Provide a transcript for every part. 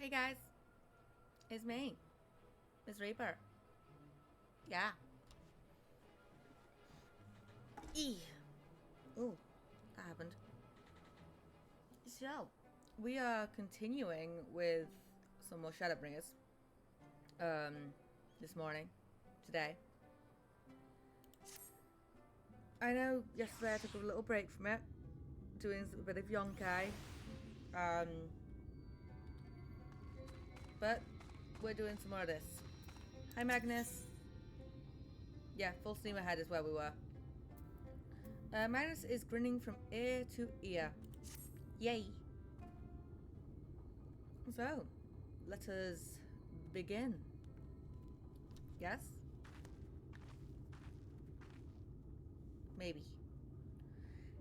Hey guys, it's me, Miss Reaper. Yeah. E. Ooh, that happened. So, we are continuing with some more Shadowbringers. This morning, today. I know yesterday I took a little break from it, doing a bit of Yonkai. But we're doing some more of this. Hi Magnus. Yeah, full steam ahead is where we were. Magnus is grinning from ear to ear. Yay. So, let us begin. Yes? Maybe.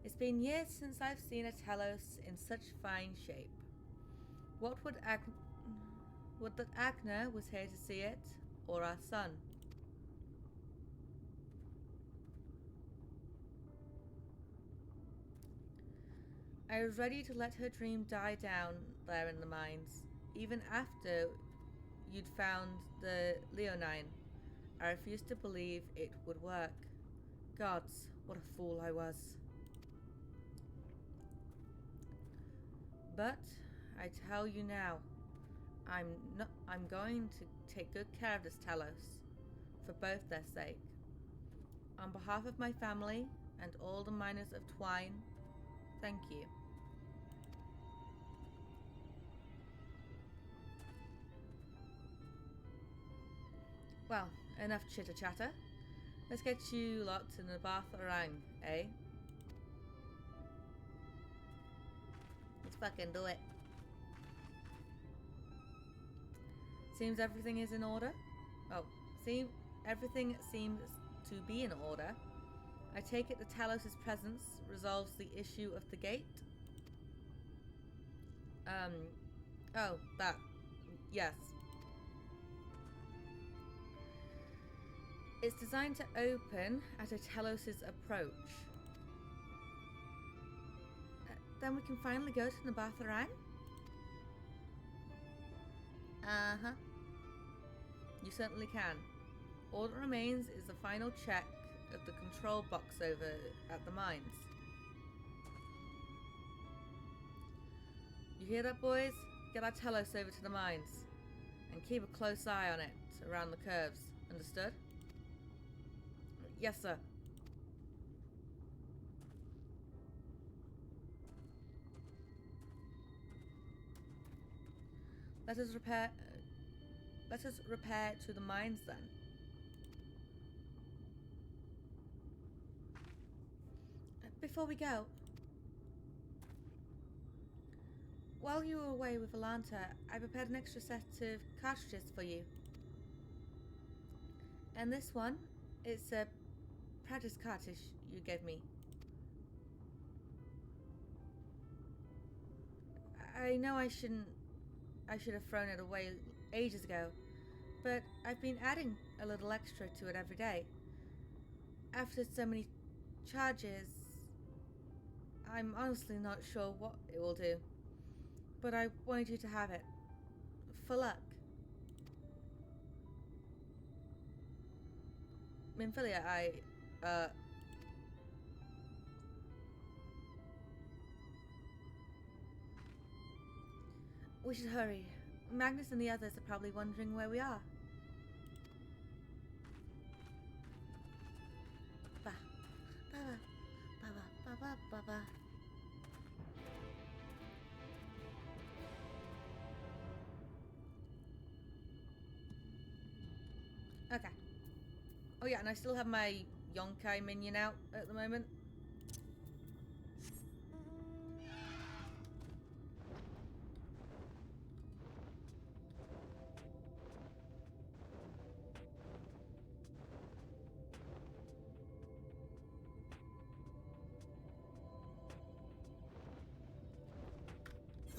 It's been years since I've seen a Telos in such fine shape. What would that Agna was here to see it, or our son? I was ready to let her dream die down there in the mines, even after you'd found the Leonine. I refused to believe it would work. Gods, what a fool I was. But I tell you now, I'm going to take good care of this Talos, for both their sake. On behalf of my family and all the miners of Twine, thank you. Well, enough chitter-chatter. Let's get you lot in the bath orang, eh? Let's fucking do it. Seems everything is in order. Everything seems to be in order. I take it the Talos' presence resolves the issue of the gate? That. Yes. It's designed to open at a Telos' approach. Then we can finally go to Nabatharang? Uh-huh. You certainly can. All that remains is the final check of the control box over at the mines. You hear that, boys? Get our Telos over to the mines. And keep a close eye on it around the curves. Understood? Yes, sir. Let us repair to the mines then. Before we go, while you were away with Alanta, I prepared an extra set of cartridges for you. And this one, it's a practice cartridge you gave me. I know I should have thrown it away ages ago, but I've been adding a little extra to it every day. After so many charges, I'm honestly not sure what it will do, but I wanted you to have it. For luck. Minfilia, we should hurry. Magnus and the others are probably wondering where we are. Ba, ba, ba, ba, ba, ba, ba. Okay. Oh yeah, and I still have my Yonkai minion out at the moment.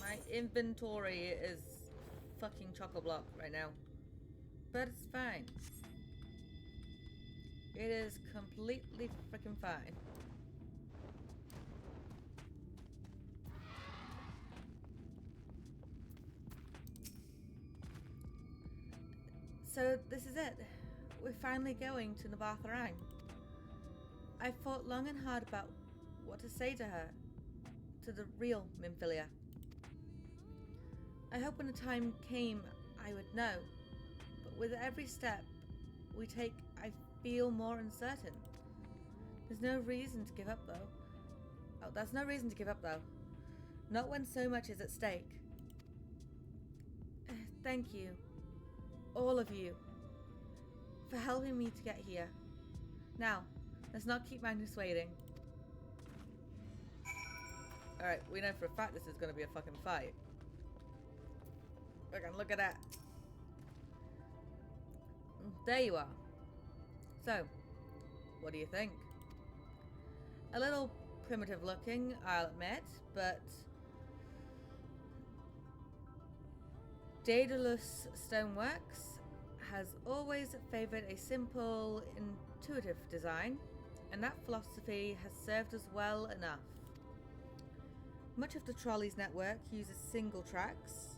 My inventory is fucking chock-a-block right now. But it's fine. It is completely freaking fine. So this is it. We're finally going to Nabatharang. I thought long and hard about what to say to her, to the real Minfilia. I hope when the time came I would know, but with every step we take I feel more uncertain. There's no reason to give up though. Oh, that's no reason to give up though. Not when so much is at stake. Thank you, all of you, for helping me to get here. Now, let's not keep Magnus waiting. Alright, we know for a fact this is going to be a fucking fight. Look at that. There you are. So, what do you think? A little primitive looking, I'll admit, but Daedalus Stoneworks has always favoured a simple, intuitive design, and that philosophy has served us well enough. Much of the trolley's network uses single tracks,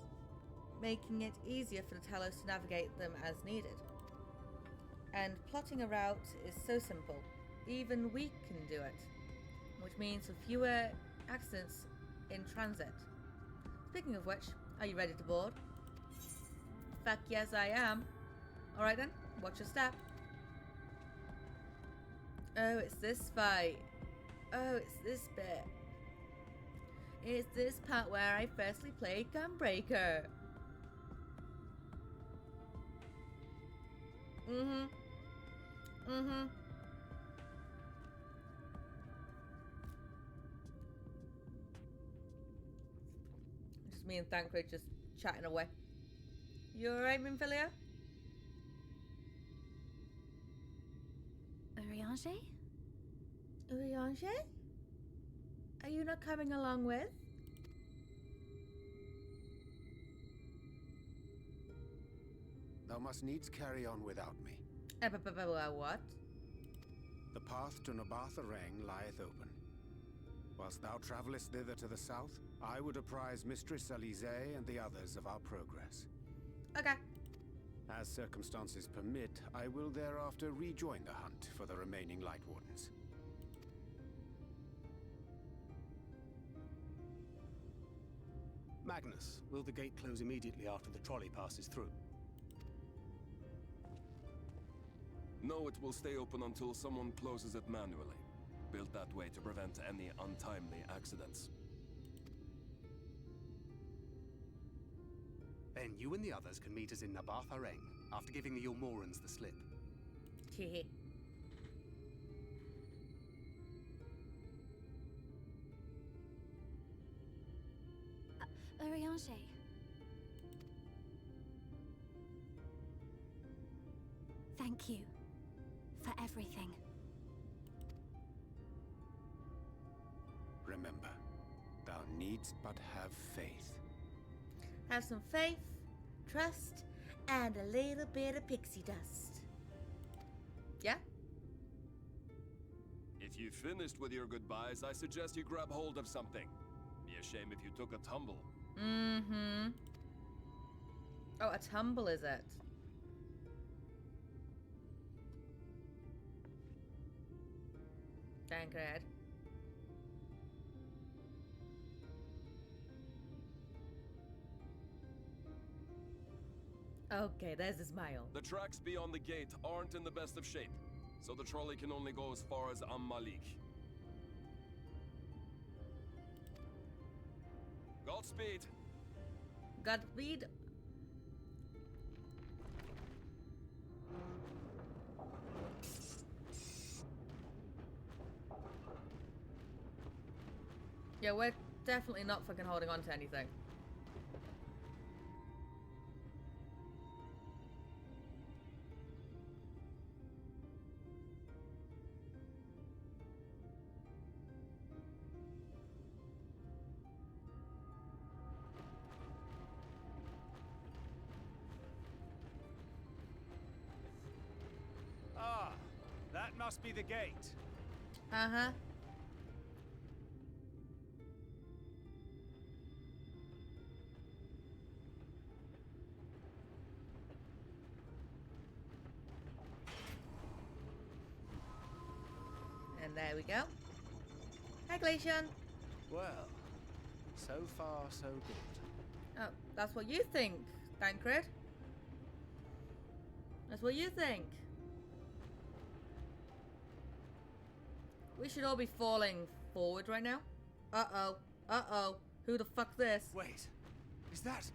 making it easier for the Talos to navigate them as needed. And plotting a route is so simple, even we can do it, which means fewer accidents in transit. Speaking of which, are you ready to board? Fuck yes I am. Alright then, watch your step. Oh, it's this fight. Oh, it's this bit. It's this part where I firstly played Gunbreaker. Just me and Thancred just chatting away. You alright, Minfilia? Urianger? Urianger? Are you not coming along with? Thou must needs carry on without me. What? The path to Nabatharang lieth open. Whilst thou travellest thither to the south, I would apprise Mistress Alize and the others of our progress. Okay. As circumstances permit, I will thereafter rejoin the hunt for the remaining Light Wardens. Magnus, will the gate close immediately after the trolley passes through? No, it will stay open until someone closes it manually. Built that way to prevent any untimely accidents. Then you and the others can meet us in Nabatharang after giving the Ilmorans the slip. Hehe. Urianger. Thank you for everything. Remember, thou needst but have faith. Have some faith, trust, and a little bit of pixie dust. Yeah? If you've finished with your goodbyes, I suggest you grab hold of something. Be a shame if you took a tumble. Mm-hmm. Oh, a tumble is it? Thancred. Okay, there's a smile. The tracks beyond the gate aren't in the best of shape, so the trolley can only go as far as Malik. Godspeed. Godspeed. Yeah, we're definitely not fucking holding on to anything. Ah, that must be the gate. Uh-huh. there we go. Hi, Glacian. Well, so far so good. Oh, that's what you think, Tancred. That's what you think. We should all be falling forward right now. Uh-oh. Uh-oh. Who the fuck this? Wait, is that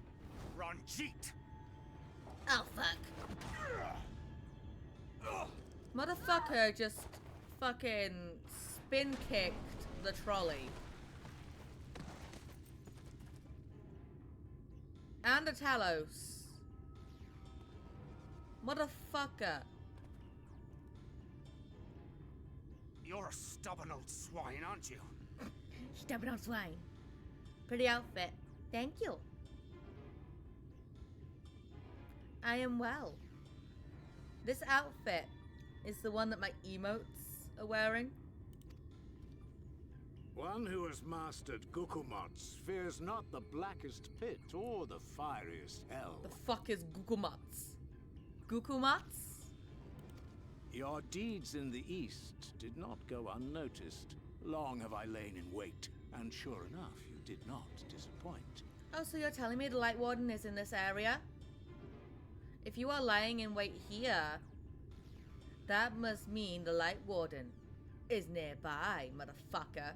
Ranjit? Oh, fuck. Motherfucker just fucking spin kicked the trolley. And the Talos. Motherfucker. You're a stubborn old swine, aren't you? Stubborn old swine. Pretty outfit. Thank you. I am well. This outfit is the one that my emotes are wearing. One who has mastered Gukumots fears not the blackest pit or the fieriest hell. The fuck is Gukumats? Gukumats? Your deeds in the east did not go unnoticed. Long have I lain in wait, and sure enough, you did not disappoint. Oh, so you're telling me the Light Warden is in this area? If you are lying in wait here, that must mean the Light Warden is nearby, motherfucker.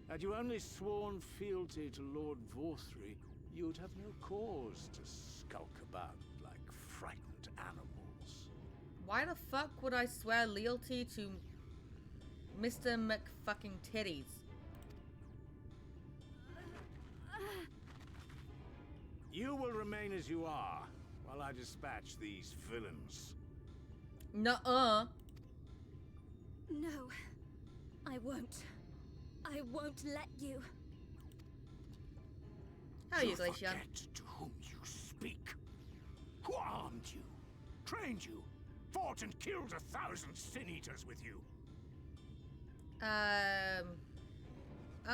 Had you only sworn fealty to Lord Vorthry, you'd have no cause to skulk about like frightened animals. Why the fuck would I swear lealty to Mr. McFucking Titties? You will remain as you are, while I dispatch these villains. Nuh-uh. No, I won't. I won't let you. How are you, You Glacian? forget to whom you speak. Who armed you, trained you, fought and killed 1,000 sin-eaters with you? I'm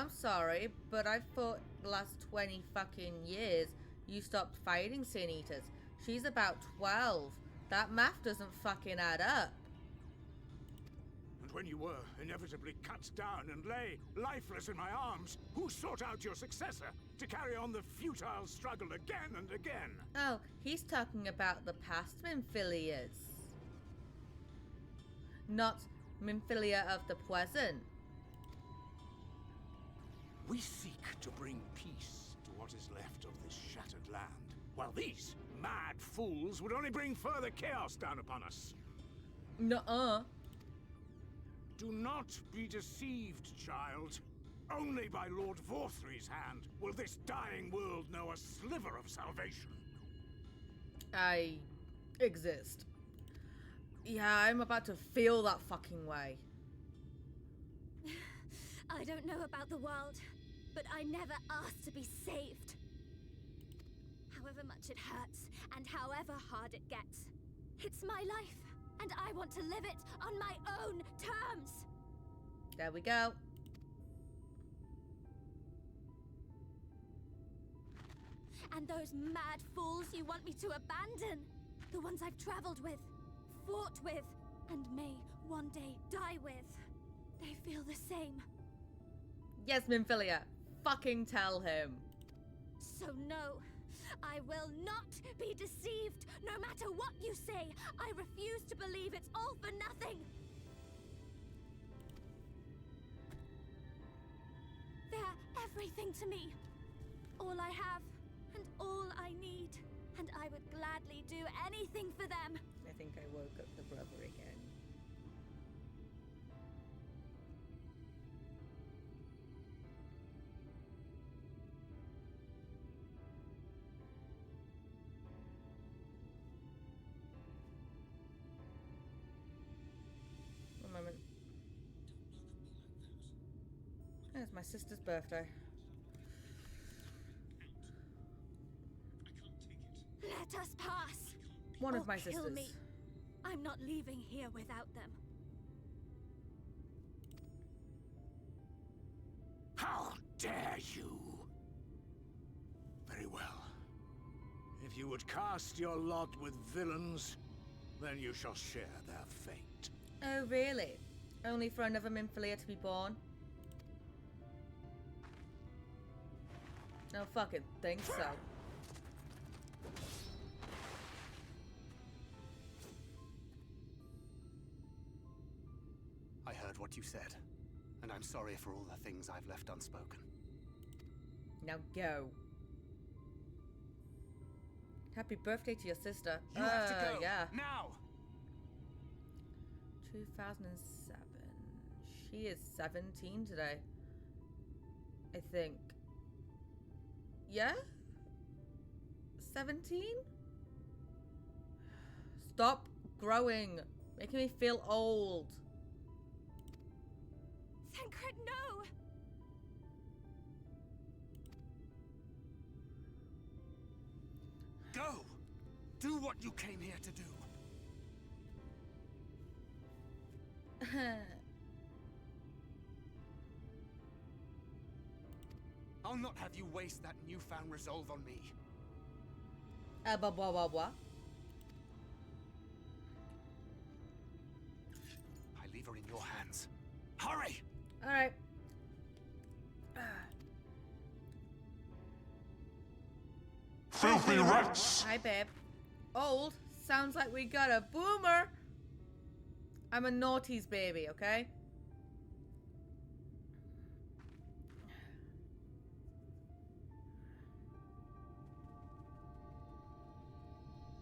sorry, but I've thought the last 20 fucking years you stopped fighting Sin Eaters. She's about 12. That math doesn't fucking add up. And when you were inevitably cut down and lay lifeless in my arms, who sought out your successor to carry on the futile struggle again and again? Oh, he's talking about the past Minfilias. Not Minfilia of the present. We seek to bring peace to what is left of this shattered land, while these mad fools would only bring further chaos down upon us. Nuh-uh. Do not be deceived, child. Only by Lord Vorthry's hand will this dying world know a sliver of salvation. I exist. Yeah, I'm about to feel that fucking way. I don't know about the world, but I never asked to be saved. However much it hurts, and however hard it gets, it's my life, and I want to live it on my own terms. There we go. And those mad fools you want me to abandon, the ones I've traveled with, fought with, and may one day die with, they feel the same. Yes, Minfilia. Fucking tell him. So no, I will not be deceived. No matter what you say, I refuse to believe it's all for nothing. They're everything to me. All I have, and all I need. And I would gladly do anything for them. I think I woke up the brother again. One moment. It's my sister's birthday. Let us pass. One or of my kill sisters. me. I'm not leaving here without them. How dare you? Very well. If you would cast your lot with villains, then you shall share their fate. Oh, really? Only for another Minfilia to be born? No fucking think so. I heard what you said, and I'm sorry for all the things I've left unspoken. Now go. Happy birthday to your sister. You have to go, Yeah. now! 2007. She is 17 today. I think. Yeah? 17? Stop growing. Making me feel old. Thancred, no! Go! Do what you came here to do. I'll not have you waste that newfound resolve on me. Blah, blah, blah, blah. I leave her in your hands. Hurry! Alright. Filthy rats! Hi, babe. Old? Sounds like we got a boomer. I'm a naughty's baby, okay?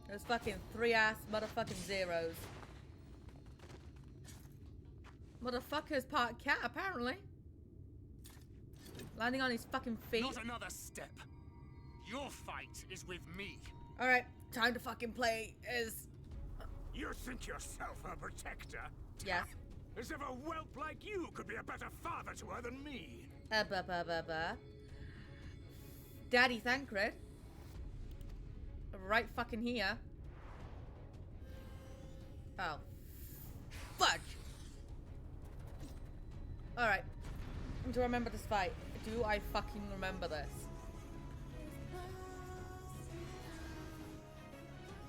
Those fucking 3-ass motherfucking zeros. Motherfucker's part cat, apparently. Landing on his fucking feet. Not another step. Your fight is with me. Alright, time to fucking play as... You think yourself a protector? Yes. As if a whelp like you could be a better father to her than me. Daddy Thancred. Right fucking here. Oh. Fudge! Alright. Do I remember this fight? Do I fucking remember this?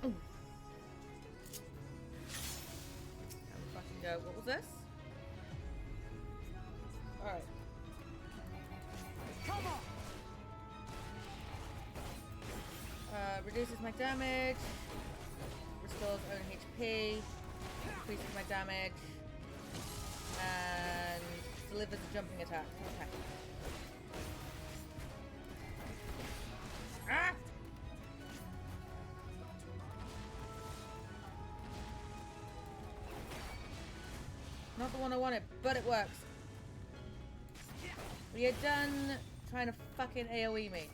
Ooh. Fucking go. What was this? Alright. Come on! Reduces my damage. Restores own HP. Increases my damage. And delivers a jumping attack. Okay. Ah! Not the one I wanted, but it works. Are you done trying to fucking AoE me?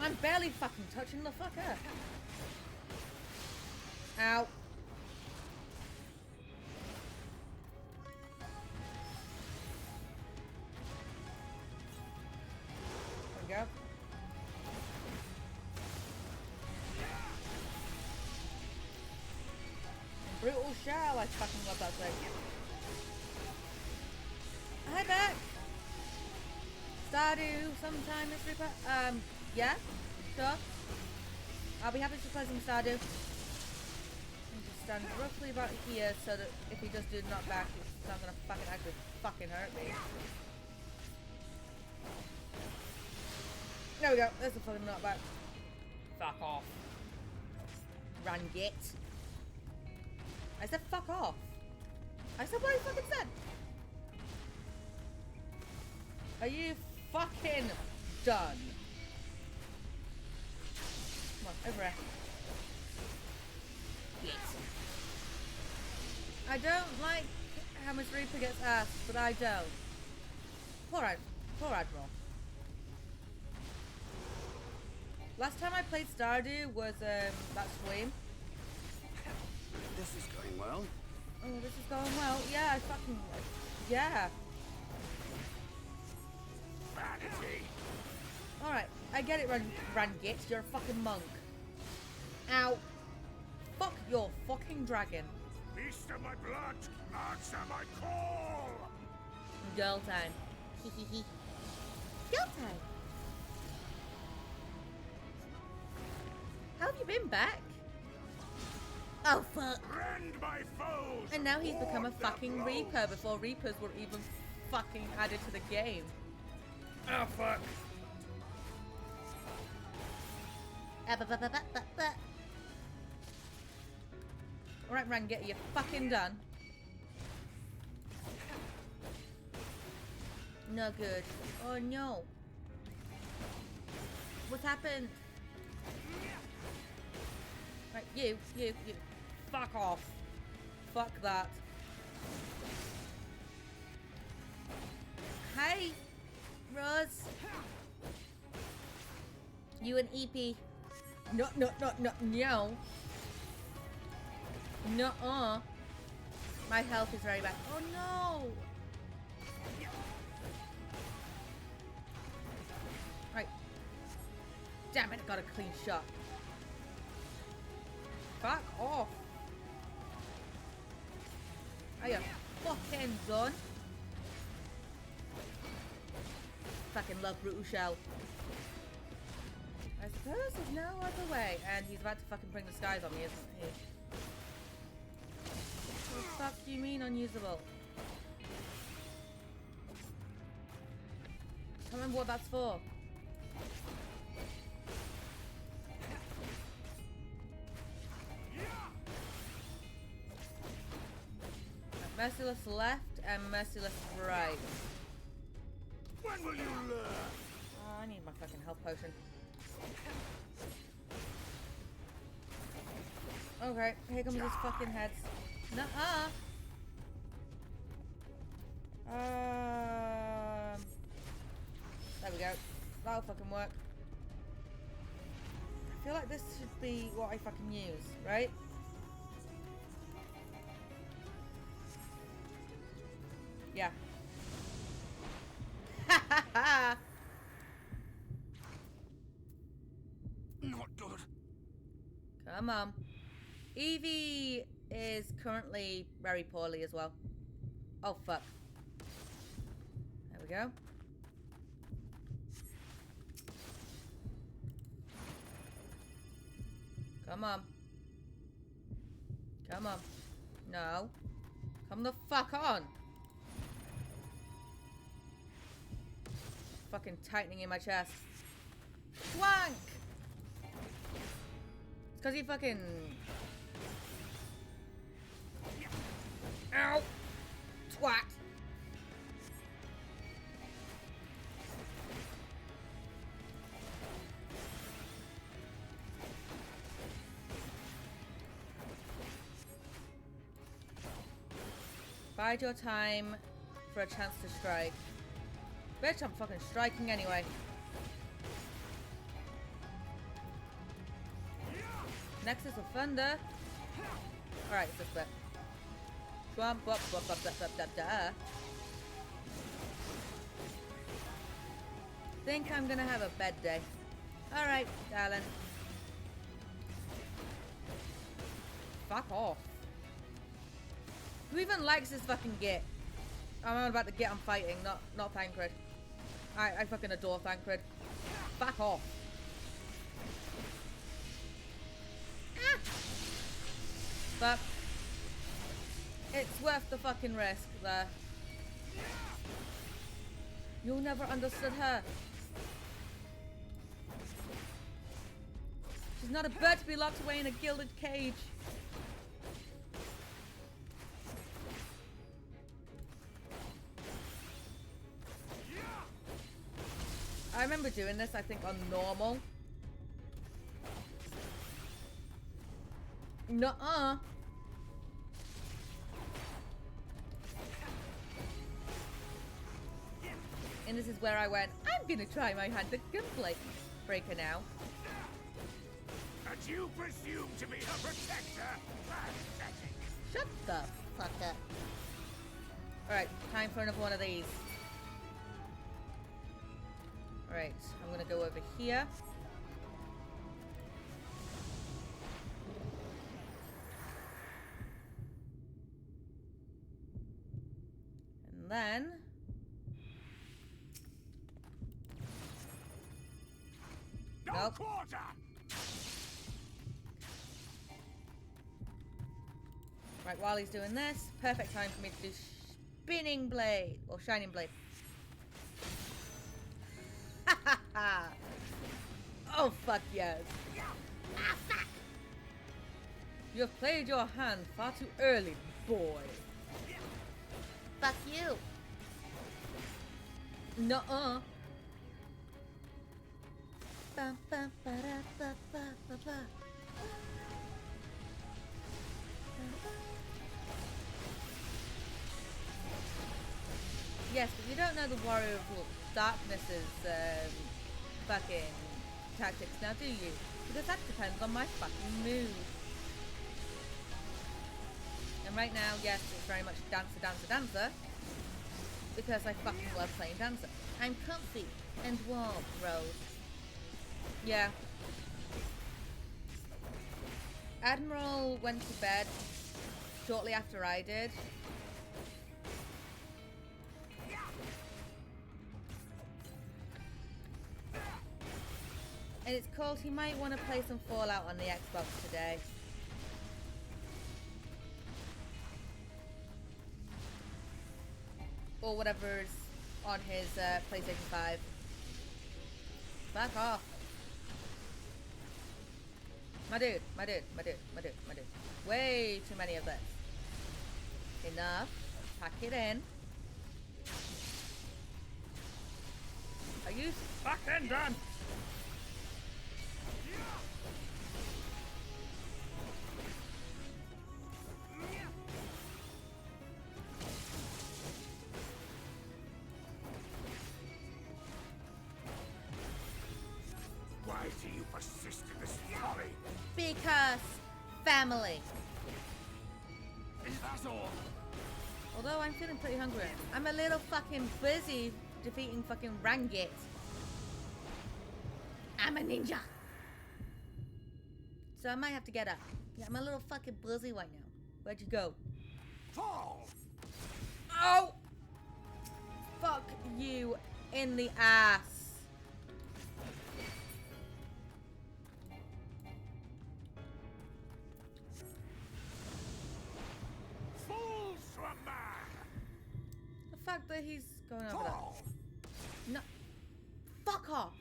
I'm barely fucking touching the fucker. Ow. There we go. Brutal shell, I fucking love that thing. Hi back. Stardew sometime this Reaper. Yeah, sure. I'll be happy to play some Stardew. And just stand roughly about here so that if he does do knockback, it's not gonna fucking actually fucking hurt me. There we go. There's a fucking knockback. Fuck off. Run, get. I said fuck off. I said what I fucking said. Are you fucking done? Come on, over here. Yes. I don't like how much Reaper gets asked, but I don't. Poor Admiral. Last time I played Stardew was that stream. This is going well. Oh, this is going well. Yeah, I fucking... Yeah. Vanity. Alright, I get it, Rangit. You're a fucking monk. Ow. Fuck your fucking dragon. Beast of my blood, answer my call! Girl time. Hehehe. Girl time. How have you been back? Oh fuck. Rend my foes! And now he's become a ward their fucking blows. Reaper before Reapers were even fucking added to the game. Oh fuck. Alright, Rangit, you're fucking done. No good. Oh no. What's happened? Right, you. Fuck off. Fuck that. Hey, Rose. You and EP. No. No. My health is very bad. Oh no. Right. Damn it, I got a clean shot. Fuck off. Are you fucking done? Fucking love Brutal Shell. I suppose there's no other way. And he's about to fucking bring the skies on me, isn't he? What the fuck do you mean unusable? I can't remember what that's for. Merciless left and merciless right. When will you learn? Oh, I need my fucking health potion. Okay, here comes his fucking heads. Nuh-uh. There we go. That'll fucking work. I feel like this should be what I fucking use, right? Yeah. Ha ha ha! Not good. Come on. Evie is currently very poorly as well. Oh fuck. There we go. Come on. Come on. No. Come the fuck on. Fucking tightening in my chest. Swank! It's because he fucking... Ow! Twat! Bide your time for a chance to strike. Bitch, I'm fucking striking anyway. Nexus of Thunder. Alright, it's this bit. Swamp, bop, bop, bop, bop, bop, bop, da. Think I'm gonna have a bad day. Alright, darling. Fuck off. Who even likes this fucking git? I'm on about the git I'm fighting, not Thancred. I fucking adore Thancred. Fuck off. Ah! But it's worth the fucking risk there. You'll never understood her. She's not a bird to be locked away in a gilded cage. I remember doing this, I think, on normal. Nuh-uh. And this is where I went, I'm gonna try my hand at gunplay breaker now. And you presume to be her protector? Pathetic. Shut the fuck up. Alright, time for another one of these. Alright, I'm gonna go over here. then... No Nope. quarter! Right, while he's doing this, perfect time for me to do spinning blade or shining blade. Ha ha ha! Oh fuck yes! Ah fuck! You have played your hand far too early, boy. Fuck you! Nuh-uh. Bum, bum, ba-da, ba, ba, ba, ba. Yes, but you don't know the Warrior of Darkness's fucking tactics now, do you? Because that depends on my fucking mood. And right now, yes, it's very much dancer, dancer, dancer. Because I fucking love playing dancer. I'm comfy and warm, Rose. Yeah. Admiral went to bed shortly after I did. And it's called he might want to play some Fallout on the Xbox today. Or whatever's on his PlayStation 5. Back off. My dude, my dude, my dude, my dude, my dude. Way too many of this. Enough. Pack it in. Are you fucking done? Why do you persist in this folly? Because family. Is that all? Although I'm feeling pretty hungry. I'm a little fucking busy defeating fucking Rangit. I'm a ninja. So I might have to get up. Yeah, I'm a little fucking busy right now. Where'd you go? Fall! Oh! Fuck you in the ass. Fools from man! The fact that he's going over there. Fall! No. Fuck off.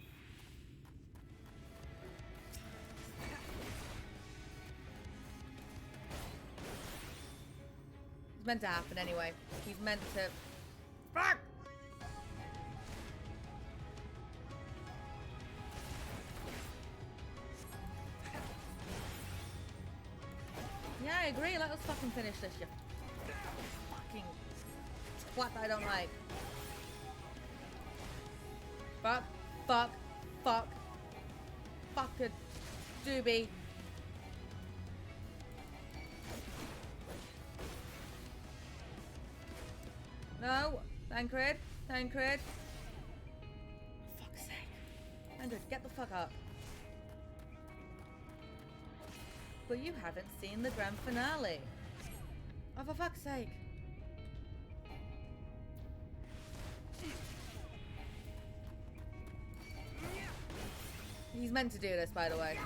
It's meant to happen anyway. He's meant to... Fuck! Yeah, I agree. Let us fucking finish this, you fucking twat that I don't like. Fuck, fuck, fuck. Fuck a doobie. No, Tancred, Tancred. For fuck's sake. Tancred, get the fuck up. But you haven't seen the grand finale. Oh, for fuck's sake. He's meant to do this, by the way.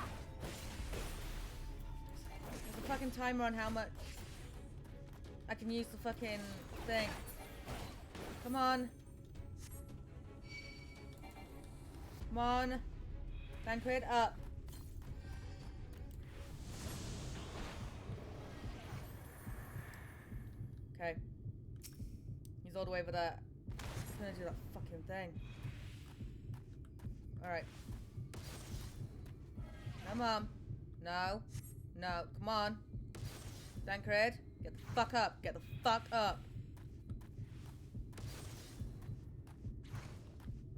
There's a fucking timer on how much I can use the fucking thing. Come on. Come on. Tancred, up. Okay. He's all the way over there. He's gonna do that fucking thing. Alright. Come on. No. No. Come on. Tancred, get the fuck up. Get the fuck up.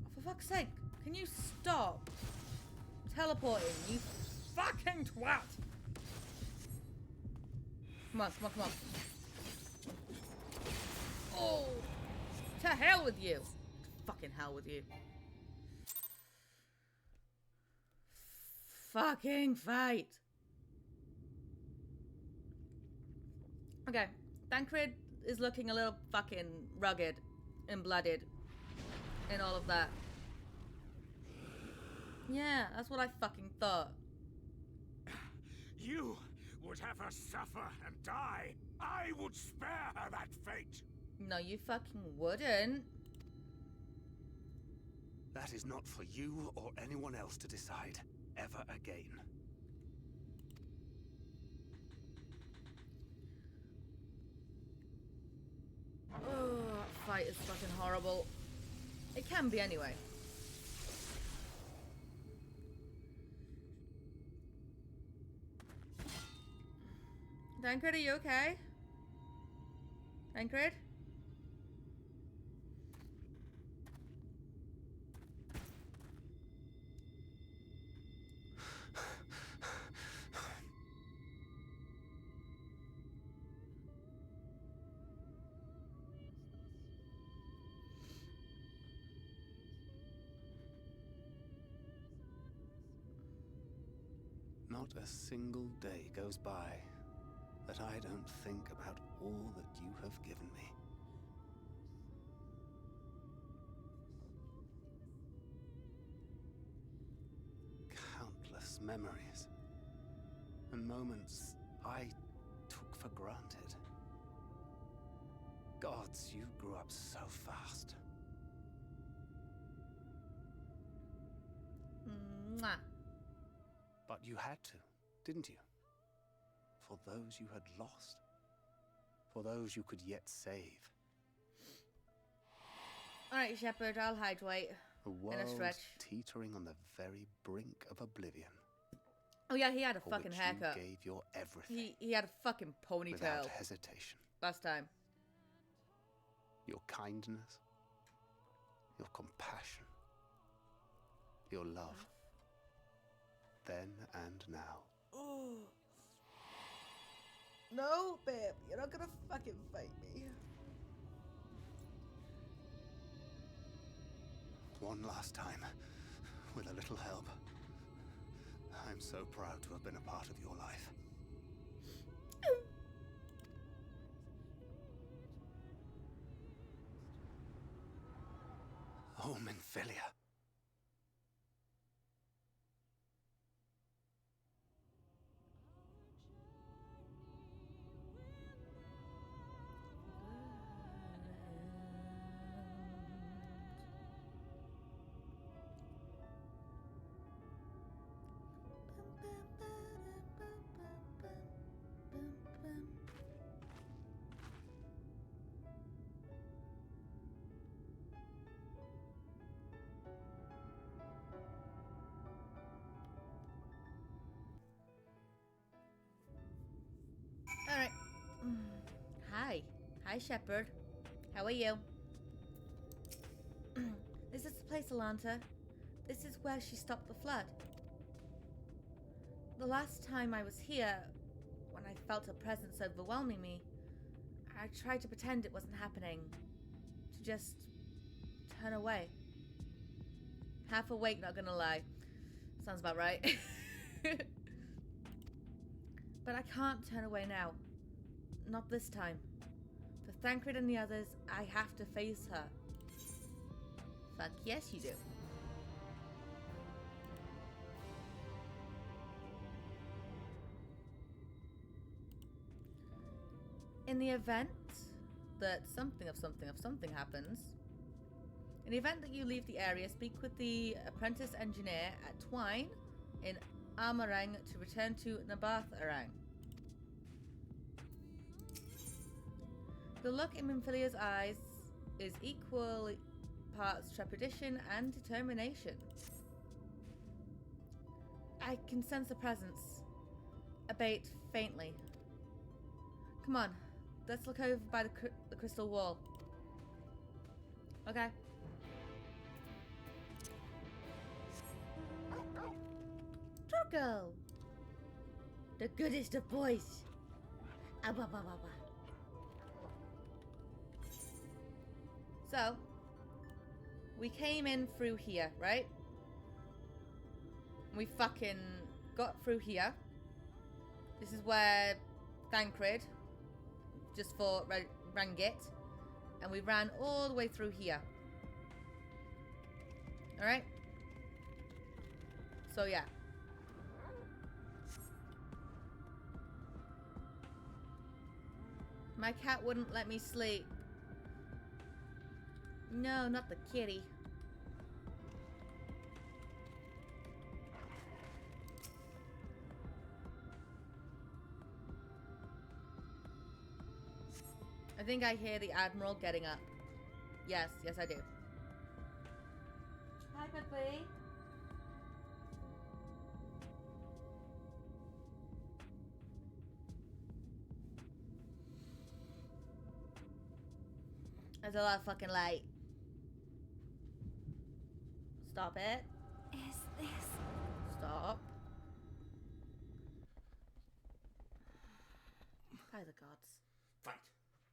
Oh, for fuck's sake. Can you stop teleporting, you fucking twat? Come on, come on, come on. Oh! To hell with you! Fucking hell with you. Fucking fight! Okay, Tancred is looking a little fucking rugged. and blooded and all of that. Yeah, that's what I fucking thought. You would have her suffer and die. I would spare her that fate. No, you fucking wouldn't. That is not for you or anyone else to decide ever again. Oh, that fight is fucking horrible. It can be anyway. Dankred, are you okay? Dankred? Not a single day goes by that I don't think about all that you have given me. Countless memories and moments I took for granted. Gods, you grew up so fast. Mwah. But you had to, didn't you? For those you had lost. For those you could yet save. Alright, Shepard, I'll hydrate. A In a world stretch. teetering on the very brink of oblivion. Oh yeah, he had a For fucking which haircut. you gave your everything. He had a fucking ponytail Without hesitation. last time. Your kindness. Your compassion. Your love. Then and now. Oh. No, babe, you're not gonna fucking fight me. One last time. With a little help. I'm so proud to have been a part of your life. Oh, Minfilia. Alright. Hi. Hi, Shepard. How are you? Is this the place, Alanta? This is where she stopped the flood. The last time I was here, when I felt her presence overwhelming me, I tried to pretend it wasn't happening. To just turn away. Half awake, not gonna lie. Sounds about right. But I can't turn away now. Not this time. For Thancred and the others, I have to face her. Fuck yes you do. In the event that something happens, in the event that you leave the area, speak with the apprentice engineer at Twine in Amarang to return to Nabarth-Arang. The look in Minfilia's eyes is equal parts trepidation and determination. I can sense a presence, albeit faintly. Come on, let's look over by the crystal wall. Okay. Turgle! The goodest of boys. Abba, ba, ba, ba. So, we came in through here, right? We fucking got through here. This is where Thancred, just for Rangit, And we ran all the way through here. Alright? So yeah. My cat wouldn't let me sleep. No, not the kitty. I think I hear the Admiral getting up. Yes, yes I do. Hi, Puppy. There's a lot of fucking light. Stop it. Is this... Stop. By the gods. Fight.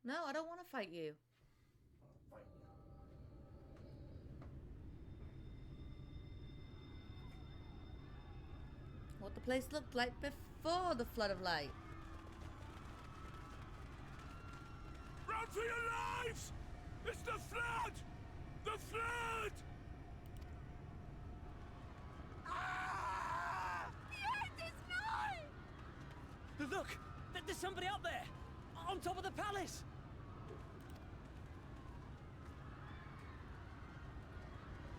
No, I don't want to fight you. Fight. What the place looked like before the flood of light. Run for your lives! It's the flood! The flood! Ah! The end is nigh! Look! There's somebody up there! On top of the palace!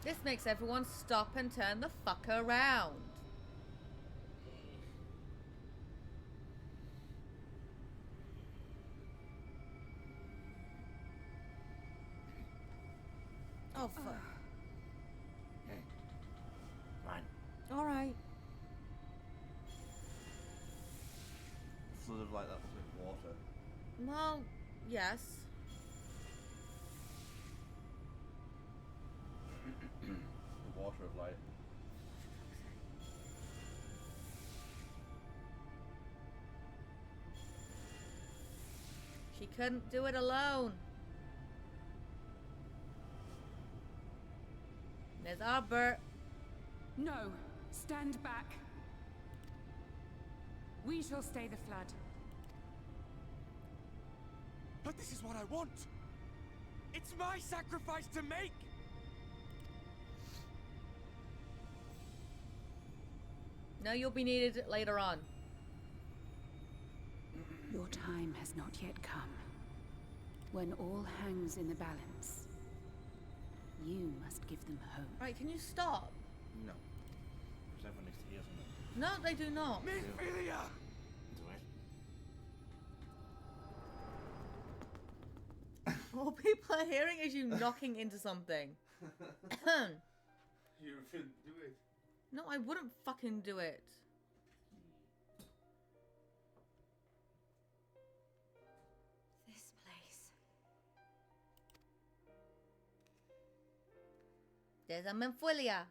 This makes everyone stop and turn the fuck around. Oh, fuck. Hey. Fine. Alright. Flood of light, that was with water. Well, yes. The water of light. She couldn't do it alone. There's Albert. No, stand back. We shall stay the flood. But this is what I want. It's my sacrifice to make. No, you'll be needed later on. Your time has not yet come. When all hangs in the balance, you must give them hope. Right, can you stop? No. Because everyone needs to hear something. No, they do not. Minfilia! Do it. All people are hearing is you knocking into something. You shouldn't do it. No, I wouldn't fucking do it. This place. There's a Minfilia.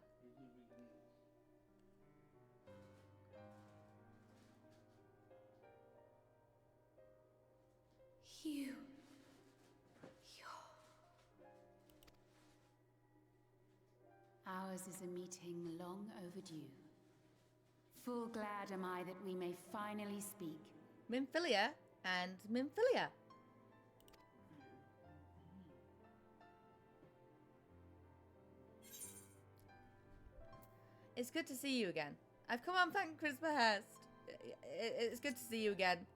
You. Ours is a meeting long overdue. Full glad am I that we may finally speak. Minfilia and Minfilia. It's good to see you again. I've come on thank Chris Behest. It's good to see you again.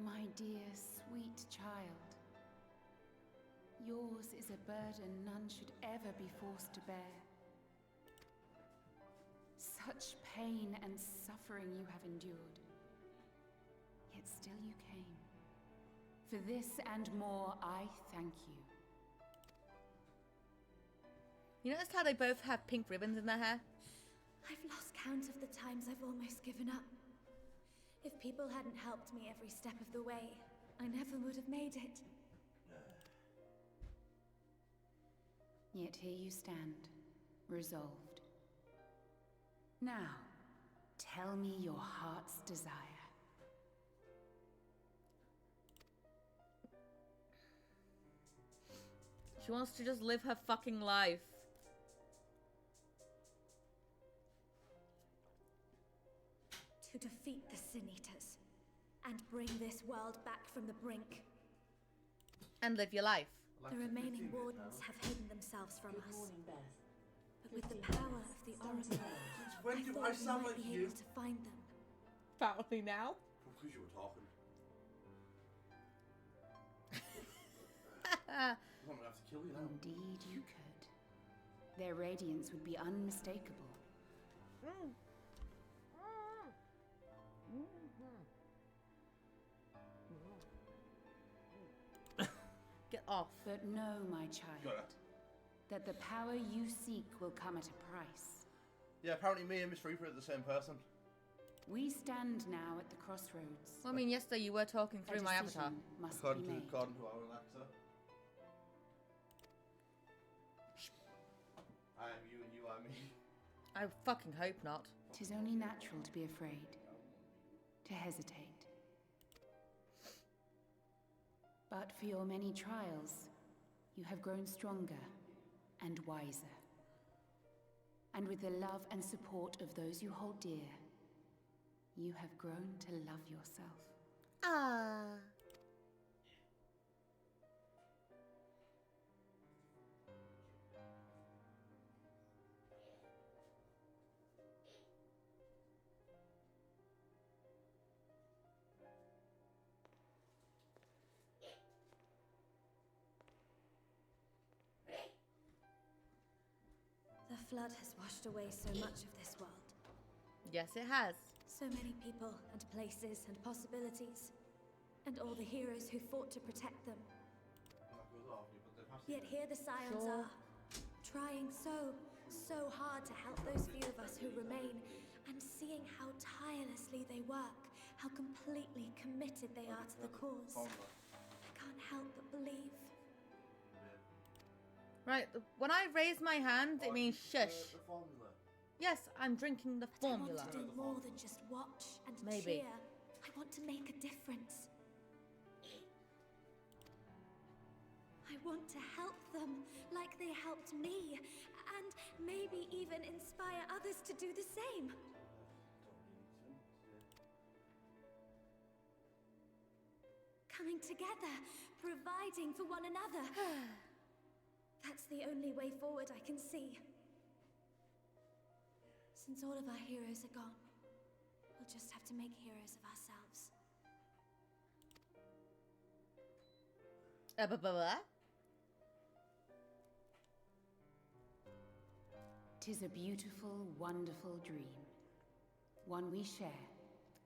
My dear, sweet child. Yours is a burden none should ever be forced to bear. Such pain and suffering you have endured. Yet still you came. For this and more, I thank you. You notice how they both have pink ribbons in their hair? I've lost count of the times I've almost given up. If people hadn't helped me every step of the way, I never would have made it. Yet here you stand, resolved. Now, tell me your heart's desire. She wants to just live her fucking life. defeat the Sin Eaters and bring this world back from the brink. And live your life. The remaining wardens have hidden themselves from us. But with the power of the Oracle, I thought we might be able to find them. Apparently now. Because you were talking. I'm gonna have to kill you now. Indeed you could. Their radiance would be unmistakable. Get off. But know, my child, that the power you seek will come at a price. Yeah, apparently me and Miss Reaper are the same person. We stand now at the crossroads. Well, I mean, yesterday you were talking through my avatar. Must According be to, made. according to our Alexa. I am you and you are me. I fucking hope not. 'Tis only natural to be afraid, to hesitate. But for your many trials, you have grown stronger and wiser. And with the love and support of those you hold dear, you have grown to love yourself. Ah. The flood has washed away so much of this world. Yes, it has. So many people and places and possibilities. And all the heroes who fought to protect them. Yet here the Scions are, trying so hard to help those few of us who remain, and seeing how tirelessly they work, how completely committed they are to the cause. I can't help but believe. Right, when I raise my hand, it means shush. Yes, I'm drinking the formula. I want to do more than just watch and Maybe. cheer. I want to make a difference. I want to help them like they helped me, and maybe even inspire others to do the same. Coming together, providing for one another. That's the only way forward I can see. Since all of our heroes are gone, we'll just have to make heroes of ourselves. Blah, blah, blah. 'Tis a beautiful, wonderful dream. One we share.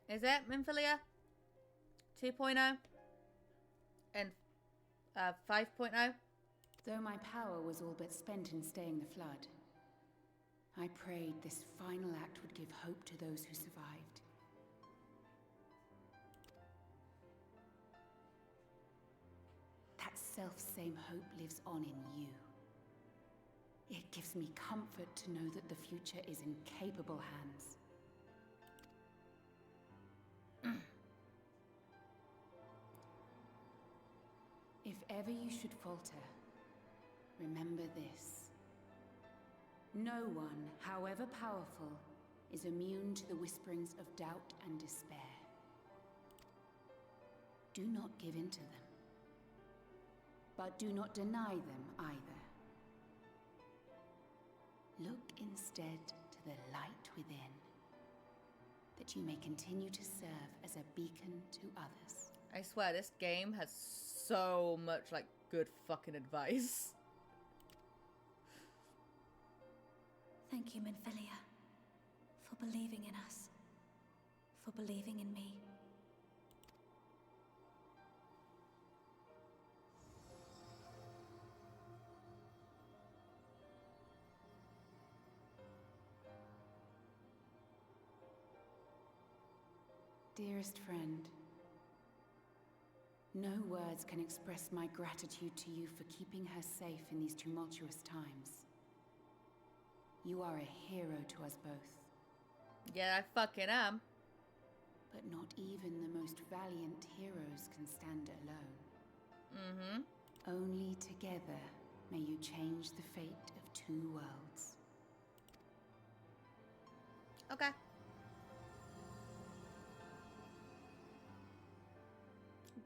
Is it, Minfilia? 2.0? And 5.0? Though my power was all but spent in staying the flood, I prayed this final act would give hope to those who survived. That self-same hope lives on in you. It gives me comfort to know that the future is in capable hands. If ever you should falter, remember this. No one, however powerful, is immune to the whisperings of doubt and despair. Do not give in to them. But do not deny them either. Look instead to the light within, that you may continue to serve as a beacon to others. I swear, this game has so much, like, good fucking advice. Thank you, Minfilia, for believing in us, for believing in me. Dearest friend, no words can express my gratitude to you for keeping her safe in these tumultuous times. You are a hero to us both. Yeah, I fucking am. But not even the most valiant heroes can stand alone. Only together may you change the fate of two worlds. Okay.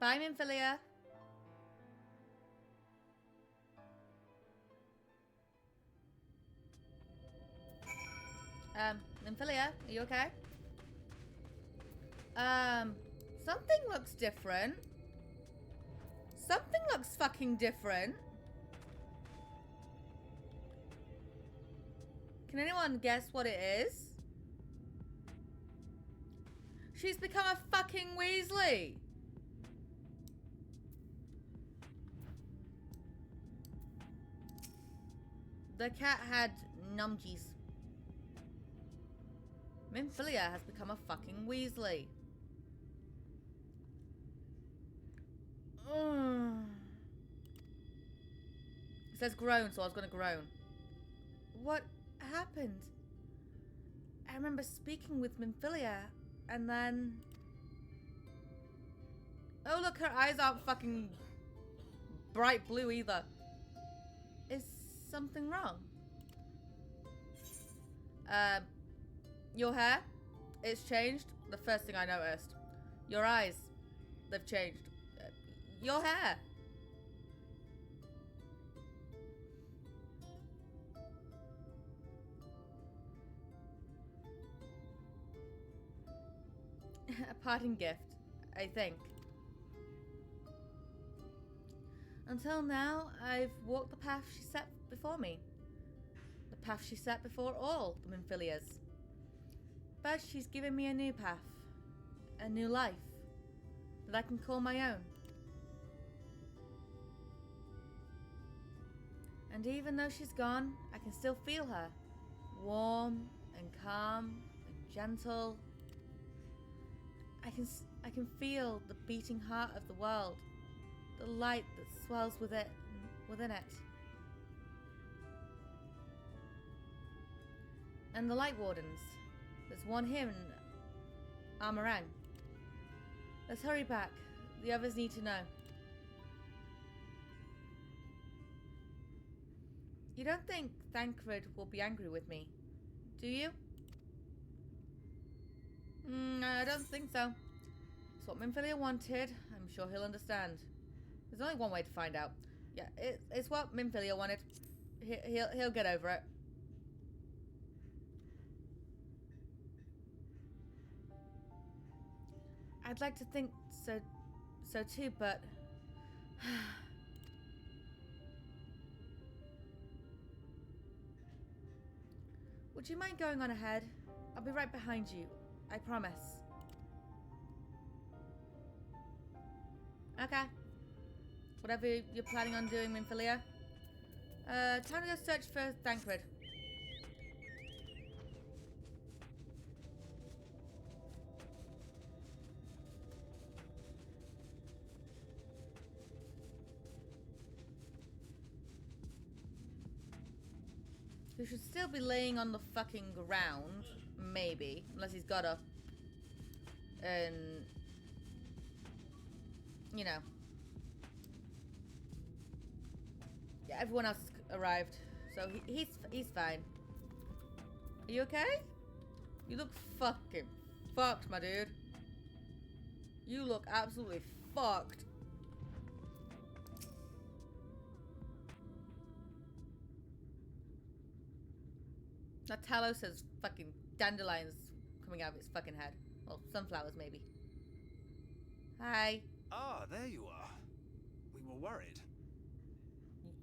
Bye, Minfilia. Minfilia, are you okay? Something looks different. Something looks fucking different. Can anyone guess what it is? She's become a fucking Weasley. The cat had numgies. Minfilia has become a fucking Weasley. It says groan, so I was gonna groan. What happened? I remember speaking with Minfilia, and then... Oh look, her eyes aren't fucking bright blue either. Is something wrong? Your hair? It's changed. The first thing I noticed. Your eyes. They've changed. Your hair. A parting gift, I think. Until now, I've walked the path she set before me. The path she set before all the Minfilias. But she's given me a new path. A new life. That I can call my own. And even though she's gone, I can still feel her. Warm and calm and gentle. I can feel the beating heart of the world. The light that swells within it. And the Light Wardens. There's one here in Armorang. Let's hurry back. The others need to know. You don't think Thancred will be angry with me, do you? I don't think so. It's what Minfilia wanted. I'm sure he'll understand. There's only one way to find out. Yeah, it's what Minfilia wanted. He'll get over it. I'd like to think so too, but... Would you mind going on ahead? I'll be right behind you. I promise. Okay. Whatever you're planning on doing, Minfilia. Time to go search for Thancred. He should still be laying on the fucking ground, maybe, unless he's got up. And you know. Yeah, everyone else arrived, so he's fine. Are you okay? You look fucking fucked, my dude. You look absolutely fucked. That Talos has fucking dandelions coming out of his fucking head. Well, sunflowers maybe. Hi. Ah, there you are. We were worried.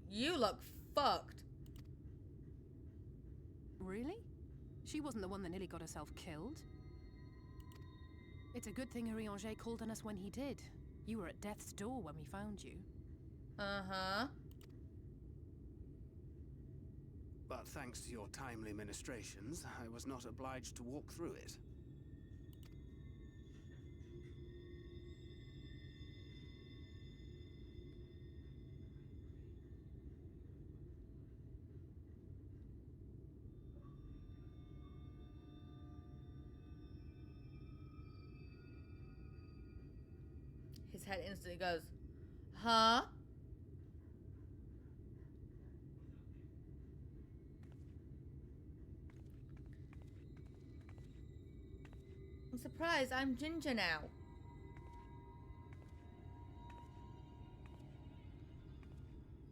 You look fucked. Really? She wasn't the one that nearly got herself killed. It's a good thing Urianger called on us when he did. You were at death's door when we found you. Uh-huh. But thanks to your timely ministrations, I was not obliged to walk through it. His head instantly goes, huh? I'm surprised I'm ginger now.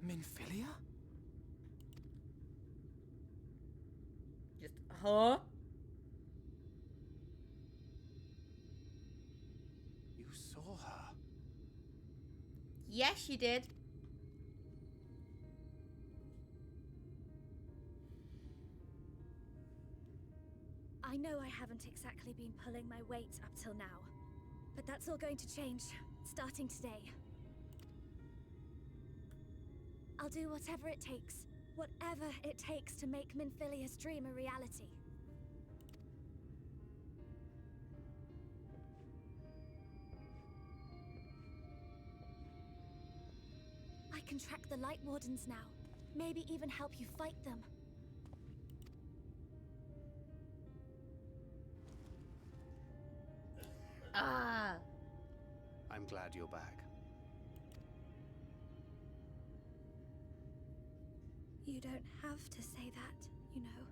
Minfilia? Just, huh? You saw her. Yes, you did. I know I haven't exactly been pulling my weight up till now, but that's all going to change, starting today. I'll do whatever it takes to make Minfilia's dream a reality. I can track the Light Wardens now, maybe even help you fight them. Ah. I'm glad you're back. You don't have to say that, you know.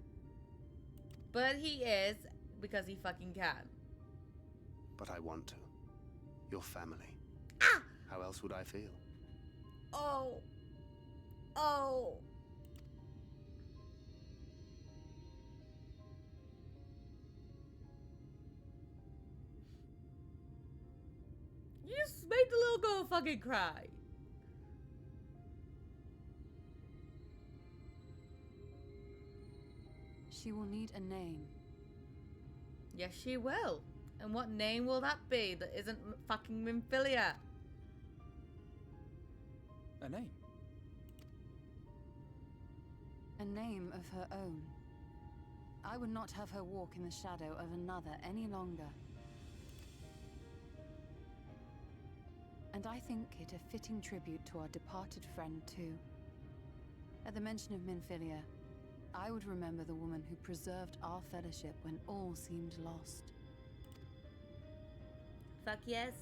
But he is, because he fucking can. But I want to. Your family. Ah! How else would I feel? Oh. Oh. You just made the little girl fucking cry. She will need a name. Yes, she will. And what name will that be that isn't fucking Minfilia? A name? A name of her own. I would not have her walk in the shadow of another any longer. And I think it a fitting tribute to our departed friend, too. At the mention of Minfilia, I would remember the woman who preserved our fellowship when all seemed lost. Fuck yes.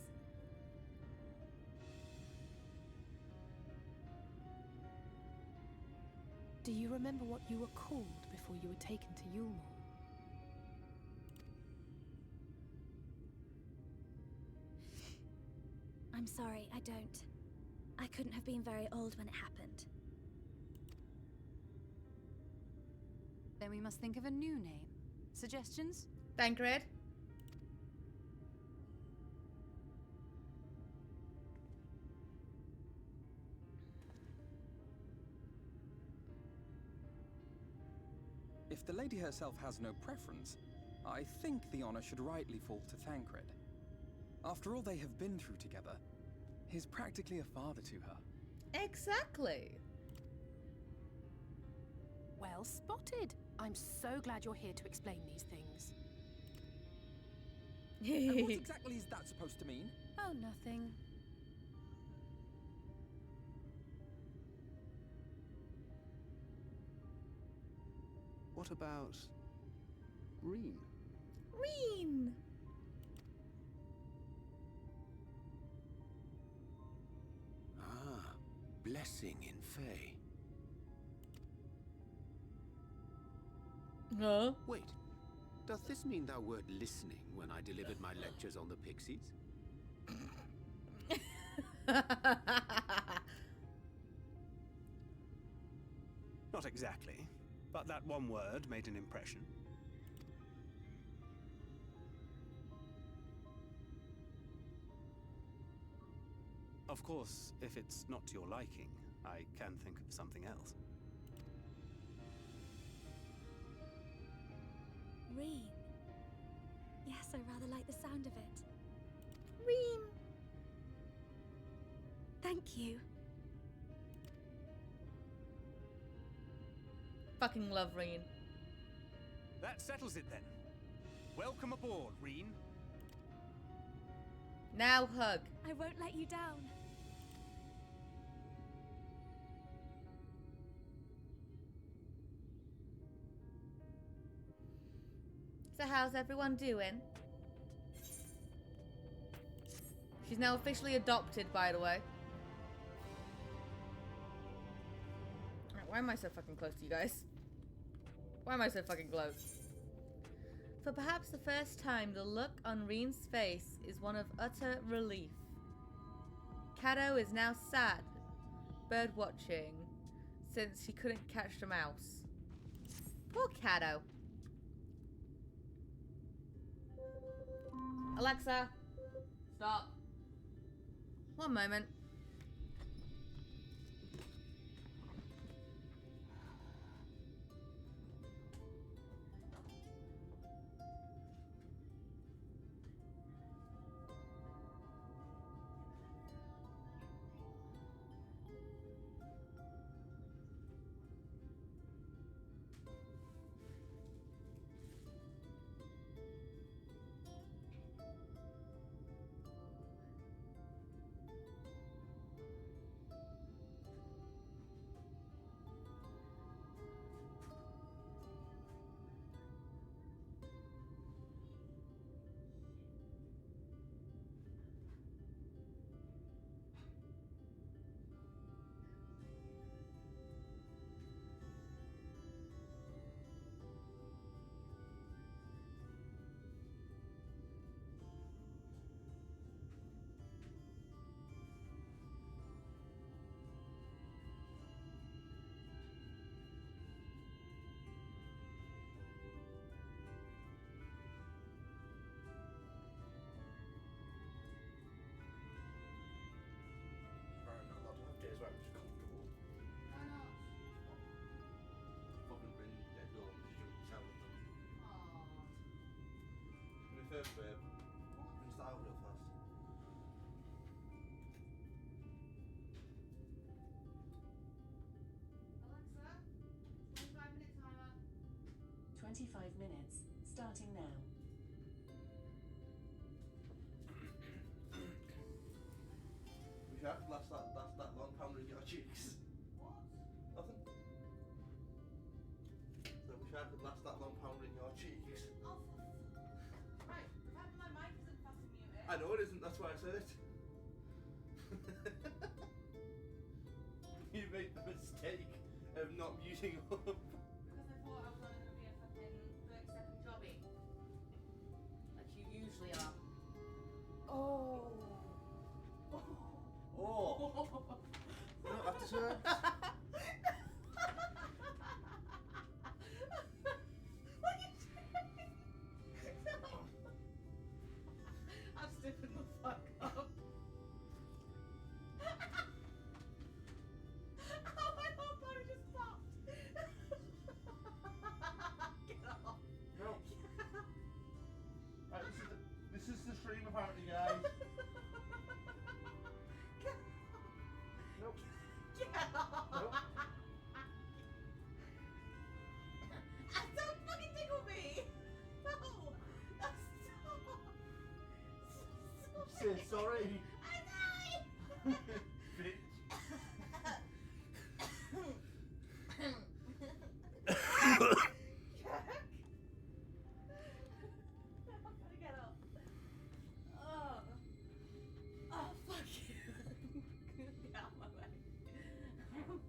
Do you remember what you were called before you were taken to Yulmore? I'm sorry, I don't. I couldn't have been very old when it happened. Then we must think of a new name. Suggestions? Thancred. If the lady herself has no preference, I think the honor should rightly fall to Thancred. After all they have been through together, he's practically a father to her. Exactly. Well spotted. I'm so glad you're here to explain these things. And what exactly is that supposed to mean? Oh, nothing. What about Reen? Reen. Ah, blessing in Fae. Huh? Wait, doth this mean thou wert listening when I delivered my lectures on the pixies? Not exactly, but that one word made an impression. Of course, if it's not to your liking, I can think of something else. Reen. Yes, I rather like the sound of it. Reen. Thank you. Fucking love Reen. That settles it then. Welcome aboard, Reen. Now hug. I won't let you down. So how's everyone doing? She's now officially adopted, by the way. Alright, why am I so fucking close to you guys? Why am I so fucking close? For perhaps the first time, the look on Reen's face is one of utter relief. Cato is now sad, bird watching since he couldn't catch the mouse. Poor Caddo. Alexa, stop. One moment. Right, not allowed to have days where I'm just comfortable. Why not? Fucking bring dead girl because you were telling them. In the first babe, rinse that out real fast. Alexa, 25-minute timer. 25 minutes, starting now. Wish I could last that long pounding your cheeks. What? Nothing. So wish I could last that long pounding your cheeks. Oh, right. The fact that my mic isn't fucking muted. I know it isn't, that's why I said it. You made the mistake of not muting up. Because I thought I was only going to be a fucking 30-second jobby. Like you usually are. Oh. Oh! You don't have to swear. What are you doing? No. I'm stiffing the fuck up. Oh, my whole body just popped. Get off. No. Right, this is the stream apparently, guys. Nope. Get off. Nope. Don't fucking tickle me. No. Stop. Say sorry. I'm sorry. Bitch. I'm gonna get up. Oh. Oh, fuck you. Get out of my way.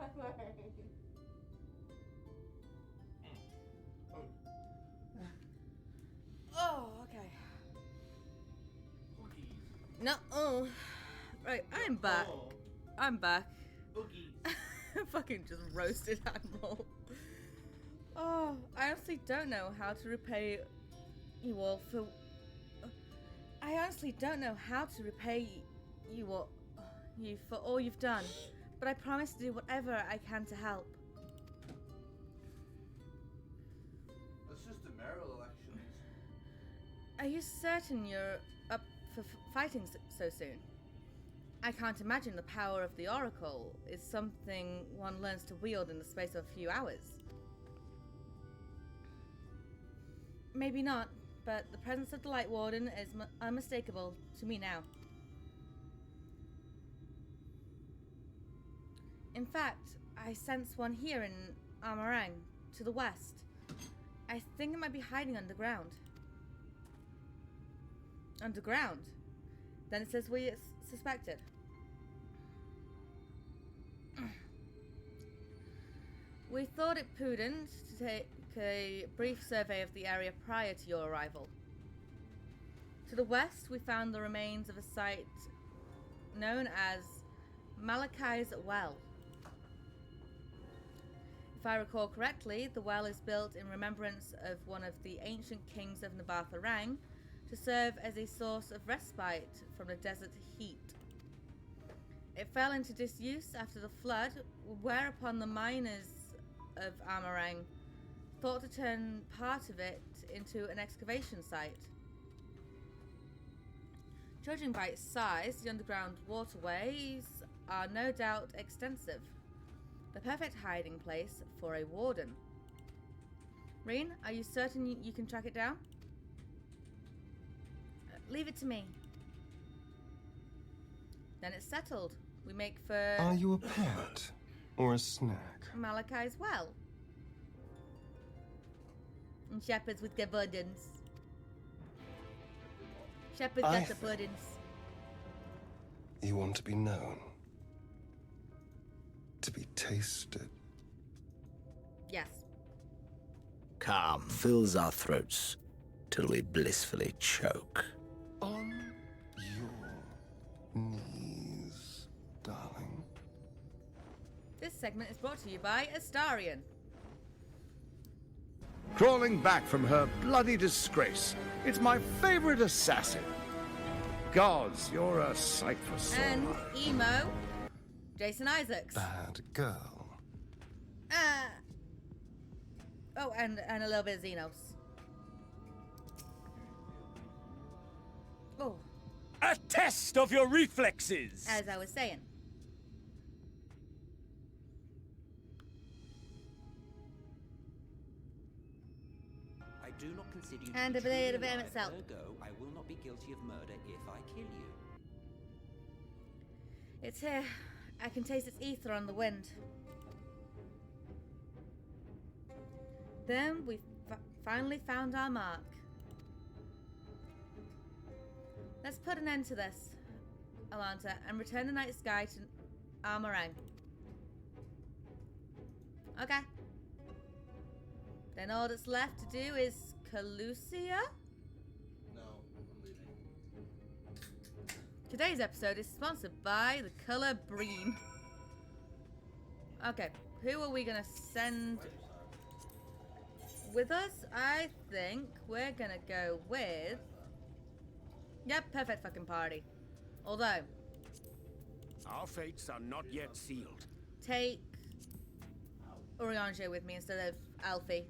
Out of my way. Oh, okay. Cookies. No, oh. Right, I'm back. Oh. I'm back. Cookies. Fucking just roasted animal. Oh, I honestly don't know how to repay you all for. I honestly don't know how to repay you for all you've done, but I promise to do whatever I can to help. It's just the mayoral elections. Are you certain you're up for fighting so soon? I can't imagine the power of the Oracle is something one learns to wield in the space of a few hours. Maybe not, but the presence of the Light Warden is unmistakable to me now. In fact, I sense one here in Amarang, to the west. I think it might be hiding underground. Underground? Then it's as we suspected. We thought it prudent to take a brief survey of the area prior to your arrival. To the west, we found the remains of a site known as Malachi's Well. If I recall correctly, the well is built in remembrance of one of the ancient kings of Nabatha Rang to serve as a source of respite from the desert heat. It fell into disuse after the flood, whereupon the miners of Amarang thought to turn part of it into an excavation site. Judging by its size, the underground waterways are no doubt extensive. The perfect hiding place for a warden. Reen, are you certain you can track it down? Leave it to me. Then it's settled. We make for... Are you a pet or a snack? Malachi's well. And shepherds with their burdens. Shepherds got the burdens. You want to be known. To be tasted. Yes. Calm fills our throats till we blissfully choke. On your knees, darling. This segment is brought to you by Astarion. Crawling back from her bloody disgrace. It's my favorite assassin. Gods, you're a sight for sore And eyes. Emo, Jason Isaacs. Bad girl. Oh, and a little bit of Xenos. Oh. A test of your reflexes! As I was saying. I do not consider you And to a be bit truly of him alive, itself. ergo, I will not be guilty of murder if I kill you. It's here. I can taste its ether on the wind. Then we finally found our mark. Let's put an end to this, Alanta, and return the night sky to Armorang. Okay. Then all that's left to do is Calusia? No, I'm leaving. Today's episode is sponsored by the color Breen. Okay, who are we gonna send with us? I think we're gonna go with... Yep, perfect fucking party. Although... Our fates are not yet sealed. Take Oriange with me instead of Alfie.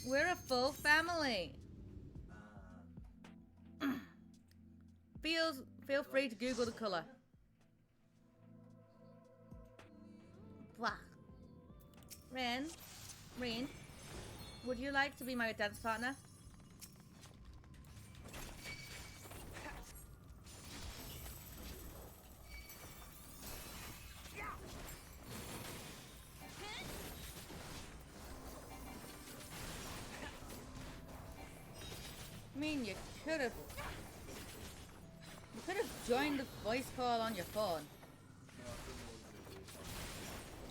We're a full family. Feel free to Google the color. Blah. Ren, would you like to be my dance partner? I mean, you could have joined the voice call on your phone.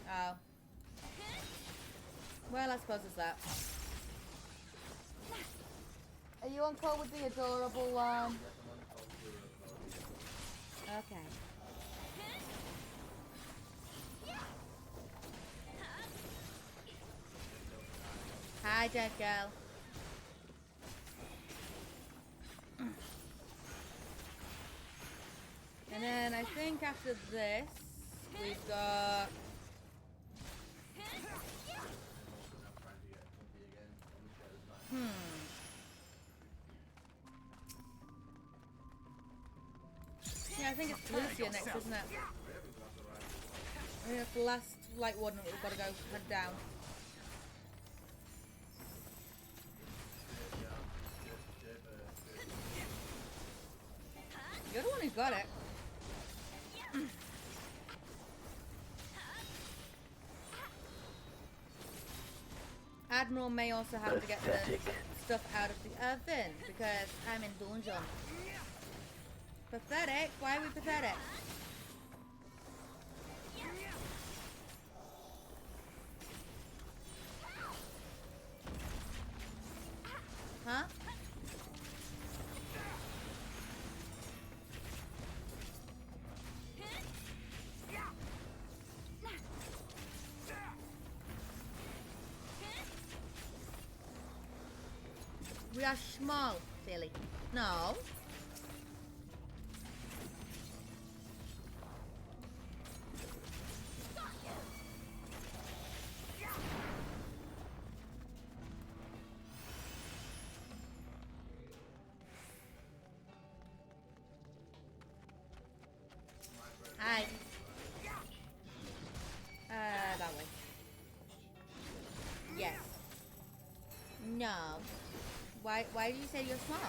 Oh. Well, I suppose it's that. Are you on call with the adorable one? Okay. Hi, dead girl. And then I think after this, we've got... Yeah, I think it's Lucia next, isn't it? I think that's the last light one that we've got to go head down. You're the one who got it. Admiral may also have to get the stuff out of the oven because I'm in dungeon. Pathetic? Why are we pathetic? Huh? We are small, silly. No. Hi. That way. Yes. No. Why do you say you're small?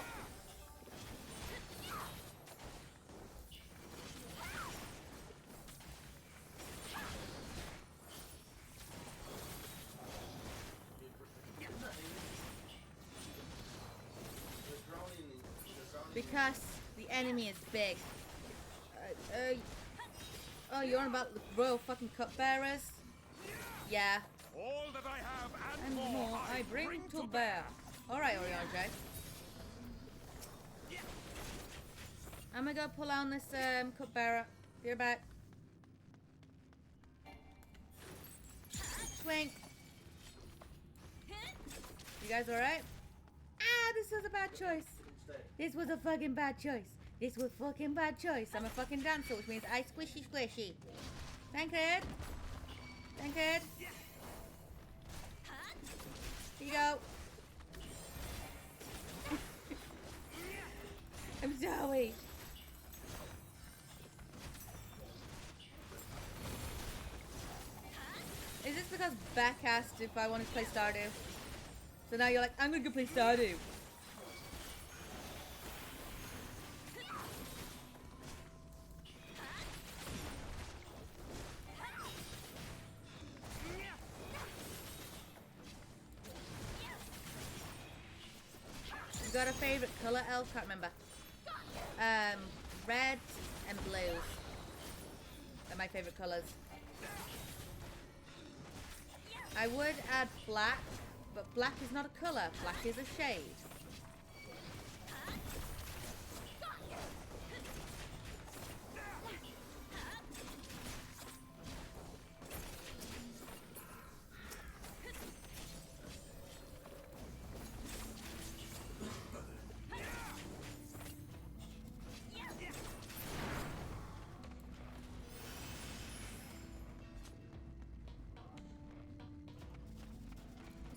Because the enemy is big. Oh, you're on about the royal fucking cupbearers? Yeah. All that I have And more I bring to bear. Alright, Oriange. I'm gonna go pull on this cupbearer. You're back. Swing. You guys alright? Ah, this was a bad choice. This was a fucking bad choice. This was fucking bad choice. I'm a fucking dancer, which means I squishy squishy. Tankard. Tankard. Here you go. I'm sorry. Is this because Beck asked if I wanted to play Stardew? So now you're like, I'm gonna go play Stardew. You got a favorite color, Elf? Can't remember. Red and blue are my favorite colors. I would add black, but black is not a color. Black is a shade.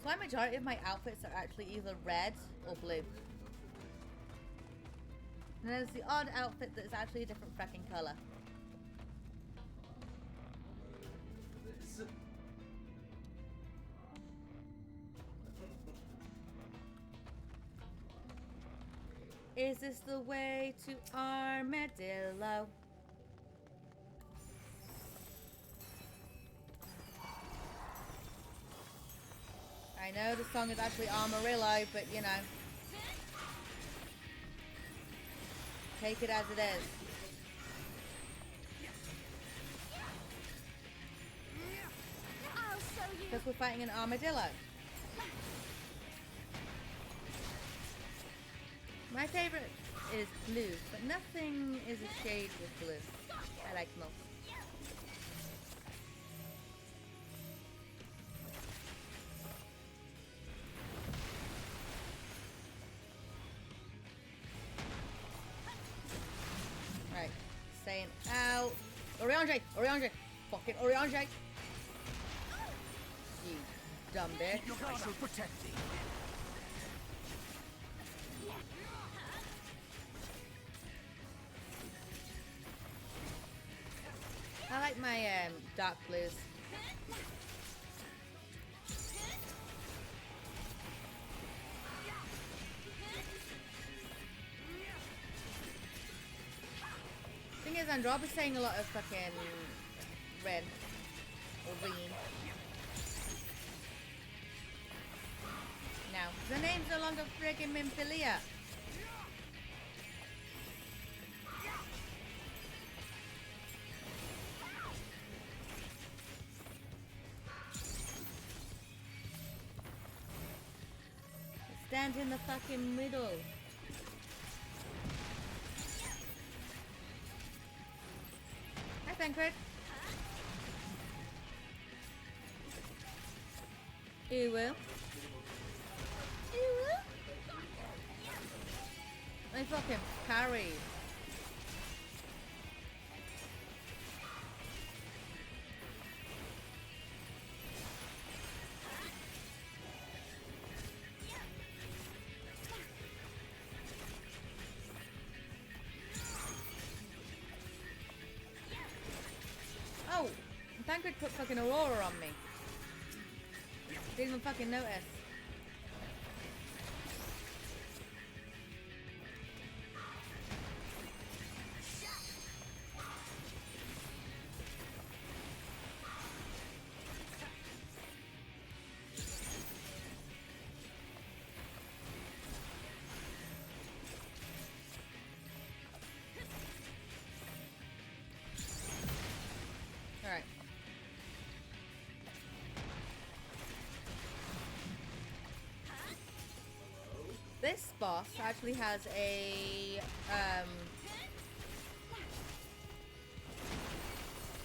So my majority of my outfits are actually either red or blue. And there's the odd outfit that is actually a different freaking colour. Is this the way to Armadillo? I know the song is actually Armadillo, but you know. Take it as it is. Because we're fighting an armadillo. My favorite is blue, but nothing is a shade with blue. I like most. Right, staying out. Oriange! Oriange! Fucking Oriange! You dumb bitch. Your face will protect thee. I like my dark blues. Thing is, Androba's saying a lot of fucking red or green. Now, the name's no longer friggin' Minfilia. Stand in the fucking middle. Hi, Tancred. Ew. Ew. I fucking parried. Oh, Thancred put fucking Aurora on me. Didn't even fucking notice. Alright. This boss actually has a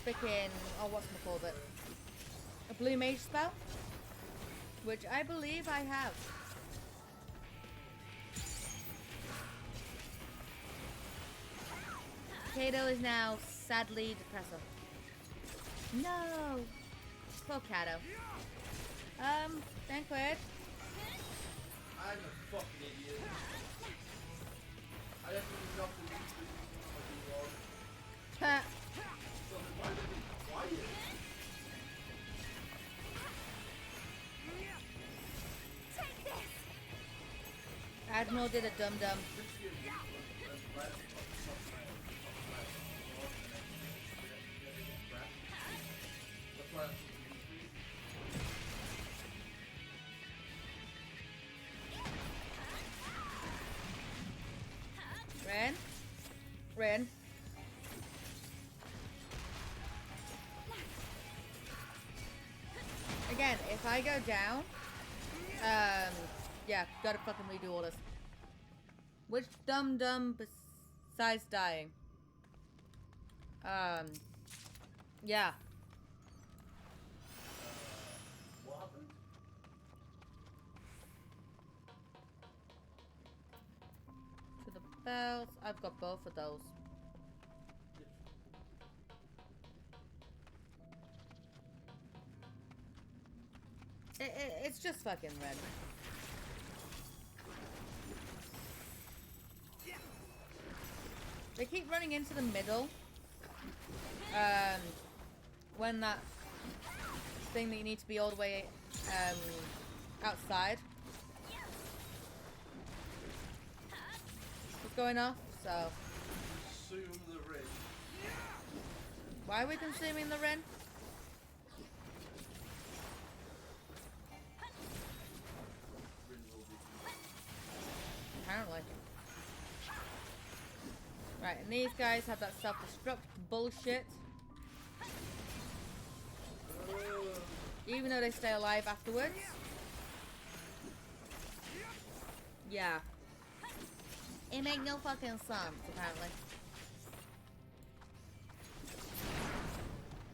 freaking, oh, whatchamacallit it? A blue mage spell, which I believe I have. Kato is now sadly depressive. No! Poor Kato. Thancred. I'm a fucking idiot. I definitely dropped the fucking wall. Ha! So then why did it be quiet? Take this! Admiral did a dum-dum. Ren? Ren? Again, if I go down, yeah, gotta fucking redo all this. Which dum-dum besides dying? Yeah. What happened? To the bells. I've got both of those. It's just fucking red. They keep running into the middle. When that thing that you need to be all the way outside is going off, so. Consume the ring. Why are we consuming the Ren? Apparently. Right, and these guys have that self-destruct bullshit. Even though they stay alive afterwards. Yeah. It make no fucking sense, apparently.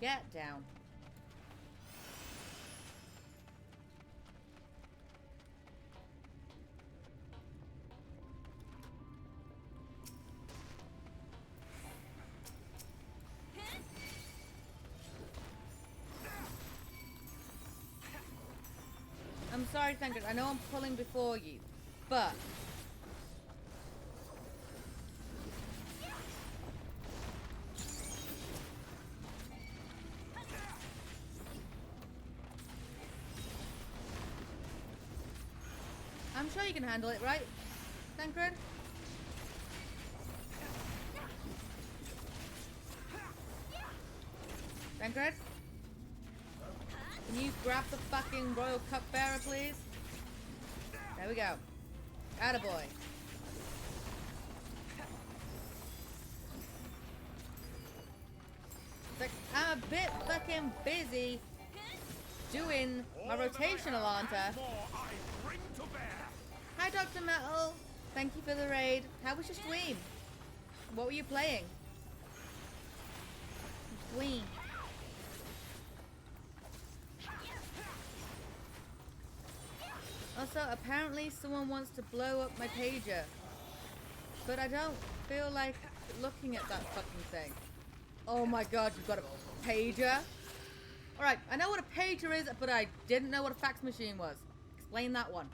Get down. I'm sorry, Thancred. I know I'm pulling before you, but I'm sure you can handle it, right, Thancred? Thancred? Can you grab the fucking royal cupbearer, please? There we go. Attaboy. It's like, I'm a bit fucking busy doing my rotational Alanta. Hi, Dr. Metal. Thank you for the raid. How was your stream? What were you playing? Stream. Also, apparently someone wants to blow up my pager. But I don't feel like looking at that fucking thing. Oh my god, you've got a pager? Alright, I know what a pager is, but I didn't know what a fax machine was. Explain that one.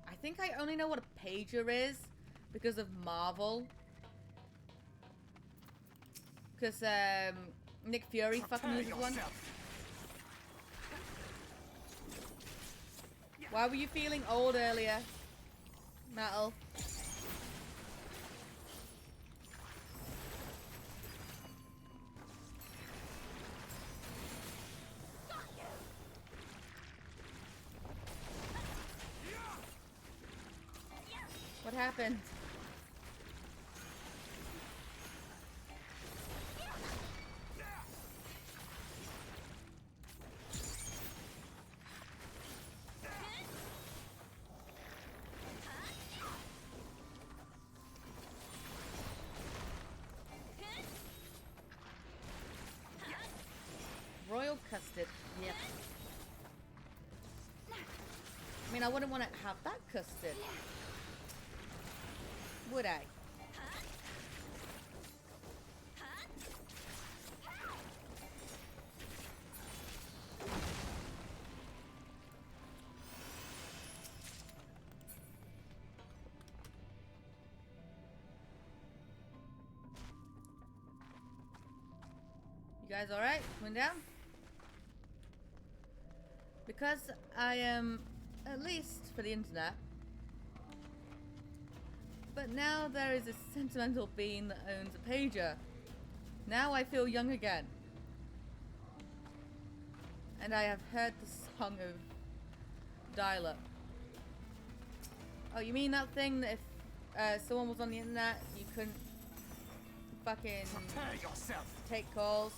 I think I only know what a pager is because of Marvel. Because Nick Fury fucking uses one. Why were you feeling old earlier, Metal? What happened? Royal custard, yep. I mean, I wouldn't want to have that custard. Would I? You guys alright? Coming down? Because I am, at least for the internet. But now there is a sentimental being that owns a pager. Now I feel young again. And I have heard the song of dial-up. Oh, you mean that thing that if someone was on the internet, you couldn't fucking take calls?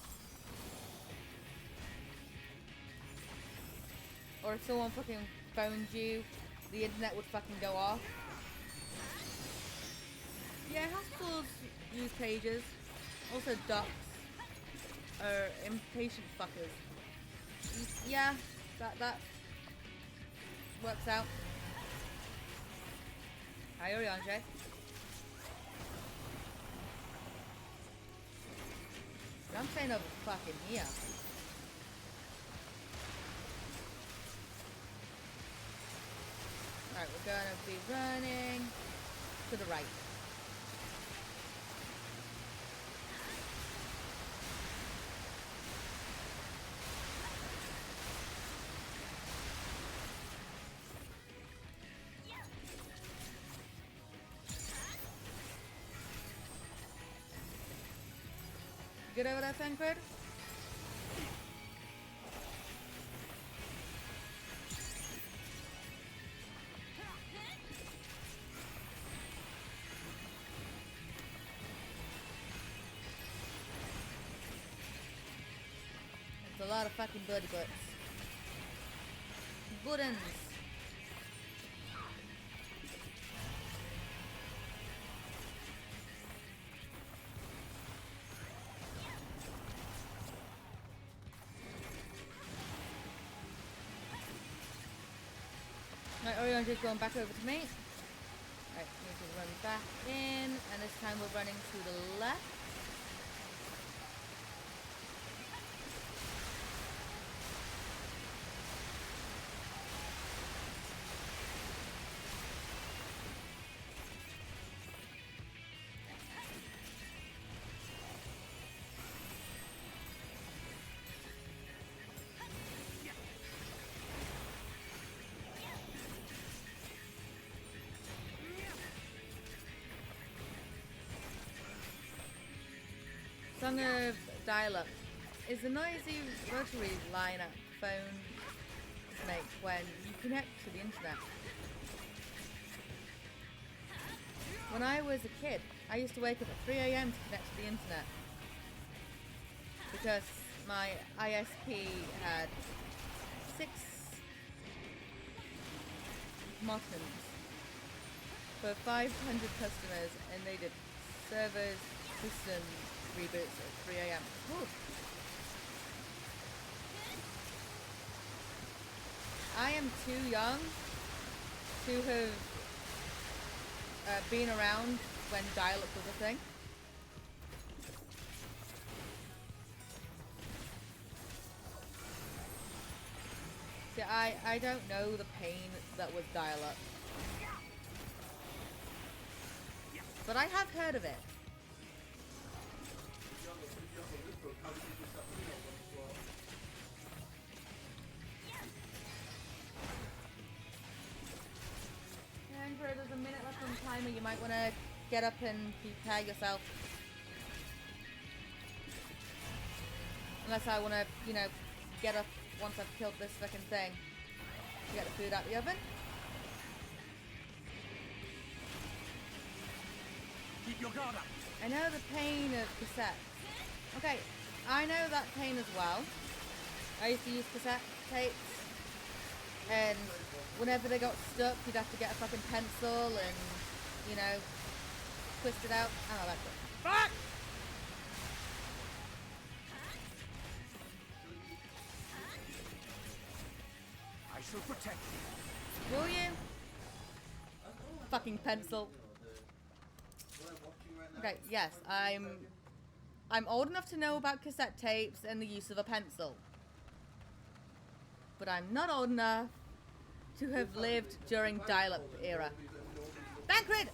Or if someone fucking phoned you, the internet would fucking go off? Yeah, hospitals use pages. Also docs. Or impatient fuckers. Yeah, that works out. Hi, Oriange. I'm staying over fucking here. Alright, we're gonna be running to the right. Get over that Tancred? That's a lot of fucking bloody butts. Buttons. Right, Orion's just going back over to me. Right, we need to run back in, and this time we're running to the left. Song of Dial-Up is a noisy rotary line at phone make when you connect to the internet. When I was a kid, I used to wake up at 3 AM to connect to the internet because my ISP had 6 modems for 500 customers, and they did servers, systems, reboots at 3 AM. Woo. I am too young to have been around when dial-up was a thing. See, I don't know the pain that was dial-up. But I have heard of it. Andrew, there's a minute left on the timer. You might want to get up and prepare yourself. Unless I want to, you know, get up once I've killed this fucking thing. To get the food out of the oven. Keep your guard up. I know the pain of cassettes. Okay, I know that pain as well. I used to use cassette tapes. And whenever they got stuck, you'd have to get a fucking pencil and, you know, twist it out. I don't know, that's it. Fuck! I shall protect you. Will you? Fucking pencil. Okay, yes, I'm old enough to know about cassette tapes and the use of a pencil. But I'm not old enough to have lived during dial-up era. Bankrid!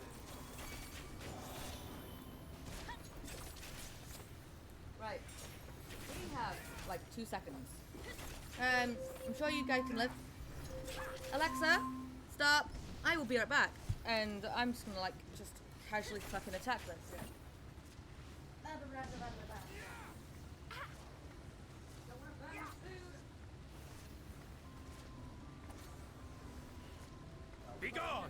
Right. We have like 2 seconds. I'm sure you guys can live. Alexa, stop. I will be right back. And I'm just gonna like just casually fucking attack this. Be gone!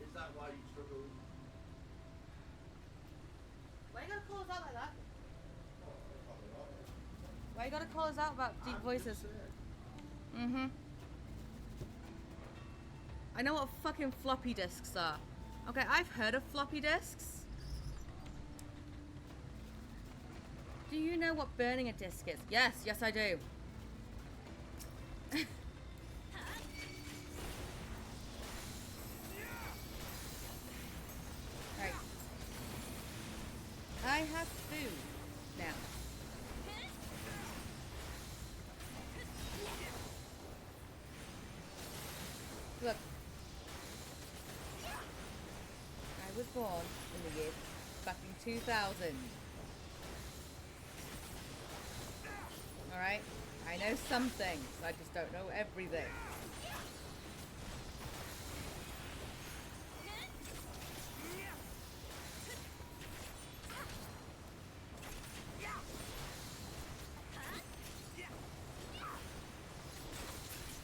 Is that why you struggle? Why you gotta call us out like that? Why you gotta call us out about deep voices? Mm-hmm. I know what fucking floppy disks are. Okay, I've heard of floppy disks. Do you know what burning a disk is? Yes, yes I do. Right. I have food now. Look. I was born in the year fucking 2000. Alright? I know some things, I just don't know everything.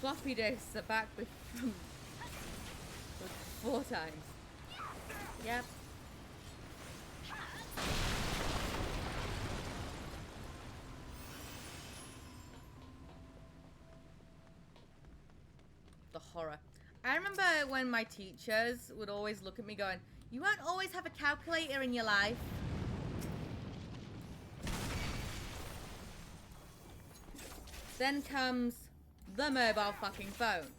Floppy disks are back with 4 times. Yep. The horror. I remember when my teachers would always look at me going, "You won't always have a calculator in your life." Then comes the mobile fucking phone.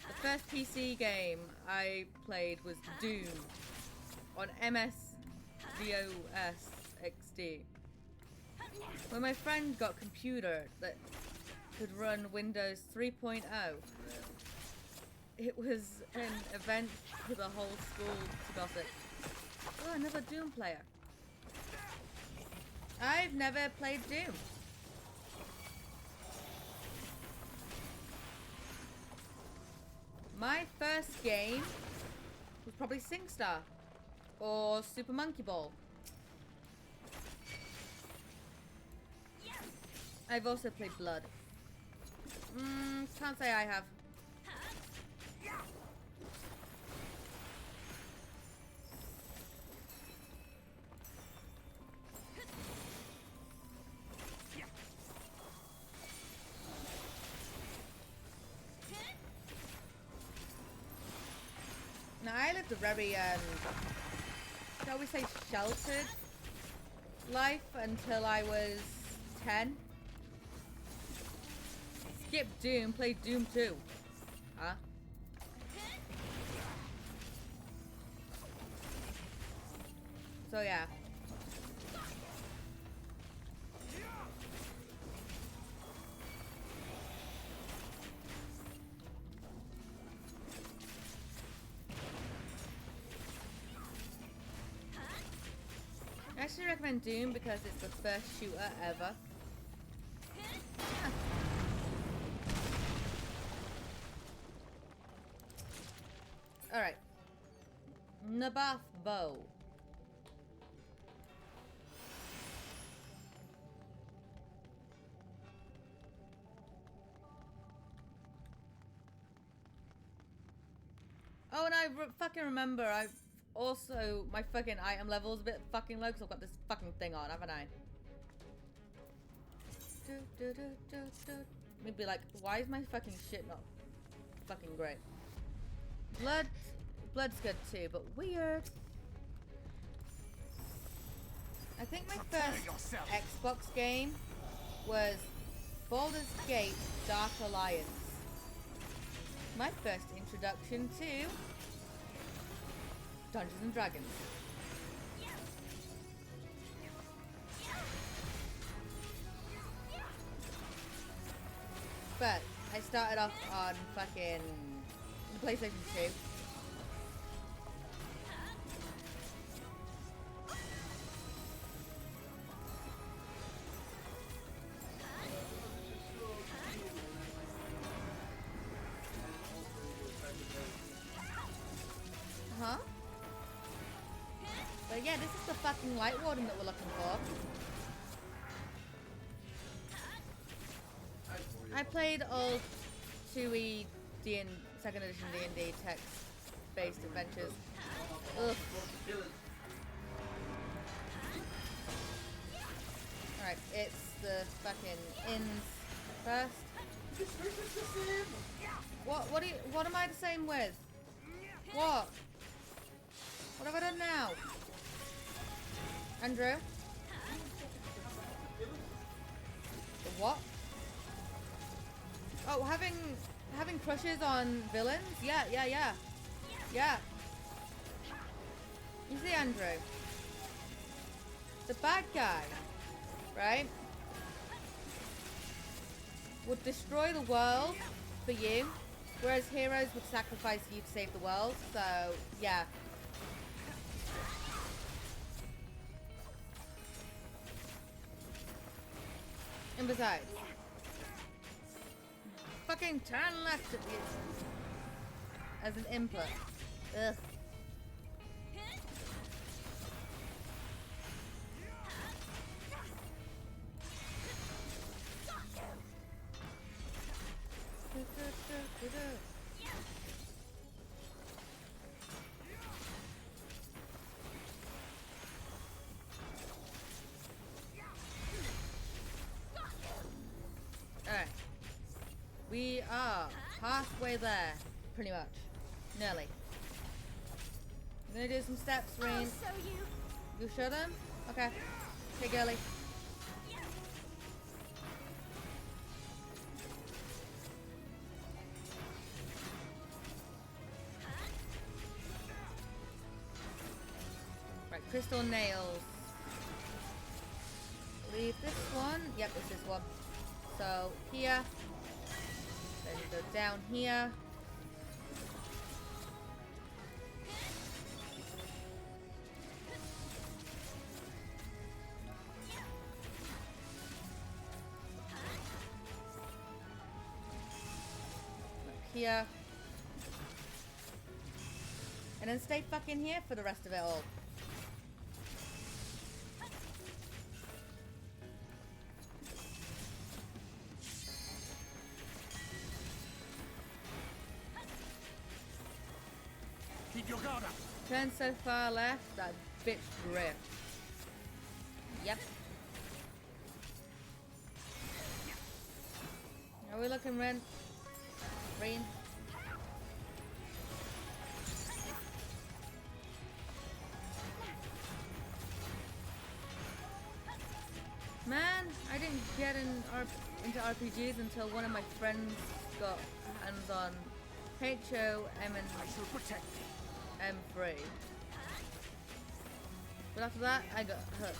The first PC game I played was Doom on MS-DOS XD. When my friend got a computer that could run Windows 3.0, it was an event for the whole school to gossip. Oh, another Doom player. I've never played Doom. My first game was probably SingStar or Super Monkey Ball. I've also played Blood. Can't say I have. Now, I lived a very, shall we say, sheltered life until I was 10. Skipped Doom, played Doom 2. Huh? So, yeah. I actually recommend Doom because it's the first shooter ever. Alright. Nabath Bow. Oh, and I fucking remember, I've also, my fucking item level is a bit fucking low because I've got this fucking thing on, haven't I? Maybe like, why is my fucking shit not fucking great? Blood's good too, but weird. I think my first Xbox game was Baldur's Gate Dark Alliance. My first introduction to Dungeons and Dragons. But I started off on fucking the PlayStation 2. Huh? But yeah, this is the fucking Light Warden that we're looking for. I played old 2E second edition D&D text-based adventures. Ugh. Alright, it's the fucking inns first. What am I the same with? What? What have I done now? Andrew? The what? Oh, having crushes on villains? Yeah. You see, Andrew? The bad guy, right? Would destroy the world for you, whereas heroes would sacrifice you to save the world, so, yeah. And besides, fucking turn left at you as an input. Ugh. Alright. We are halfway there, pretty much. Nearly. I'm gonna do some steps, Rain. You show them? Okay. Okay, girly. Right, crystal nails. Leave this one. Yep, it's this one. So, here. Then go down here. here. And then stay fucking here for the rest of it all. Keep your guard up. Turn so far left, that bitch drift. Yep. Are we looking red? Green? Man, I didn't get into RPGs until one of my friends got hands on HOM and M3. But after that, I got hooked.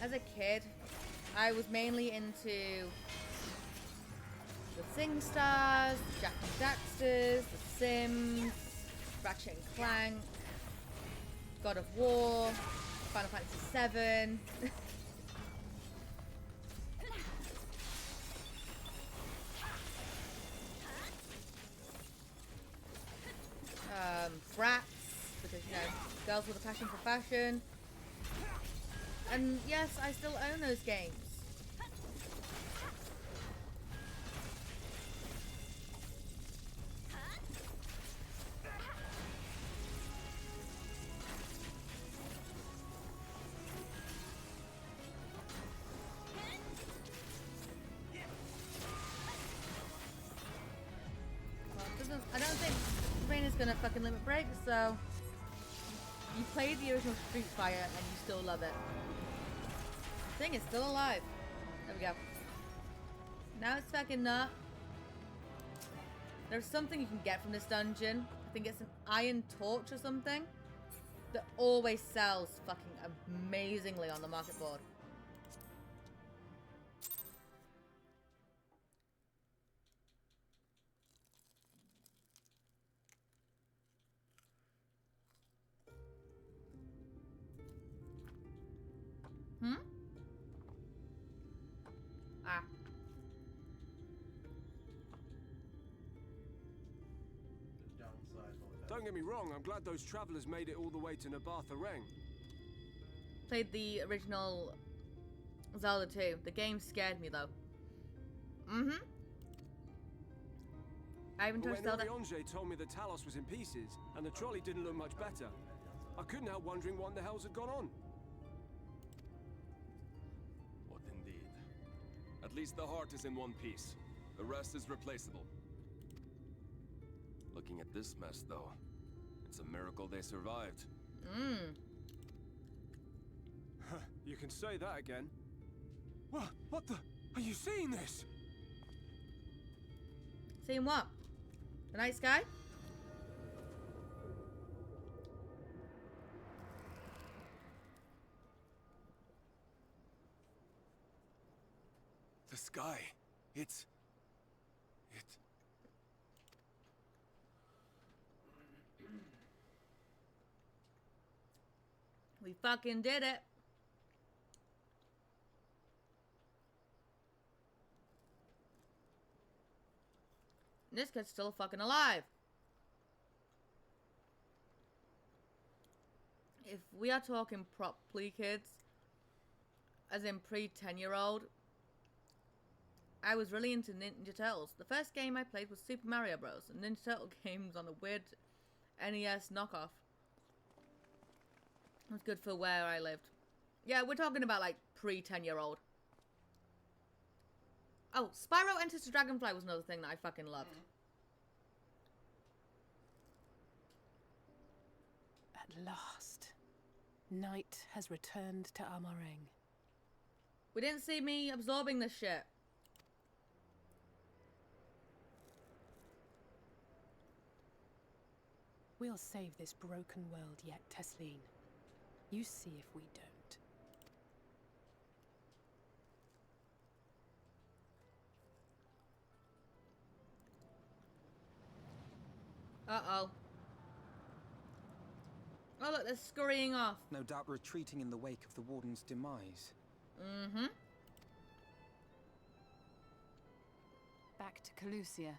As a kid, I was mainly into the Sing Stars, Jack and Daxters, The Sims, Ratchet and Clank, God of War, Final Fantasy VII. Brats, because, you know, girls with a passion for fashion. And yes, I still own those games. Well, I don't think rain is gonna fucking limit break, so you played the original Street Fighter and you still love it. Thing is still alive. There we go. Now it's fucking not. There's something you can get from this dungeon. I think it's an iron torch or something that always sells fucking amazingly on the market board. Hmm? Ah. Don't get me wrong, I'm glad those travelers made it all the way to Nabatha Reng. Played the original Zelda 2. The game scared me though. Mm-hmm. I haven't touched Zelda. When Orionje told me the Talos was in pieces and the trolley didn't look much better, I couldn't help wondering what in the hell's had gone on. What indeed? At least the heart is in one piece. The rest is replaceable. Looking at this mess, though, it's a miracle they survived. You can say that again. What the? Are you seeing this? Seeing what? The night sky? The sky. It... We fucking did it. And this kid's still fucking alive. If we are talking properly kids, as in pre-10-year-old, I was really into Ninja Turtles. The first game I played was Super Mario Bros. And Ninja Turtle games on a weird NES knockoff. It was good for where I lived. Yeah, we're talking about like pre-10-year-old. Oh, Spyro Enters the Dragonfly was another thing that I fucking loved. At last, night has returned to Amareng. We didn't see me absorbing this shit. We'll save this broken world yet, Tesleen. You see if we don't. Uh-oh. Oh look, they're scurrying off. No doubt retreating in the wake of the Warden's demise. Mm-hmm. Back to Calusia,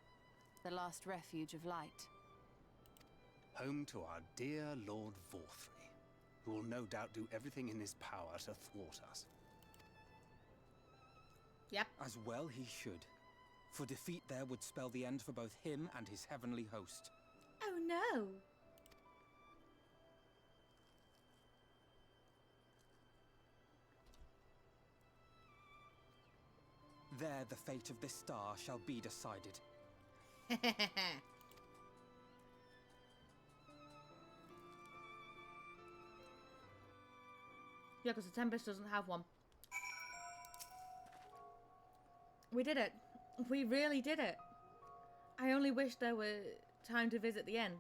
the last refuge of light. Home to our dear Lord Vorthry, who will no doubt do everything in his power to thwart us. Yep. As well he should. For defeat there would spell the end for both him and his heavenly host. Oh no. There the fate of this star shall be decided. Yeah, because the Tempest doesn't have one. We did it. We really did it. I only wish there were time to visit the inn.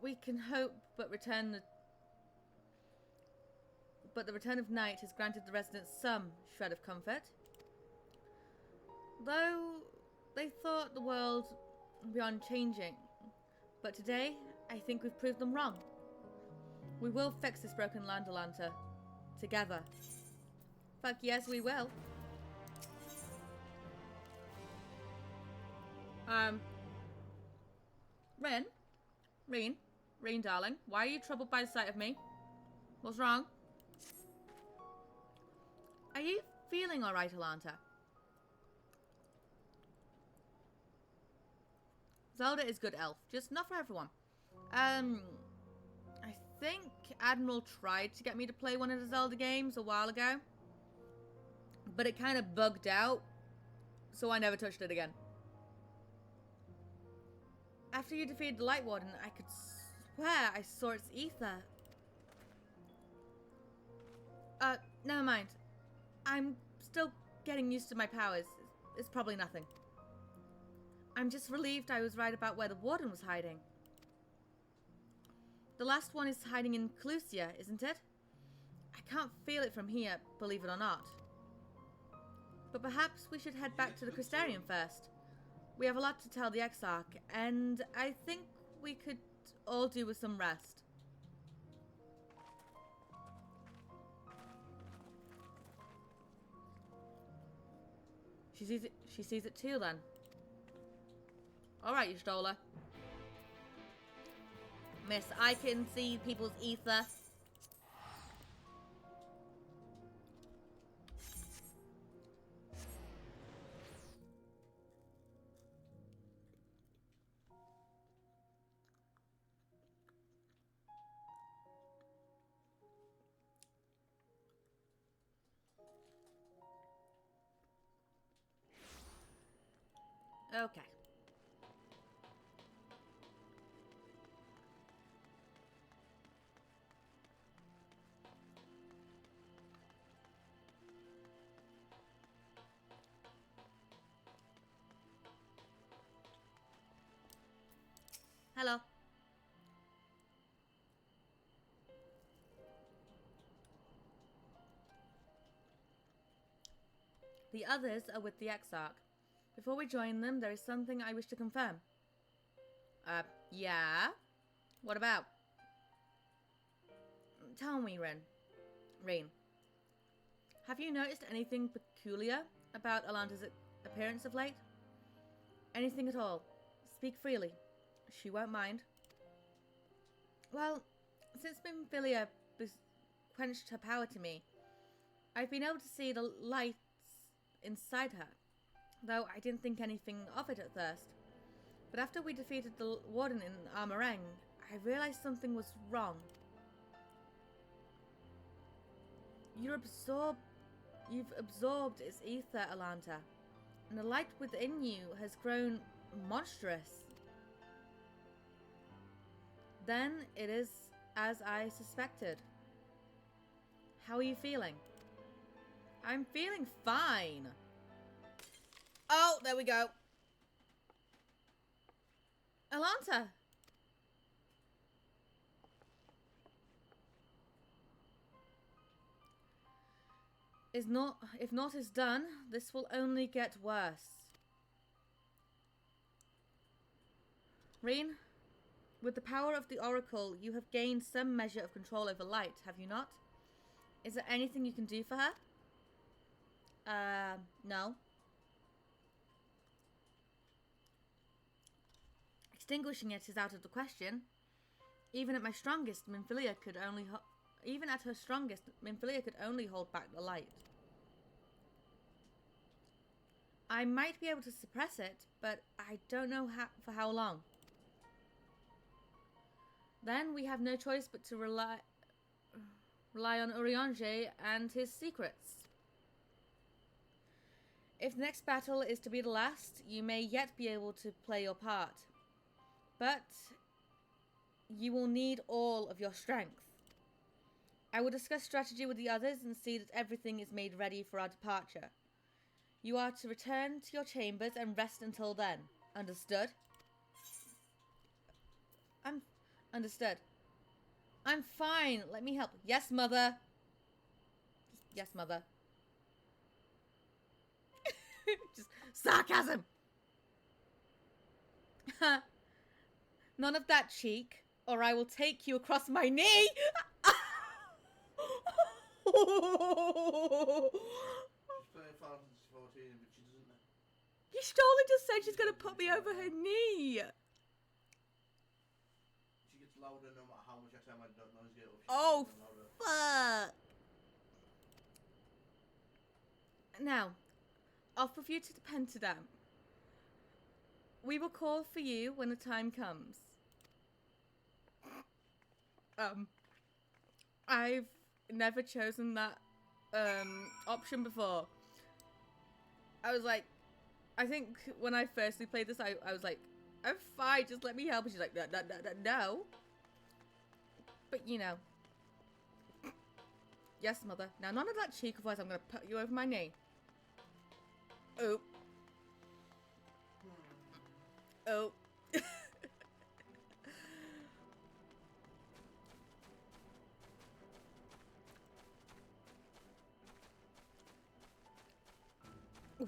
We can hope, but the return of night has granted the residents some shred of comfort. Though they thought the world beyond changing. But today, I think we've proved them wrong. We will fix this broken land, Atlanta. Together. Fuck yes, we will. Reen, darling, why are you troubled by the sight of me? What's wrong? Are you feeling alright, Atlanta? Zelda is good elf, just not for everyone. I think Admiral tried to get me to play one of the Zelda games a while ago, but it kind of bugged out, so I never touched it again. After you defeated the Light Warden, I could swear I saw its ether. Never mind. I'm still getting used to my powers. It's probably nothing. I'm just relieved I was right about where the Warden was hiding. The last one is hiding in Calusia, isn't it? I can't feel it from here, believe it or not. But perhaps we should head back to the Crystarium first. We have a lot to tell the Exarch, and I think we could all do with some rest. She sees it too, then. Alright, you Stola. Miss, I can see people's ether. Okay. Hello. The others are with the Exarch. Before we join them, there is something I wish to confirm. Yeah? What about? Tell me, Reen. Have you noticed anything peculiar about Atlanta's appearance of late? Anything at all? Speak freely. She won't mind. Well, since Minfilia quenched her power to me, I've been able to see the lights inside her, though I didn't think anything of it at first. But after we defeated the Warden in Armoreng, I realized something was wrong. You've absorbed its ether, Atlanta, and the light within you has grown monstrous. Then it is as I suspected. How are you feeling? I'm feeling fine. Oh, there we go. Atlanta. If not is done, this will only get worse. Reen, With the power of the Oracle, you have gained some measure of control over light, have you not? Is there anything you can do for her? No. Extinguishing it is out of the question. Even at my strongest, Minfilia could only even at her strongest, Minfilia could only hold back the light. I might be able to suppress it, but I don't know for how long. Then we have no choice but to rely on Urianger and his secrets. If the next battle is to be the last, you may yet be able to play your part. But you will need all of your strength. I will discuss strategy with the others and see that everything is made ready for our departure. You are to return to your chambers and rest until then. Understood? Understood. I'm fine. Let me help. Yes, mother. Yes, mother. Just sarcasm. None of that, cheek, or I will take you across my knee. She's playing Final Fantasy 14, but she doesn't know. She totally just said she's gonna put me over her knee. She gets louder no matter how much I turn my noise gate up. Oh, fuck. Now, off with you to the Pentadam. We will call for you when the time comes. I've never chosen that option before. I was like, I think when I firstly played this, I was like, I'm fine, just let me help. And she's like, no. But you know. Yes, mother. Now none of that cheek, otherwise I'm gonna put you over my knee. Oh. Oh.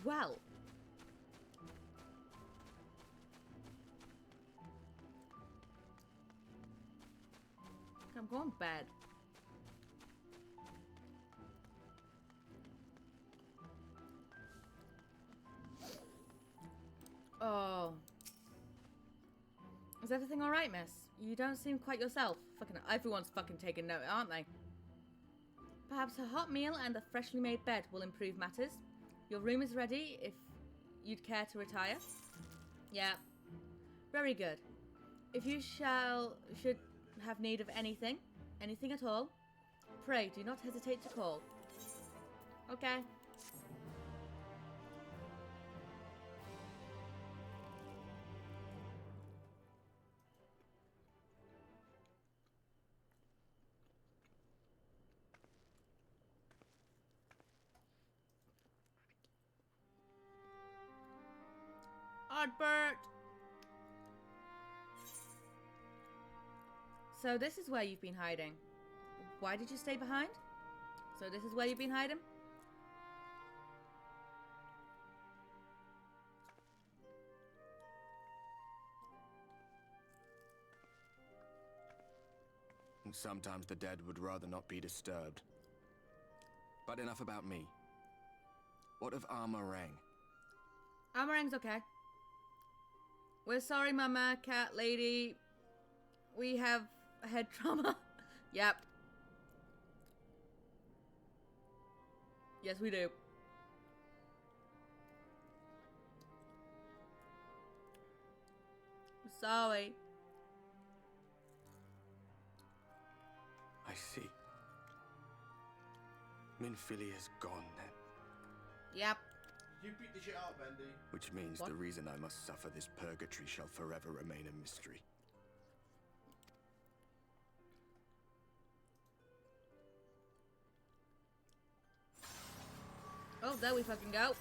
Well. I'm going to bed. Oh. Is everything alright, miss? You don't seem quite yourself. Fucking everyone's fucking taking note, aren't they? Perhaps a hot meal and a freshly made bed will improve matters. Your room is ready if you'd care to retire. Yeah. Very good. If you should have need of anything at all, pray do not hesitate to call. Okay. Oddbert! So this is where you've been hiding. Why did you stay behind? So this is where you've been hiding? And sometimes the dead would rather not be disturbed. But enough about me. What of Armorang? Armorang's okay. We're sorry, Mama, cat lady. We have head trauma. Yep. Yes, we do. Sorry. I see. Minfilia's gone then. Yep. You beat the shit out, Bendy. Which means What? the reason I must suffer this purgatory shall forever remain a mystery. Oh, there we fucking go.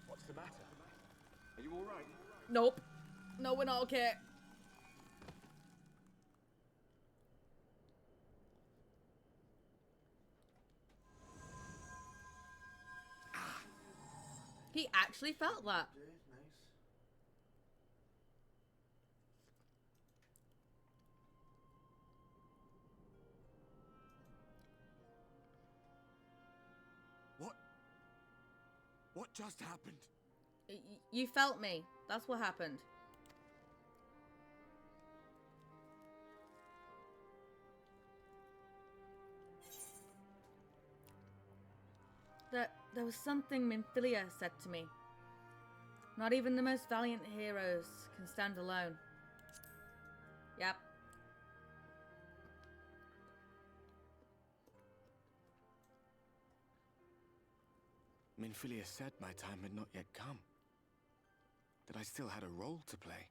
What's the matter? Are you alright? Nope. No, we're not okay. He actually felt that. Nice. What just happened? You felt me. That's what happened. There was something Minfilia said to me. Not even the most valiant heroes can stand alone. Yep. Minfilia said my time had not yet come. That I still had a role to play.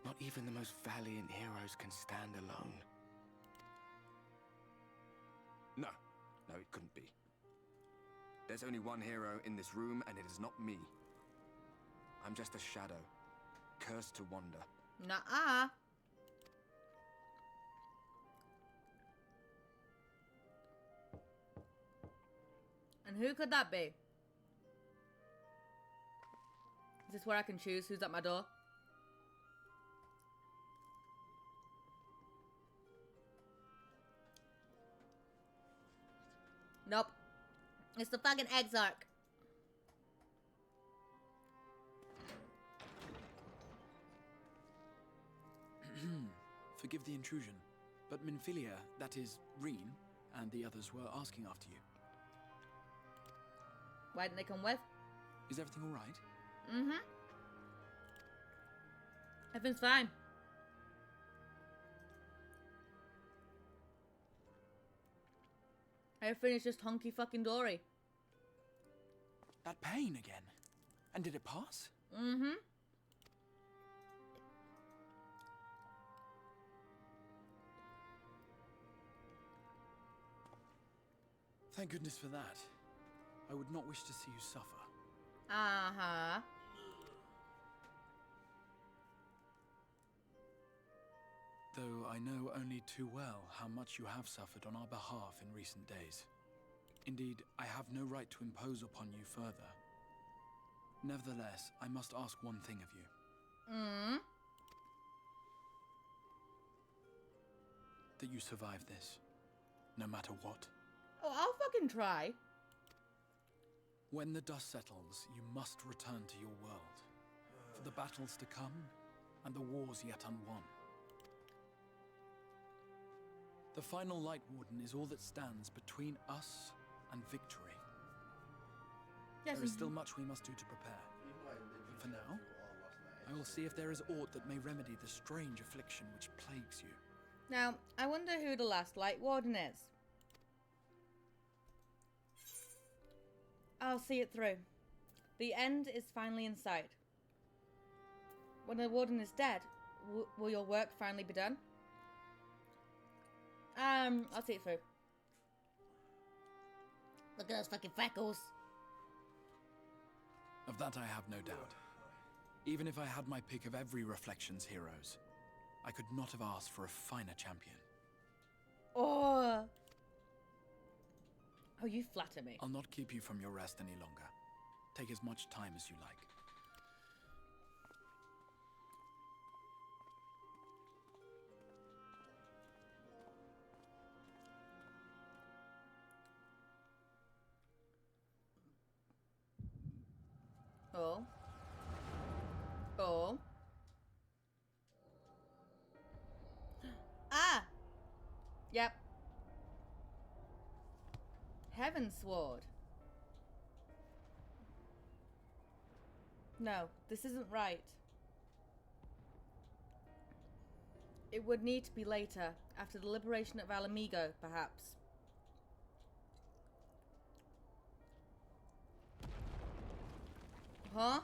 Not even the most valiant heroes can stand alone. No, it couldn't be. There's only one hero in this room, and it is not me. I'm just a shadow, cursed to wander. Nuh-uh. And who could that be? Is this where I can choose who's at my door? Nope. It's the fucking Exarch. Forgive the intrusion, but Minfilia, that is, Reen, and the others were asking after you. Why didn't they come with? Is everything all right? Mm-hmm. Everything's fine. Everything is just honky fucking dory. That pain again. And did it pass? Mm-hmm. Thank goodness for that. I would not wish to see you suffer. Uh-huh. Though I know only too well how much you have suffered on our behalf in recent days. Indeed, I have no right to impose upon you further. Nevertheless, I must ask one thing of you. That you survive this, no matter what. Oh, I'll fucking try. When the dust settles, you must return to your world. For the battles to come, and the wars yet unwon. The final Light Warden is all that stands between us and victory. Yes, there is still much we must do to prepare. For now, I will see if there is aught that may remedy the strange affliction which plagues you. Now, I wonder who the last Light Warden is. I'll see it through. The end is finally in sight. When the Warden is dead, will your work finally be done? I'll see it through. Look at those fucking freckles. Of that I have no doubt. Even if I had my pick of every Reflections heroes, I could not have asked for a finer champion. Oh, you flatter me. I'll not keep you from your rest any longer. Take as much time as you like. Oh. Ah! Yep. Heaven Sword. No, this isn't right. It would need to be later, after the liberation of Alamigo, perhaps. Huh?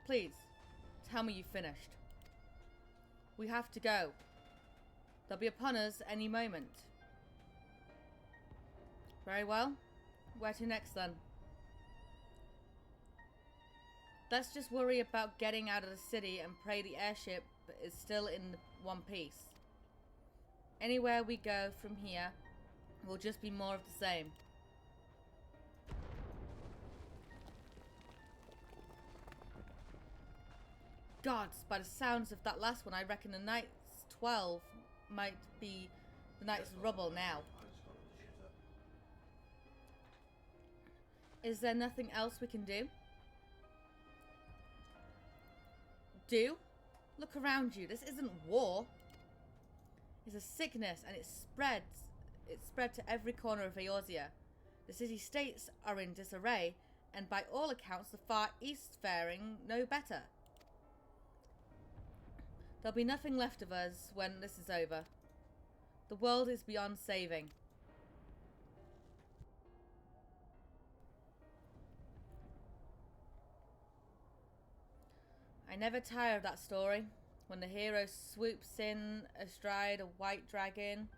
Please, tell me you finished. We have to go. They'll be upon us any moment. Very well. Where to next then? Let's just worry about getting out of the city and pray the airship is still in one piece. Anywhere we go from here will just be more of the same. Gods, by the sounds of that last one, I reckon the Knight's 12 might be the Knight's rubble now. Is there nothing else we can do? Look around you. This isn't war. It's a sickness, and it spreads. It's spread to every corner of Eorzea. The city-states are in disarray, and by all accounts, the Far East faring no better. There'll be nothing left of us when this is over. The world is beyond saving. I never tire of that story. When the hero swoops in astride a white dragon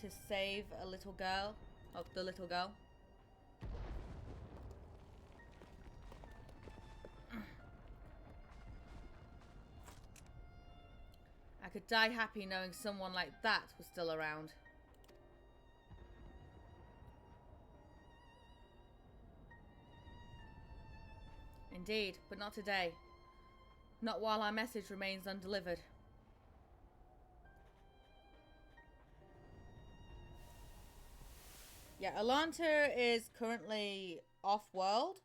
to save a little girl. Oh, the little girl. I could die happy knowing someone like that was still around. Indeed, but not today. Not while our message remains undelivered. Yeah, Alanta is currently off-world.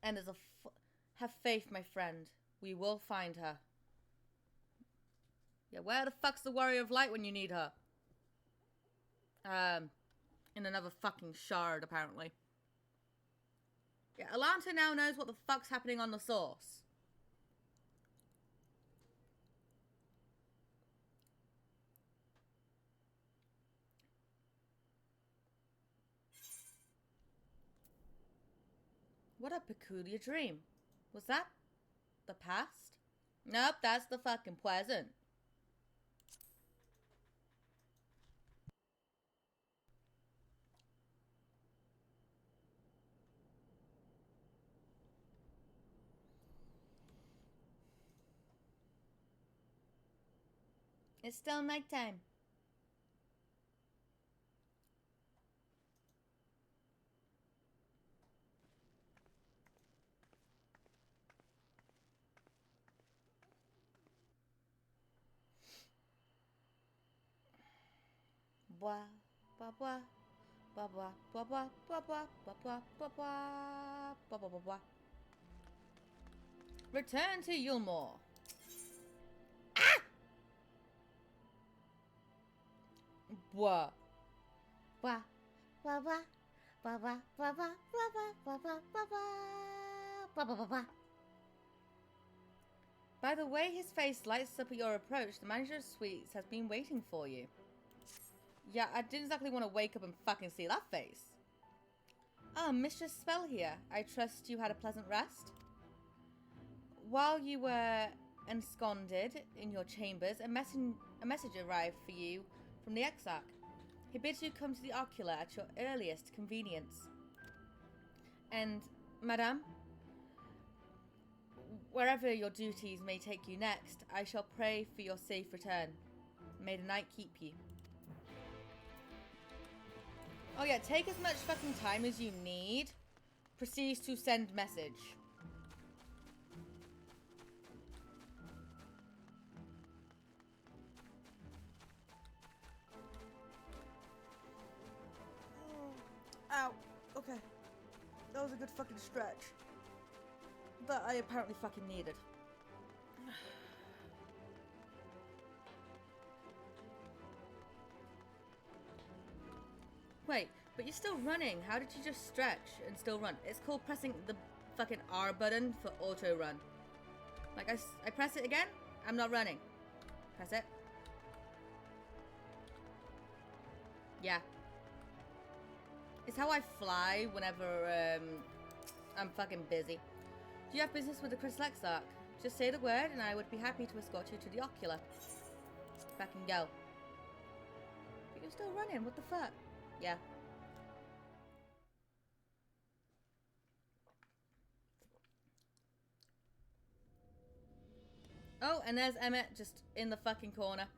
And there's have faith, my friend. We will find her. Yeah, where the fuck's the Warrior of Light when you need her? In another fucking shard, apparently. Yeah, Alanta now knows what the fuck's happening on the source. What a peculiar dream. Was that the past? Nope, that's the fucking present. It's still nighttime. Blah, blah, blah, blah, blah, blah, blah, blah, blah, blah, blah, blah, blah, blah, blah, blah. Return to Yulmore. Ah! Blah. Blah, blah, blah, blah, blah, blah, blah, blah, blah, blah, blah, blah, blah, blah, blah. By the way his face lights up at your approach, the manager of suites has been waiting for you. Yeah, I didn't exactly want to wake up and fucking see that face. Oh, Mistress Spell here. I trust you had a pleasant rest? While you were ensconced in your chambers, a message arrived for you from the Exarch. He bids you come to the Ocular at your earliest convenience. And, Madame, wherever your duties may take you next, I shall pray for your safe return. May the night keep you. Oh yeah, take as much fucking time as you need. Proceeds to send message. Ow. Okay. That was a good fucking stretch. That I apparently fucking needed. Wait, but you're still running. How did you just stretch and still run? It's called pressing the fucking R button for auto run. Like, I press it again, I'm not running. Press it. Yeah. It's how I fly whenever I'm fucking busy. Do you have business with the Crystal Exarch? Just say the word and I would be happy to escort you to the Ocular. Back and go. But you're still running, what the fuck? Yeah. Oh, and there's Emmett just in the fucking corner.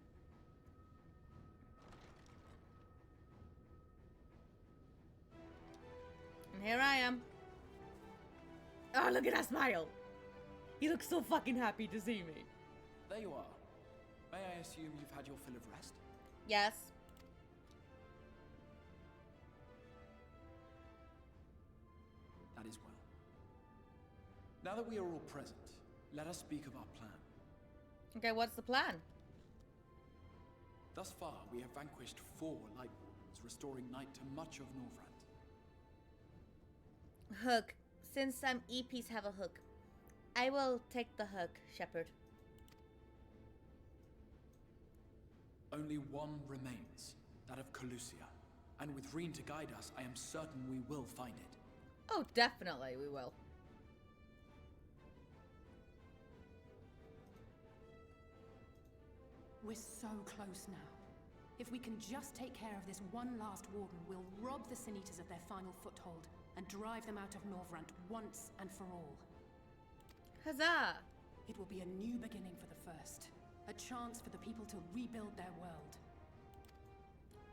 And here I am. Oh, look at that smile. He looks so fucking happy to see me. There you are. May I assume you've had your fill of rest? Yes. That is well. Now that we are all present, let us speak of our plan. Okay, what's the plan? Thus far, we have vanquished 4 Light Wardens, restoring night to much of Norvrant. Hook. Since some EPs have a hook, I will take the hook, Shepard. Only one remains, that of Calusia. And with Reen to guide us, I am certain we will find it. Oh, definitely we will. We're so close now. If we can just take care of this one last warden, we'll rob the Sin Eaters of their final foothold and drive them out of Norvrant once and for all. Huzzah! It will be a new beginning for the First. A chance for the people to rebuild their world.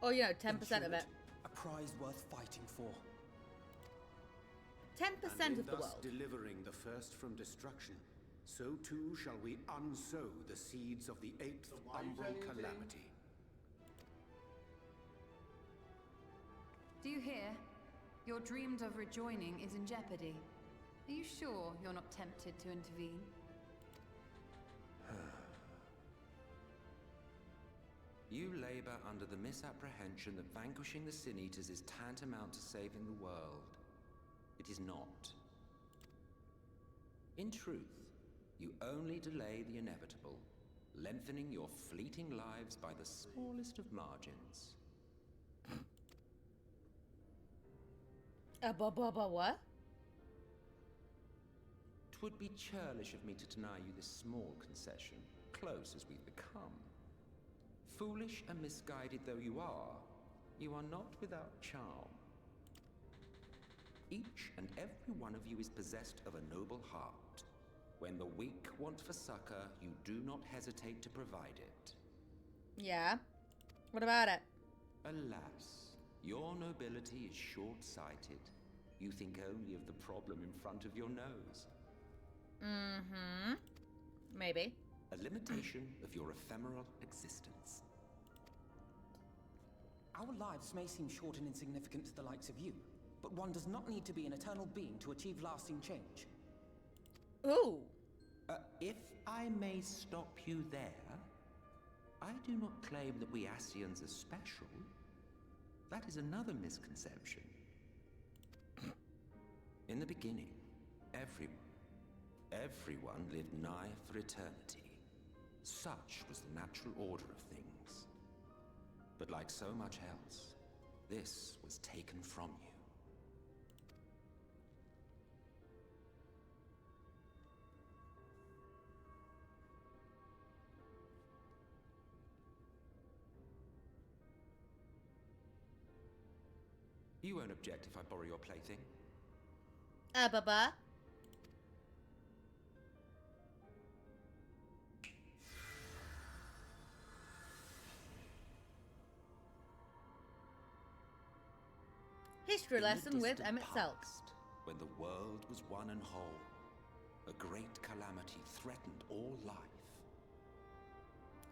Or, 10% of it. A prize worth fighting for. 10% of the thus world. delivering the First from destruction, so too shall we unsow the seeds of the 8th umbral calamity. Do you hear? Your dreamed of rejoining is in jeopardy. Are you sure you're not tempted to intervene? You labor under the misapprehension that vanquishing the Sin Eaters is tantamount to saving the world. It is not. In truth, you only delay the inevitable, lengthening your fleeting lives by the smallest of margins. What? 'Twould be churlish of me to deny you this small concession, close as we've become. Foolish and misguided though you are not without charm. Each and every one of you is possessed of a noble heart. When the weak want for succor, you do not hesitate to provide it. Yeah. What about it? Alas, your nobility is short-sighted. You think only of the problem in front of your nose. Mm-hmm. Maybe. A limitation of your ephemeral existence. Our lives may seem short and insignificant to the likes of you, but one does not need to be an eternal being to achieve lasting change. Ooh. If I may stop you there, I do not claim that we Ascians are special. That is another misconception. In the beginning, everyone lived nigh for eternity. Such was the natural order of things. But like so much else, this was taken from you. You won't object if I borrow your plaything? Baba. History lesson with Emmett Selk. When the world was one and whole, a great calamity threatened all life.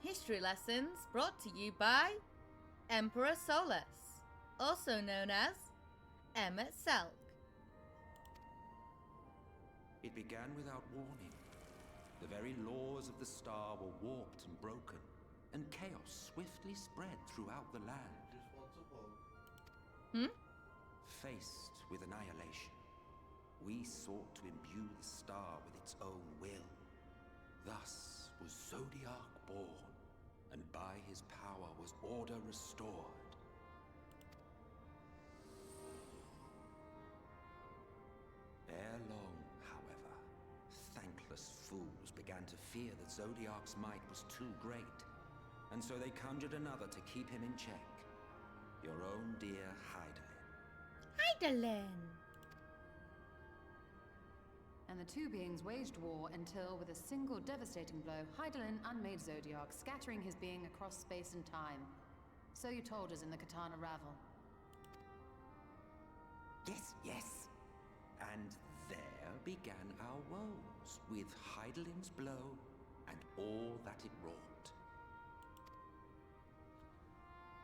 History lessons brought to you by Emperor Solus, also known as Emmett Selk. It began without warning. The very laws of the star were warped and broken, and chaos swiftly spread throughout the land. Faced with annihilation, we sought to imbue the star with its own will. Thus was Zodiac born, and by his power was order restored. Ere long, however, thankless fools began to fear that Zodiac's might was too great, and so they conjured another to keep him in check. Your own dear Hydaelyn. Hydaelyn! and the two beings waged war until, with a single devastating blow, Hydaelyn unmade Zodiark, scattering his being across space and time. So you told us in the Katana Ravel. Yes, yes. And there began our woes, with Hydaelyn's blow and all that it wrought.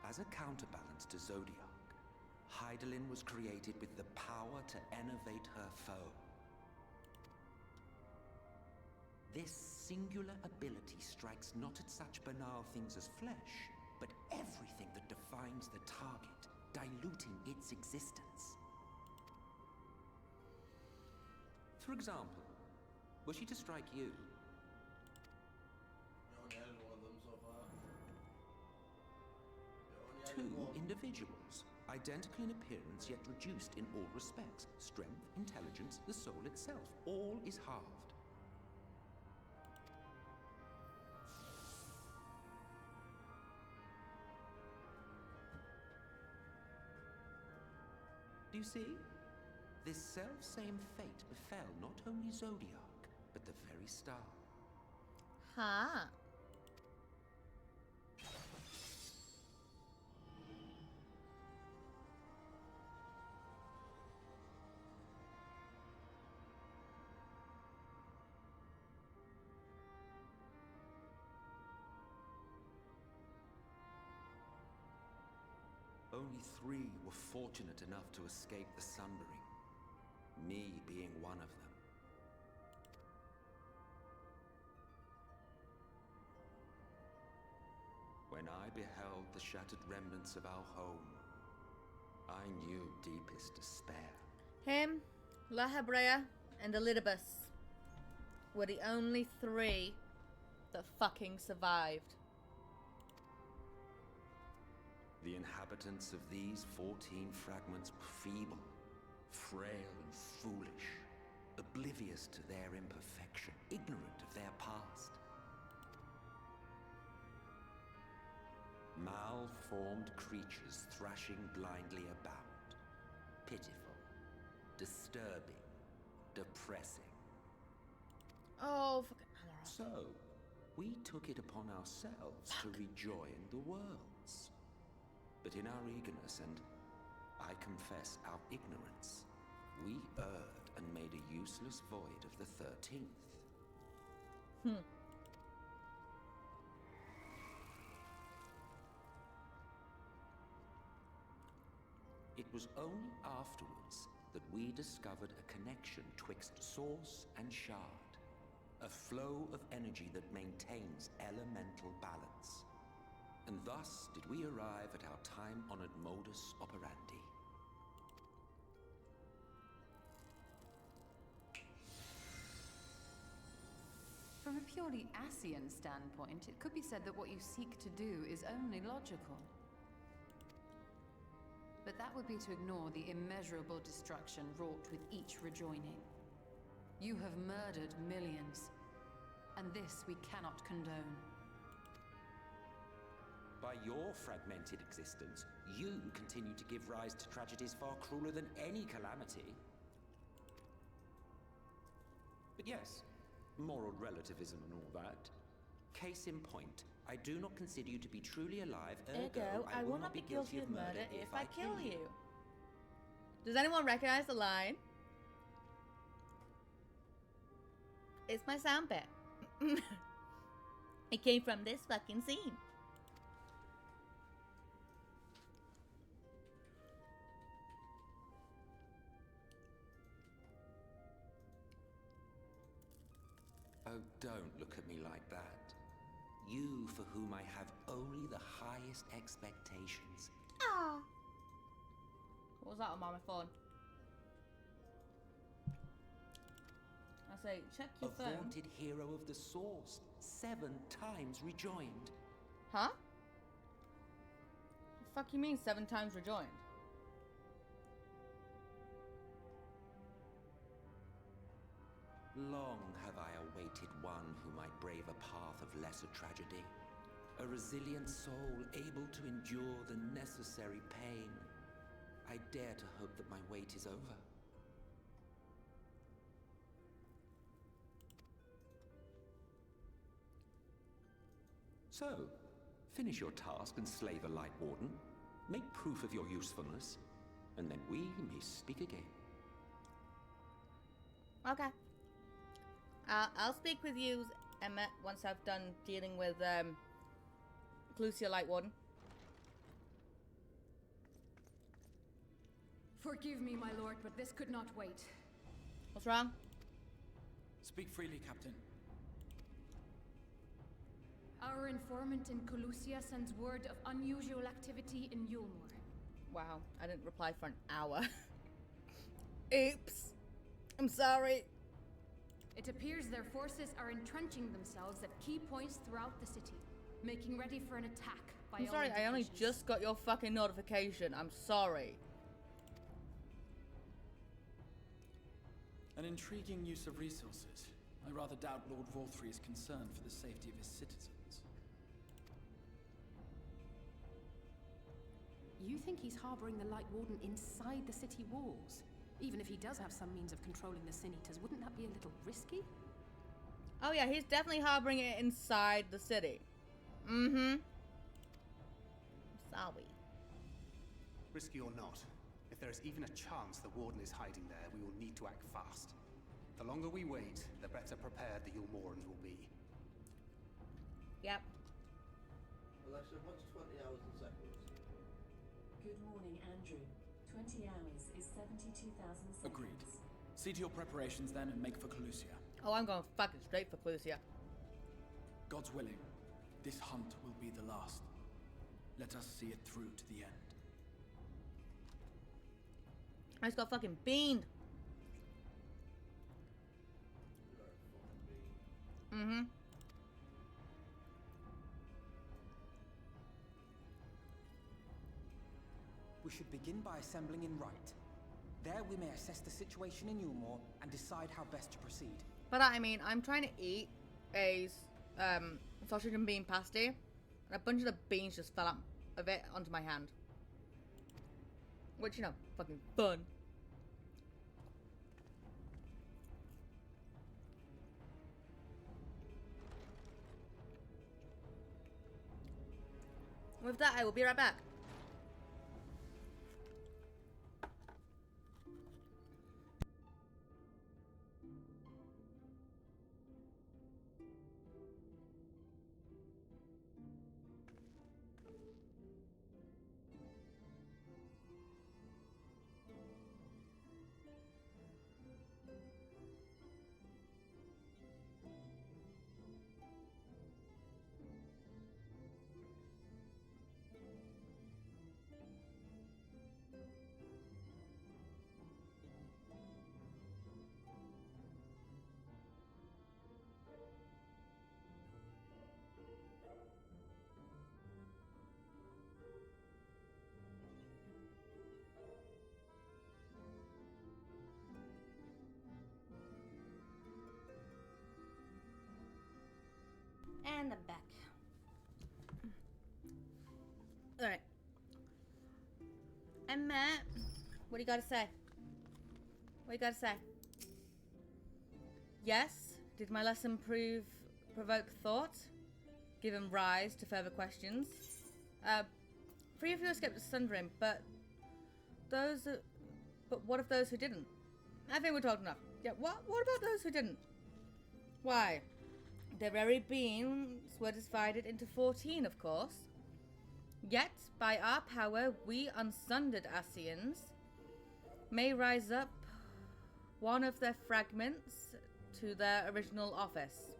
As a counterbalance to Zodiark, Hydaelyn was created with the power to enervate her foe. This singular ability strikes not at such banal things as flesh, but everything that defines the target, diluting its existence. For example, were she to strike you? Two individuals, identical in appearance yet reduced in all respects. Strength, intelligence, the soul itself, all is halved. Do you see? This self-same fate befell not only Zodiark, but the very star. Huh. Only 3 were fortunate enough to escape the Sundering, me being one of them. When I beheld the shattered remnants of our home, I knew deepest despair. Him, La Hebrea, and Elidibus were the only 3 that fucking survived. The inhabitants of these 14 fragments were feeble, frail and foolish, oblivious to their imperfection, ignorant of their past. Malformed creatures thrashing blindly about. Pitiful, disturbing, depressing. Oh, fucking Amarok. So, we took it upon ourselves to rejoin the worlds. But in our eagerness and, I confess, our ignorance, we erred and made a useless void of the 13th. It was only afterwards that we discovered a connection twixt source and shard, a flow of energy that maintains elemental balance. And thus did we arrive at our time-honored modus operandi. From a purely Ascian standpoint, it could be said that what you seek to do is only logical. But that would be to ignore the immeasurable destruction wrought with each rejoining. You have murdered millions, and this we cannot condone. By your fragmented existence, you continue to give rise to tragedies far crueler than any calamity. But yes, moral relativism and all that. Case in point, I do not consider you to be truly alive, ergo, I will not be guilty of murder if I kill you. Does anyone recognize the line? It's my sound bit. It came from this fucking scene. Oh, don't look at me like that. You for whom I have only the highest expectations. Ah. What was that on my phone? I say, check your phone. A vaunted hero of the Source, 7 times rejoined. Huh? The fuck you mean 7 times rejoined? Long have I awaited one who might brave a path of lesser tragedy. A resilient soul able to endure the necessary pain. I dare to hope that my wait is over. So, finish your task and slay the Light Warden. Make proof of your usefulness, and then we may speak again. Okay. I'll speak with you, Emma, once I've done dealing with Clucia Light Warden. Forgive me, my lord, but this could not wait. What's wrong? Speak freely, Captain. Our informant in Colusia sends word of unusual activity in Yulmore. Wow, I didn't reply for an hour. Oops. I'm sorry. It appears their forces are entrenching themselves at key points throughout the city, making ready for an attack by I'm sorry, I only just got your fucking notification. I'm sorry. An intriguing use of resources. I rather doubt Lord Vorthree is concerned for the safety of his citizens. You think he's harboring the Light Warden inside the city walls? Even if he does have some means of controlling the Sin Eaters, wouldn't that be a little risky? Oh yeah, he's definitely harboring it inside the city. Mm-hmm. Sorry. Risky or not, if there is even a chance the Warden is hiding there, we will need to act fast. The longer we wait, the better prepared the Yulmorans will be. Yep. Alexa, what's 20 hours and seconds? Good morning, Andrew. 20 hours is 72,000 seconds. Agreed. See to your preparations then and make for Colusia. Oh, I'm going fucking straight for Clucia. God's willing, this hunt will be the last. Let us see it through to the end. I just got fucking beamed. Mm-hmm. We should begin by assembling in right. There we may assess the situation in Yulmore and decide how best to proceed. But I mean, I'm trying to eat a sausage and bean pasty, and a bunch of the beans just fell out of it onto my hand. Which, you know, fucking fun. With that, I will be right back. And I'm back. Alright. And Matt, what do you gotta say? What do you gotta say? Yes, did my lesson provoke thought? Given rise to further questions? Free of your skeptics sundering, but what of those who didn't? I think we're talking enough. Yeah, what about those who didn't? Why? Their very beings were divided into 14, of course. Yet, by our power, we unsundered Ascians may rise up one of their fragments to their original office.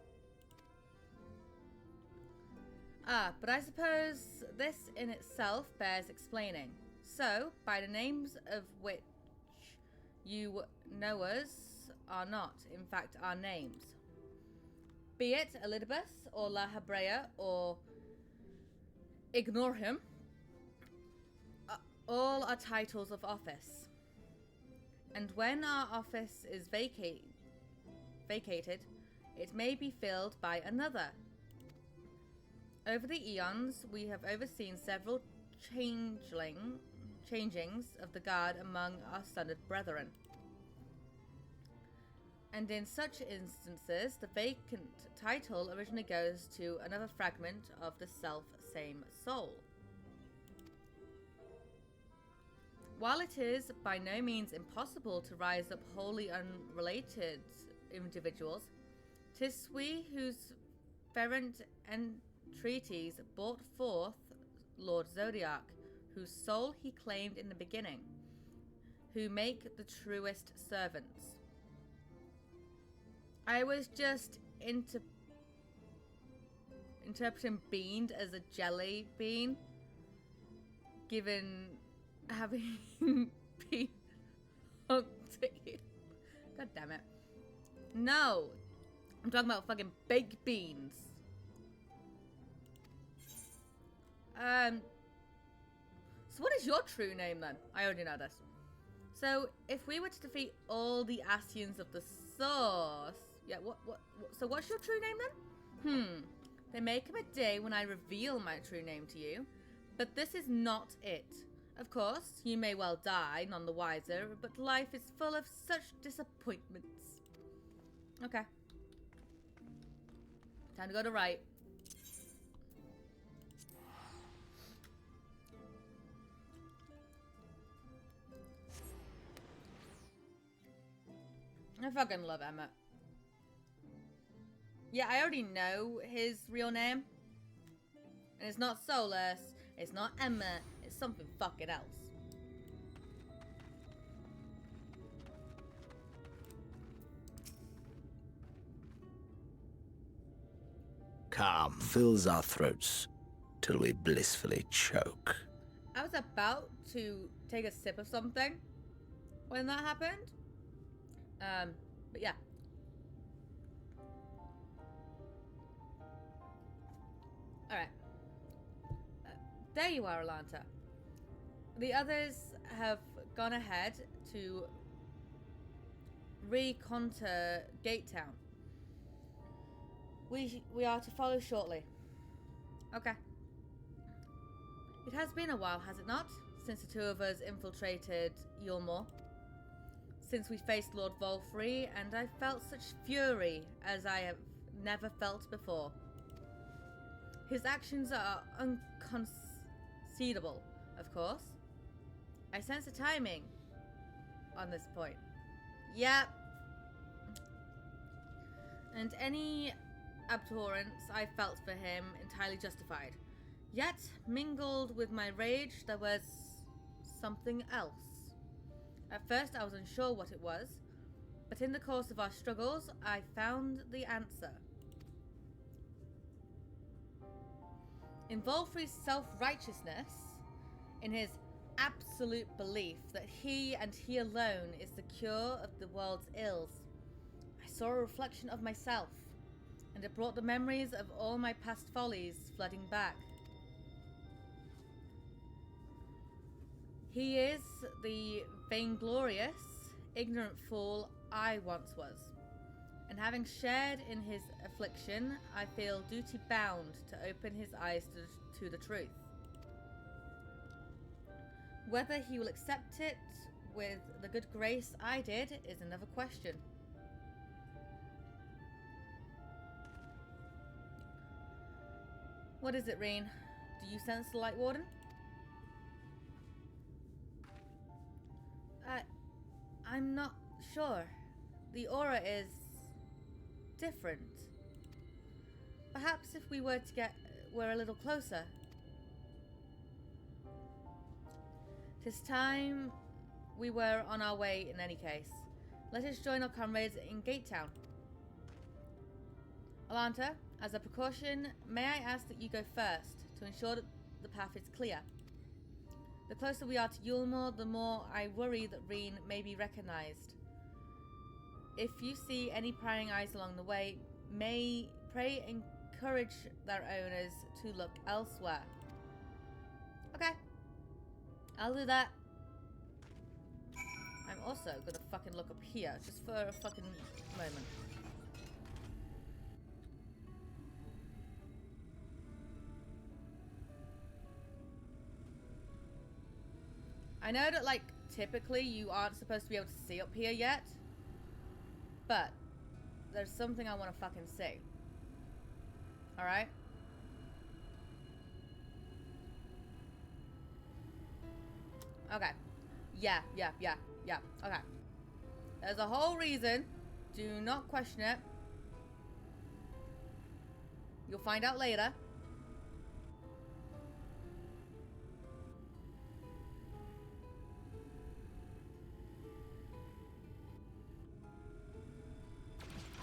But I suppose this in itself bears explaining. So, by the names of which you know us are not, in fact, our names. Be it Elidibus, or La Hebrea, or ignore him, all are titles of office. And when our office is vacated, it may be filled by another. Over the eons, we have overseen several changings of the guard among our sundered brethren. And in such instances, the vacant title originally goes to another fragment of the self-same soul. While it is by no means impossible to rise up wholly unrelated individuals, 'tis we whose fervent entreaties brought forth Lord Zodiac, whose soul he claimed in the beginning, who make the truest servants. I was just interpreting bean as a jelly bean, given having been hooked at you. God damn it. No! I'm talking about fucking baked beans. So what is your true name then? I already know this. So if we were to defeat all the Asians of the Source, yeah, so what's your true name then? There may come a day when I reveal my true name to you, but this is not it. Of course, you may well die, none the wiser, but life is full of such disappointments. Okay. Time to go to right. I fucking love Emmett. Yeah, I already know his real name. And it's not Solus, it's not Emmett, it's something fucking else. Calm fills our throats till we blissfully choke. I was about to take a sip of something when that happened. But yeah. Alright. There you are, Alanta. The others have gone ahead to reconquer Gate Town. We are to follow shortly. Okay. It has been a while, has it not? Since the two of us infiltrated Yulmore. Since we faced Lord Volfrey, and I felt such fury as I have never felt before. His actions are unconceivable, of course. I sense a timing on this point. Yep. And any abhorrence I felt for him entirely justified. Yet, mingled with my rage, there was something else. At first, I was unsure what it was, but in the course of our struggles, I found the answer. In Volfrey's self-righteousness, in his absolute belief that he and he alone is the cure of the world's ills, I saw a reflection of myself, and it brought the memories of all my past follies flooding back. He is the vainglorious, ignorant fool I once was, and having shared in his affliction, I feel duty-bound to open his eyes to the truth. Whether he will accept it with the good grace I did is another question. What is it, Reen? Do you sense the Light Warden? I'm not sure. The aura is different. Perhaps if we were a little closer. 'Tis time we were on our way in any case. Let us join our comrades in Gate Town. Alanta, as a precaution, may I ask that you go first to ensure that the path is clear. The closer we are to Yulmore, the more I worry that Reen may be recognized. If you see any prying eyes along the way, pray encourage their owners to look elsewhere. Okay. I'll do that. I'm also gonna fucking look up here, just for a fucking moment. I know that, like, typically you aren't supposed to be able to see up here yet, but there's something I want to fucking see. Alright? Okay. Yeah. Okay. There's a whole reason. Do not question it. You'll find out later.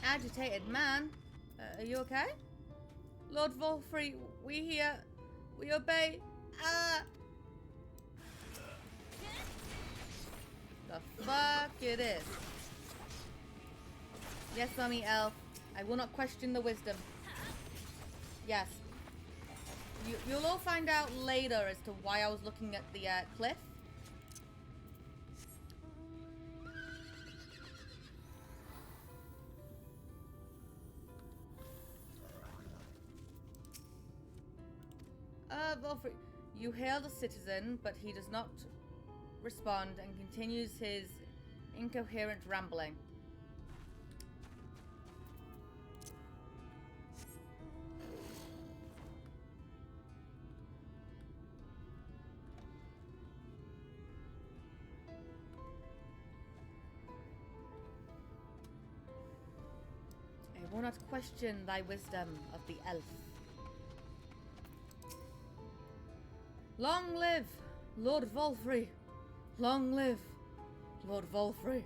Agitated man. Are you okay? Lord Volfrey, we hear. We obey. The fuck it is. Yes, Mummy Elf. I will not question the wisdom. Yes. You'll all find out later as to why I was looking at the cliff. Volfrey, you hailed a citizen, but he does not respond and continues his incoherent rambling. I will not question thy wisdom of the elf. Long live Lord Volfrey. Long live Lord Volfrey.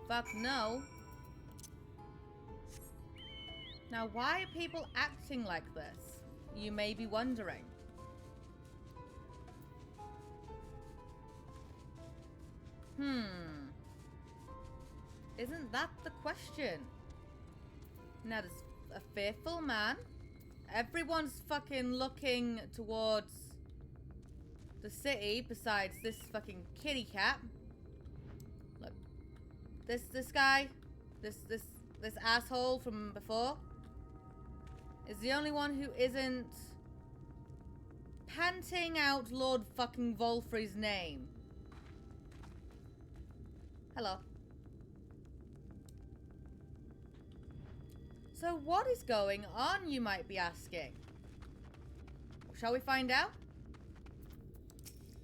Fuck no. Now, why are people acting like this? You may be wondering. Isn't that the question? Now, there's a fearful man. Everyone's fucking looking towards the city besides this fucking kitty cat. Look. This guy, this asshole from before is the only one who isn't panting out Lord fucking Volfrey's name. Hello. So what is going on, you might be asking? Shall we find out?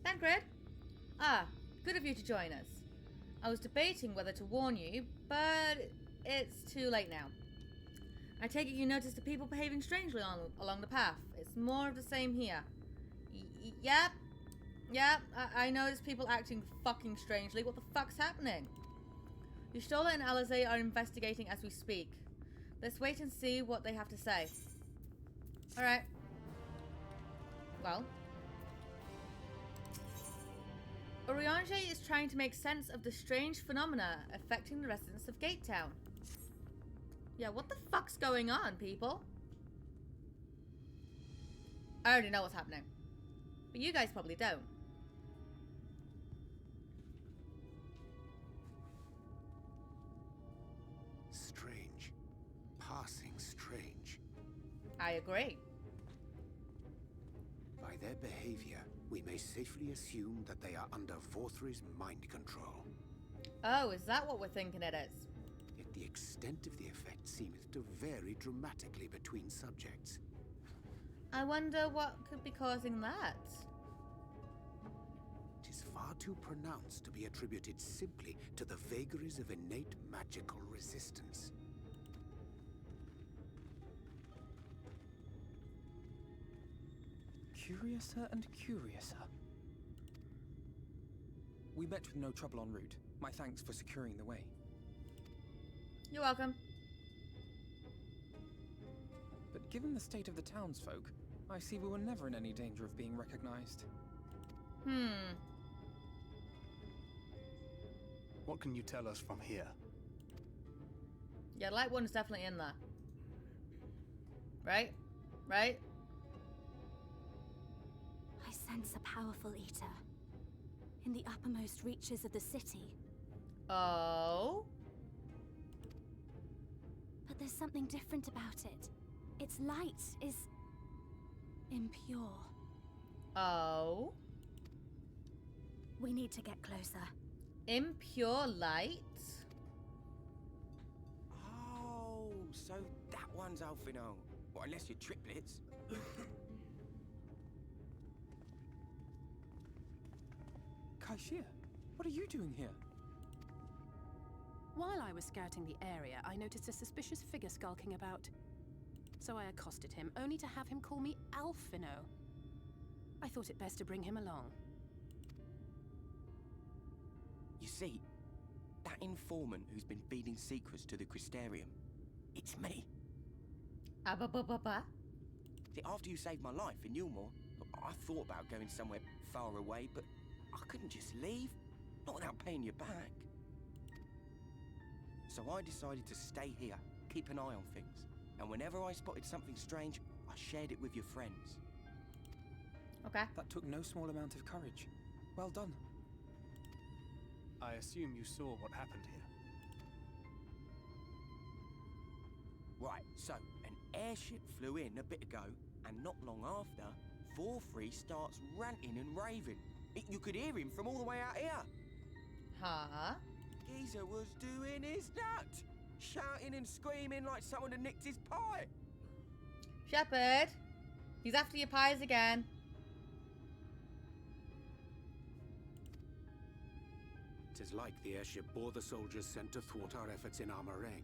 Tancred? Ah, good of you to join us. I was debating whether to warn you, but it's too late now. I take it you noticed the people behaving strangely along the path. It's more of the same here. Yep, I noticed people acting fucking strangely. What the fuck's happening? Yustola and Alizé are investigating as we speak. Let's wait and see what they have to say. Alright. Well. Urianger is trying to make sense of the strange phenomena affecting the residents of Gate Town. Yeah, what the fuck's going on, people? I already know what's happening. But you guys probably don't. Strange. Passing strange. I agree. By their behavior, we may safely assume that they are under Vorthry's mind control. Oh, is that what we're thinking it is? Yet the extent of the effect seemeth to vary dramatically between subjects. I wonder what could be causing that. It is far too pronounced to be attributed simply to the vagaries of innate magical resistance. Curiouser and curiouser. We met with no trouble en route. My thanks for securing the way. You're welcome. But given the state of the townsfolk, I see we were never in any danger of being recognized. What can you tell us from here? Yeah, Light One's definitely in there. Right? Right? I sense a powerful eater in the uppermost reaches of the city. Oh? But there's something different about it. Its light is impure. Oh? We need to get closer. Impure light? one's Alfino. Well, unless you're triplets. Kaishia, what are you doing here? While I was scouting the area, I noticed a suspicious figure skulking about. So I accosted him, only to have him call me Alfino. I thought it best to bring him along. You see, that informant who's been feeding secrets to the Crystarium, it's me. See, after you saved my life in Yulmore, I thought about going somewhere far away, but I couldn't just leave, not without paying you back. So I decided to stay here, keep an eye on things, and whenever I spotted something strange, I shared it with your friends. Okay. That took no small amount of courage. Well done. I assume you saw what happened here. Right, so an airship flew in a bit ago, and not long after, Vorfrey starts ranting and raving. You could hear him from all the way out here. Huh? Geezer was doing his nut, shouting and screaming like someone had nicked his pie. Shepard, he's after your pies again. Tis like the airship bore the soldiers sent to thwart our efforts in Armorang.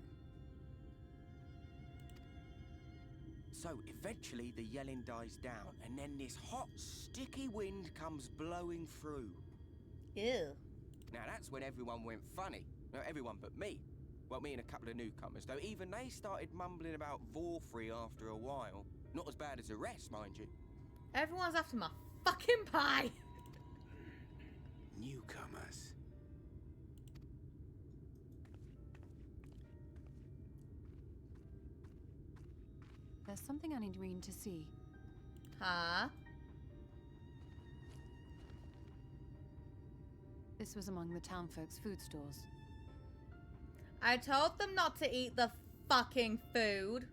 So eventually the yelling dies down, and then this hot, sticky wind comes blowing through. Ew. Now that's when everyone went funny. No, everyone but me. Well, me and a couple of newcomers, though even they started mumbling about Vorfrey after a while. Not as bad as the rest, mind you. Everyone's after my fucking pie. Newcomers. There's something I need Reen to see. Huh? This was among the townfolk's food stores. I told them not to eat the fucking food.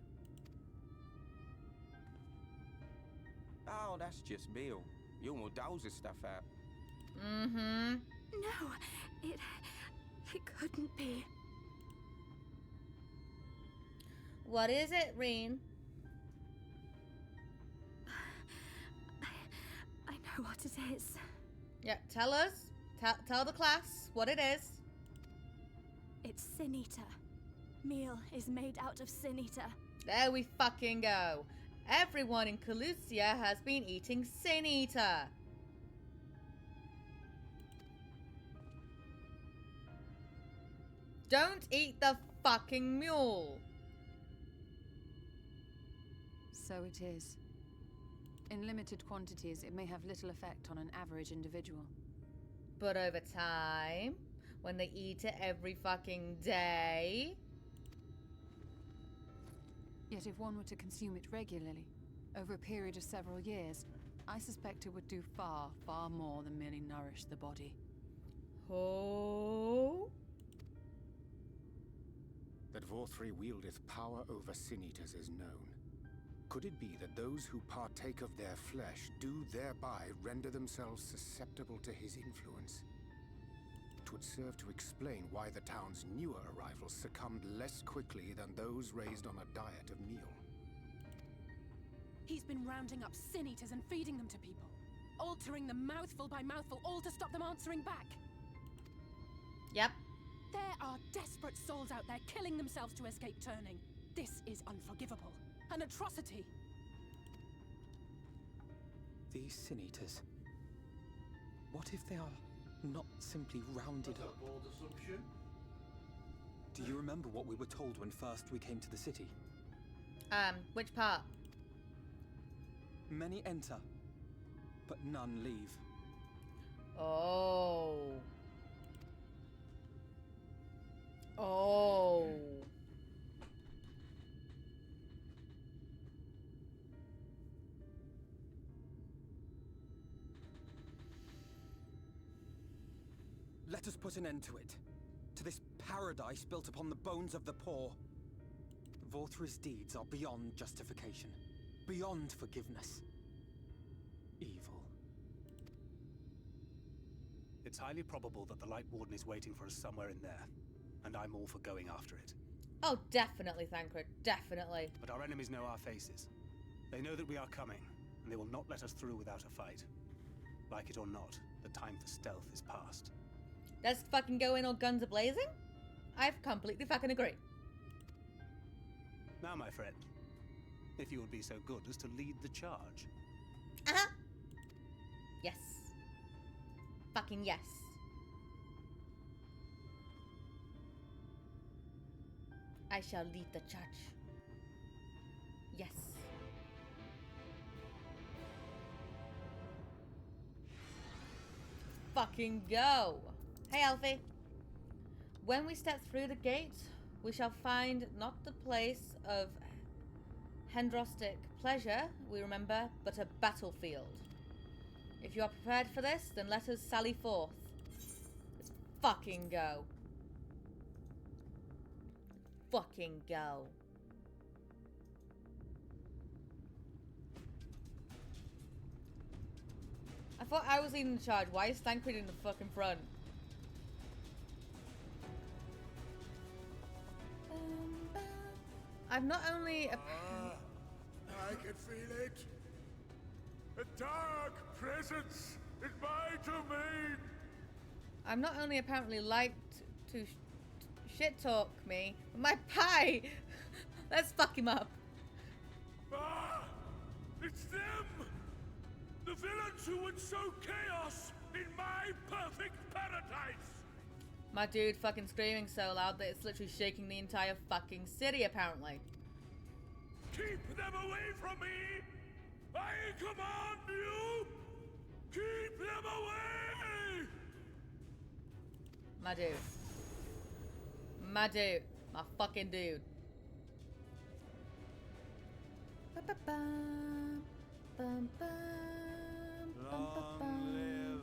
Oh, that's just meal. You will doles the stuff out. Mm-hmm. No, it couldn't be. What is it, Reen? I know what it is. Yeah, tell us. Tell the class what it is. It's Sin Eater. Meal is made out of Sin Eater. There we fucking go. Everyone in Calusia has been eating Sin Eater. Don't eat the fucking mule. So it is. In limited quantities, it may have little effect on an average individual. But over time, when they eat it every fucking day... Yet if one were to consume it regularly, over a period of several years, I suspect it would do far, far more than merely nourish the body. Oh? That Vorfrey wieldeth power over sin-eaters is known. Could it be that those who partake of their flesh do thereby render themselves susceptible to his influence? It would serve to explain why the town's newer arrivals succumbed less quickly than those raised on a diet of meal. He's been rounding up sin eaters and feeding them to people, altering them mouthful by mouthful, all to stop them answering back. Yep. There are desperate souls out there killing themselves to escape turning. This is unforgivable. An atrocity. These sin eaters. What if they are not simply rounded That's up? a bold assumption. Do you remember what we were told when first we came to the city? Which part? Many enter, but none leave. Oh. Oh. Let us put an end to it. To this paradise built upon the bones of the poor. Vorthry's deeds are beyond justification. Beyond forgiveness. Evil. It's highly probable that the Light Warden is waiting for us somewhere in there, and I'm all for going after it. Oh, definitely, Thancred. Definitely. But our enemies know our faces. They know that we are coming, and they will not let us through without a fight. Like it or not, the time for stealth is past. Let's fucking go in all guns a-blazing? I completely fucking agree. Now, my friend, if you would be so good as to lead the charge. Uh-huh. Yes. Fucking yes. I shall lead the charge. Yes. Fucking go. Hey, Alfie. When we step through the gate, we shall find not the place of Hendrostic pleasure, we remember, but a battlefield. If you are prepared for this, then let us sally forth. Let's fucking go. Fucking go. I thought I was leading the charge. Why is Thancred in the fucking front? I've not only... I can feel it. A dark presence in my domain. I'm not only apparently liked to shit talk me, but my pie! Let's fuck him up. Ah! It's them! The villains who would sow chaos in my perfect paradise! My dude fucking screaming so loud that it's literally shaking the entire fucking city, apparently. Keep them away from me! I command you! Keep them away! My dude. My dude. My fucking dude. Ba-ba-bum. Bum-bum. Long live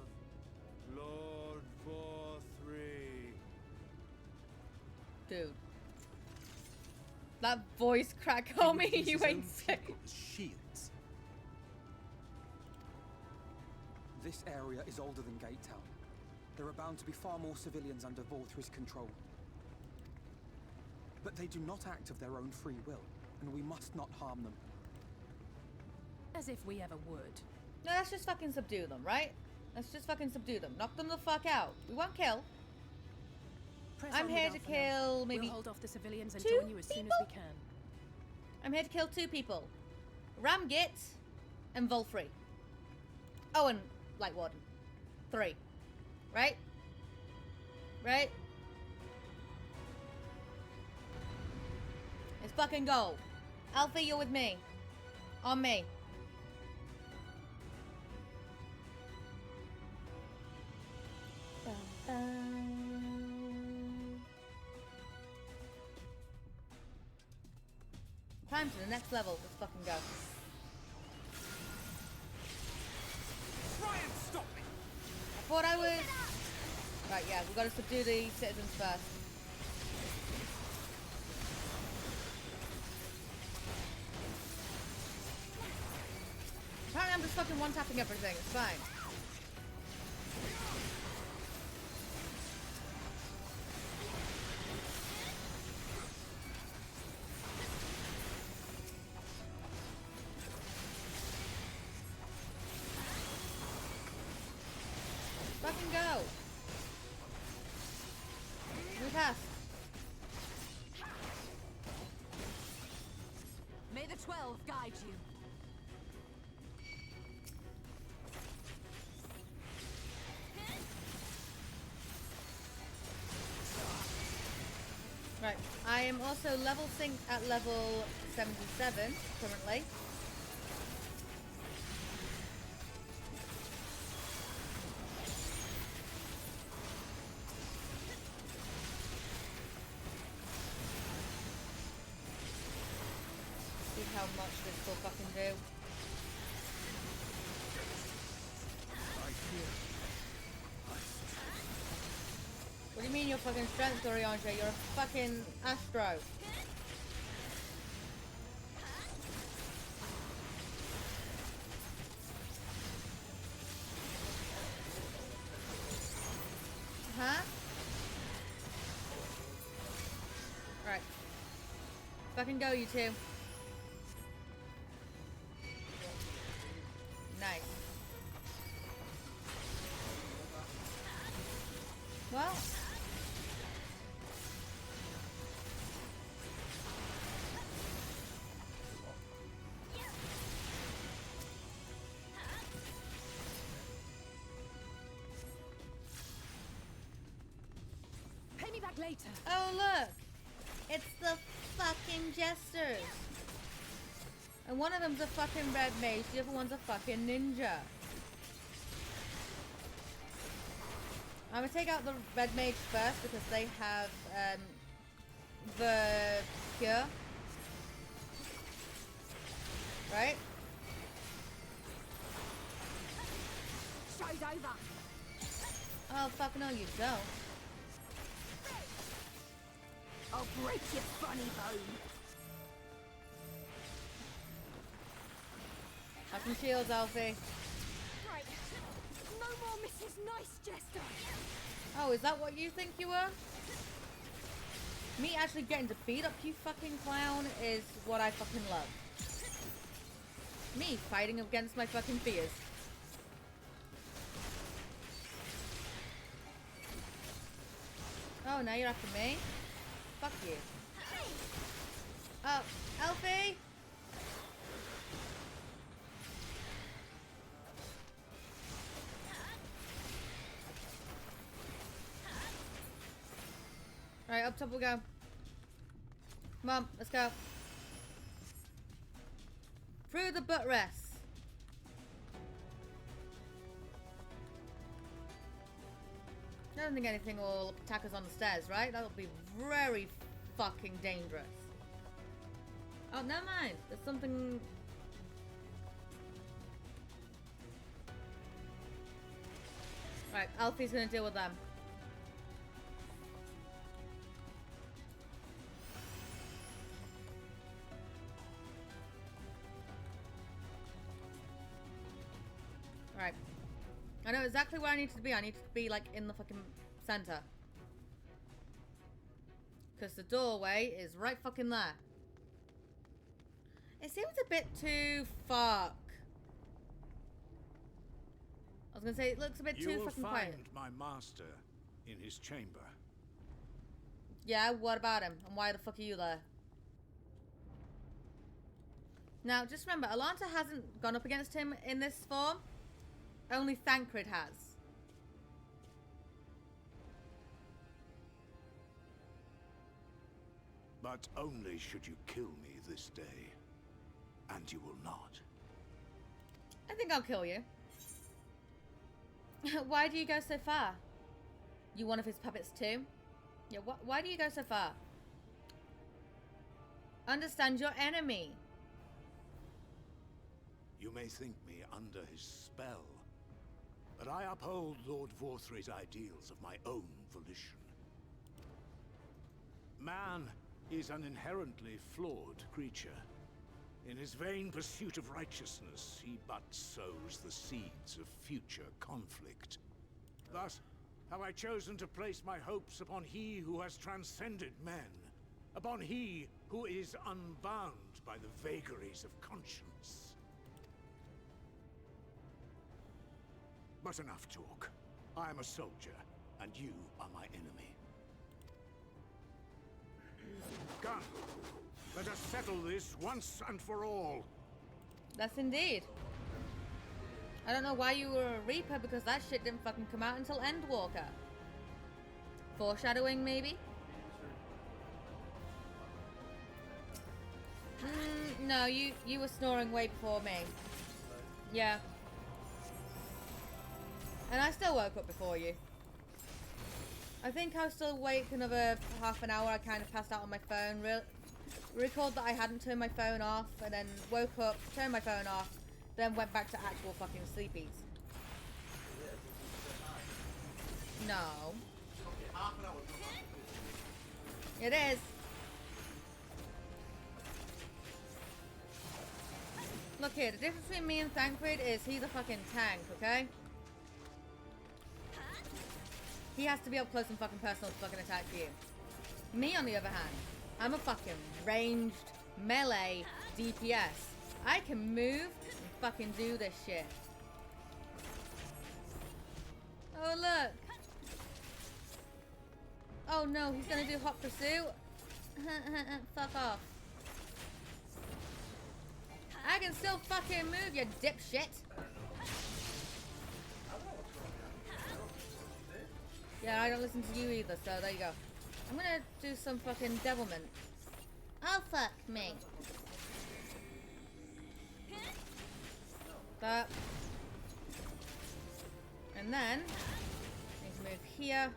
Lord 4-3. Dude. That voice crack on me, you ain't sick. Shields. This area is older than Gate Town. There are bound to be far more civilians under Vorthry's control. But they do not act of their own free will, and we must not harm them. As if we ever would. No, let's just fucking subdue them, right? Let's just fucking subdue them. Knock them the fuck out. We won't kill. I'm here to kill maybe we'll hold off the civilians and two join you as soon as we can. I'm here to kill 2 people. Ramgit and Volfrey. Oh, and Light Warden. 3. Right? Right? Let's fucking go. Alfie, you're with me. On me. Time to the next level. Let's fucking go. Try and stop me! I thought I was... Right, yeah, we've got to subdue the citizens first. Apparently I'm just fucking one-tapping everything. It's fine. Fucking go! Move past. May the 12 guide you. Right, I am also level synced at level 77 currently. See how much this will fucking do. What do you mean you're fucking strength, Oriange? You're a fucking Astro. Huh? Right. fucking go, you two. Nice. Well. Pay me back later. Oh, look. It's the fucking jesters. And one of them's a fucking red mage, the other one's a fucking ninja. I'm gonna take out the red mage first because they have the cure. Right? Show's over. Oh, fuck no, you don't. I'll break your funny bone. Fucking shields, Alfie. Right. No more Mrs. Nice Jester. Oh, is that what you think you were? Me actually getting to beat up you fucking clown is what I fucking love. Me fighting against my fucking fears. Oh, now you're after me? Fuck you. Oh, Alfie! Alright, up top we go. Come on, let's go. Through the butt rest. I don't think anything will attack us on the stairs, right? That would be very fucking dangerous. Oh, never mind. There's something... Right, Alfie's gonna deal with them. Right. I know exactly where I need to be. I need to be, like, in the fucking center. Because the doorway is right fucking there. It seems a bit too fuck. I was gonna say, it looks a bit too fucking quiet. You will find my master in his chamber. Yeah, what about him? And why the fuck are you there? Now, just remember, Alanta hasn't gone up against him in this form. Only Thancred has. But only should you kill me this day. And you will not. I think I'll kill you. Why do you go so far? You one of his puppets too? Yeah, why do you go so far? Understand your enemy. You may think me under his spell, but I uphold Lord Vorthre's ideals of my own volition. Man is an inherently flawed creature. In his vain pursuit of righteousness, he but sows the seeds of future conflict. Thus, have I chosen to place my hopes upon he who has transcended men, upon he who is unbound by the vagaries of conscience. But enough talk. I am a soldier, and you are my enemy. Come, let us settle this once and for all. That's indeed. I don't know why you were a Reaper, because that shit didn't fucking come out until Endwalker. Foreshadowing, maybe? No, you were snoring way before me. Yeah. And I still woke up before you. I think I was still awake another half an hour. I kind of passed out on my phone. Recalled that I hadn't turned my phone off, and then woke up, turned my phone off, then went back to actual fucking sleepies. No. It is. Look here, the difference between me and Thancred is he's a fucking tank, okay? He has to be up close and fucking personal to fucking attack you. Me, on the other hand, I'm a fucking ranged melee DPS. I can move and fucking do this shit. Oh, look. Oh no, he's gonna do hot pursuit. Fuck off. I can still fucking move, you dipshit. Yeah, I don't listen to you either, so there you go. I'm gonna do some fucking devilment. Oh, fuck me. That. And then, I need to move here.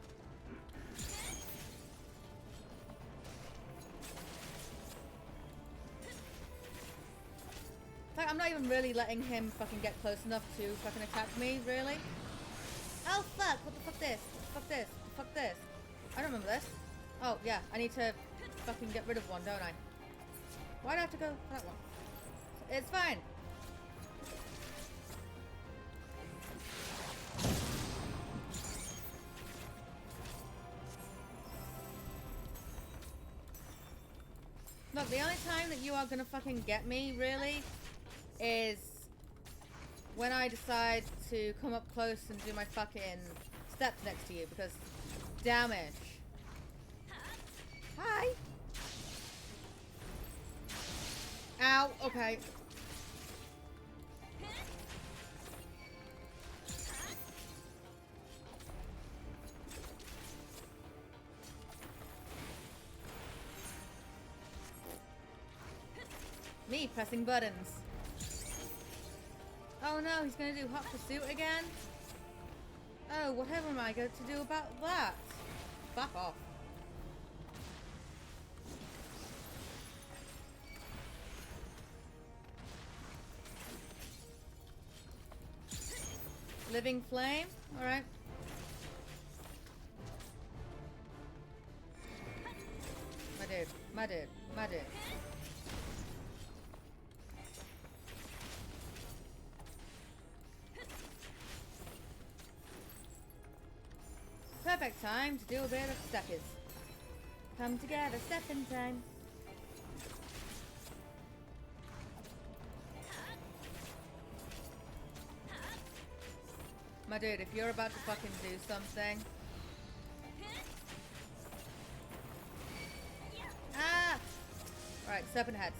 Like, I'm not even really letting him fucking get close enough to fucking attack me, really. Oh, fuck. What the fuck this? What the fuck this? What the fuck this? I don't remember this. Oh, yeah. I need to fucking get rid of one, don't I? Why do I have to go for that one? It's fine. Look, the only time that you are gonna fucking get me, really, is when I decide to come up close and do my fucking steps next to you, because damage. Hi! Ow, okay. Me pressing buttons. Oh no, he's gonna do hot pursuit again? Oh, whatever am I going to do about that? Fuck off. Living flame? Alright. My dude, my dude, my dude. Perfect time to do a bit of steppers. Come together, stepping time. My dude, if you're about to fucking do something. Ah! Alright, serpent heads.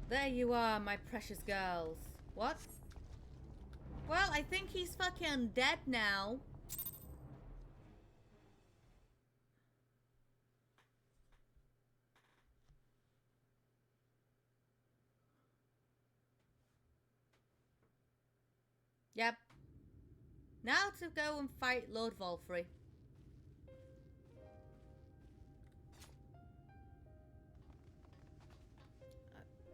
There you are, my precious girls. What? Well, I think he's fucking dead now. Yep. Now to go and fight Lord Volfrey.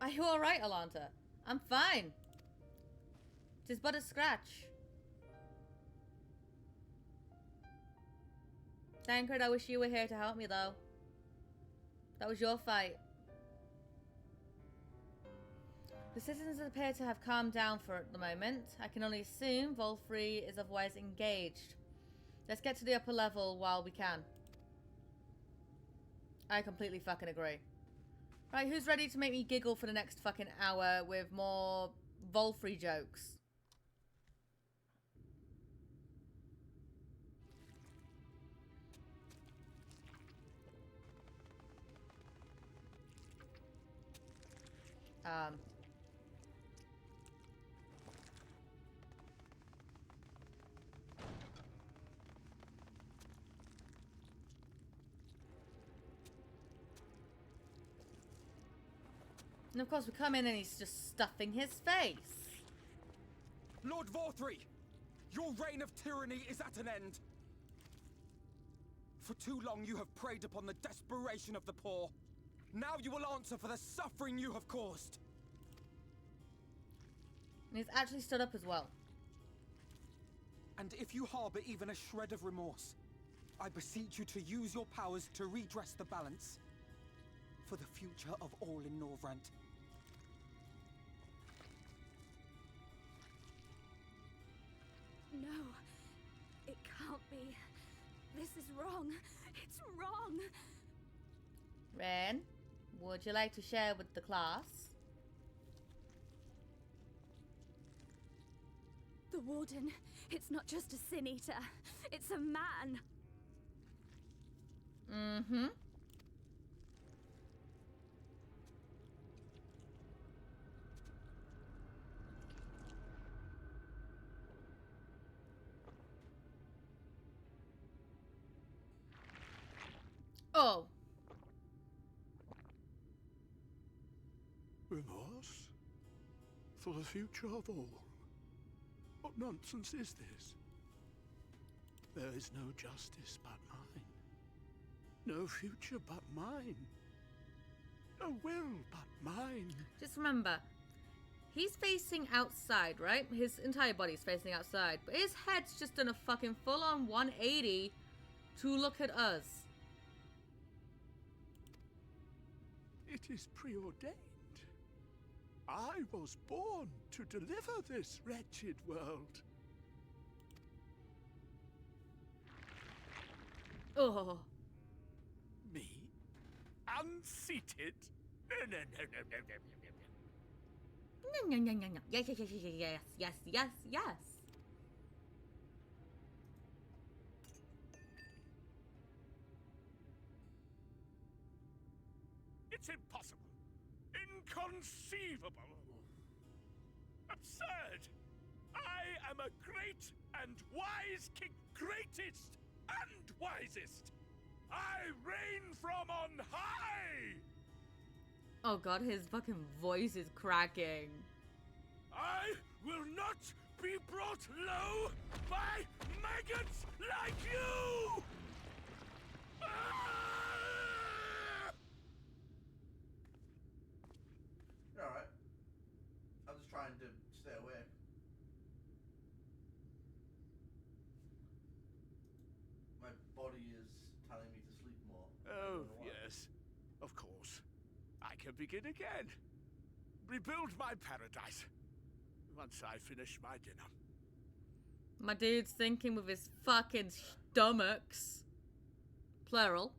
Are you alright, Alanta? I'm fine. Tis but a scratch. Tancred, I wish you were here to help me, though. That was your fight. The citizens appear to have calmed down for the moment. I can only assume Volfrey is otherwise engaged. Let's get to the upper level while we can. I completely fucking agree. Right, who's ready to make me giggle for the next fucking hour with more Volfrey jokes? And of course we come in and he's just stuffing his face. Lord Vorthry, your reign of tyranny is at an end. For too long you have preyed upon the desperation of the poor. Now you will answer for the suffering you have caused. And he's actually stood up as well. And if you harbor even a shred of remorse, I beseech you to use your powers to redress the balance. For the future of all in Norvrant. No, it can't be. This is wrong. It's wrong. Ren, would you like to share with the class? The Warden, it's not just a Sin Eater. It's a man. Mm-hmm. Oh. Remorse? For the future of all? What nonsense is this? There is no justice but mine. No future but mine. No will but mine. Just remember, he's facing outside, right? His entire body's facing outside, but his head's just done a fucking full-on 180 to look at us. It is preordained. I was born to deliver this wretched world. Oh. Me? Unseated? No. No. Yes. It's impossible. Inconceivable. Absurd. I am a great and wise king. Greatest and wisest. I reign from on high. Oh god, his fucking voice is cracking. I will not be brought low by maggots like you! You're alright. I'm just trying to stay awake. My body is telling me to sleep more. Oh, yes. Of course. I can begin again. Rebuild my paradise. Once I finish my dinner. My dude's thinking with his fucking stomachs. Plural.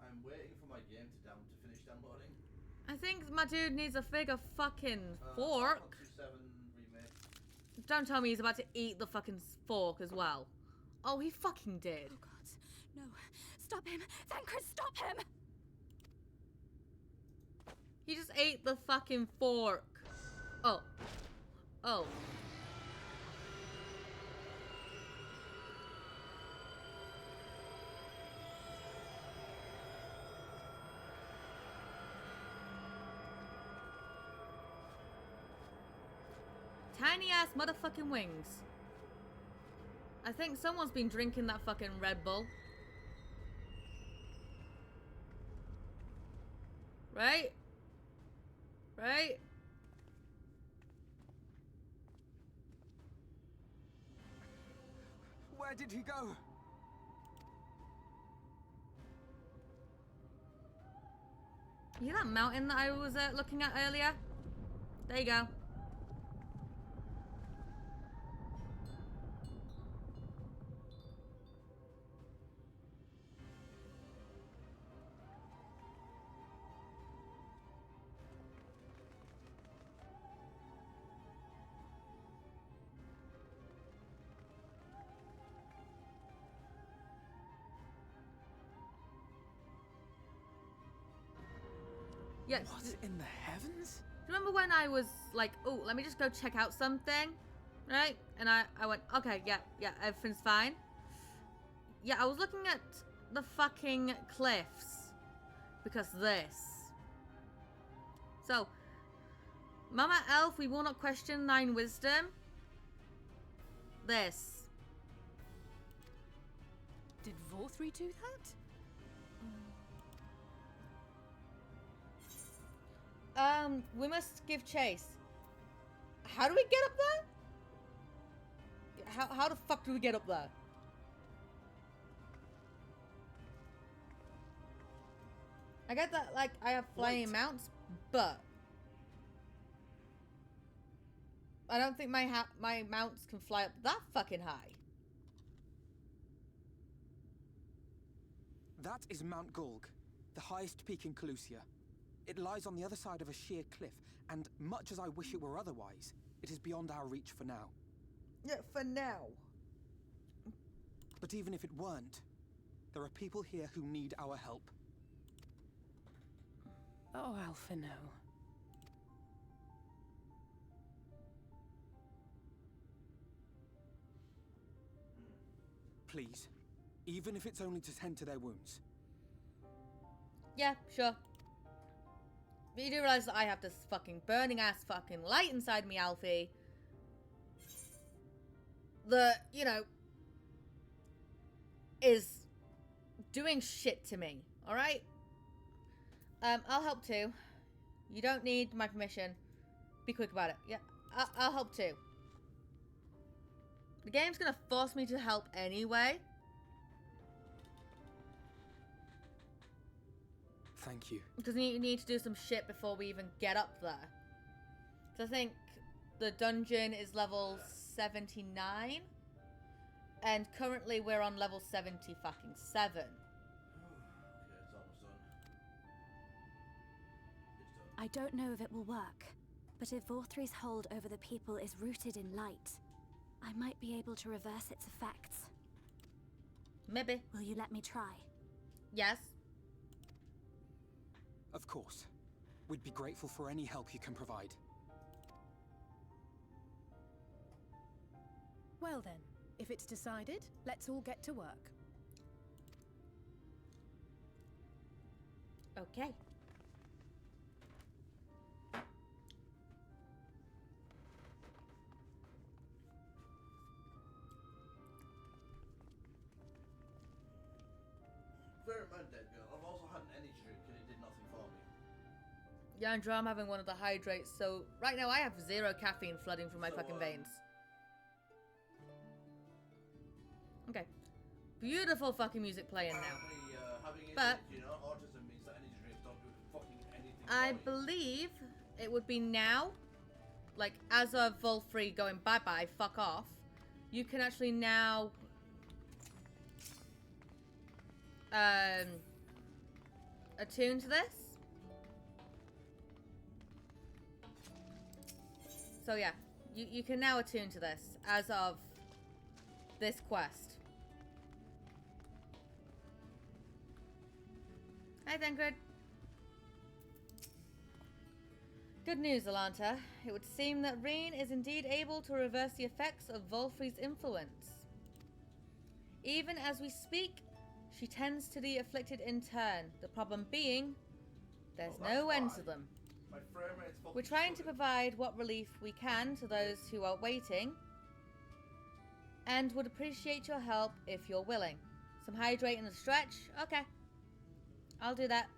I'm waiting for my game to finish downloading. I think my dude needs a bigger fucking fork. 27 remake. Don't tell me he's about to eat the fucking fork as well. Oh, he fucking did. Oh god, no. Stop him! Thancred, stop him! He just ate the fucking fork. Oh. Tiny ass motherfucking wings. I think someone's been drinking that fucking Red Bull. Right? Where did he go? You hear that mountain that I was looking at earlier? There you go. Yes. What in the heavens? Remember when I was like, oh, let me just go check out something? Right? And I went, okay, yeah, everything's fine. Yeah, I was looking at the fucking cliffs. Because this. So, Mama Elf, we will not question thine wisdom. This. Did Vorthri do that? We must give chase. How do we get up there? How the fuck do we get up there? I get that, like, I have flying mounts, but I don't think my mounts can fly up that fucking high. That is Mount Gulg, the highest peak in Calusia. It lies on the other side of a sheer cliff, and much as I wish it were otherwise, it is beyond our reach for now. Yeah, for now. But even if it weren't, there are people here who need our help. Oh, Alphino. Please, even if it's only to tend to their wounds. Yeah, sure. But you do realize that I have this fucking burning ass fucking light inside me, Alfie. That, you know, is doing shit to me, alright? I'll help too. You don't need my permission. Be quick about it. Yeah, I'll help too. The game's gonna force me to help anyway. Thank you. Because you need to do some shit before we even get up there. So I think the dungeon is level 79. And currently we're on level 70 fucking 7. I don't know if it will work, but if Vorthri's hold over the people is rooted in light, I might be able to reverse its effects. Maybe. Will you let me try? Yes. Of course. We'd be grateful for any help you can provide. Well then, if it's decided, let's all get to work. Okay. Bear in mind, dead girl, I've also had an energy drink and it did nothing for me. Yeah, Andrew, I'm having one of the hydrates, so right now I have 0 caffeine flooding through my fucking veins. Okay. Beautiful fucking music playing now. But you know, autism means that energy drinks don't do fucking anything. I believe it would be now, like as of Volfrey going bye-bye, fuck off, you can actually now attune to this. So yeah, you can now attune to this as of this quest. Hi, Thancred. Good news, Alanta. It would seem that Reen is indeed able to reverse the effects of Volfrey's influence. Even as we speak, she tends to the afflicted in turn. The problem being, there's no end to them. We're trying to provide what relief we can to those who are waiting, and would appreciate your help if you're willing. Some hydrate and a stretch? Okay. I'll do that.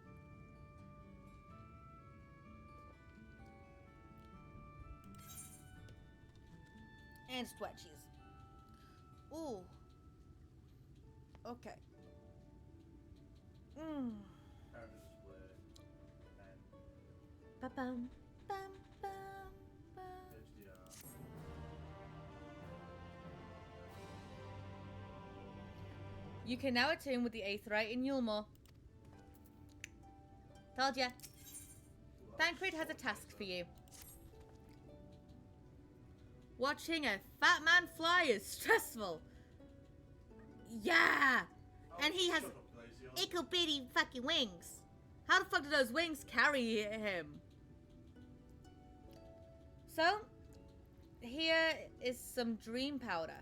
And stretches. Ooh. Okay. Ba-bum, bum, bum, bum. You can now attune with the Aetheryte in Yulmore. Told ya. Thancred has a task for you. Watching a fat man fly is stressful. Yeah! And he has ickle bitty fucking wings. How the fuck do those wings carry him? So, here is some dream powder.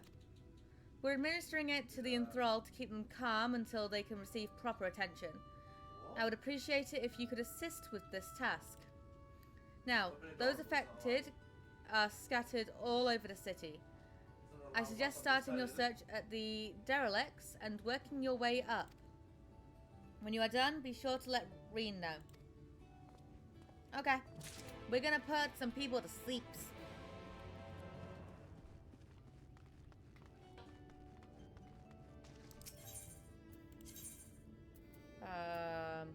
We're administering it to the enthralled to keep them calm until they can receive proper attention. I would appreciate it if you could assist with this task. Now, those affected are scattered all over the city. I suggest starting your search at the derelicts and working your way up. When you are done, be sure to let Reen know. Okay. We're gonna put some people to sleep. I'm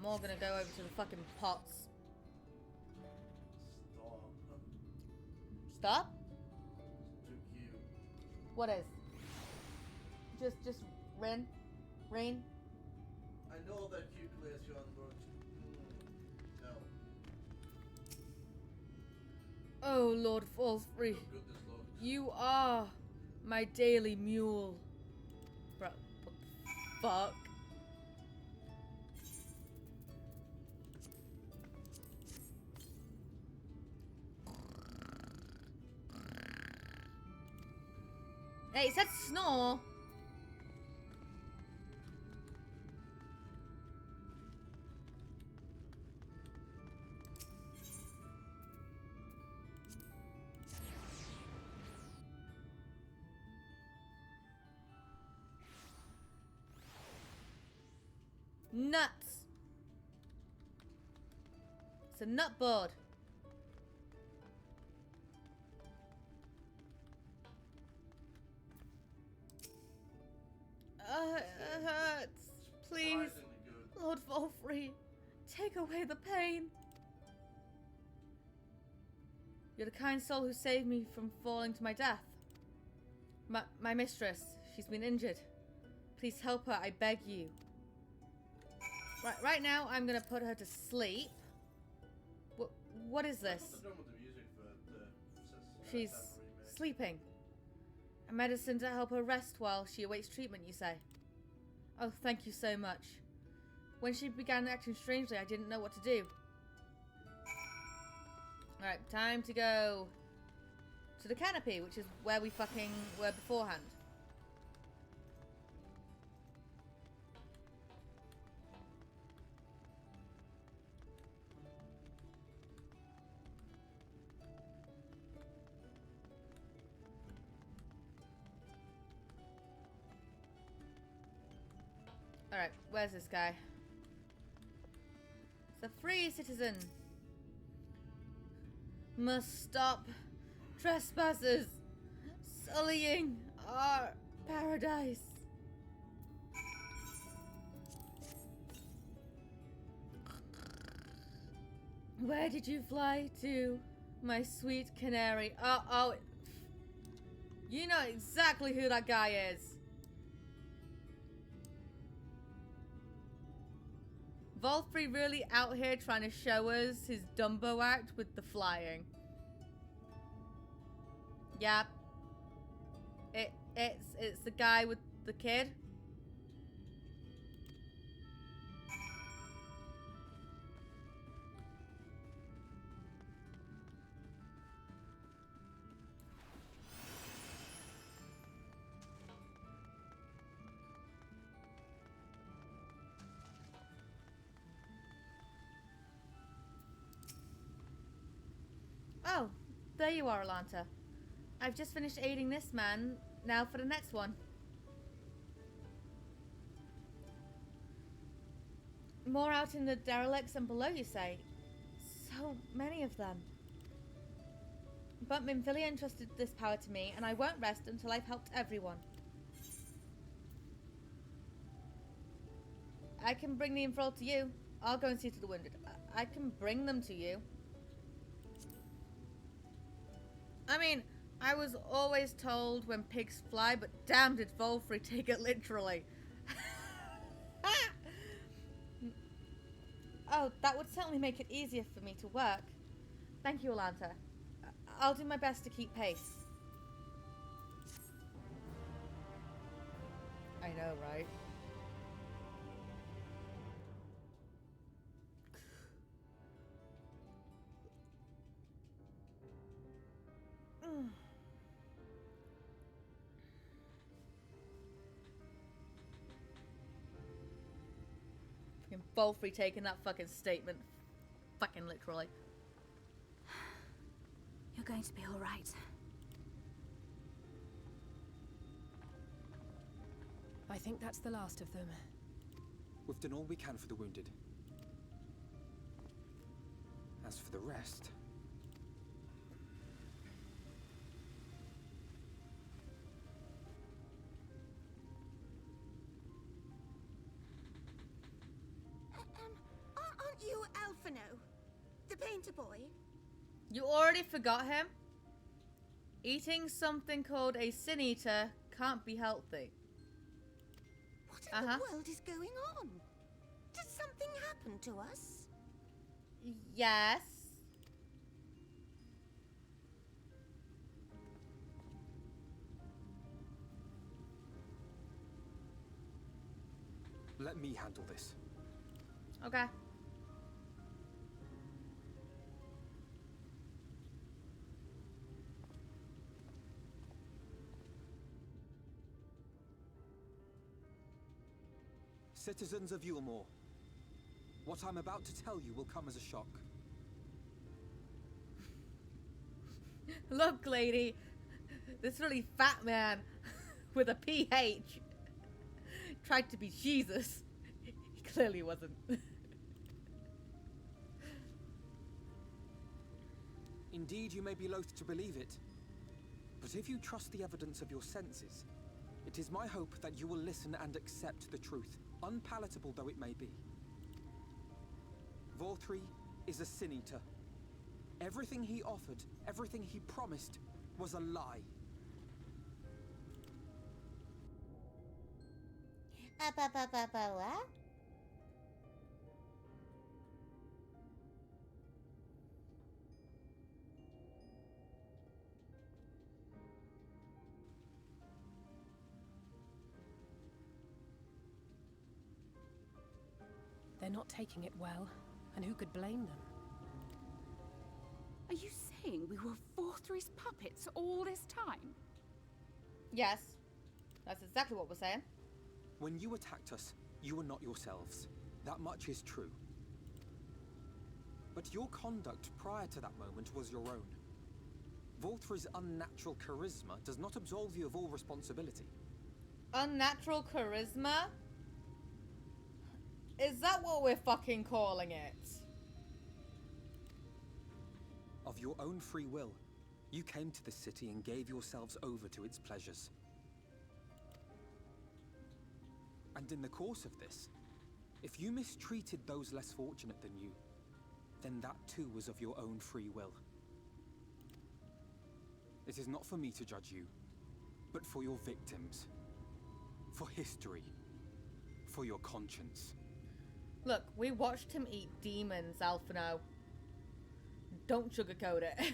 more gonna go over to the fucking pots. Stop? Too cute. What is? Just Rin? Rain? I know they're cute, Glaceon, but no. Oh, Lord Falfrey. Look good this looks. You are my daily mule. Bro, what the fuck? Hey, it said snore. Nuts. It's a nut board. It hurts. Please, Lord Volfrey, take away the pain. You're the kind soul who saved me from falling to my death. My mistress, she's been injured. Please help her, I beg you. Right now, I'm gonna put her to sleep. What is this? She's sleeping. A medicine to help her rest while she awaits treatment, you say? Oh, thank you so much. When she began acting strangely, I didn't know what to do. Alright, time to go to the canopy, which is where we fucking were beforehand. Alright, where's this guy? It's a free citizen. Must stop trespassers sullying our paradise. Where did you fly to, my sweet canary? Oh, you know exactly who that guy is. Volfrey really out here trying to show us his Dumbo act with the flying. Yep. It's the guy with the kid. Oh, there you are, Alanta. I've just finished aiding this man. Now for the next one. More out in the derelicts and below, you say? So many of them. But Minfilia entrusted this power to me, and I won't rest until I've helped everyone. I can bring the enthralled to you. I'll go and see to the wounded. I can bring them to you. I mean, I was always told when pigs fly, but damn did Volfrey take it literally. Oh, that would certainly make it easier for me to work. Thank you, Alanta. I'll do my best to keep pace. I know, right? Fucking Volfrey taking that fucking statement fucking literally. You're going to be all right. I think that's the last of them. We've done all we can for the wounded. As for the rest... Aren't you Alphino? The painter boy? You already forgot him? Eating something called a sin eater can't be healthy. What in the world is going on? Did something happen to us? Yes. Let me handle this. Okay. Citizens of Yulmore, what I'm about to tell you will come as a shock. Look, lady. This really fat man with a PH tried to be Jesus. He clearly wasn't. Indeed, you may be loath to believe it. But if you trust the evidence of your senses, it is my hope that you will listen and accept the truth, unpalatable though it may be. Vorthri is a sin eater. Everything he offered, everything he promised, was a lie. What? They're not taking it well, and who could blame them? Are you saying we were Vorthri's puppets all this time? Yes. That's exactly what we're saying. When you attacked us, you were not yourselves. That much is true. But your conduct prior to that moment was your own. Vorthri's unnatural charisma does not absolve you of all responsibility. Unnatural charisma? Is that what we're fucking calling it? Of your own free will, you came to this city and gave yourselves over to its pleasures. And in the course of this, if you mistreated those less fortunate than you, then that too was of your own free will. It is not for me to judge you, but for your victims. For history. For your conscience. Look, we watched him eat demons, Alphino. Don't sugarcoat it.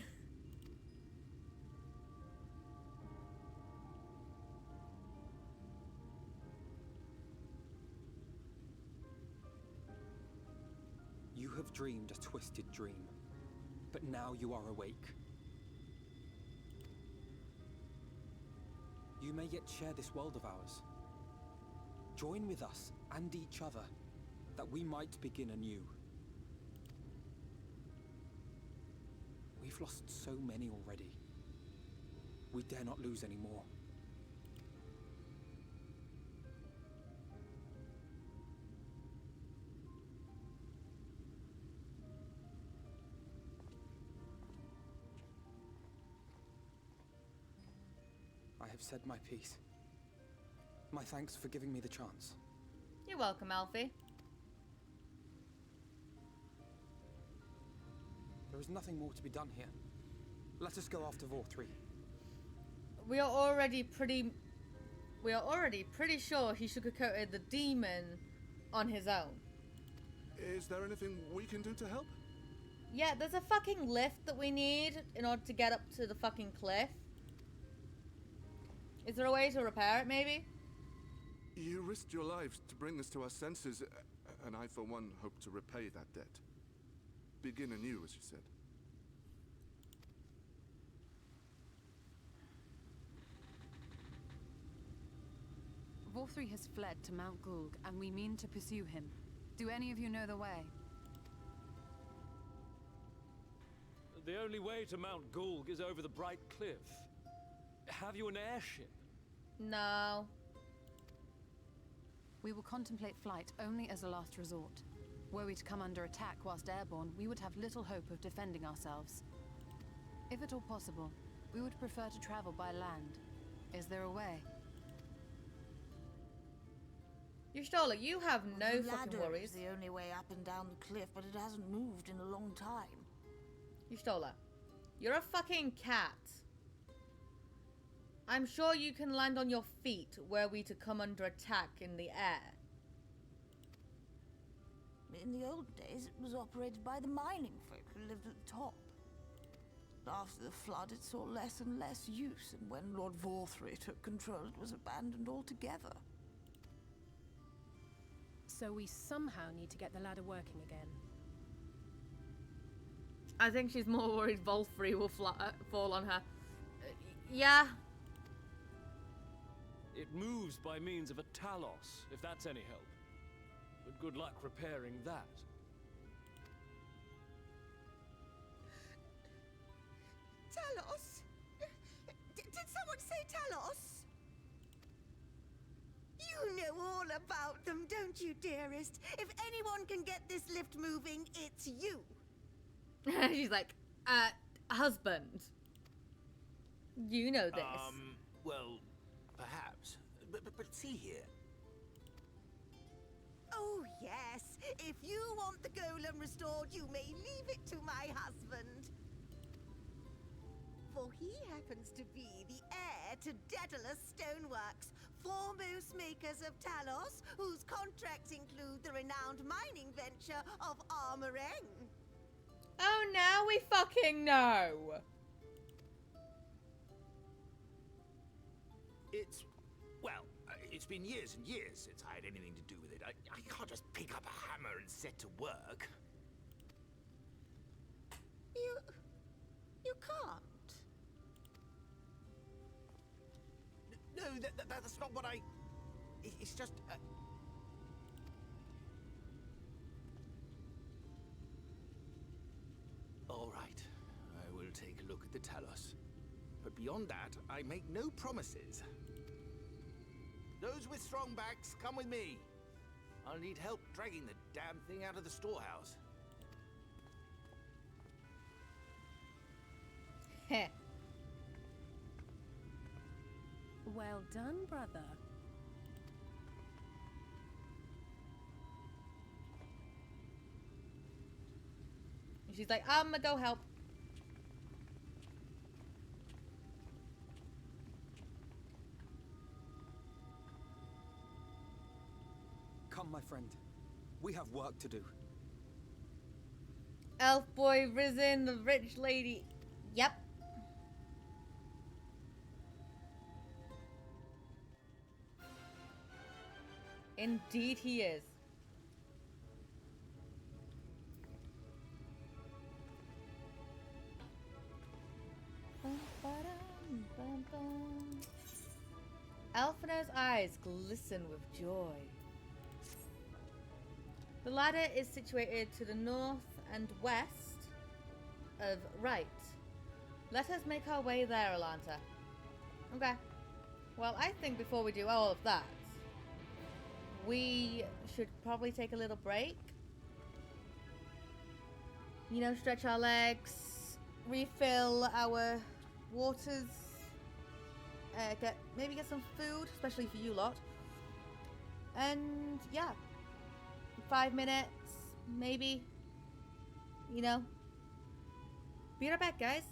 You have dreamed a twisted dream, but now you are awake. You may yet share this world of ours. Join with us and each other, that we might begin anew. We've lost so many already. We dare not lose any more. I have said my piece. My thanks for giving me the chance. You're welcome, Alfie. There is nothing more to be done here. Let us go after Vorthri. We are already pretty sure he sugarcoated the demon on his own. Is there anything we can do to help? Yeah, there's a fucking lift that we need in order to get up to the fucking cliff. Is there a way to repair it, maybe? You risked your lives to bring us to our senses, and I, for one, hope to repay that debt. Begin anew, as you said. Vorthri has fled to Mount Gulg, and we mean to pursue him. Do any of you know the way? The only way to Mount Gulg is over the Bright Cliff. Have you an airship? No. We will contemplate flight only as a last resort. Were we to come under attack whilst airborne, we would have little hope of defending ourselves. If at all possible, we would prefer to travel by land. Is there a way? Y'shtola, you have no The fucking ladder worries. is the only way up and down the cliff, but it hasn't moved in a long time. Y'shtola, you're a fucking cat. I'm sure you can land on your feet were we to come under attack in the air. In the old days, it was operated by the mining folk who lived at the top. But after the flood, it saw less and less use, and when Lord Vorthry took control, it was abandoned altogether. So we somehow need to get the ladder working again. I think she's more worried Volfrey will fall on her. Yeah. It moves by means of a Talos, if that's any help. But good luck repairing that. Talos? Did someone say Talos? You know all about them, don't you, dearest? If anyone can get this lift moving, it's you. She's like, husband. You know this. Well, perhaps. But see here. Oh, yes. If you want the golem restored, you may leave it to my husband. For he happens to be the heir to Daedalus Stoneworks, foremost makers of Talos, whose contracts include the renowned mining venture of Armoreng. Oh, now we fucking know. It's been years and years since I had anything to do with it. I can't just pick up a hammer and set to work. You can't. No, that's not what I... It's just... All right, I will take a look at the Talos. But beyond that, I make no promises. Those with strong backs, come with me. I'll need help dragging the damn thing out of the storehouse. Heh. Well done, brother. She's like, I'm gonna go help. Come, my friend. We have work to do. Elf boy risen, the rich lady. Yep. Indeed he is. Alphina's eyes glisten with joy. The ladder is situated to the north and west of right. Let us make our way there, Alanta. Okay. Well, I think before we do all of that, we should probably take a little break. You know, stretch our legs, refill our waters, maybe get some food, especially for you lot. And yeah, 5 minutes, maybe. You know. Be right back, guys.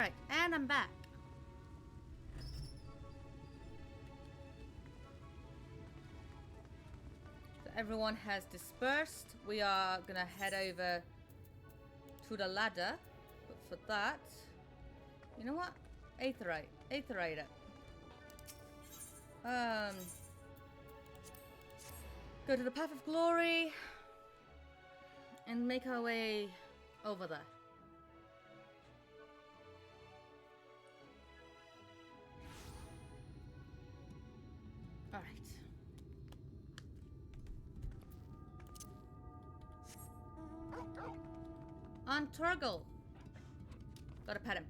Right, and I'm back. So everyone has dispersed. We are gonna head over to the ladder. But for that, you know what? Aetherite it. Go to the path of glory and make our way over there. All right. On Turgle. Gotta pet him.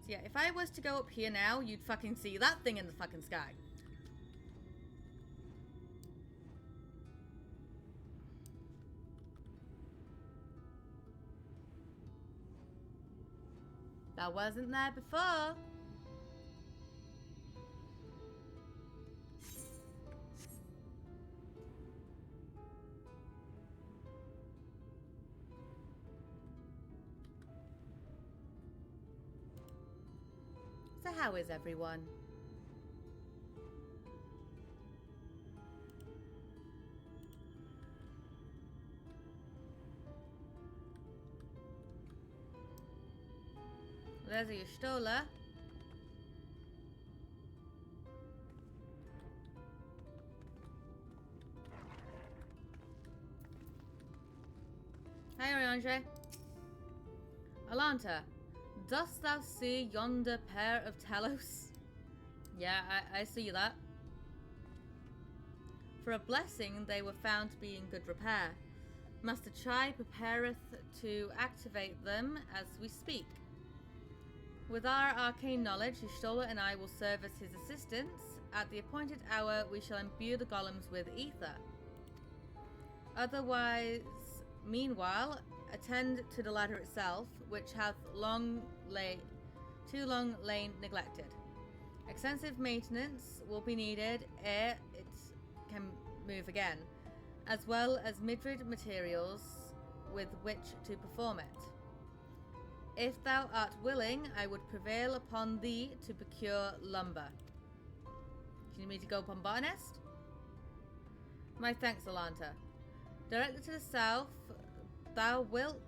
So yeah, if I was to go up here now, you'd fucking see that thing in the fucking sky. That wasn't there before. So how is everyone? There's your Stola. Hi, Oriange. Alanta, dost thou see yonder pair of Talos? Yeah, I see that. For a blessing, they were found to be in good repair. Master Chai prepareth to activate them as we speak. With our arcane knowledge, Y'shtola and I will serve as his assistants. At the appointed hour, we shall imbue the golems with ether. Otherwise, meanwhile, attend to the ladder itself, which hath too long lain neglected. Extensive maintenance will be needed ere it can move again, as well as Midrid materials with which to perform it. If thou art willing, I would prevail upon thee to procure lumber. Do you need me to go upon botanist? My thanks, Alanta. Directly to the south, thou wilt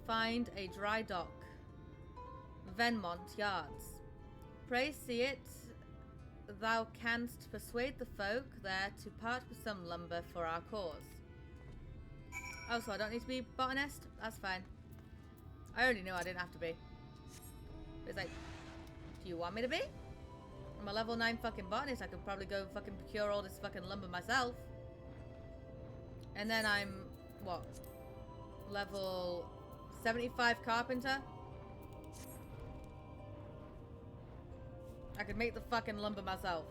find a dry dock. Venmont Yards. Pray see it. Thou canst persuade the folk there to part with some lumber for our cause. Oh, so I don't need to be botanist? That's fine. I already knew I didn't have to be. It's like, do you want me to be? I'm a level 9 fucking botanist. I could probably go fucking procure all this fucking lumber myself. And then I'm, what? Level 75 carpenter? I could make the fucking lumber myself.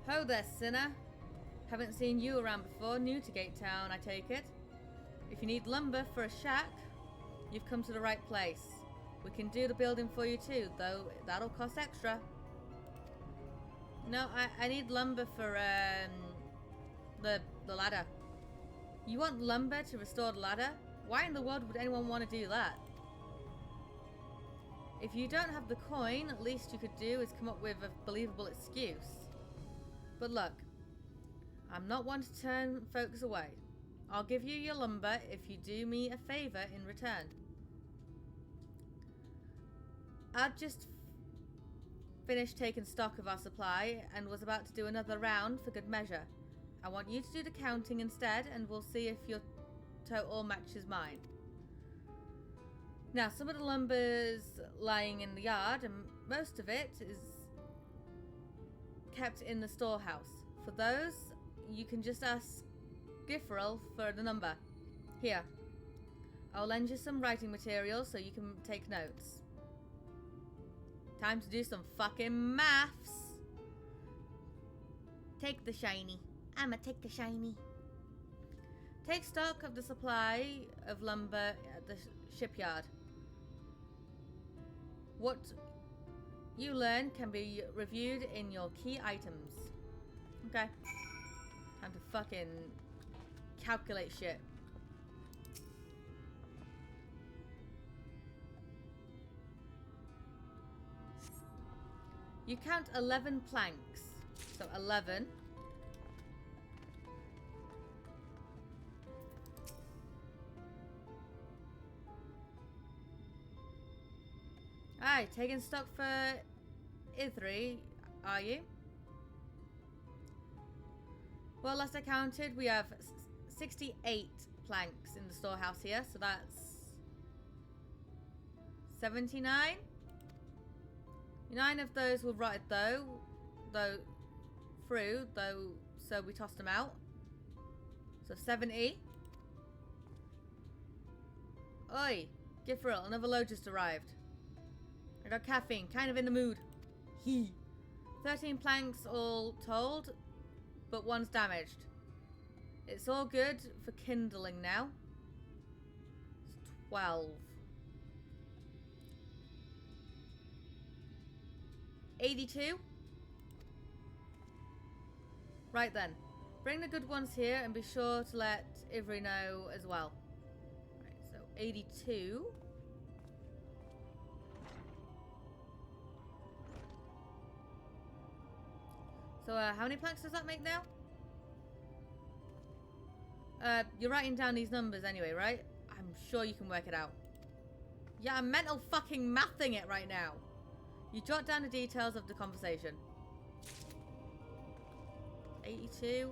Ho there, sinner. Haven't seen you around before. New to Gate Town, I take it. If you need lumber for a shack, you've come to the right place. We can do the building for you too, though that'll cost extra. No, I need lumber for the ladder. You want lumber to restore the ladder? Why in the world would anyone want to do that? If you don't have the coin, at least you could do is come up with a believable excuse. But look, I'm not one to turn folks away. I'll give you your lumber if you do me a favor in return. I'd just finished taking stock of our supply and was about to do another round for good measure. I want you to do the counting instead, and we'll see if your total matches mine. Now, some of the lumber's lying in the yard, and most of it is kept in the storehouse. For those, you can just ask Gifferel for the number. Here, I'll lend you some writing material so you can take notes. Time to do some fucking maths. Take the shiny. I'ma take the shiny. Take stock of the supply of lumber at the shipyard. What you learn can be reviewed in your key items. Okay. Time to fucking calculate shit. You count 11 planks. So 11. Alright, taking stock for Ithri, are you? Well, last I counted, we have 68 planks in the storehouse here, so that's 79? 9 of those were rotted though, so we tossed them out. So 70. Oi, get for real, another load just arrived. I got caffeine, kind of in the mood. 13 planks all told, but one's damaged. It's all good for kindling now. It's 12. 82. Right then. Bring the good ones here and be sure to let Ivry know as well. Right, so 82. So how many planks does that make now? You're writing down these numbers anyway, right? I'm sure you can work it out. Yeah, I'm mental fucking mathing it right now. You jot down the details of the conversation. 82.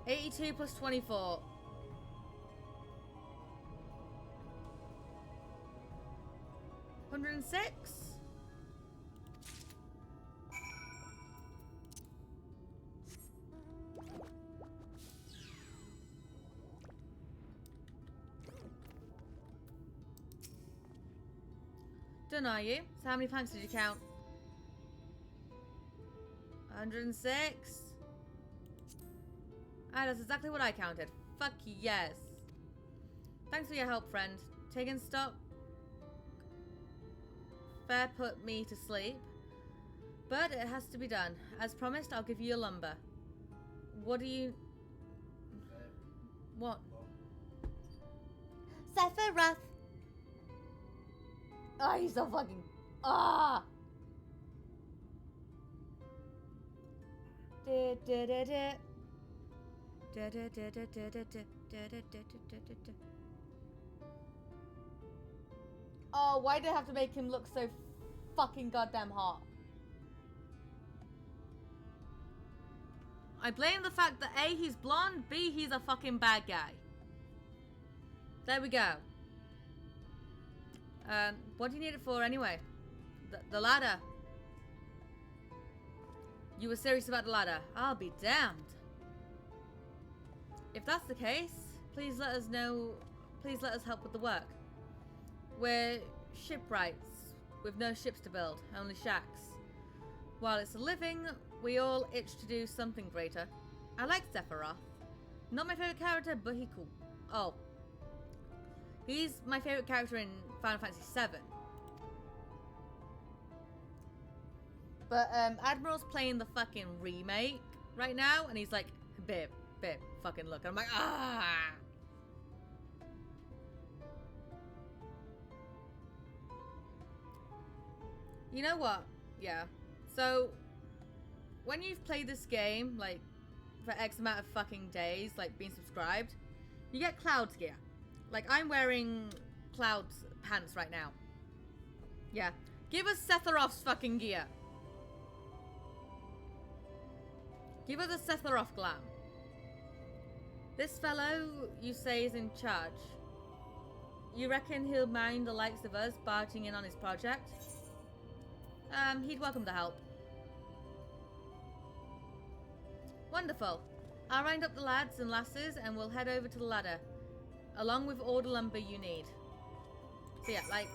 +82 plus 24. $106? Done, are you? So how many planks did you count? 106. Ah, that's exactly what I counted. Fuck yes. Thanks for your help, friend. Taking stock. Fair put me to sleep. But it has to be done. As promised, I'll give you your lumber. What do you... What? Sephiroth! Oh, he's so fucking... Ah! Oh, why did I have to make him look so fucking goddamn hot? I blame the fact that A, he's blonde, B, he's a fucking bad guy. There we go. What do you need it for anyway? The ladder. You were serious about the ladder. I'll be damned. If that's the case, please let us know. Please let us help with the work. We're shipwrights with no ships to build, only shacks. While it's a living, we all itch to do something greater. I like Sephiroth. Not my favorite character, but he cool. Oh. He's my favorite character in Final Fantasy VII. But Admiral's playing the fucking remake right now, and he's like, babe, fucking look. And I'm like, ah. You know what? Yeah. So, when you've played this game, like, for X amount of fucking days, like, being subscribed, you get Cloud's gear. Like, I'm wearing Cloud's pants right now. Yeah. Give us Sephiroth's fucking gear. Give us a Sephiroth glam. This fellow, you say, is in charge. You reckon he'll mind the likes of us barging in on his project? He'd welcome the help. Wonderful. I'll round up the lads and lasses and we'll head over to the ladder, along with all the lumber you need. So yeah, like...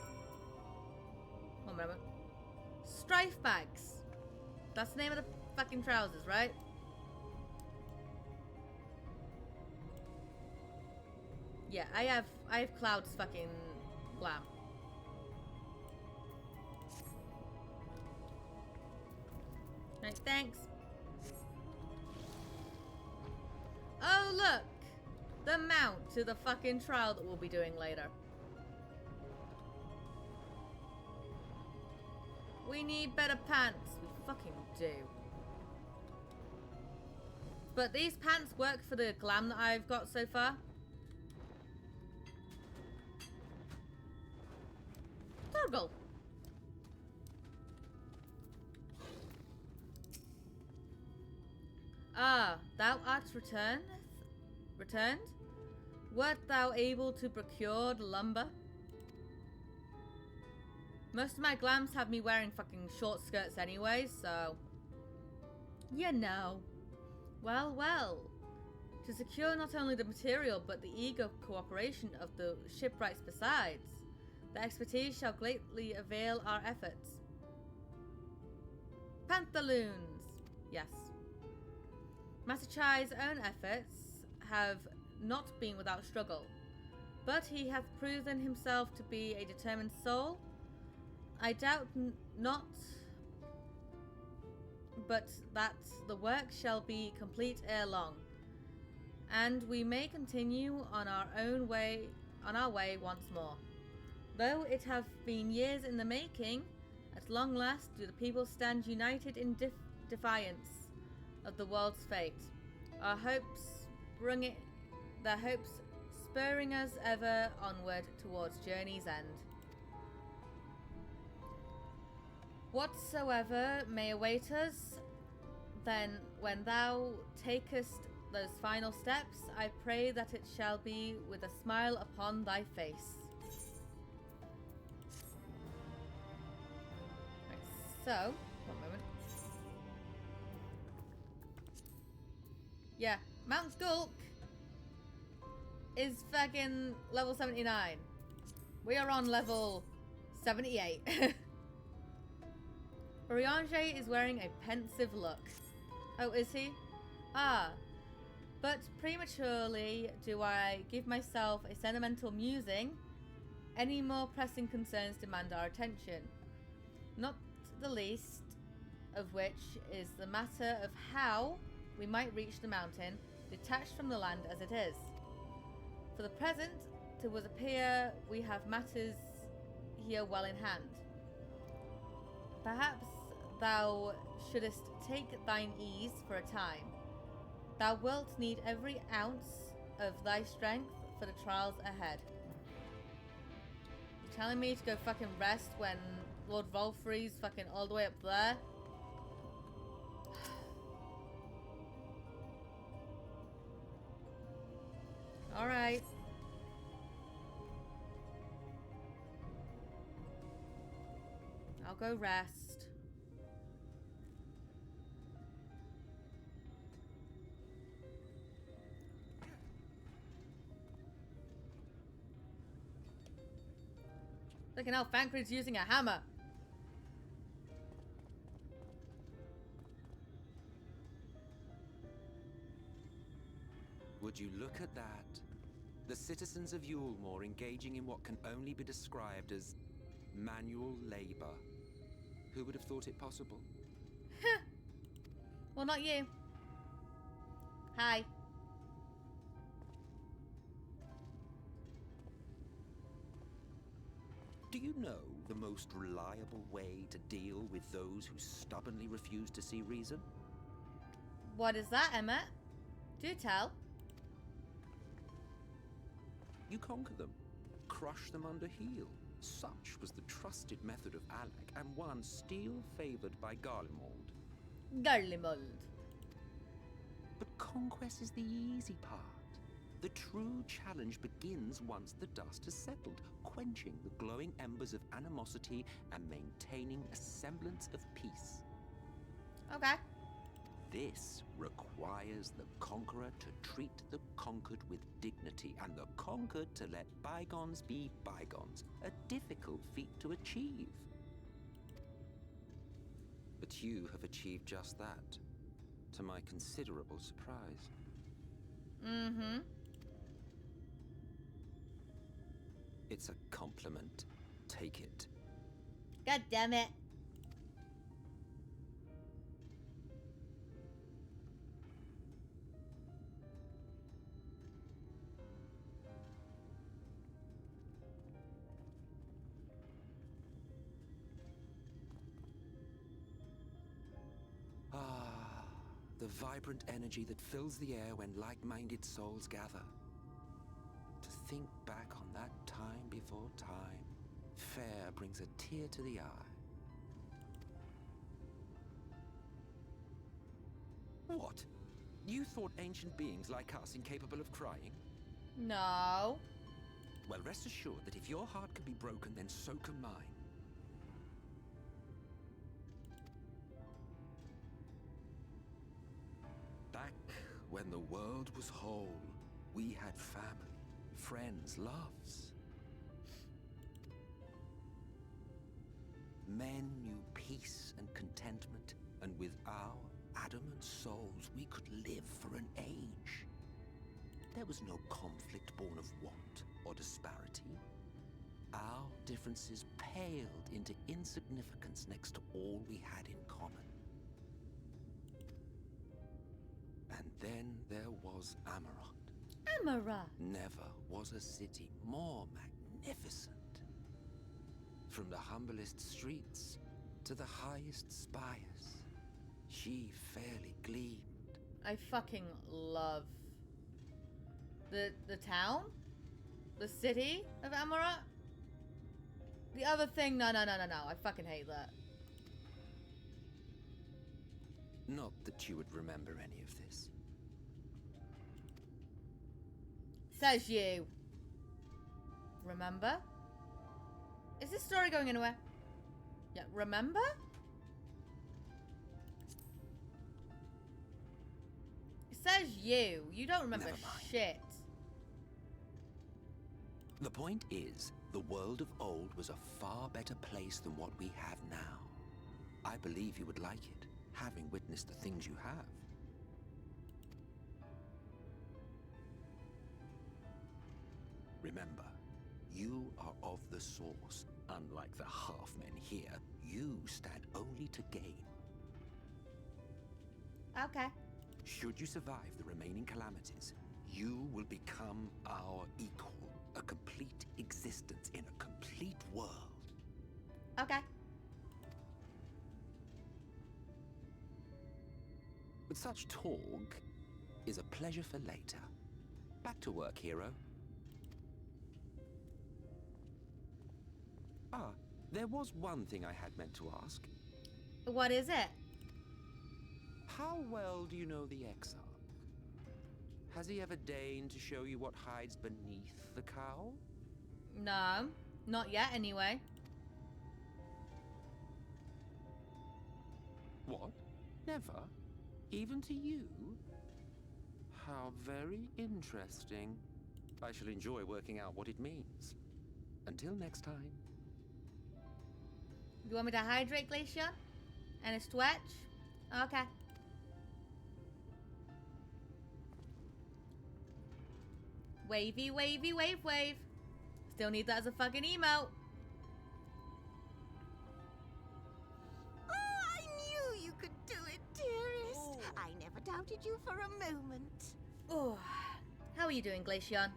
One moment. Strife bags. That's the name of the fucking trousers, right? Yeah, I have Cloud's fucking glam. Right, thanks. Oh, look! The mount to the fucking trial that we'll be doing later. We need better pants. We fucking do. But these pants work for the glam that I've got so far. Torgal. Ah, thou art returned? Wert thou able to procure the lumber? Most of my glams have me wearing fucking short skirts anyway, so... You know. Well, well. To secure not only the material, but the eager cooperation of the shipwrights besides, the expertise shall greatly avail our efforts. Pantaloons. Yes. Master Chai's own efforts have not been without struggle, but he hath proven himself to be a determined soul. I doubt not, but that the work shall be complete ere long, and we may continue on our way once more. Though it have been years in the making, at long last do the people stand united in defiance of the world's fate. Our hopes spurring us ever onward towards journey's end. Whatsoever may await us, then when thou takest those final steps, I pray that it shall be with a smile upon thy face. Right, so, one moment. Yeah, Mount Skulk is fucking level 79. We are on level 78. Oriange is wearing a pensive look. Oh, is he? Ah. But prematurely do I give myself a sentimental musing. Any more pressing concerns demand our attention. Not the least of which is the matter of how we might reach the mountain, detached from the land as it is. For the present, it would appear we have matters here well in hand. Perhaps thou shouldest take thine ease for a time. Thou wilt need every ounce of thy strength for the trials ahead. You're telling me to go fucking rest when Lord Volfrey's fucking all the way up there? Alright. I'll go rest. Look at how Fancred's using a hammer. Would you look at that? The citizens of Yulmore engaging in what can only be described as manual labor. Who would have thought it possible? Well, not you. Hi. Do you know the most reliable way to deal with those who stubbornly refuse to see reason? What is that, Emmet? Do tell. You conquer them, crush them under heel. Such was the trusted method of Alec, and one still favored by Garlemald. Garlemald. But conquest is the easy part. The true challenge begins once the dust has settled, quenching the glowing embers of animosity and maintaining a semblance of peace. Okay. This requires the conqueror to treat the conquered with dignity, and the conquered to let bygones be bygones. A difficult feat to achieve. But you have achieved just that, to my considerable surprise. Mm-hmm. It's a compliment. Take it. God damn it. Ah, the vibrant energy that fills the air when like-minded souls gather. To think back on that time before time, fair brings a tear to the eye. What? You thought ancient beings like us incapable of crying? No. Well, rest assured that if your heart can be broken, then so can mine. Back when the world was whole, we had family, friends, loves. Men knew peace and contentment, and with our adamant souls, we could live for an age. There was no conflict born of want or disparity. Our differences paled into insignificance next to all we had in common. And then there was Amaranth. Amaranth. Never was a city more magnificent. From the humblest streets to the highest spires, she fairly gleamed. I fucking love the town, the city of Amaranth. The other thing, no. I fucking hate that. Not that you would remember any of this. Says you. Remember? Is this story going anywhere? Yeah, remember? It says you. You don't remember shit. The point is, the world of old was a far better place than what we have now. I believe you would like it, having witnessed the things you have. Remember, you are of the source. Unlike the half-men here, you stand only to gain. Okay. Should you survive the remaining calamities, you will become our equal. A complete existence in a complete world. Okay. But such talk is a pleasure for later. Back to work, hero. Ah, there was one thing I had meant to ask. What is it? How well do you know the Exarch? Has he ever deigned to show you what hides beneath the cowl? No, not yet anyway. What? Never? Even to you? How very interesting. I shall enjoy working out what it means. Until next time. You want me to hydrate, Glacier? And a stretch? Okay. Wavy, wavy, wave, wave. Still need that as a fucking emote. Oh, I knew you could do it, dearest. Oh. I never doubted you for a moment. Oh, how are you doing, Glacier?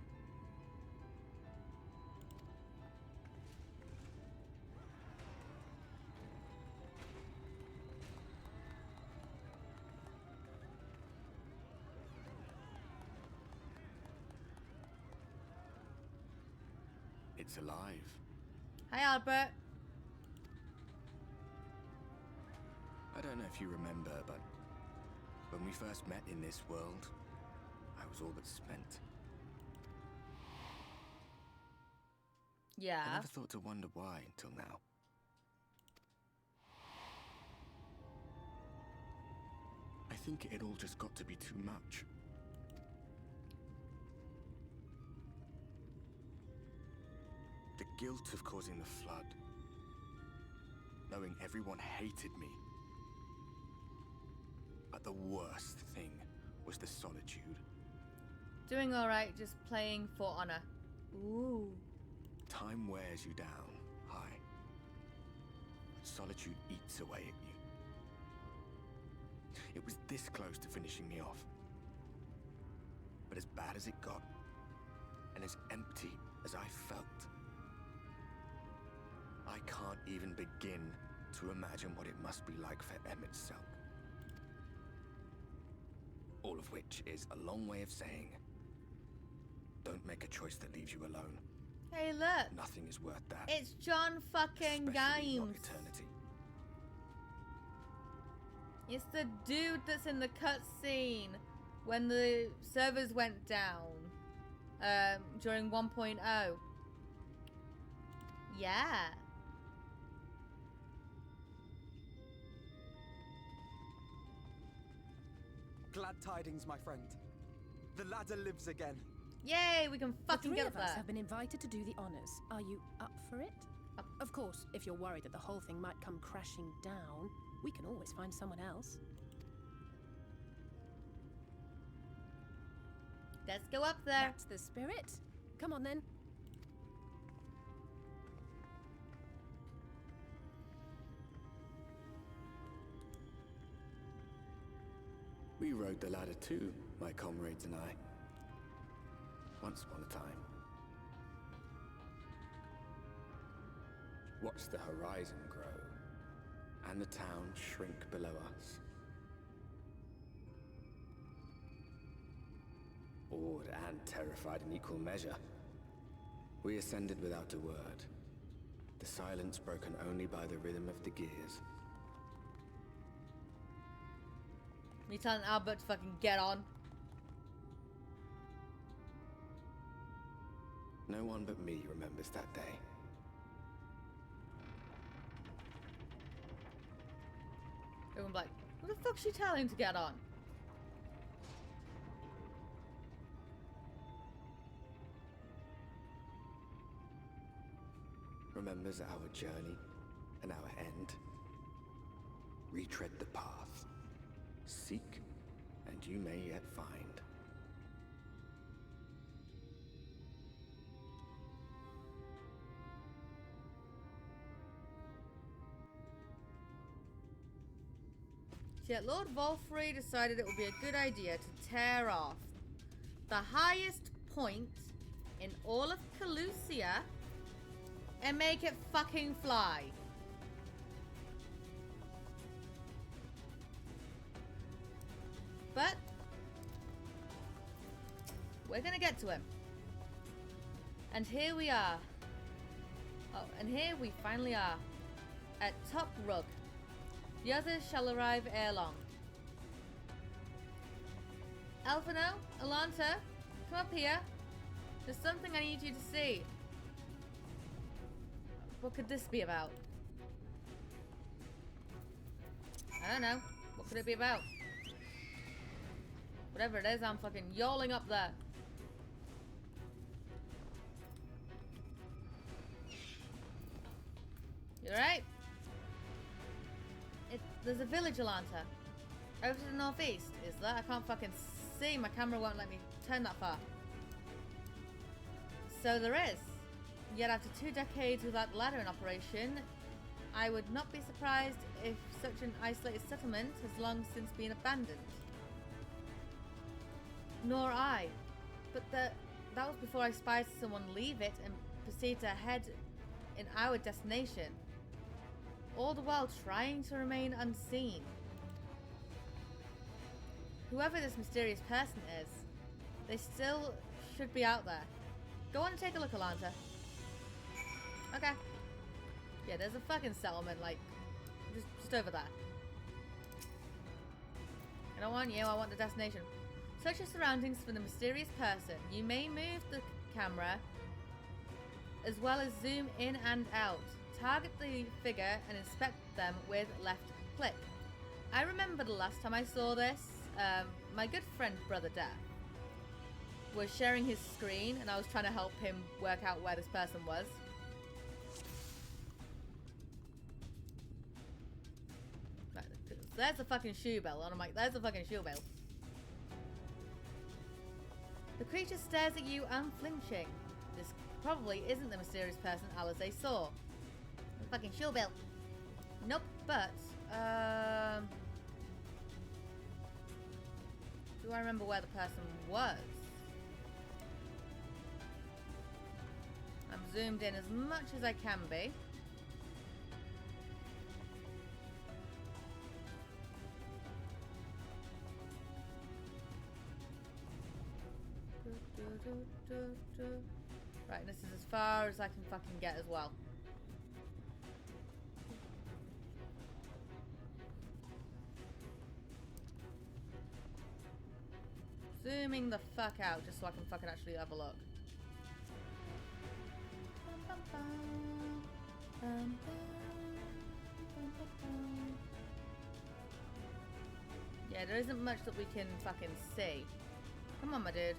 It's alive. Hi, Albert. I don't know if you remember, but when we first met in this world, I was all but spent. Yeah. I never thought to wonder why until now. I think it all just got to be too much. The guilt of causing the flood. Knowing everyone hated me. But the worst thing was the solitude. Doing alright, just playing for honor. Ooh. Time wears you down, Hi. Solitude eats away at you. It was this close to finishing me off. But as bad as it got, and as empty as I felt, I can't even begin to imagine what it must be like for Emmett Selk. All of which is a long way of saying, don't make a choice that leaves you alone. Hey, look. Nothing is worth that. It's John fucking Especially not Gaines. eternity. It's the dude that's in the cutscene when the servers went down during 1.0. Yeah. Glad tidings, my friend. The ladder lives again. Yay, we can fucking the get three up of us there. have been invited to do the honors. Are you up for it? Of course, if you're worried that the whole thing might come crashing down, we can always find someone else. Let's go up there. That's the spirit. Come on then. We rode the ladder too, my comrades and I. Once upon a time. Watched the horizon grow, and the town shrink below us. Awed and terrified in equal measure, we ascended without a word, the silence broken only by the rhythm of the gears. You telling Albert to fucking get on? No one but me remembers that day. Everyone like, what the fuck's she telling to get on? Remembers our journey and our end. Retread the path. Seek, and you may yet find. Yet Lord Volfrey decided it would be a good idea to tear off the highest point in all of Calusia and make it fucking fly. But we're gonna get to him. And here we are. Oh, and here we finally are. At Top Rug. The others shall arrive ere long. Elfino, Alanta, come up here. There's something I need you to see. What could this be about? I don't know. What could it be about? Whatever it is, I'm fucking yawling up there. You alright? There's a village, Alanta. Over to the northeast, is there? I can't fucking see. My camera won't let me turn that far. So there is. Yet after 2 decades without the ladder in operation, I would not be surprised if such an isolated settlement has long since been abandoned. Nor I. But that was before I spied someone leave it and proceed to head in our destination. All the while trying to remain unseen. Whoever this mysterious person is, they still should be out there. Go on and take a look, Alanta. Okay. Yeah, there's a fucking settlement, like, just over there. I don't want you, I want the destination. Search your surroundings for the mysterious person. You may move the camera as well as zoom in and out. Target the figure and inspect them with left click. I remember the last time I saw this, my good friend Brother Death was sharing his screen and I was trying to help him work out where this person was. Right, so there's the fucking shoe bell, and I'm like, there's the fucking shoe bell. The creature stares at you unflinching. This probably isn't the mysterious person Alize saw. The fucking shoe bell. Nope, but do I remember where the person was? I'm zoomed in as much as I can be. Right, this is as far as I can fucking get as well. Zooming the fuck out just so I can fucking actually have a look. Yeah, there isn't much that we can fucking see. Come on, my dude.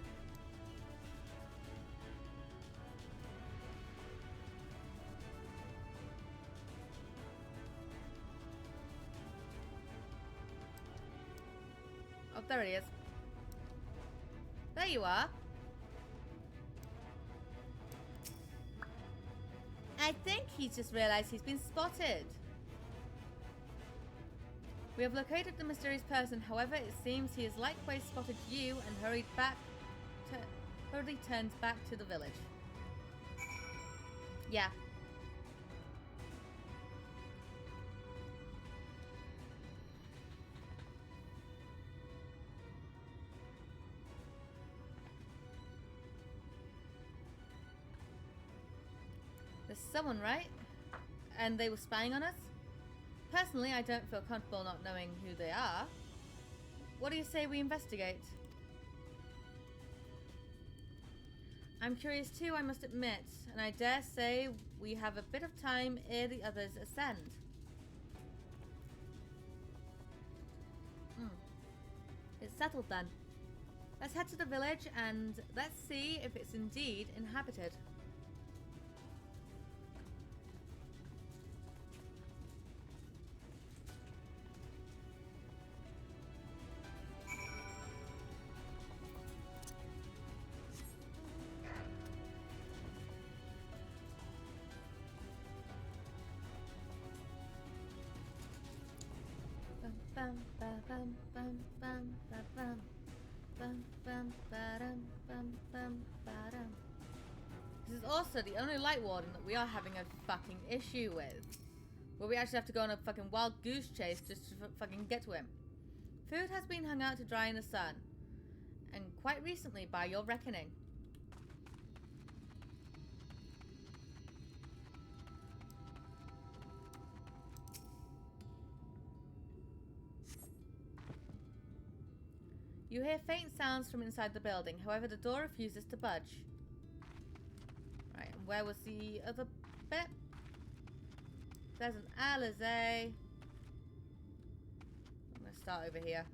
Oh, there he is. There you are. I think he's just realized he's been spotted. We have located the mysterious person. However, it seems he has likewise spotted you and hurriedly turns back to the village. Yeah. There's someone, right? And they were spying on us? Personally, I don't feel comfortable not knowing who they are. What do you say we investigate? I'm curious too, I must admit, and I dare say we have a bit of time ere the others ascend. It's settled then. Let's head to the village and let's see if it's indeed inhabited. This is also the only light warden that we are having a fucking issue with. Where we actually have to go on a fucking wild goose chase just to fucking get to him. Food has been hung out to dry in the sun. And quite recently, by your reckoning. You hear faint sounds from inside the building. However, the door refuses to budge. Right, and where was the other bit? There's an Alize. I'm going to start over here.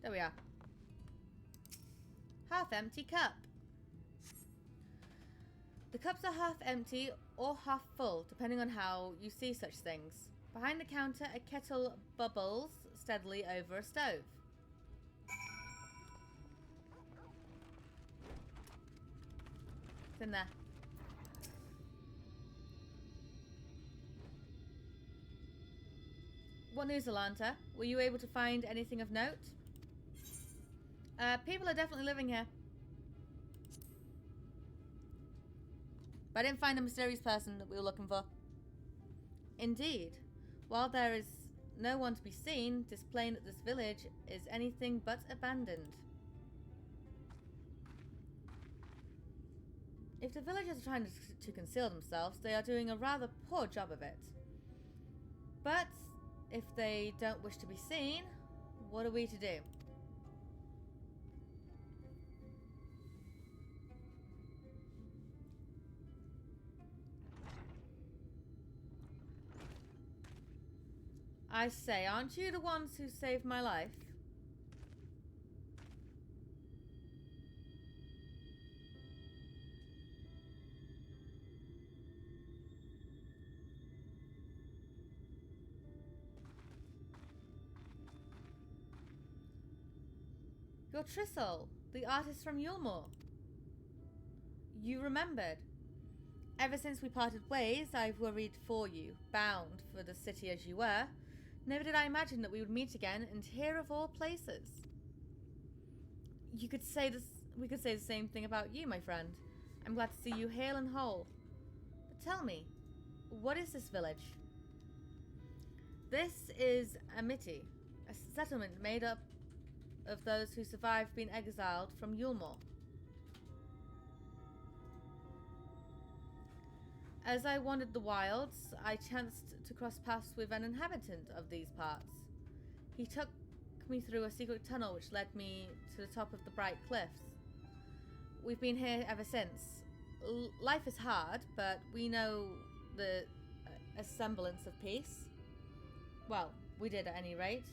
There we are. Half-empty cup. The cups are half empty or half full, depending on how you see such things. Behind the counter, a kettle bubbles steadily over a stove. It's in there. What news, Alanta? Were you able to find anything of note? People are definitely living here. But I didn't find the mysterious person that we were looking for. Indeed. While there is no one to be seen, displaying that this village is anything but abandoned. If the villagers are trying to conceal themselves, they are doing a rather poor job of it. But if they don't wish to be seen, what are we to do? I say, aren't you the ones who saved my life? You're Trissel, the artist from Yulmore. You remembered. Ever since we parted ways, I've worried for you, bound for the city as you were. Never did I imagine that we would meet again, and here of all places. We could say the same thing about you, my friend. I'm glad to see you hale and whole. But tell me, what is this village? This is Amity, a settlement made up of those who survived being exiled from Yulmore. As I wandered the wilds, I chanced to cross paths with an inhabitant of these parts. He took me through a secret tunnel which led me to the top of the bright cliffs. We've been here ever since. Life is hard, but we know a semblance of peace. Well, we did at any rate,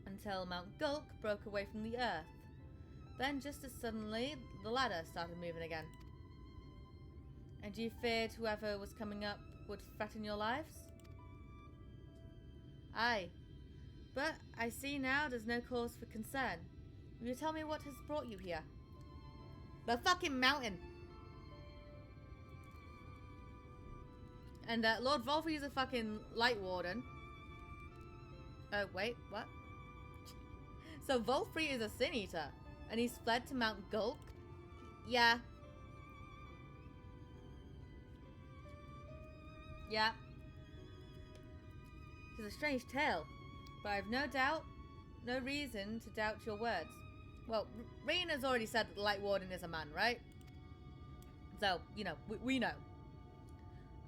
until Mount Gulk broke away from the earth. Then, just as suddenly, the ladder started moving again. And you feared whoever was coming up would threaten your lives? Aye. But I see now there's no cause for concern. Will you tell me what has brought you here? The fucking mountain! And Lord Volfrey is a fucking light warden. Oh, wait, what? So Volfrey is a Sin Eater, and he's fled to Mount Gulk? Yeah. Yeah. It's a strange tale, but I've no reason to doubt your words. Well, Rena's already said that the Light Warden is a man, right? So, you know, we know.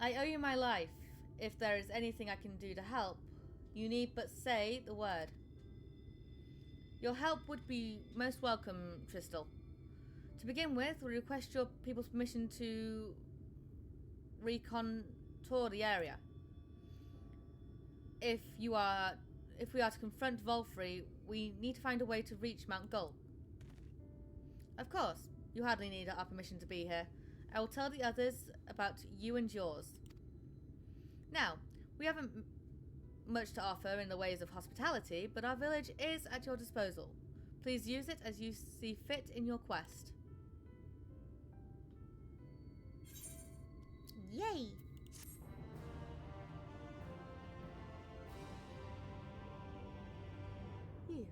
I owe you my life. If there is anything I can do to help, you need but say the word. Your help would be most welcome, Tristel. To begin with, we request your people's permission to recontour the area. If we are to confront Volfrey, we need to find a way to reach Mount Gulk. Of course, you hardly need our permission to be here. I will tell the others about you and yours. Now, we haven't much to offer in the ways of hospitality, but our village is at your disposal. Please use it as you see fit in your quest. Yay! Phew.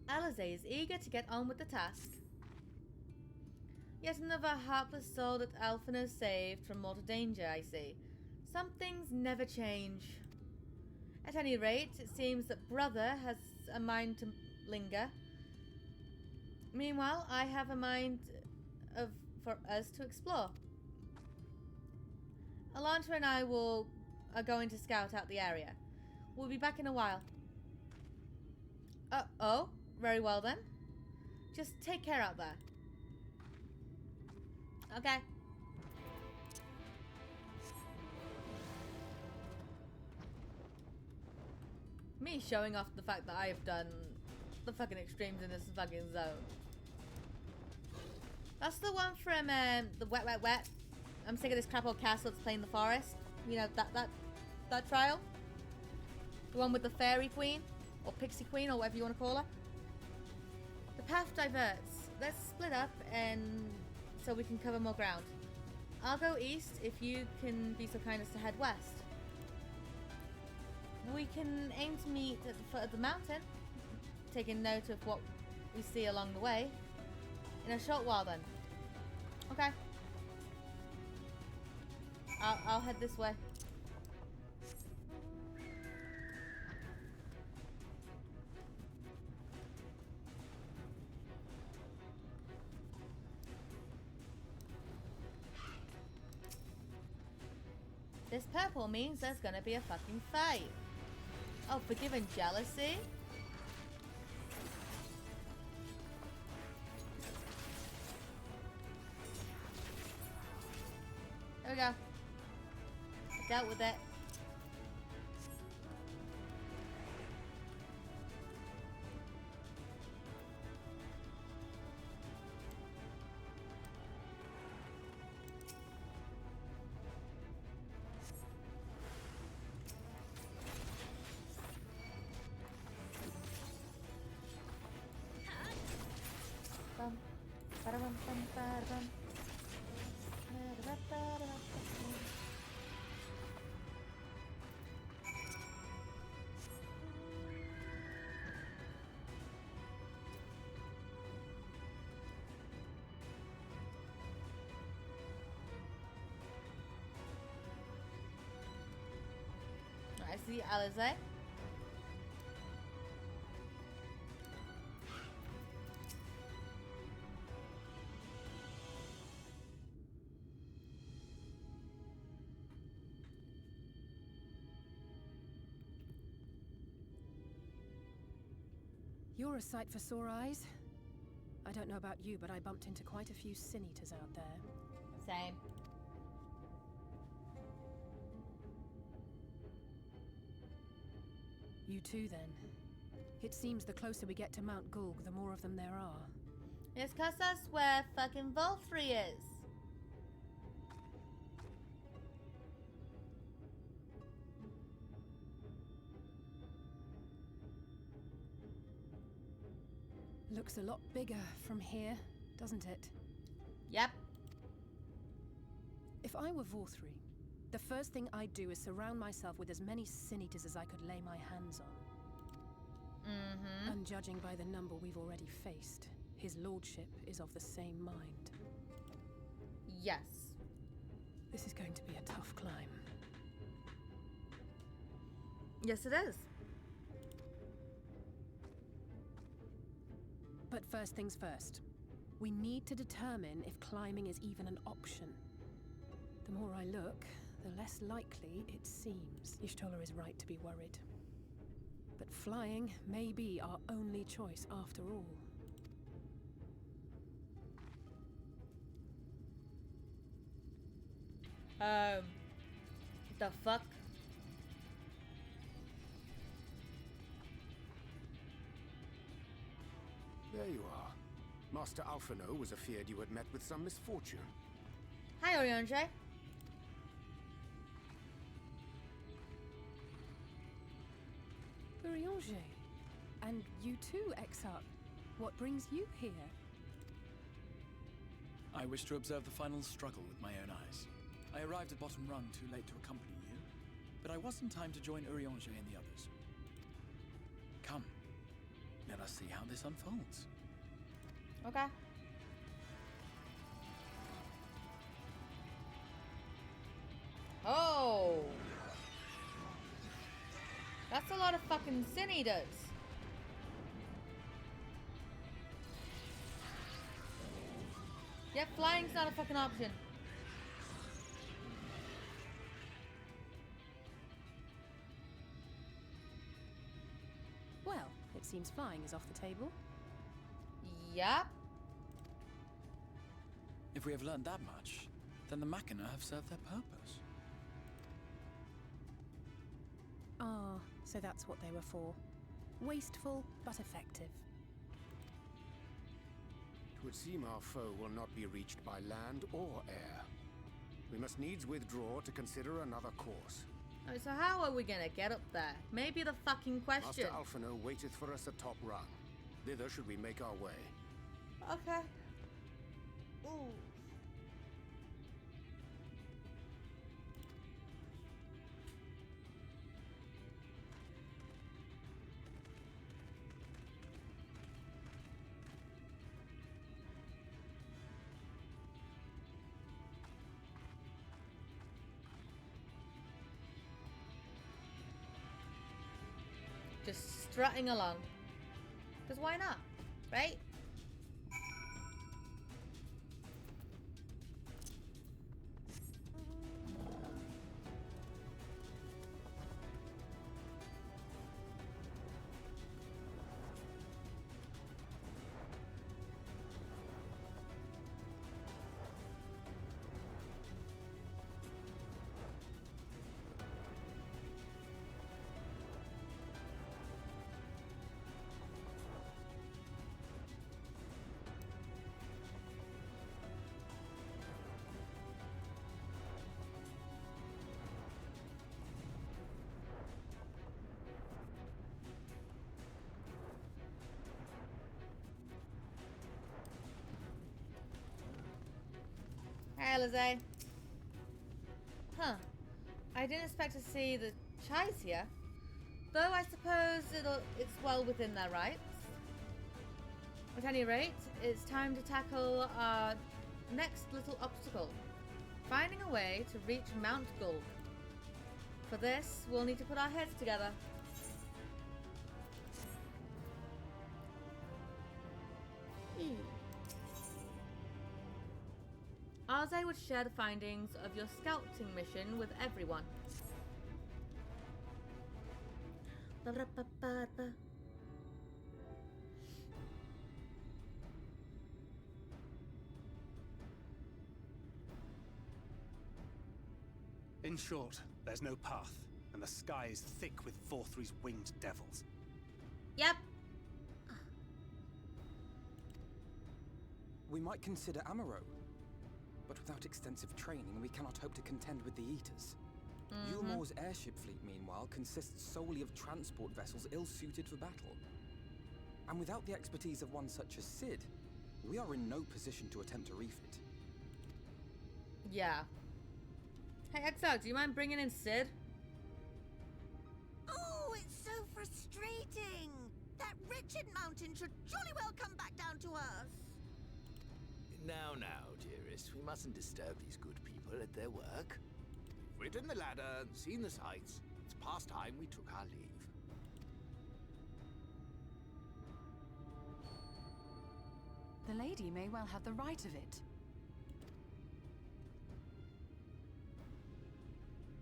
Alizé is eager to get on with the task. Yet another heartless soul that Alphinaud saved from mortal danger, I see. Some things never change. At any rate, it seems that Brother has a mind to linger. Meanwhile, I have a mind for us to explore. Alanta and I are going to scout out the area. We'll be back in a while. Oh? Very well then. Just take care out there. Okay. Me showing off the fact that I have done the fucking extremes in this fucking zone. That's the one from the Wet Wet Wet. I'm sick of this crap old castle that's playing the forest. You know, that trial? The one with the fairy queen? Or pixie queen, or whatever you want to call her. The path diverts. Let's split up and so we can cover more ground. I'll go east if you can be so kind as to head west. We can aim to meet at the foot of the mountain, taking note of what we see along the way. In a short while, then. Okay. I'll head this way. This purple means there's gonna be a fucking fight. Oh, forgiven jealousy? There we go. I dealt with it. Bum, ba-da-bum, bum, ba-da-bum. Ba-da-ba-ba-da-ba-ba. I see Alize. You're a sight for sore eyes. I don't know about you, but I bumped into quite a few sin eaters out there. Same. You too, then. It seems the closer we get to Mount Gulg, the more of them there are. It's 'cause that's where fucking Volthree is. Looks a lot bigger from here, doesn't it? Yep. If I were Vorthree, the first thing I'd do is surround myself with as many sin eaters as I could lay my hands on. Mm-hmm. And judging by the number we've already faced, his lordship is of the same mind. Yes. This is going to be a tough climb. Yes, it is. But first things first. We need to determine if climbing is even an option. The more I look, the less likely it seems. Y'shtola is right to be worried. But flying may be our only choice after all. The fuck? There you are. Master Alphino was afeard you had met with some misfortune. Hi, Orionje. Urianger. And you too, Exarch. What brings you here? I wish to observe the final struggle with my own eyes. I arrived at Bottom Rung too late to accompany you, but I was in time to join Urianger and the others. Come, let us see how this unfolds. Okay. Oh! That's a lot of fucking sin eaters. Yep, flying's not a fucking option. Well, it seems flying is off the table. Yep. If we have learned that much, then the Machina have served their purpose. Ah, so that's what they were for. Wasteful, but effective. It would seem our foe will not be reached by land or air. We must needs withdraw to consider another course. Oh, so how are we gonna get up there? Maybe the fucking question. Master Alphino waiteth for us atop Rung. Thither should we make our way. Okay. Ooh. just strutting along. Because why not, right? Hey, Lizzie. Huh. I didn't expect to see the Chais here. Though I suppose it's well within their rights. At any rate, it's time to tackle our next little obstacle. Finding a way to reach Mount Gulg. For this, we'll need to put our heads together. Arze would share the findings of your scouting mission with everyone. In short, there's no path, and the sky is thick with Vorthri's winged devils. Yep. We might consider Amaro. But without extensive training, we cannot hope to contend with the Eaters. Yulmor's airship fleet, meanwhile, consists solely of transport vessels ill-suited for battle. And without the expertise of one such as Cid, we are in no position to attempt a refit. Yeah. Hey, Exo, do you mind bringing in Cid? Oh, it's so frustrating! That wretched mountain should surely well come back down to Earth. Now, dearest, we mustn't disturb these good people at their work. We've ridden the ladder and seen the sights. It's past time we took our leave. The lady may well have the right of it.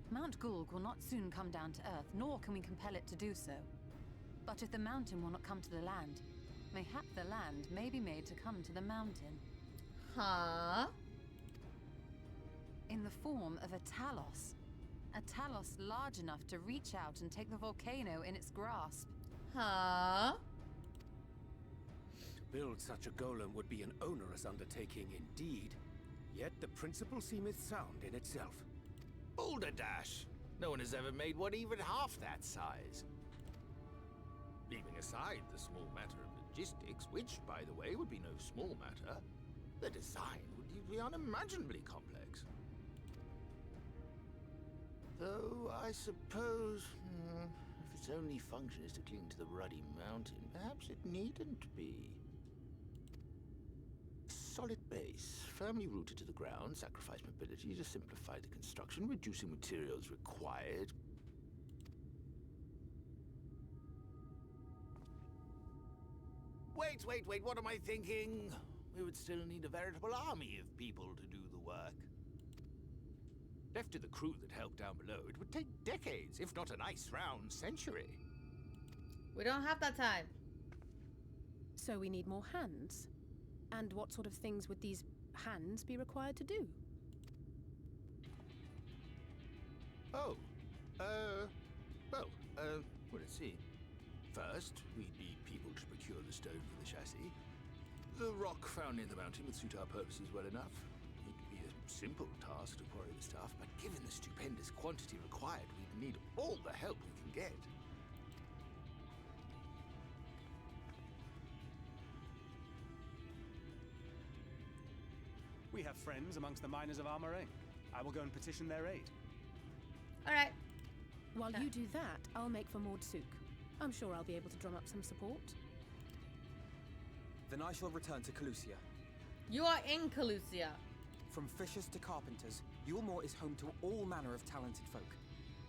Mount Gulg will not soon come down to Earth, nor can we compel it to do so. But if the mountain will not come to the land, mayhap the land may be made to come to the mountain. Huh? In the form of a Talos. A Talos large enough to reach out and take the volcano in its grasp. Huh? To build such a golem would be an onerous undertaking indeed. Yet the principle seemeth sound in itself. Balderdash! No one has ever made one even half that size. Leaving aside the small matter of logistics, which, by the way, would be no small matter, the design would be unimaginably complex. Though, I suppose, if its only function is to cling to the ruddy mountain, perhaps it needn't be. Solid base, firmly rooted to the ground, sacrifice mobility to simplify the construction, reducing materials required. Wait, what am I thinking? We would still need a veritable army of people to do the work. Left to the crew that helped down below, it would take decades, if not a nice round century. We don't have that time. So we need more hands. And what sort of things would these hands be required to do? Well, let's see. First, we'd need people to procure the stone for the chassis. The rock found near the mountain would suit our purposes well enough. It'd be a simple task to quarry the stuff, but given the stupendous quantity required, we'd need all the help we can get. We have friends amongst the miners of Armorain. I will go and petition their aid. Alright. While you do that, I'll make for Mordsuk. I'm sure I'll be able to drum up some support. Then I shall return to Calusia. You are in Calusia. From fishers to carpenters, Yulmor is home to all manner of talented folk.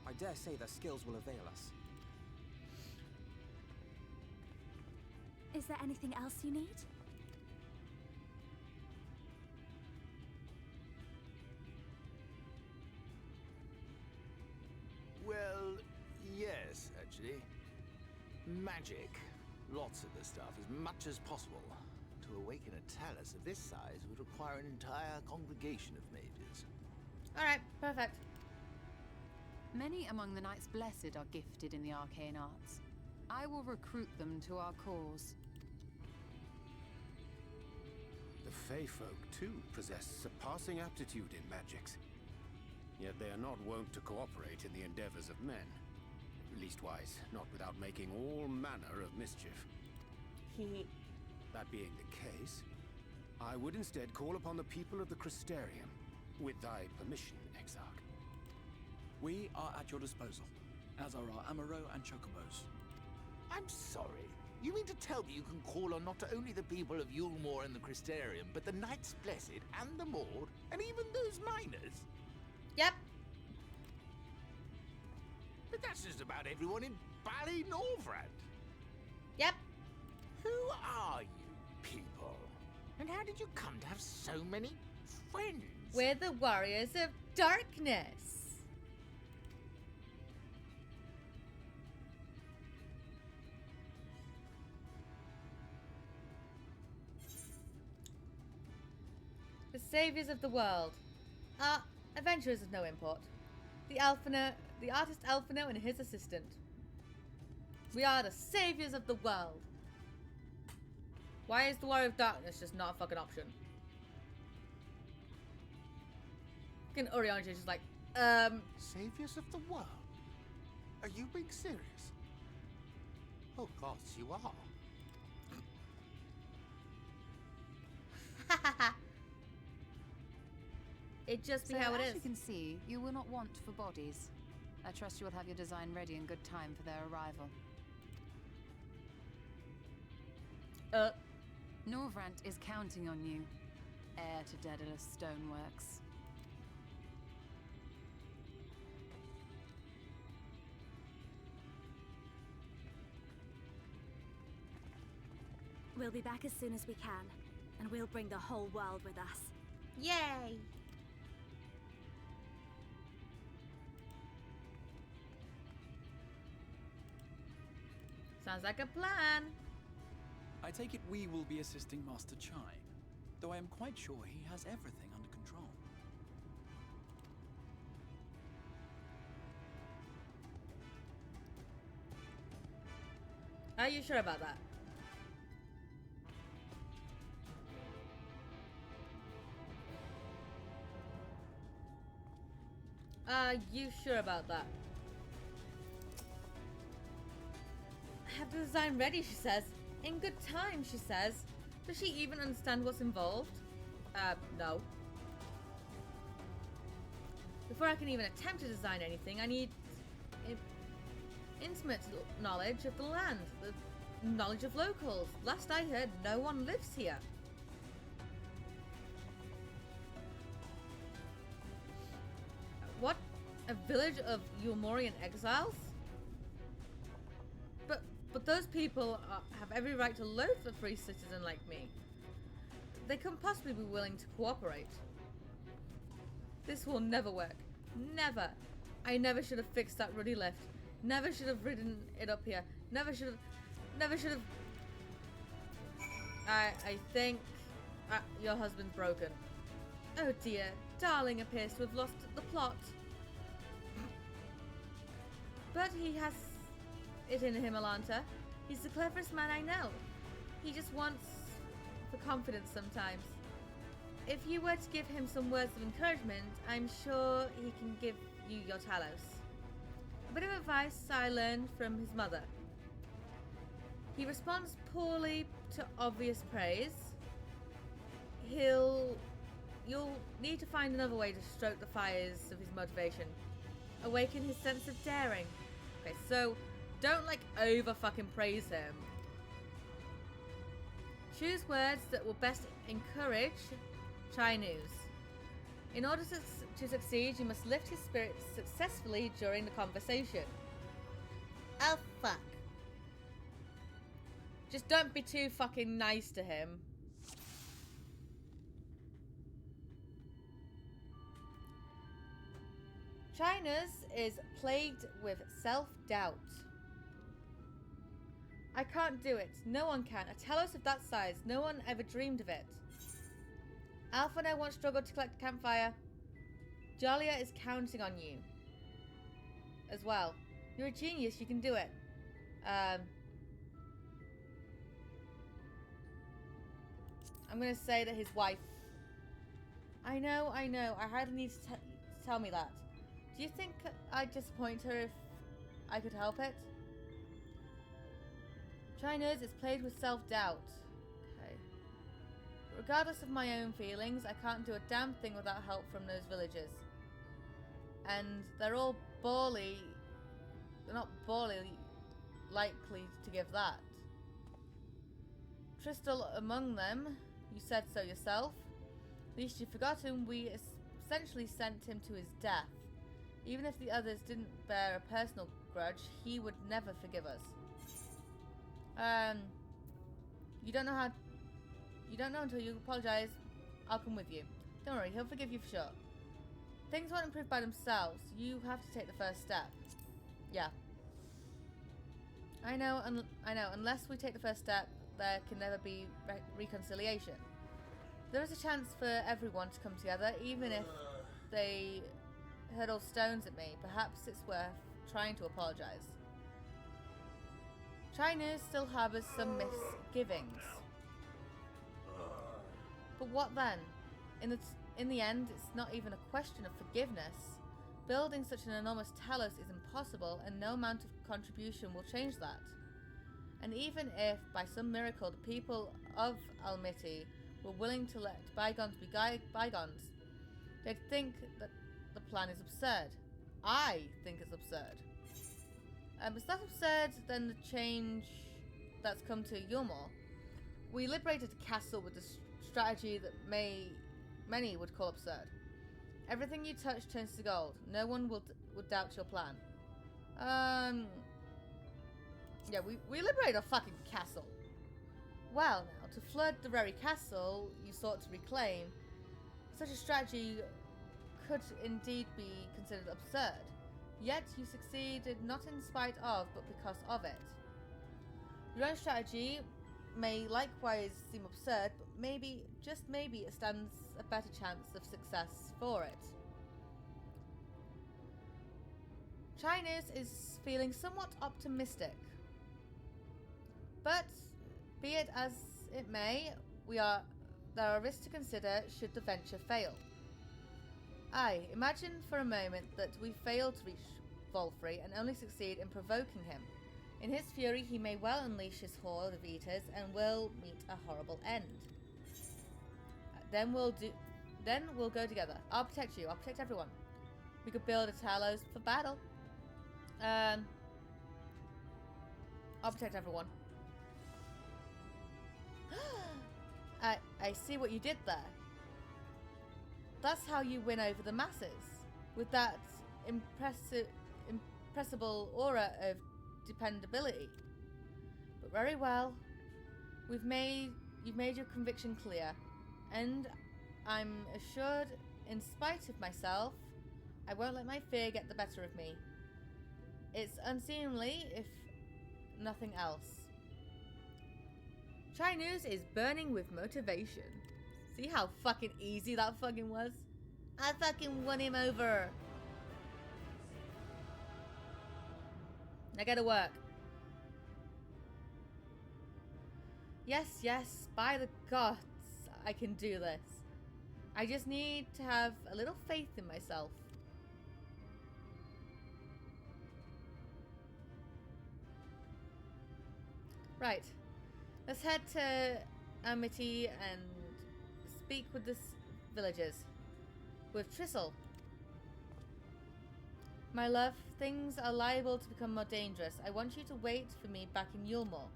I dare say their skills will avail us. Is there anything else you need? Well, yes, actually. Magic. Lots of the stuff, as much as possible. To awaken a talus of this size would require an entire congregation of mages. Alright, perfect. Many among the Knights Blessed are gifted in the arcane arts. I will recruit them to our cause. The Fey folk, too, possess surpassing aptitude in magics. Yet they are not wont to cooperate in the endeavors of men. Leastwise, not without making all manner of mischief. That being the case, I would instead call upon the people of the Crystarium, with thy permission, Exarch. We are at your disposal, as are our Amaro and Chocobos. I'm sorry. You mean to tell me you can call on not only the people of Yulmore and the Crystarium, but the Knights Blessed and the Maud, and even those miners? Yep. But that's just about everyone in Ballynorvrand. Yep. Who are you people? And how did you come to have so many friends? We're the Warriors of Darkness. The saviors of the world. Adventurers of no import. The artist Alphino and his assistant. We are the saviors of the world. Why is the Warrior of Darkness just not a fucking option? Fucking Oriana is just like, Saviors of the world? Are you being serious? Oh, gods, you are. It just be So how it as is. you can see, you will not want for bodies. I trust you will have your design ready in good time for their arrival. Norvrant is counting on you, heir to Daedalus Stoneworks. We'll be back as soon as we can, and we'll bring the whole world with us. Yay! Sounds like a plan. I take it we will be assisting Master Chai, though I am quite sure he has everything under control. Are you sure about that? Are you sure about that? I have the design ready, she says. In good time, she says. Does she even understand what's involved? No. Before I can even attempt to design anything, I need intimate knowledge of the land, the knowledge of locals. Last I heard, no one lives here. What? A village of Yulmorian exiles? But those people have every right to loathe a free citizen like me. They couldn't possibly be willing to cooperate. This will never work. Never. I never should have fixed that ruddy lift. Never should have ridden it up here. Never should have. I think your husband's broken. Oh dear. Darling appears to have lost the plot. But he has it in him, Alanta. He's the cleverest man I know. He just wants for confidence sometimes. If you were to give him some words of encouragement, I'm sure he can give you your Talos. A bit of advice I learned from his mother. He responds poorly to obvious praise. You'll need to find another way to stoke the fires of his motivation. Awaken his sense of daring. Okay, so don't over fucking praise him. Choose words that will best encourage Chinese. In order to succeed, you must lift his spirits successfully during the conversation. Oh fuck. Just don't be too fucking nice to him. China's is plagued with self-doubt. I can't do it. No one can. A Talos of that size. No one ever dreamed of it. Alpha and I once struggled to collect a campfire. Jalia is counting on you. As well. You're a genius. You can do it. I'm going to say that his wife... I know. I hardly need to tell me that. Do you think I'd disappoint her if I could help it? China's is plagued with self-doubt. Okay. Regardless of my own feelings, I can't do a damn thing without help from those villagers. And they're all They're not likely to give that. Tristal among them. You said so yourself. Least you've forgotten we essentially sent him to his death. Even if the others didn't bear a personal grudge, he would never forgive us. You don't know until you apologize. I'll come with you. Don't worry, he'll forgive you for sure. Things won't improve by themselves. You have to take the first step. Yeah. I know. Unless we take the first step, there can never be reconciliation. There is a chance for everyone to come together, even if they hurl stones at me. Perhaps it's worth trying to apologize. China still harbours some misgivings. But what then? In the end, it's not even a question of forgiveness. Building such an enormous Talos is impossible, and no amount of contribution will change that. And even if, by some miracle, the people of Almiti were willing to let bygones be bygones, they'd think that the plan is absurd. I think it's absurd. It's less absurd than the change that's come to Yulmore. We liberated the castle with a strategy that many would call absurd. Everything you touch turns to gold. No one would doubt your plan. Yeah, we liberated a fucking castle. Well, now, to flood the very castle you sought to reclaim, such a strategy could indeed be considered absurd. Yet you succeeded not in spite of, but because of it. Your own strategy may likewise seem absurd, but maybe, just maybe, it stands a better chance of success for it. Chinese is feeling somewhat optimistic. But, be it as it may, there are risks to consider should the venture fail. Aye, imagine for a moment that we fail to reach Volfrey and only succeed in provoking him. In his fury, he may well unleash his horde of eaters and will meet a horrible end. Then we'll go together. I'll protect you. I'll protect everyone. We could build a Talos for battle. I'll protect everyone. I see what you did there. That's how you win over the masses, with that impressible aura of dependability. But very well, you've made your conviction clear, and I'm assured, in spite of myself, I won't let my fear get the better of me. It's unseemly, if nothing else. Chinese is burning with motivation. See how fucking easy that fucking was? I fucking won him over. Now get to work. Yes, by the gods, I can do this. I just need to have a little faith in myself. Right. Let's head to Amity and speak with the villagers. With Tristle. My love, things are liable to become more dangerous. I want you to wait for me back in Yulmore.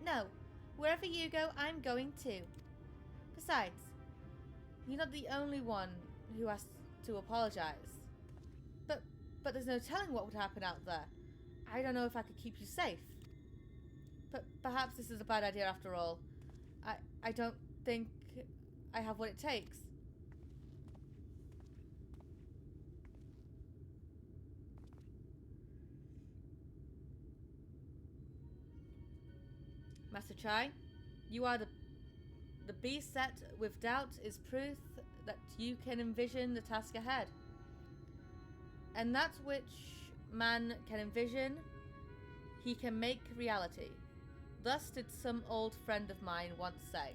No. Wherever you go, I'm going too. Besides, you're not the only one who has to apologize. But there's no telling what would happen out there. I don't know if I could keep you safe. Perhaps this is a bad idea after all. I don't think I have what it takes. Master Chai, you are the beast set with doubt is proof that you can envision the task ahead. And that which man can envision, he can make reality. Thus did some old friend of mine once say.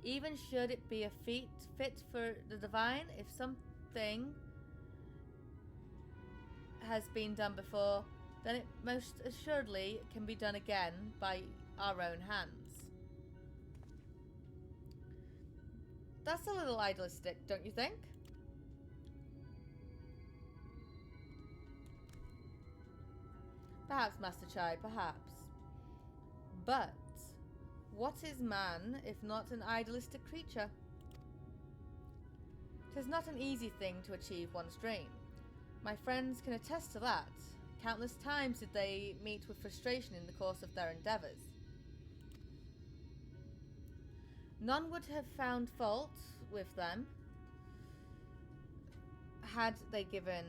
Even should it be a feat fit for the divine, if something has been done before, then it most assuredly can be done again by our own hands. That's a little idealistic, don't you think? Perhaps, Master Chai, perhaps. But what is man if not an idealistic creature? 'Tis not an easy thing to achieve one's dream. My friends can attest to that. Countless times did they meet with frustration in the course of their endeavours. None would have found fault with them had they given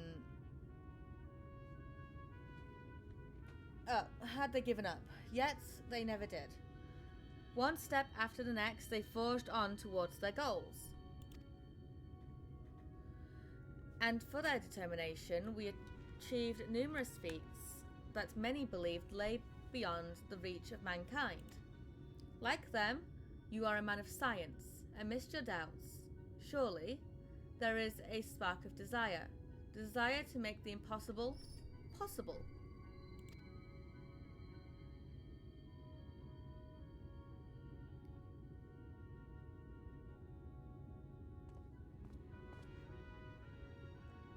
up, yet they never did. One step after the next, they forged on towards their goals. And for their determination, we achieved numerous feats that many believed lay beyond the reach of mankind. Like them, you are a man of science, amidst your doubts. Surely, there is a spark of desire to make the impossible possible.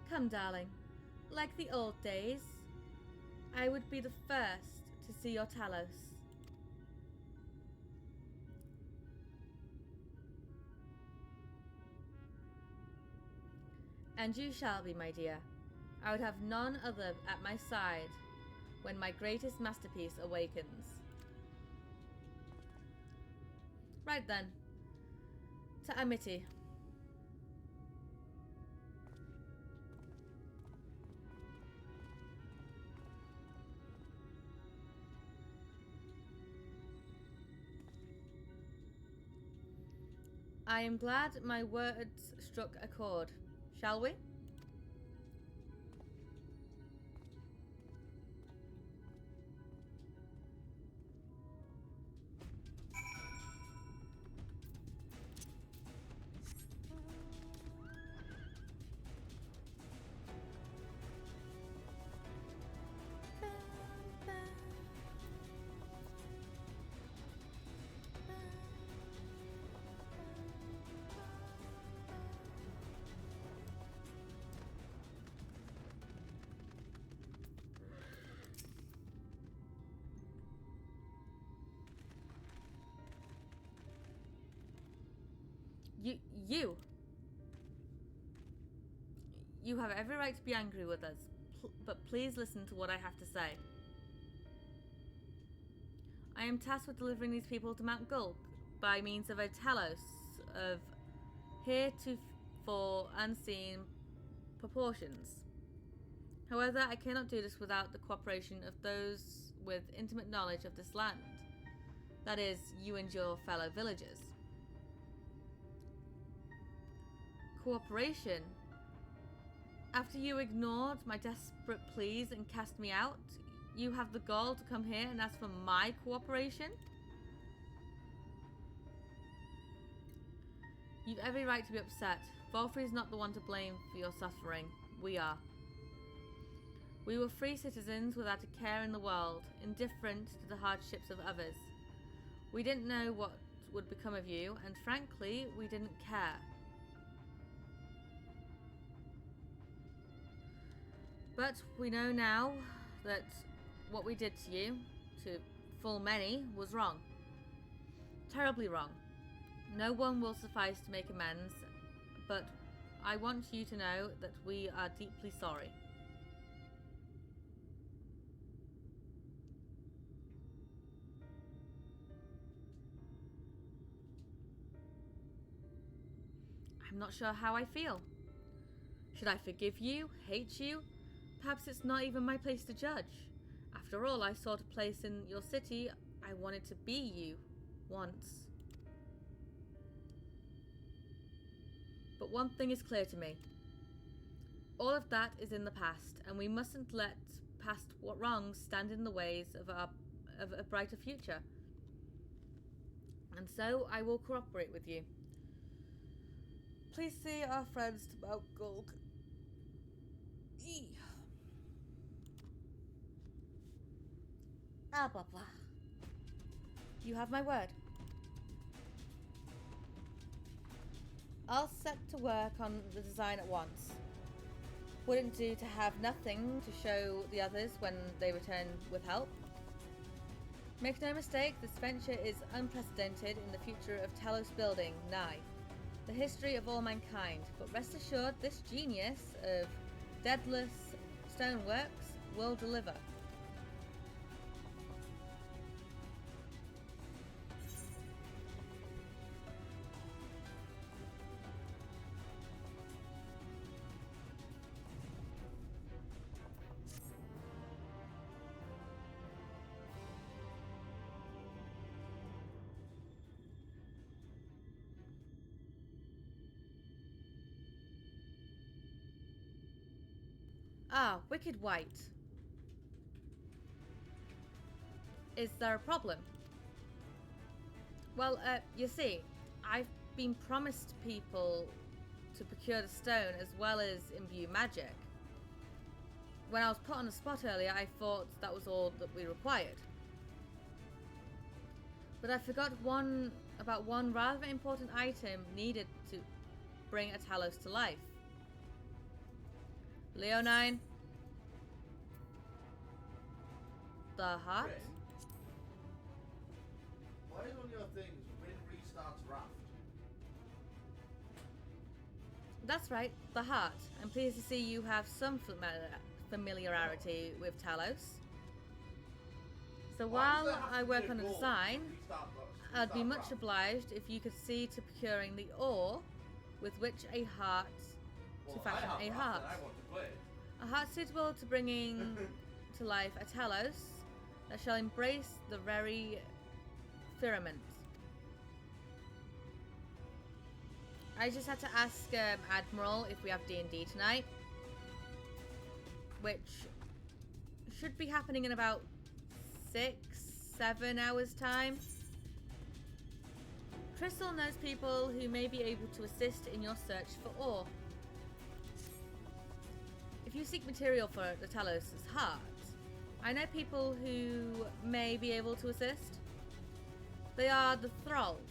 Come, darling. Like the old days, I would be the first to see your Talos. And you shall be, my dear. I would have none other at my side when my greatest masterpiece awakens. Right then. To Amity. I am glad my words struck a chord. Shall we? You have every right to be angry with us, but please listen to what I have to say. I am tasked with delivering these people to Mount Gulk by means of a telos of heretofore unseen proportions. However, I cannot do this without the cooperation of those with intimate knowledge of this land. That is, you and your fellow villagers. Cooperation? After you ignored my desperate pleas and cast me out, you have the gall to come here and ask for my cooperation? You've every right to be upset. Volfrey is not the one to blame for your suffering. We are. We were free citizens without a care in the world, indifferent to the hardships of others. We didn't know what would become of you, and frankly, we didn't care. But we know now that what we did to you, to full many, was wrong. Terribly wrong. No one will suffice to make amends, but I want you to know that we are deeply sorry. I'm not sure how I feel. Should I forgive you, hate you? Perhaps it's not even my place to judge. After all, I sought a place in your city. I wanted to be you once. But one thing is clear to me. All of that is in the past, and we mustn't let past wrongs stand in the ways of a brighter future. And so I will cooperate with you. Please see our friends to Mount Gulg. Blah blah. You have my word. I'll set to work on the design at once. Wouldn't do to have nothing to show the others when they return with help. Make no mistake, this venture is unprecedented in the future of Talos building, nigh the history of all mankind, but rest assured this genius of Daedalus Stoneworks will deliver. Ah, Wicked White. Is there a problem? Well, you see, I've been promised people to procure the stone as well as imbue magic. When I was put on the spot earlier, I thought that was all that we required. But I forgot about one rather important item needed to bring a Talos to life. Leonine. The heart. Rin? Why is on your things Rin restarts Raft? That's right, the heart. I'm pleased to see you have some familiarity with Talos. So while I work on the design, I'd be much obliged if you could see to procuring the ore with which a heart to fashion a heart. A heart suitable to bringing to life a Talos that shall embrace the very firmament. I just had to ask Admiral if we have D&D tonight, which should be happening in about 6-7 hours time. Crystal knows people who may be able to assist in your search for ore. If you seek material for the Talos' heart, I know people who may be able to assist. They are the Thralls,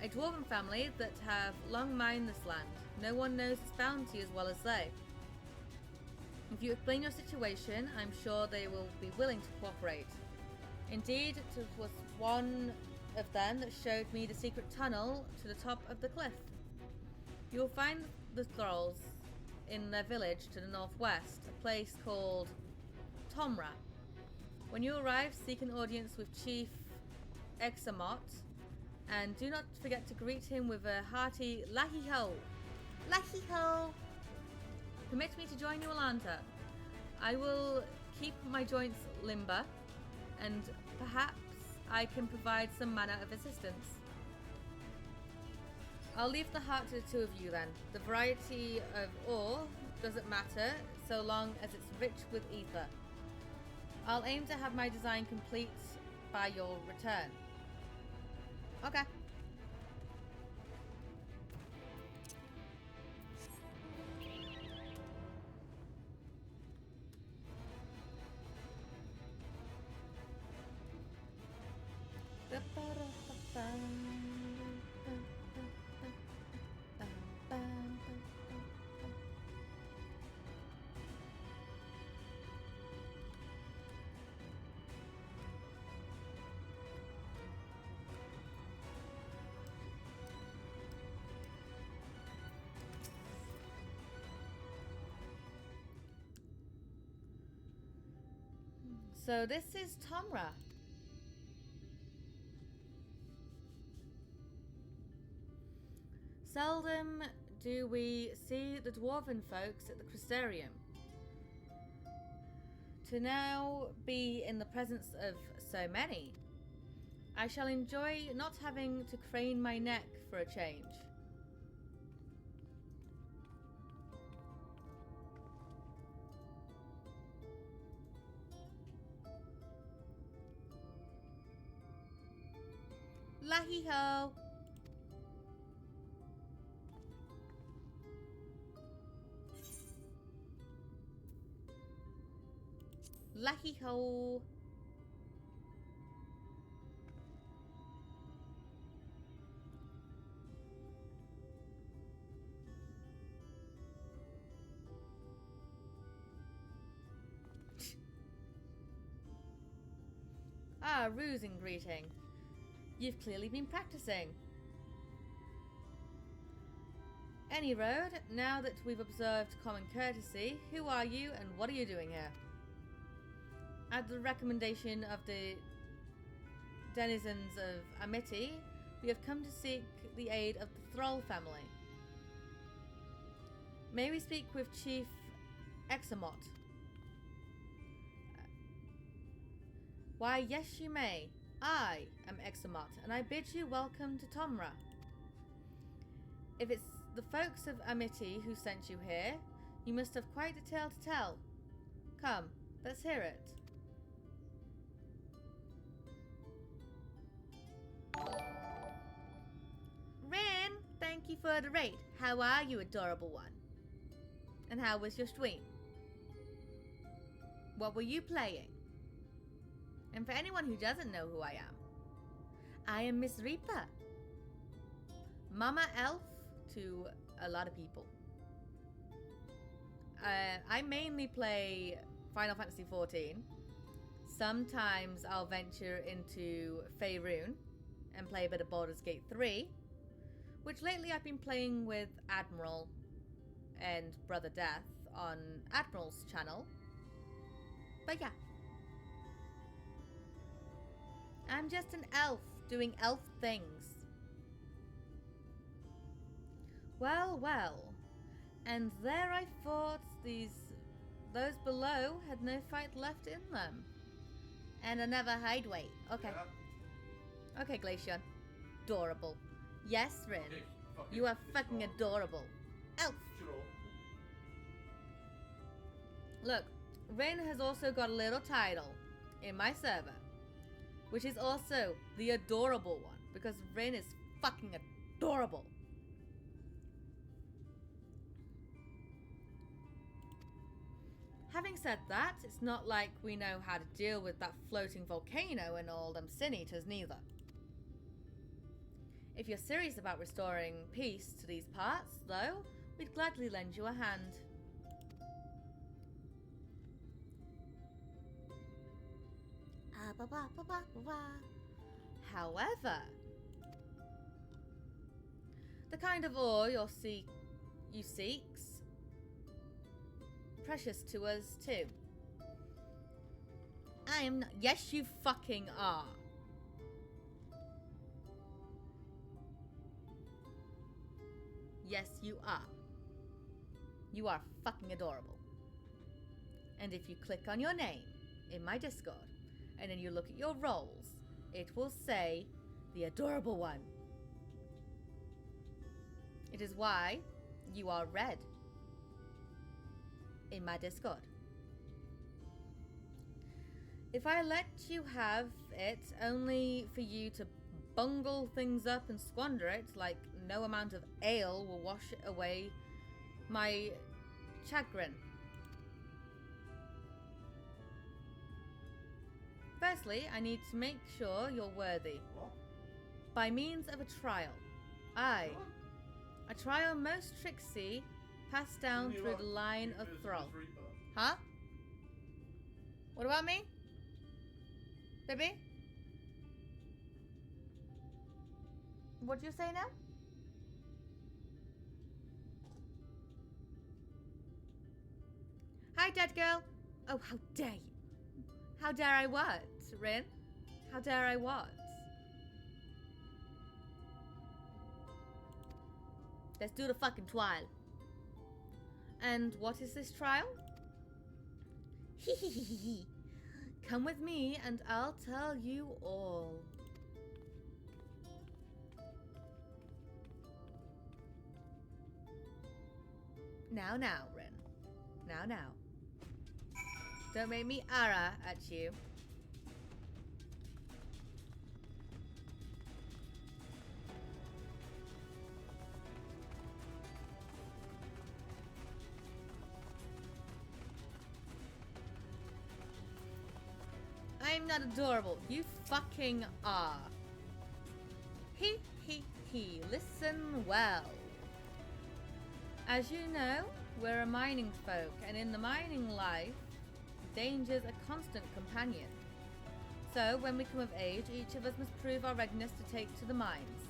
a dwarven family that have long mined this land. No one knows its bounty as well as they. If you explain your situation, I'm sure they will be willing to cooperate. Indeed, it was one of them that showed me the secret tunnel to the top of the cliff. You will find the Thralls in their village to the northwest, a place called Tomra. When you arrive, seek an audience with Chief Examot, and do not forget to greet him with a hearty Lahi-ho! Lahi-ho! Permit me to join you, Alanta. I will keep my joints limber, and perhaps I can provide some manner of assistance. I'll leave the heart to the two of you then. The variety of ore doesn't matter so long as it's rich with ether. I'll aim to have my design complete by your return. Okay. So this is Tomra. Seldom do we see the dwarven folks at the Crystarium. To now be in the presence of so many, I shall enjoy not having to crane my neck for a change. Lahi ho! Lahi ho! Ah, ruse and greeting. You've clearly been practicing. Any road, now that we've observed common courtesy, who are you and what are you doing here? At the recommendation of the denizens of Amity, we have come to seek the aid of the Thrall family. May we speak with Chief Examot? Why, yes you may. I am Examot, and I bid you welcome to Tomra. If it's the folks of Amity who sent you here, you must have quite a tale to tell. Come, let's hear it. Rin, thank you for the raid. How are you, adorable one? And how was your stream? What were you playing? And for anyone who doesn't know who I am Miss Reaper. Mama Elf to a lot of people. I mainly play Final Fantasy XIV. Sometimes I'll venture into Faerun and play a bit of Baldur's Gate 3, which lately I've been playing with Admiral and Brother Death on Admiral's channel. But yeah. I'm just an elf doing elf things. Well, well. And there I thought those below had no fight left in them. And another hideaway. Okay. Yeah. Okay, Glacian. Adorable. Yes, Rin. You are fucking adorable. Elf! Look, Rin has also got a little title in my server, which is also the adorable one, because Rin is fucking adorable. Having said that, it's not like we know how to deal with that floating volcano and all them sin eaters neither. If you're serious about restoring peace to these parts, though, we'd gladly lend you a hand. However, the kind of ore you seeks precious to us too. I am not. Yes, you fucking are. Yes, you are. You are fucking adorable. And if you click on your name in my Discord, and then you look at your roles, it will say the adorable one. It is why you are red in my Discord. If I let you have it only for you to bungle things up and squander it, like no amount of ale will wash away my chagrin. Firstly, I need to make sure you're worthy. What? By means of a trial. Aye. A trial most tricksy, passed down through the line of Thrall. Huh? What about me? Baby? What do you say now? Hi, dead girl. Oh, how dare you? How dare I what, Rin? How dare I what? Let's do the fucking trial. And what is this trial? Come with me and I'll tell you all. Now, Ren. Now. Don't make me ara at you. I'm not adorable. You fucking are. He. Listen well. As you know, we're a mining folk, and in the mining life, danger's a constant companion. So, when we come of age, each of us must prove our readiness to take to the mines.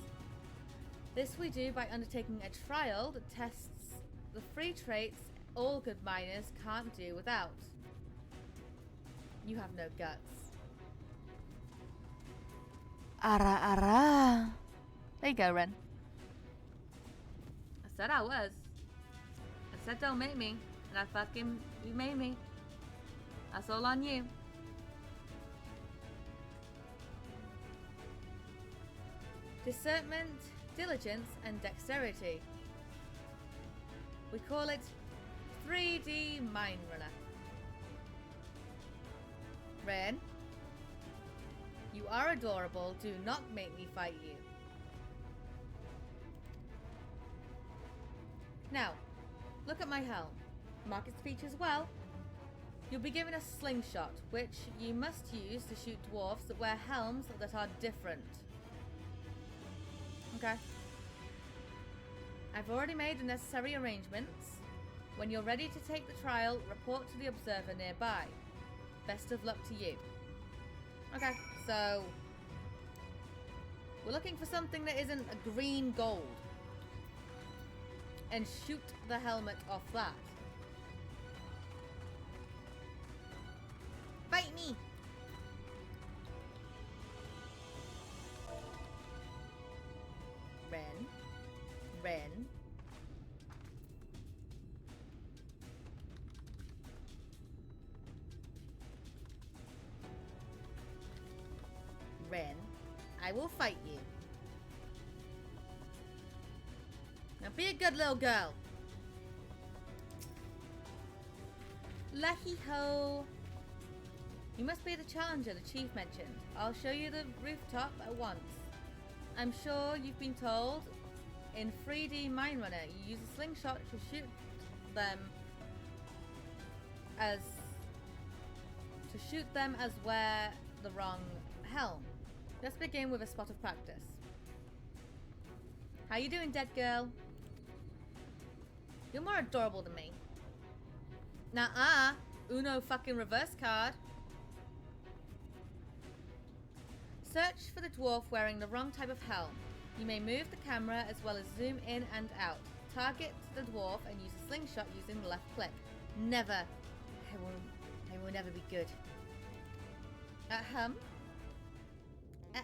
This we do by undertaking a trial that tests the free traits all good miners can't do without. You have no guts. Ara. There you go, Ren. I said I was. I said don't make me, and you made me. That's all on you. Discernment, diligence, and dexterity. We call it 3D Mine Runner. Ren, you are adorable. Do not make me fight you. Now, look at my helm. Mark its features well. You'll be given a slingshot, which you must use to shoot dwarves that wear helms that are different. Okay. I've already made the necessary arrangements. When you're ready to take the trial, report to the observer nearby. Best of luck to you. Okay, so we're looking for something that isn't a green gold. And shoot the helmet off that. Fight me! Ren. Ren, I will fight you. Now be a good little girl. Lucky ho. You must be the challenger the chief mentioned. I'll show you the rooftop at once. I'm sure you've been told in 3D Mine Runner you use a slingshot to shoot them as wear the wrong helm. Let's begin with a spot of practice. How you doing, dead girl? You're more adorable than me. Nuh-uh. Uno fucking reverse card. Search for the dwarf wearing the wrong type of helm. You may move the camera as well as zoom in and out. Target the dwarf and use a slingshot using the left click. Never. I will never be good. Ahem. I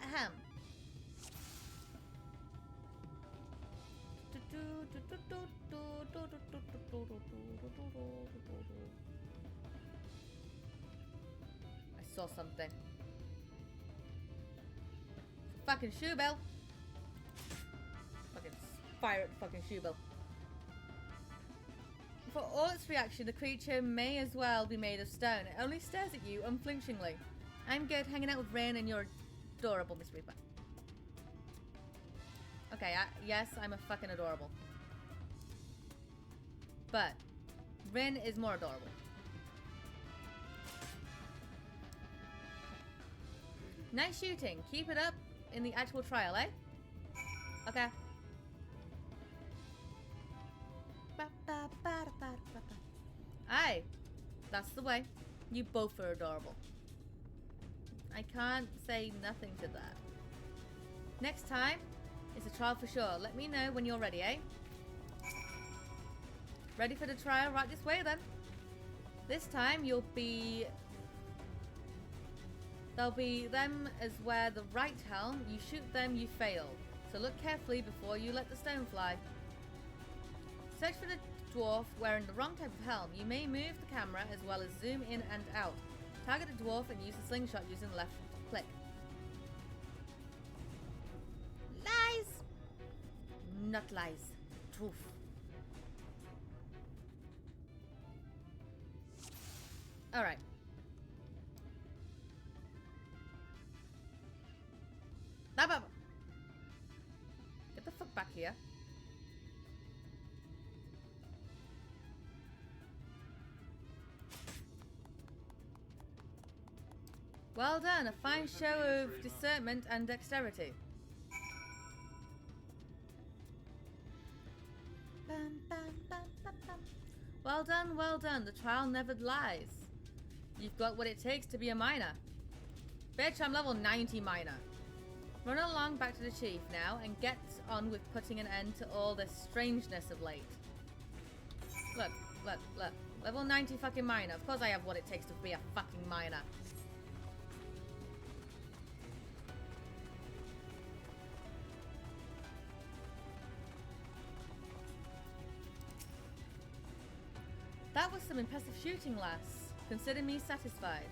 saw something. Fucking shoe bell. Fucking fire at the fucking shoe bell. For all its reaction, the creature may as well be made of stone. It only stares at you unflinchingly. I'm good hanging out with Ren and you're adorable, Miss Reaper. Okay, yes, I'm a fucking adorable. But Ren is more adorable. Nice shooting. Keep it up in the actual trial, eh? Okay. Aye. That's the way. You both are adorable. I can't say nothing to that. Next time, it's a trial for sure. Let me know when you're ready, eh? Ready for the trial right this way, then. This time, there'll be them as wear the right helm. You shoot them, you fail. So look carefully before you let the stone fly. Search for the dwarf wearing the wrong type of helm. You may move the camera as well as zoom in and out. Target the dwarf and use the slingshot using the left click. Lies! Not lies. Truth. Alright. Get the fuck back here. Well done, a fine show of discernment and dexterity. Well done, well done. The trial never lies. You've got what it takes to be a miner. Bitch, I'm level 90 miner. Run along back to the chief now and get on with putting an end to all this strangeness of late. Look. Level 90 fucking miner. Of course I have what it takes to be a fucking miner. That was some impressive shooting, lass. Consider me satisfied.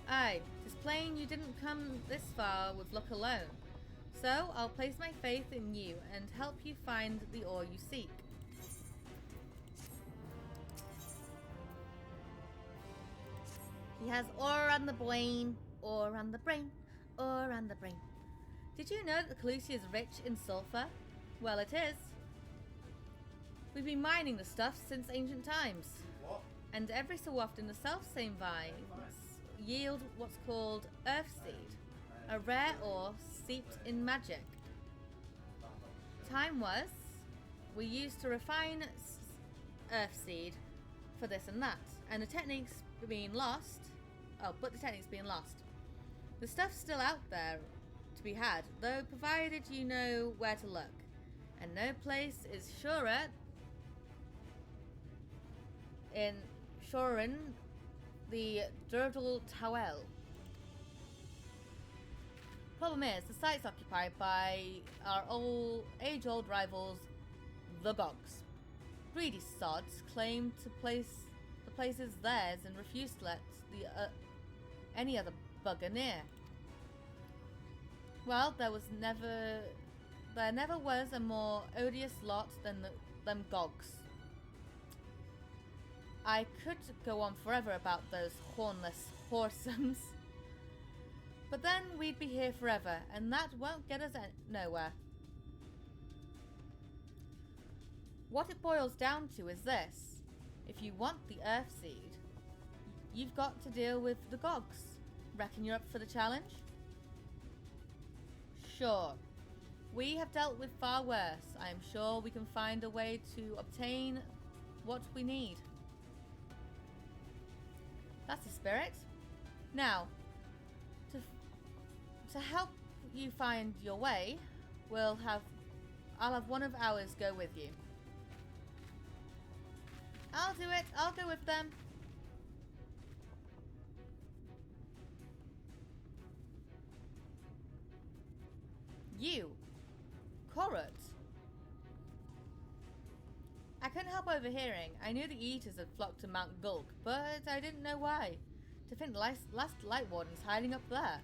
Aye, 'tis plain you didn't come this far with luck alone. So, I'll place my faith in you and help you find the ore you seek. He has ore on the brain, ore on the brain, ore on the brain. Did you know that Calusia is rich in sulfur? Well, it is. We've been mining the stuff since ancient times. What? And every so often the self-same vines yield what's called Earthseed, a rare ore steeped in magic. Time was, we used to refine Earthseed for this and that, and the technique's being lost. But the technique's being lost. The stuff's still out there to be had, though provided you know where to look. And no place is surer in the Durdle Towel. Problem is, the site's occupied by our age-old rivals, the Gogs. Greedy sods claim to place the place as theirs and refuse to let any other bugger near. Well, there never was a more odious lot than them Gogs. I could go on forever about those hornless whoresomes. But then we'd be here forever, and that won't get us nowhere. What it boils down to is this. If you want the Earthseed, you've got to deal with the Gogs. Reckon you're up for the challenge? Sure. We have dealt with far worse. I am sure we can find a way to obtain what we need. That's the spirit. Now, to help you find your way, I'll have one of ours go with you. I'll do it. I'll go with them. You, Korut. I couldn't help overhearing. I knew the Eaters had flocked to Mount Gulk, but I didn't know why. To think the last Light Warden's hiding up there.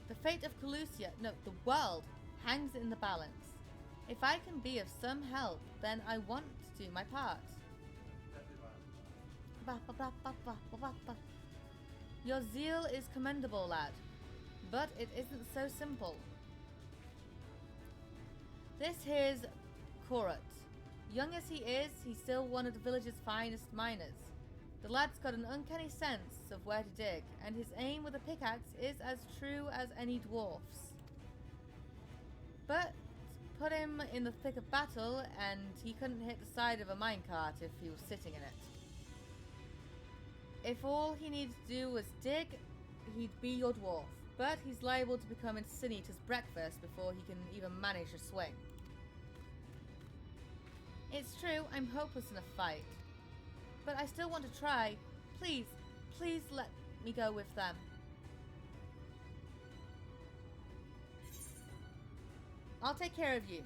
The fate of Calusia, no, the world, hangs in the balance. If I can be of some help, then I want to do my part. Your zeal is commendable, lad, but it isn't so simple. This here's Korut. Young as he is, he's still one of the village's finest miners. The lad's got an uncanny sense of where to dig, and his aim with a pickaxe is as true as any dwarf's. But put him in the thick of battle, and he couldn't hit the side of a minecart if he was sitting in it. If all he needed to do was dig, he'd be your dwarf, but he's liable to become Sin Eater's breakfast before he can even manage a swing. It's true, I'm hopeless in a fight, but I still want to try. Please, please let me go with them. I'll take care of you.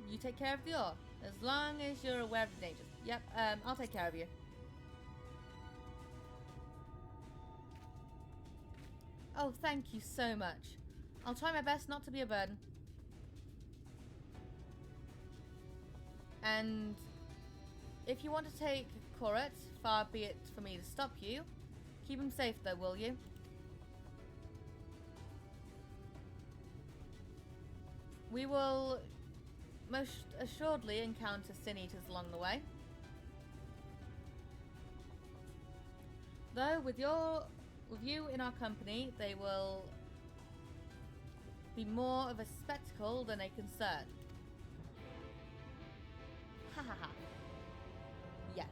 You take care of the ore. As long as you're aware of the dangers. Yep, I'll take care of you. Oh, thank you so much. I'll try my best not to be a burden. And if you want to take Koret, far be it for me to stop you. Keep him safe though, will you? We will most assuredly encounter Sin Eaters along the way. Though with you in our company, they will be more of a spectacle than a concern. Ha ha ha. Yes.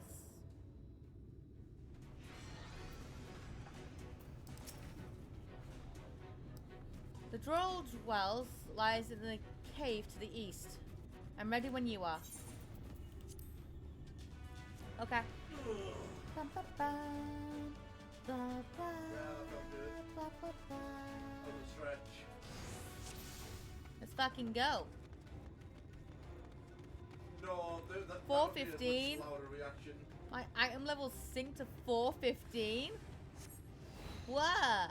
The Drolled Wells lies in the cave to the east. I'm ready when you are. Okay. Bum, ba, bum. Ba, ba, ba, ba, ba. Stretch. Let's fucking go. No, that 415. louder reaction. My item level synced to 415. What?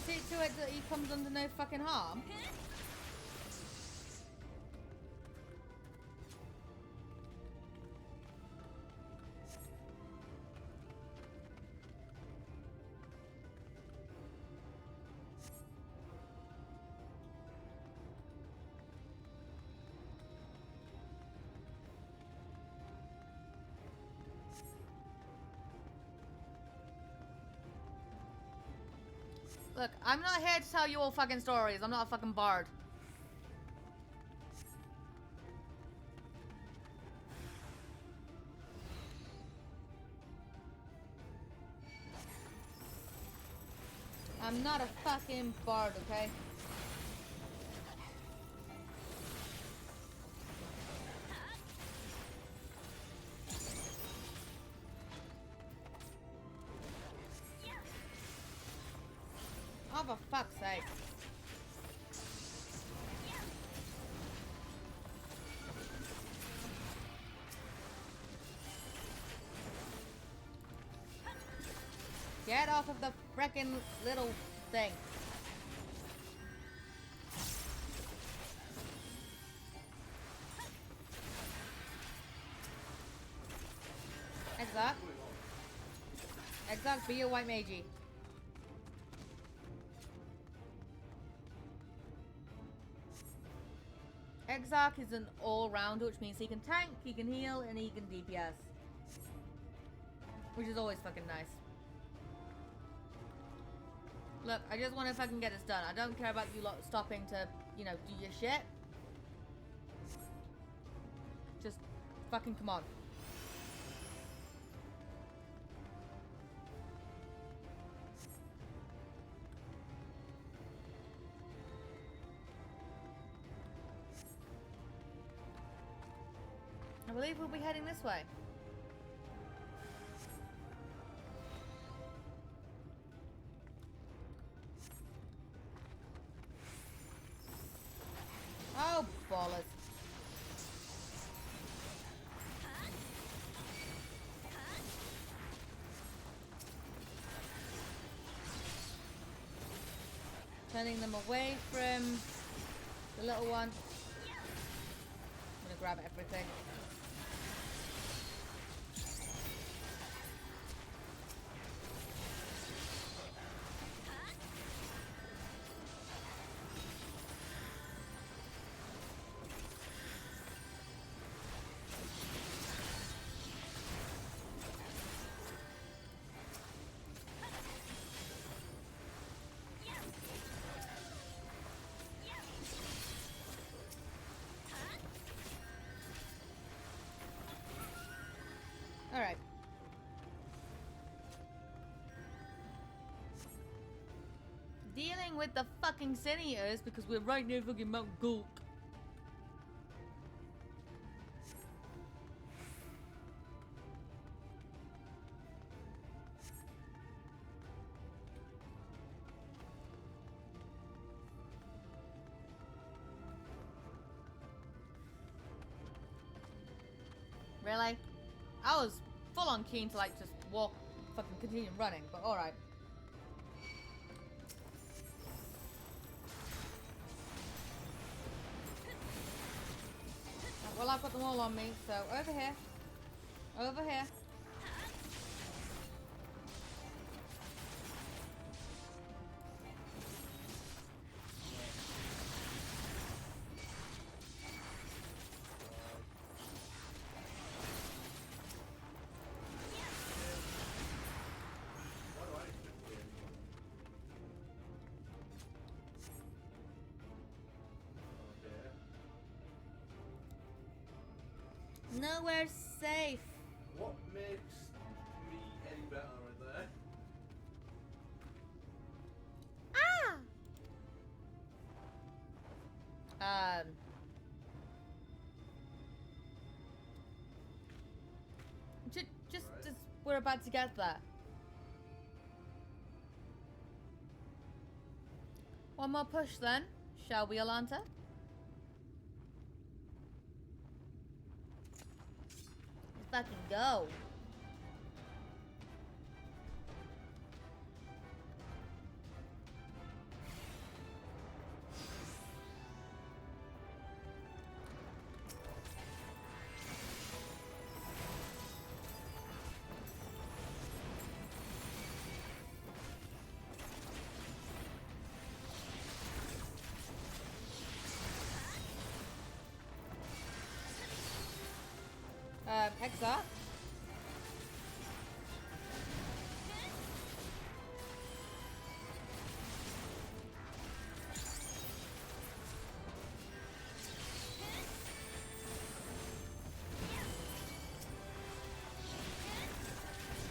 See to it that he comes under no fucking harm. Look, I'm not here to tell you all fucking stories. I'm not a fucking bard. I'm not a fucking bard, okay? Oh, for fuck's sake. Get off of the frickin' little thing. Exarch. Exarch, be a white magey. Exarch is an all-rounder, which means he can tank, he can heal, and he can DPS. Which is always fucking nice. Look, I just want to fucking get this done. I don't care about you lot stopping to, you know, do your shit. Just fucking come on. I believe we'll be heading this way. Oh, ballers. Turning them away from the little one. I'm gonna grab everything. Alright. Dealing shadowing with the fucking Sin Eaters because we're right near fucking Mount Gulk. Really? I was full on keen to like just walk, fucking continue running, but alright. Well, I've got them all on me, so over here. Over here. Nowhere safe. What makes me any better right there? Ah! Just as we're about to get there. One more push then, shall we, Alanta? Let's fucking go. Exarch.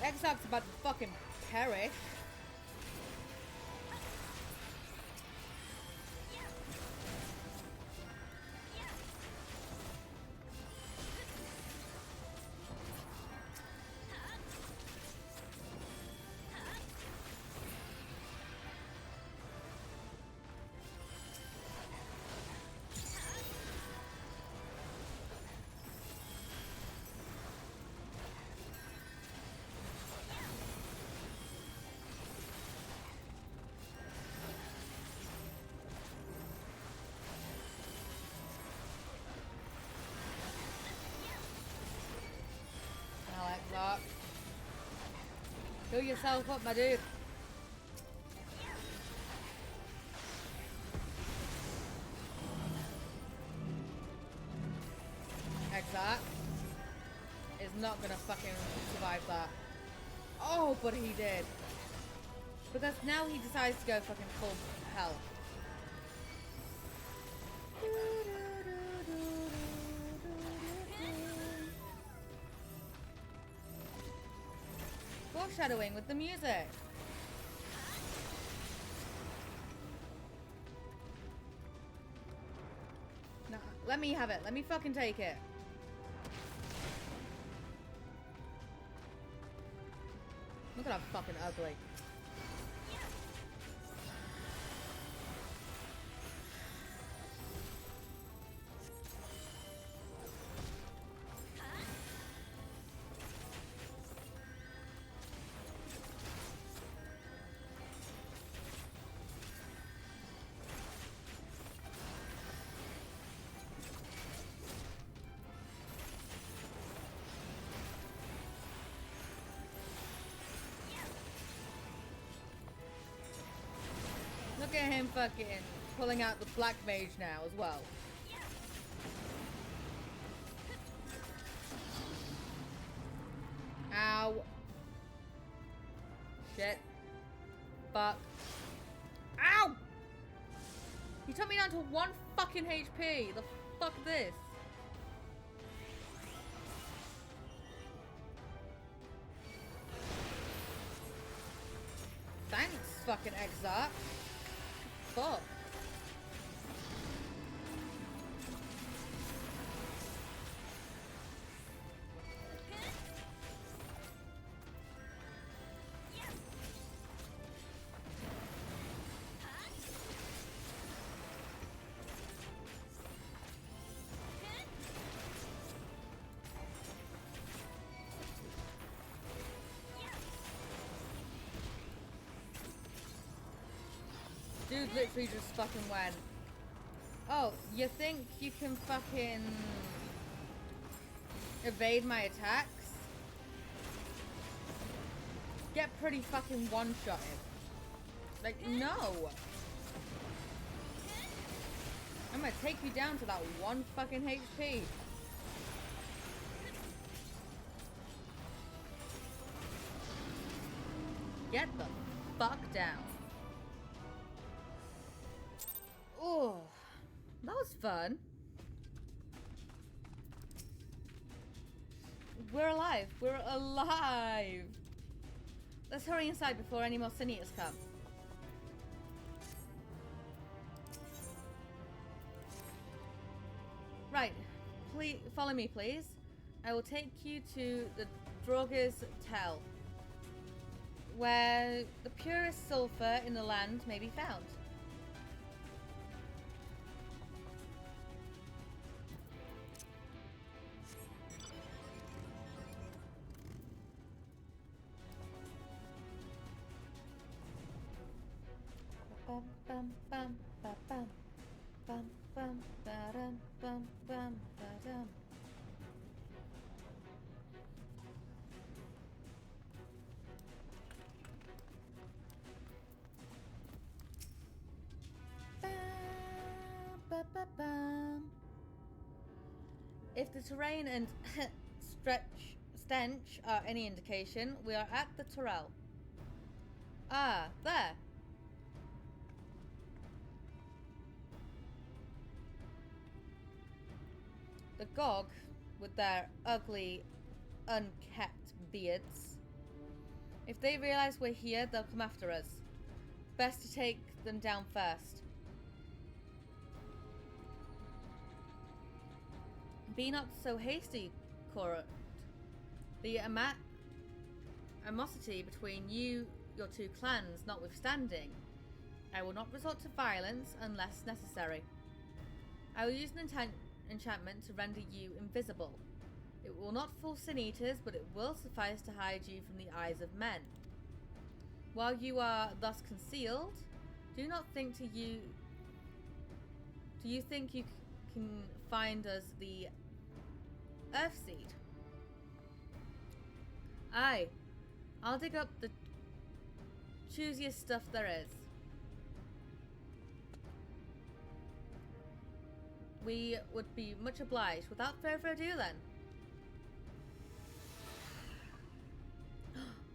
Exarch's about to fucking perish. Exarch. Heal yourself up, my dude. Exarch is not gonna fucking survive that. Oh, but he did. Because now he decides to go fucking full hell. Foreshadowing with the music. No, let me have it. Let me fucking take it. Look at how fucking ugly. Look at him fucking pulling out the black mage now as well. Ow. Shit. Fuck. Ow! He took me down to 1 fucking HP. The fuck this? Thanks, fucking Exarch. fuck? Dude literally just fucking went. Oh, you think you can fucking evade my attacks? Get pretty fucking one-shotted. Like, no! I'm gonna take you down to that one fucking HP. Get the fuck down. Oh, that was fun. We're alive. We're alive. Let's hurry inside before any more Sinitas come. Right. Please follow me, please. I will take you to the Draugrs Tell, where the purest sulfur in the land may be found. Bum bum bum bum bum bum bum ba-dum bum bum ba-dum. Ba-ba-bum. If the terrain and stench are any indication, we are at the Tyrell. Ah, there. The Gog, with their ugly, unkept beards. If they realize we're here, they'll come after us. Best to take them down first. Be not so hasty, Korot. The animosity between your two clans notwithstanding, I will not resort to violence unless necessary. I will use an enchantment to render you invisible. It will not fool Sin Eaters, but it will suffice to hide you from the eyes of men. While you are thus concealed, do not think do you think you can find us the Earthseed? Aye, I'll dig up the choosiest stuff there is. We would be much obliged. Without further ado then.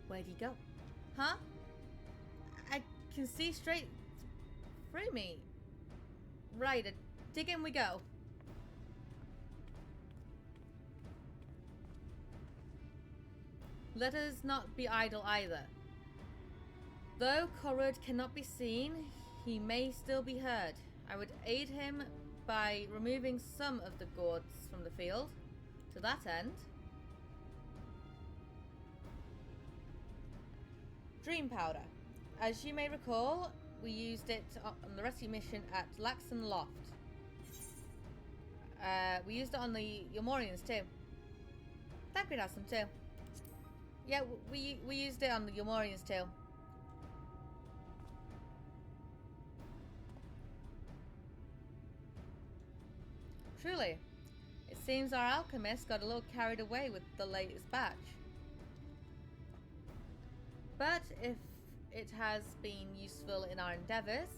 Where'd he go? Huh? I can see straight through me. Right, dig in we go. Let us not be idle either. Though Korod cannot be seen, he may still be heard. I would aid him by removing some of the gourds from the field. To that end, Dream Powder. As you may recall, we used it on the rescue mission at Laxon Loft. We used it on the Yomorians too. Thancred has some too. Yeah, we used it on the Yomorians too. Truly, it seems our alchemist got a little carried away with the latest batch. But if it has been useful in our endeavours,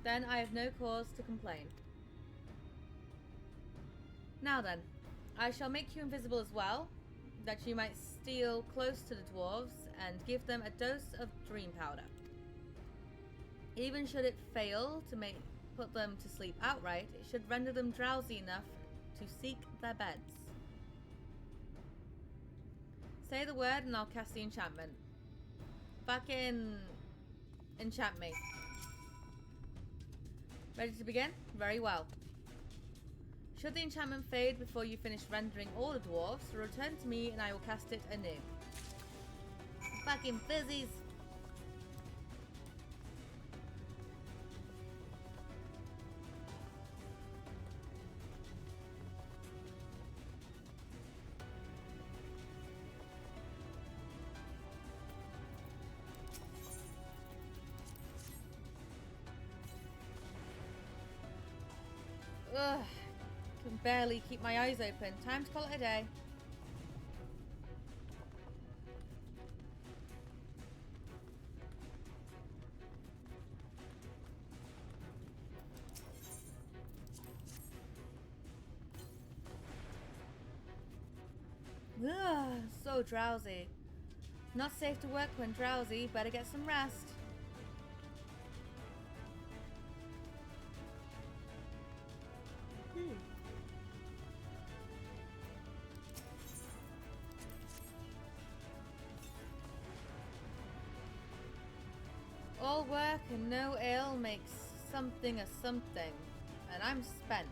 then I have no cause to complain. Now then, I shall make you invisible as well, that you might steal close to the dwarves and give them a dose of dream powder. Even should it fail to put them to sleep outright, it should render them drowsy enough to seek their beds. Say the word and I'll cast the enchantment. Fucking enchant me. Ready to begin? Very well. Should the enchantment fade before you finish rendering all the dwarves, return to me and I will cast it anew. Fucking fizzies! Ugh, can barely keep my eyes open. Time to call it a day. Ugh, so drowsy. Not safe to work when drowsy. Better get some rest. All work and no ill makes something a something, and I'm spent.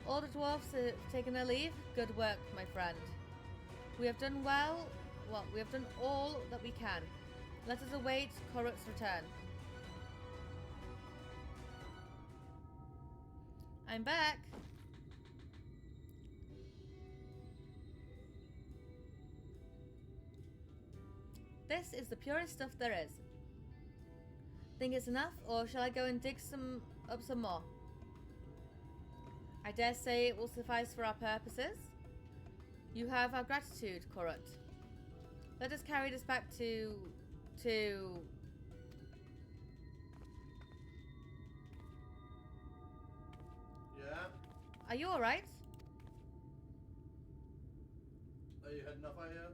All the dwarfs have taken their leave. Good work, my friend. We have done well. Well, we have done all that we can. Let us await Korot's return. I'm back. This is the purest stuff there is. Think it's enough, or shall I go and dig up some more? I dare say it will suffice for our purposes. You have our gratitude, Korot. Let us carry this back to... Yeah? Are you alright? Are you heading off, are you?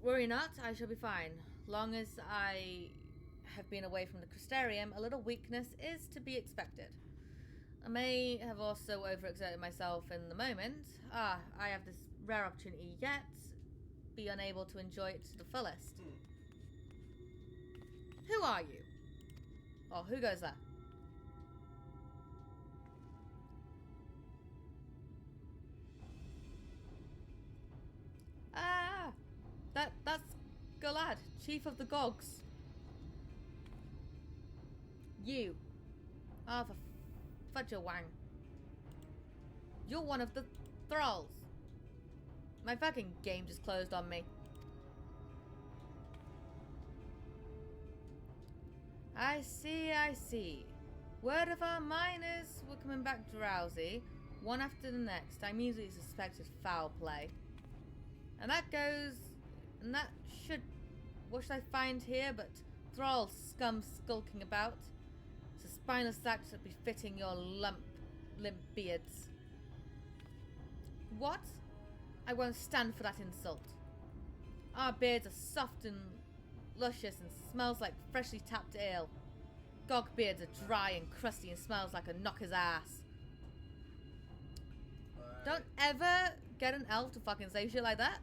Worry not, I shall be fine. Long as I have been away from the Crystarium, a little weakness is to be expected. I may have also overexerted myself in the moment. I have this rare opportunity yet, be unable to enjoy it to the fullest. Who are you? Oh, who goes there? That's Galad, Chief of the Gogs. You. Oh, for fudge a wang. You're one of the thralls. My fucking game just closed on me. I see. Word of our miners were coming back drowsy, one after the next. I immediately suspected foul play. And that goes... And that should... What should I find here but thrall scum skulking about? It's a spineless act that befitting your limp beards. What? I won't stand for that insult. Our beards are soft and luscious and smells like freshly tapped ale. Gog beards are dry and crusty and smells like a knocker's ass. Don't ever get an elf to fucking say shit like that.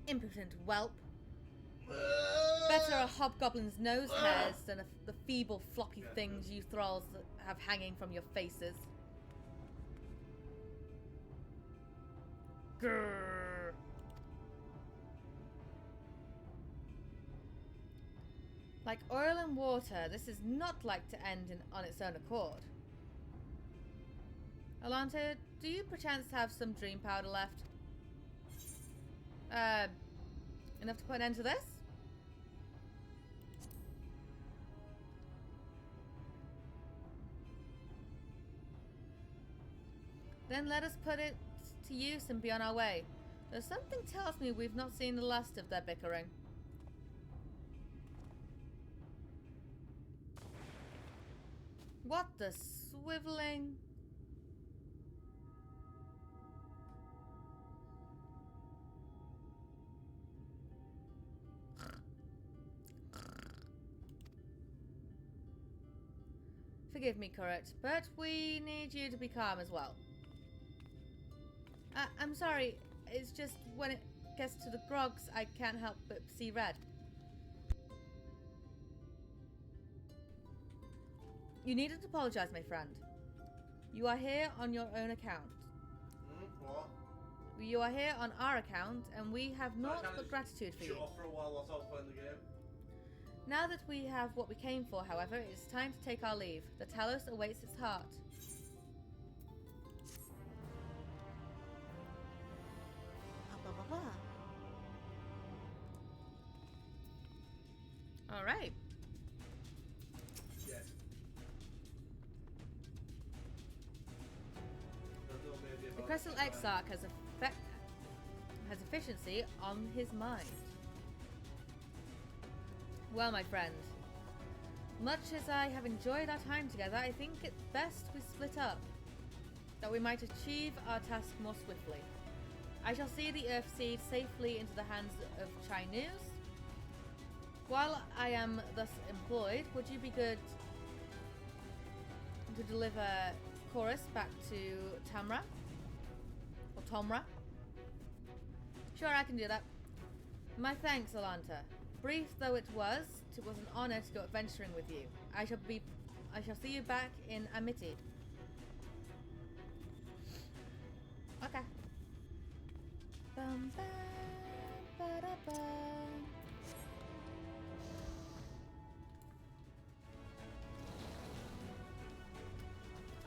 Impotent whelp. Better a hobgoblin's nose hairs than the feeble floppy things you thralls have hanging from your faces. Grrr. Like oil and water, this is not like to end on its own accord. Alante, do you perchance have some dream powder left? Enough to put an end to this? Then let us put it to use and be on our way. Though something tells me we've not seen the last of their bickering. What the swiveling? Forgive me, Correct, but we need you to be calm as well. I'm sorry, it's just when it gets to the grogs, I can't help but see red. You needn't apologize, my friend. You are here on your own account. What? You are here on our account, and we have naught but gratitude for you. Shut off for a while whilst I was playing the game. Now that we have what we came for, however, it is time to take our leave. The Talos awaits its heart. All right. Yes. The Crystal Exarch has efficiency on his mind. Well, my friend, much as I have enjoyed our time together, I think it's best we split up, that we might achieve our task more swiftly. I shall see the Earthseed safely into the hands of Chinese. While I am thus employed, would you be good to deliver Chorus back to Tamra? Or Tomra? Sure, I can do that. My thanks, Alanta. Brief though it was an honor to go adventuring with you. I shall see you back in Amity. Okay. Bum, bum, ba-da-bum.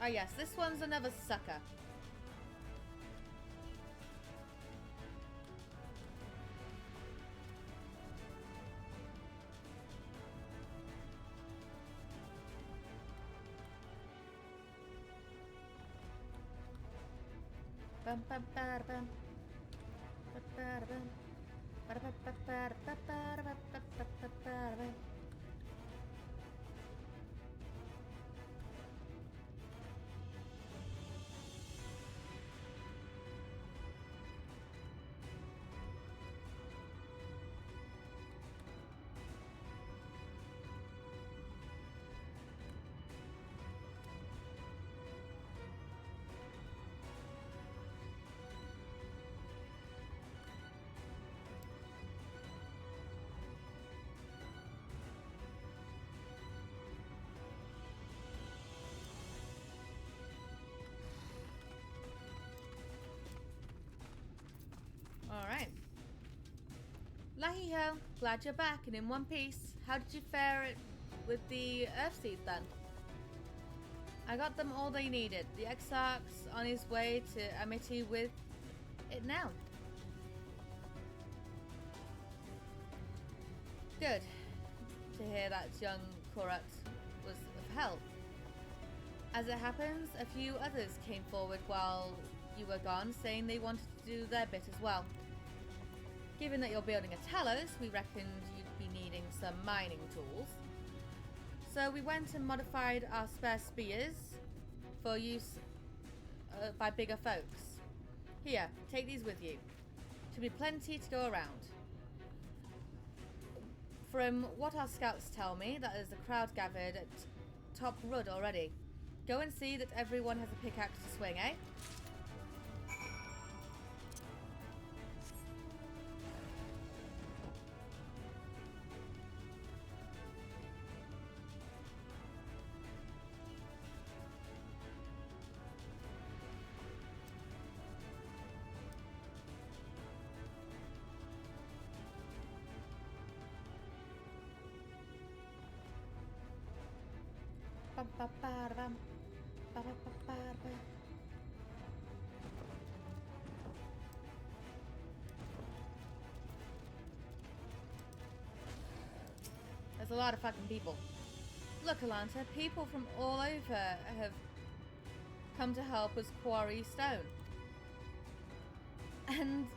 Oh yes, this one's another sucker. Bum bum ba bum. Ba bum. Ba ba ba ba ba ba ba ba. Alright. Lahi-ho, glad you're back and in one piece. How did you fare it with the Earthseed then? I got them all they needed. The Exarch's on his way to Amity with it now. Good to hear that young Korat was of help. As it happens, a few others came forward while you were gone, saying they wanted to do their bit as well. Given that you're building a Talos, we reckoned you'd be needing some mining tools. So we went and modified our spare spears for use by bigger folks. Here, take these with you. Should be plenty to go around. From what our scouts tell me, that is a crowd gathered at Top Rud already. Go and see that everyone has a pickaxe to swing, eh? There's a lot of fucking people. Look, Alanta, people from all over have come to help us quarry stone. And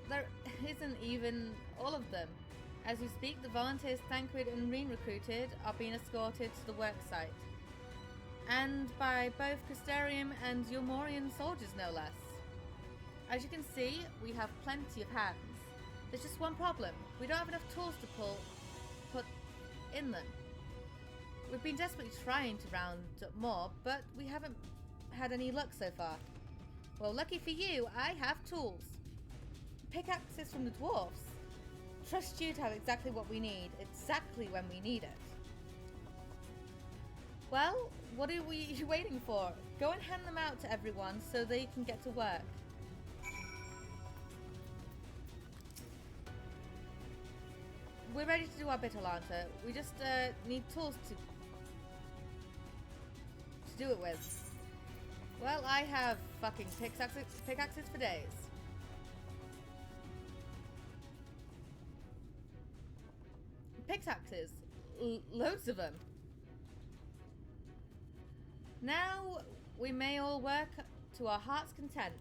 there isn't even all of them. As we speak, the volunteers Thancred and Reen recruited are being escorted to the work site. And by both Custarian and Yulmorian soldiers, no less. As you can see, we have plenty of hands. There's just one problem. We don't have enough tools to put in them. We've been desperately trying to round up more, but we haven't had any luck so far. Well, lucky for you, I have tools. Pickaxes from the dwarves. Trust you to have exactly what we need, exactly when we need it. Well, what are we waiting for? Go and hand them out to everyone so they can get to work. We're ready to do our bit, Alanta. We just need tools to do it with. Well, I have fucking pickaxes for days. Pickaxes. Loads of them. Now we may all work to our heart's content.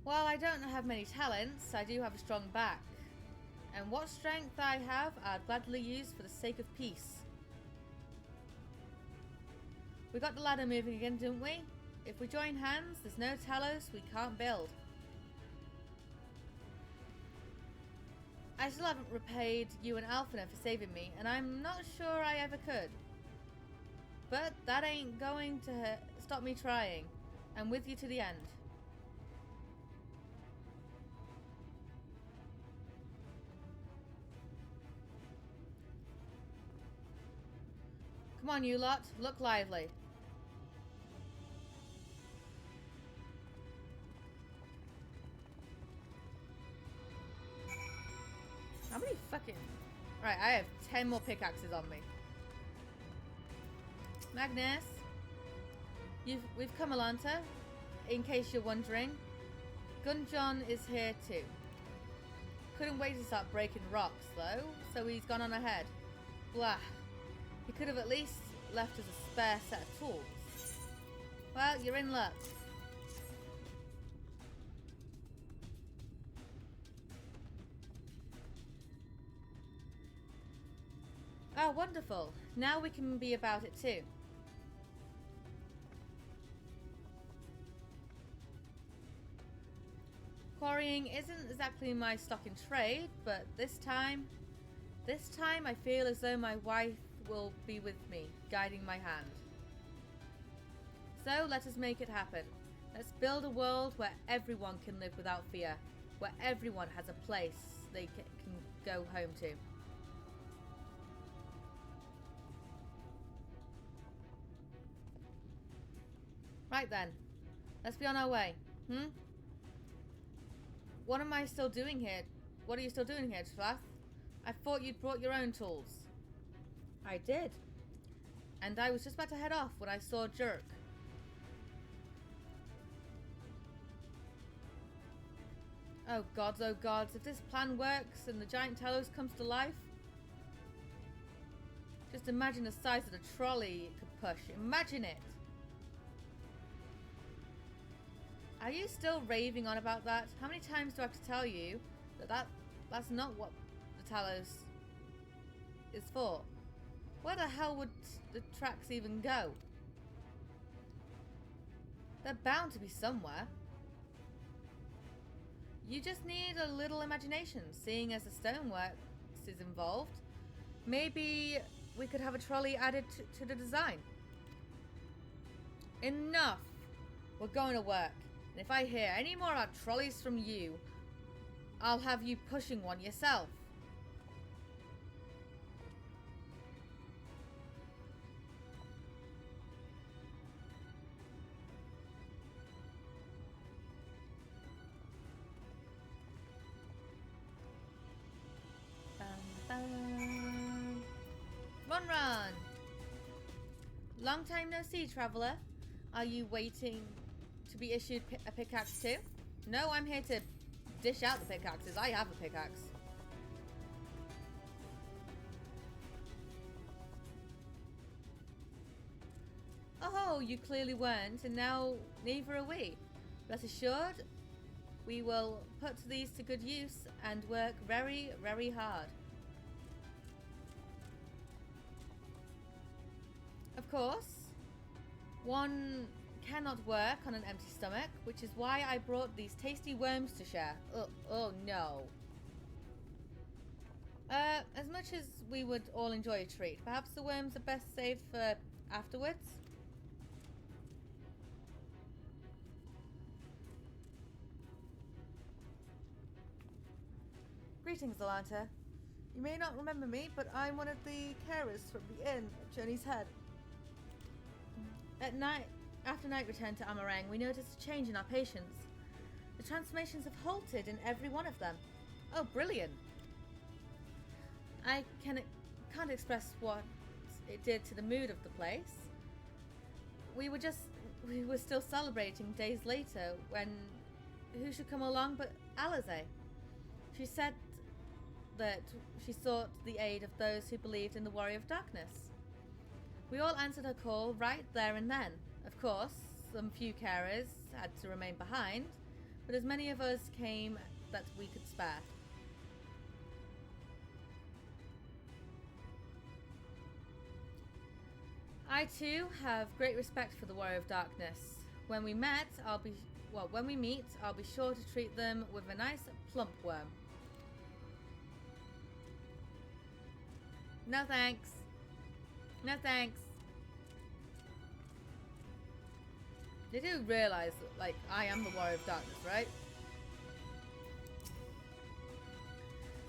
While I don't have many talents, I do have a strong back. And what strength I have, I'd gladly use for the sake of peace. We got the ladder moving again, didn't we? If we join hands, there's no Talos we can't build. I still haven't repaid you and Alphina for saving me, and I'm not sure I ever could. But that ain't going to stop me trying. I'm with you to the end. Come on, you lot. Look lively. How many fucking... Right, I have 10 more pickaxes on me. Magnus. We've come, Alanta. In case you're wondering. Gunjon is here too. Couldn't wait to start breaking rocks, though, so he's gone on ahead. Blah. He could have at least left us a spare set of tools. Well, you're in luck. Oh, wonderful. Now we can be about it too. Quarrying isn't exactly my stock in trade, but this time I feel as though my wife will be with me, guiding my hand. So let us make it happen. Let's build a world where everyone can live without fear, where everyone has a place they can go home to. Right then, let's be on our way. What am I still doing here? What are you still doing here, Trath? I thought you'd brought your own tools. I did. And I was just about to head off when I saw Jerk. Oh gods, if this plan works and the giant Talos comes to life. Just imagine the size of the trolley it could push. Imagine it. Are you still raving on about that? How many times do I have to tell you that's not what the Talos is for? Where the hell would the tracks even go? They're bound to be somewhere. You just need a little imagination, seeing as the stoneworks is involved. Maybe we could have a trolley added to the design. Enough! We're going to work. And if I hear any more about trolleys from you, I'll have you pushing one yourself. Run! Long time no see, traveler. Are you waiting to be issued a pickaxe too? No, I'm here to dish out the pickaxes. I have a pickaxe. Oh, you clearly weren't, and now neither are we. Rest assured, we will put these to good use and work very, very hard. of course, one cannot work on an empty stomach, which is why I brought these tasty worms to share. Oh no. As much as we would all enjoy a treat, perhaps the worms are best saved for afterwards? Greetings, Alanta. You may not remember me, but I'm one of the carers from the inn at Journey's Head. At night, after night return to Amarang, we noticed a change in our patients. The transformations have halted in every one of them. Oh, brilliant. I can't express what it did to the mood of the place. We were still celebrating days later when who should come along but Alize. She said that she sought the aid of those who believed in the Warrior of Darkness. We all answered her call right there and then. Of course, some few carers had to remain behind, but as many of us came that we could spare. I too have great respect for the Warrior of Darkness. When we meet, I'll be sure to treat them with a nice plump worm. No thanks. No thanks. They do realize that, like, I am the Warrior of Darkness, right?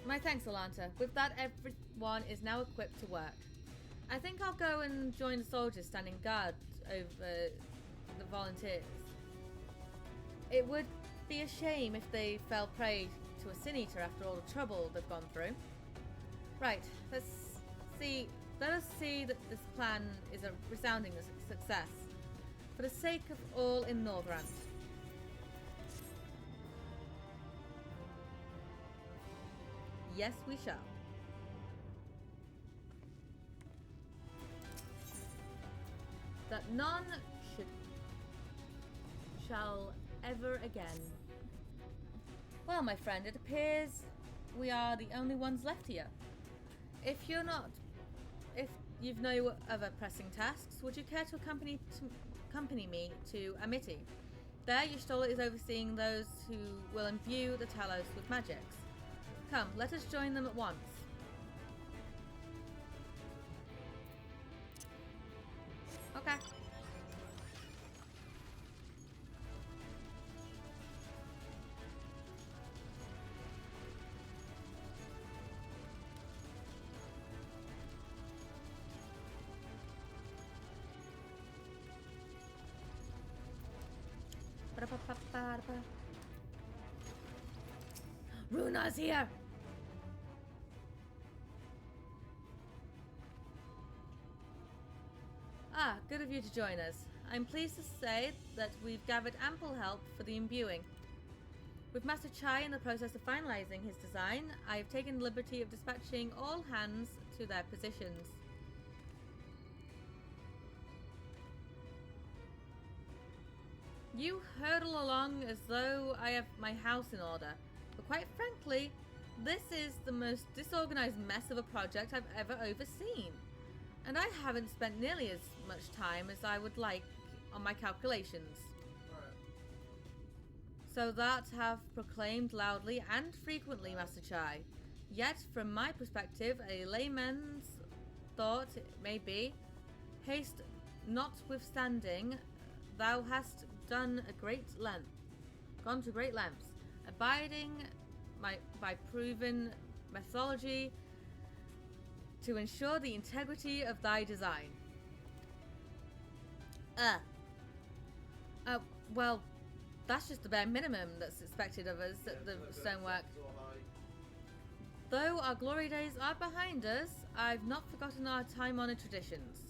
My thanks, Alanta. With that, everyone is now equipped to work. I think I'll go and join the soldiers standing guard over the volunteers. It would be a shame if they fell prey to a sin eater after all the trouble they've gone through. Right, let us see that this plan is a resounding success. For the sake of all in Northrend. Yes, we shall. That none shall ever again. Well, my friend, it appears we are the only ones left here. If you've no other pressing tasks, would you care to accompany me to Amity? There, Y'shtola is overseeing those who will imbue the Talos with magics. Come, let us join them at once. Okay. Runa's here! Ah, good of you to join us. I'm pleased to say that we've gathered ample help for the imbuing. With Master Chai in the process of finalizing his design, I have taken the liberty of dispatching all hands to their positions. You hurtle along as though I have my house in order, but quite frankly, this is the most disorganized mess of a project I've ever overseen. And I haven't spent nearly as much time as I would like on my calculations. Right. So that have proclaimed loudly and frequently, Master Chai. Yet, from my perspective, a layman's thought it may be, haste notwithstanding, thou hast gone to great lengths, abiding by proven methodology to ensure the integrity of thy design. Well, that's just the bare minimum that's expected of us at the stonework. Though our glory days are behind us, I've not forgotten our time-honored traditions.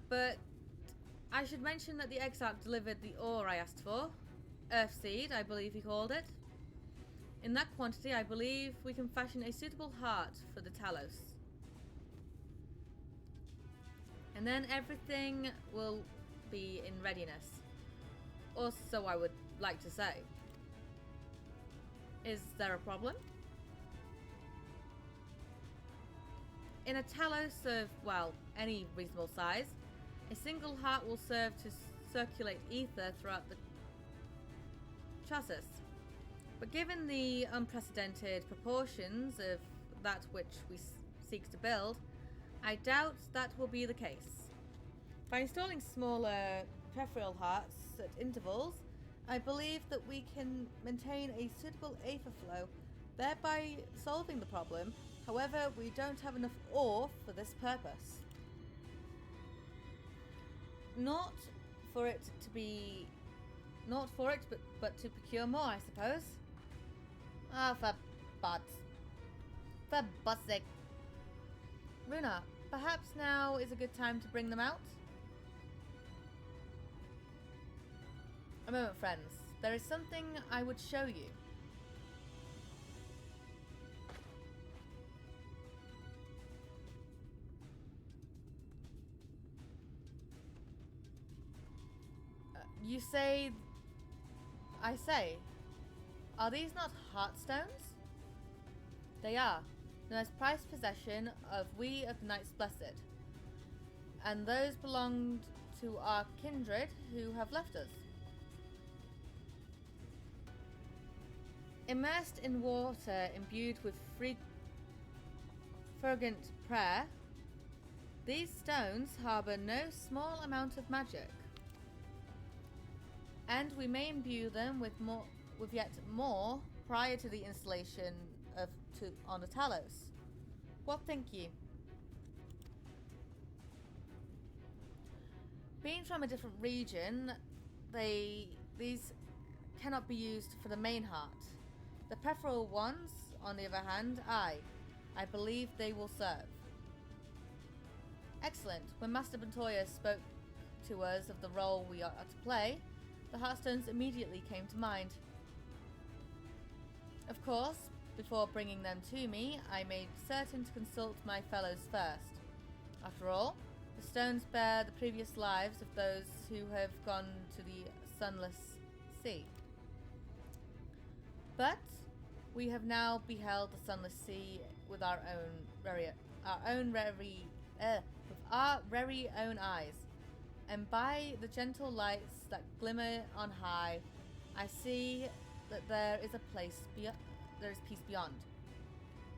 But I should mention that the Exarch delivered the ore I asked for. Earthseed, I believe he called it. In that quantity, I believe we can fashion a suitable heart for the Talos. And then everything will be in readiness. Or so I would like to say. Is there a problem? In a Talos of, well, any reasonable size, a single heart will serve to circulate ether throughout the chassis. But given the unprecedented proportions of that which we seek to build, I doubt that will be the case. By installing smaller peripheral hearts at intervals, I believe that we can maintain a suitable aether flow, thereby solving the problem. However, we don't have enough ore for this purpose. Not for it, but to procure more, I suppose. Ah, for God's sake. Runa, perhaps now is a good time to bring them out? A moment, friends. There is something I would show you. You say... I say... Are these not heartstones? They are. The most prized possession of we of the Knights Blessed. And those belonged to our kindred who have left us. Immersed in water imbued with fervent prayer, these stones harbour no small amount of magic. And we may imbue them with yet more prior to the installation on the Talos. What think you? Being from a different region, these cannot be used for the main heart. The peripheral ones, on the other hand, I believe they will serve. Excellent. When Master Montoya spoke to us of the role we are to play, the Heartstones immediately came to mind. Of course, before bringing them to me, I made certain to consult my fellows first. After all, the stones bear the previous lives of those who have gone to the Sunless Sea. But we have now beheld the Sunless Sea with our very own eyes, and by the gentle lights that glimmer on high, I see that there is peace beyond.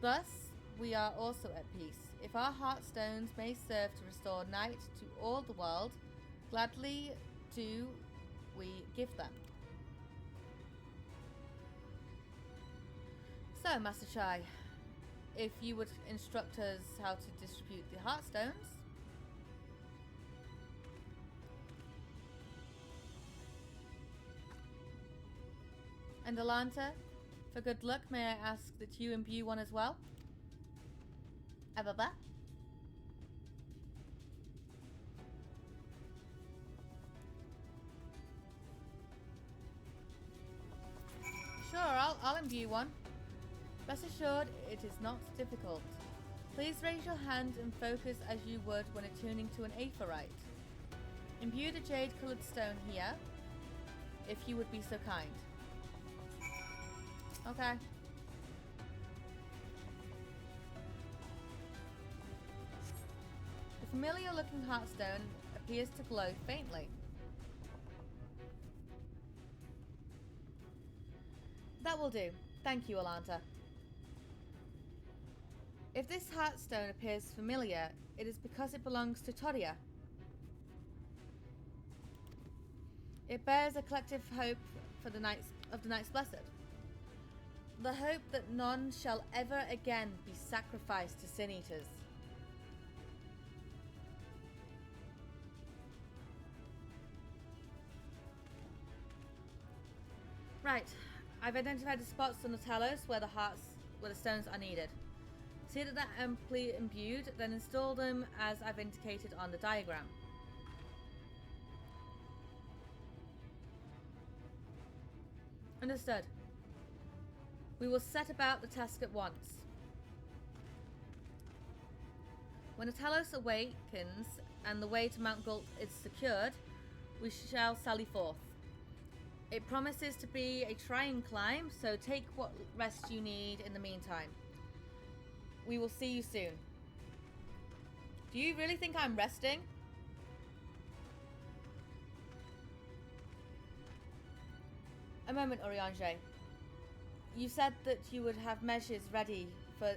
Thus, we are also at peace. If our heartstones may serve to restore night to all the world, gladly do we give them. So, Master Chai, if you would instruct us how to distribute the heartstones. And Alanta, for good luck, may I ask that you imbue one as well? Ababa? Sure, I'll imbue one. Rest assured, it is not difficult. Please raise your hand and focus as you would when attuning to an aetheryte. Imbue the jade-coloured stone here, if you would be so kind. Okay. The familiar-looking heartstone appears to glow faintly. That will do. Thank you, Alanta. If this heartstone appears familiar, it is because it belongs to Toria. It bears a collective hope for the Knights Blessed. The hope that none shall ever again be sacrificed to Sin Eaters. Right, I've identified the spots on the Talos where the stones are needed. See that they're amply imbued, then install them as I've indicated on the diagram. Understood. We will set about the task at once. When the Talos awakens and the way to Mount Gult is secured, we shall sally forth. It promises to be a trying climb, so take what rest you need in the meantime. We will see you soon. Do you really think I'm resting? A moment, Oriange. You said that you would have measures ready for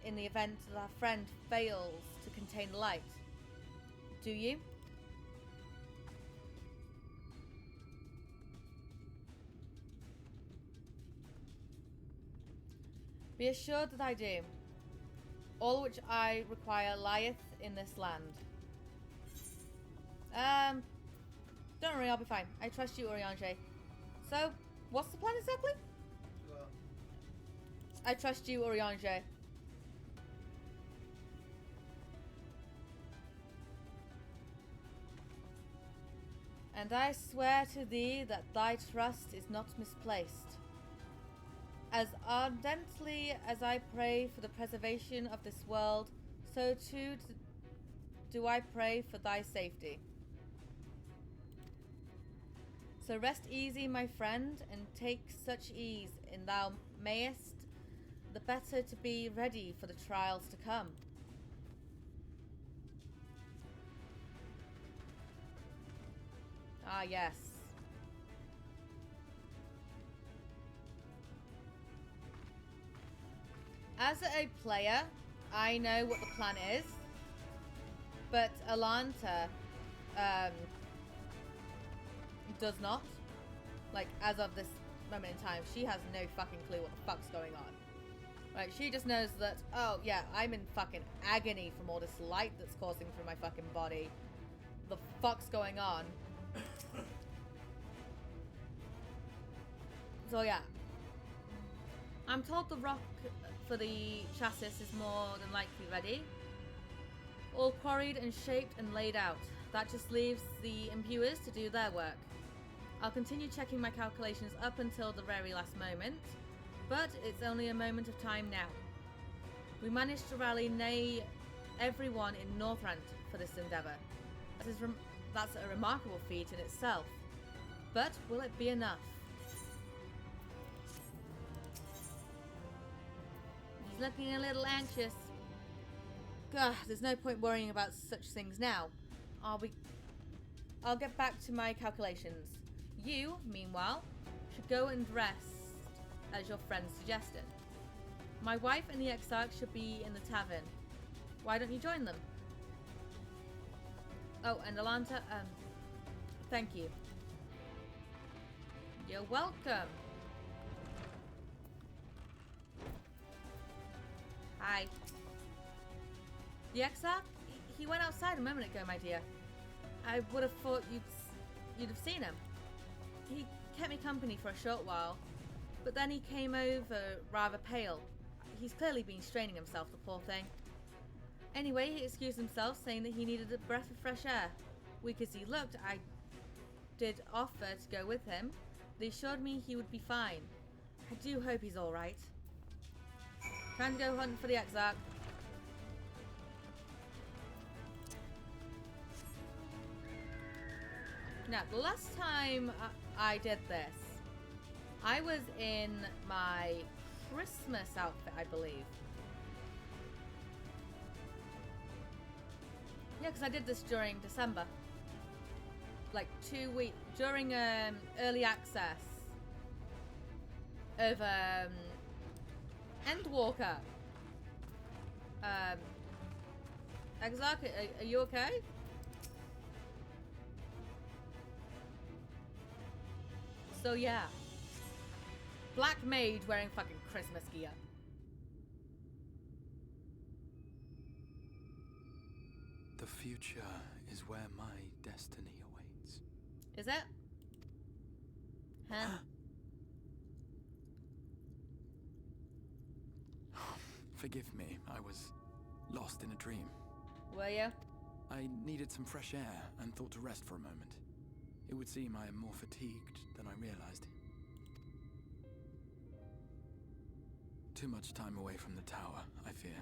in the event that our friend fails to contain the light. Do you? Be assured that I do. All which I require lieth in this land. Don't worry, I'll be fine. I trust you, Oriange. So, what's the plan exactly? I trust you, Oriange. And I swear to thee that thy trust is not misplaced. As ardently as I pray for the preservation of this world, so too do I pray for thy safety. So rest easy, my friend, and take such ease in thou mayest, the better to be ready for the trials to come. Ah, yes. As a player, I know what the plan is, but Alanta does not. Like, as of this moment in time, she has no fucking clue what the fuck's going on. Right, she just knows that, oh yeah, I'm in fucking agony from all this light that's coursing through my fucking body. The fuck's going on? So yeah. I'm told the rock for the chassis is more than likely ready. All quarried and shaped and laid out. That just leaves the imbuers to do their work. I'll continue checking my calculations up until the very last moment, but it's only a moment of time now. We managed to rally nay everyone in Northrend for this endeavour. That's a remarkable feat in itself. But will it be enough? He's looking a little anxious. Gah, there's no point worrying about such things now. I'll get back to my calculations. You, meanwhile, should go and rest, as your friend suggested. My wife and the Exarch should be in the tavern. Why don't you join them? Oh, and Alanta, thank you. You're welcome. Hi. The Exarch? He went outside a moment ago, my dear. I would have thought you'd have seen him. He kept me company for a short while, but then he came over rather pale. He's clearly been straining himself, the poor thing. Anyway, he excused himself, saying that he needed a breath of fresh air. Weak as he looked, I did offer to go with him. They assured me he would be fine. I do hope he's alright. Time to go hunting for the Exarch. Now, the last time I did this, I was in my Christmas outfit, I believe. Yeah, because I did this during December. Like 2 weeks, during early access of Endwalker. Exarch, are you okay? So yeah. Black mage wearing fucking Christmas gear. The future is where my destiny awaits. Is it? Huh? Forgive me, I was lost in a dream. Were you? I needed some fresh air and thought to rest for a moment. It would seem I am more fatigued than I realized. Too much time away from the tower, I fear.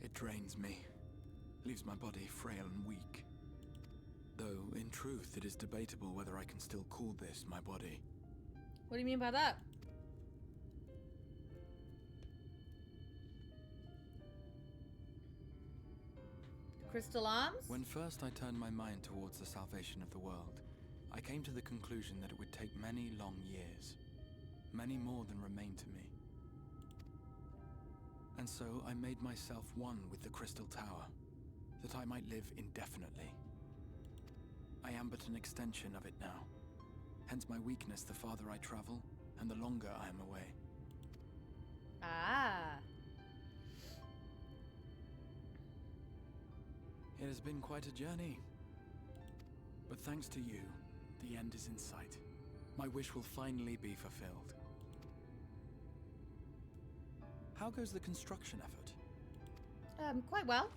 It drains me, leaves my body frail and weak. Though, in truth, it is debatable whether I can still call this my body. What do you mean by that? Crystal arms? When first I turned my mind towards the salvation of the world, I came to the conclusion that it would take many long years. Many more than remain to me. And so I made myself one with the Crystal Tower, that I might live indefinitely. I am but an extension of it now. Hence my weakness the farther I travel, and the longer I am away. Ah. It has been quite a journey. But thanks to you, the end is in sight. My wish will finally be fulfilled. How goes the construction effort? Quite well.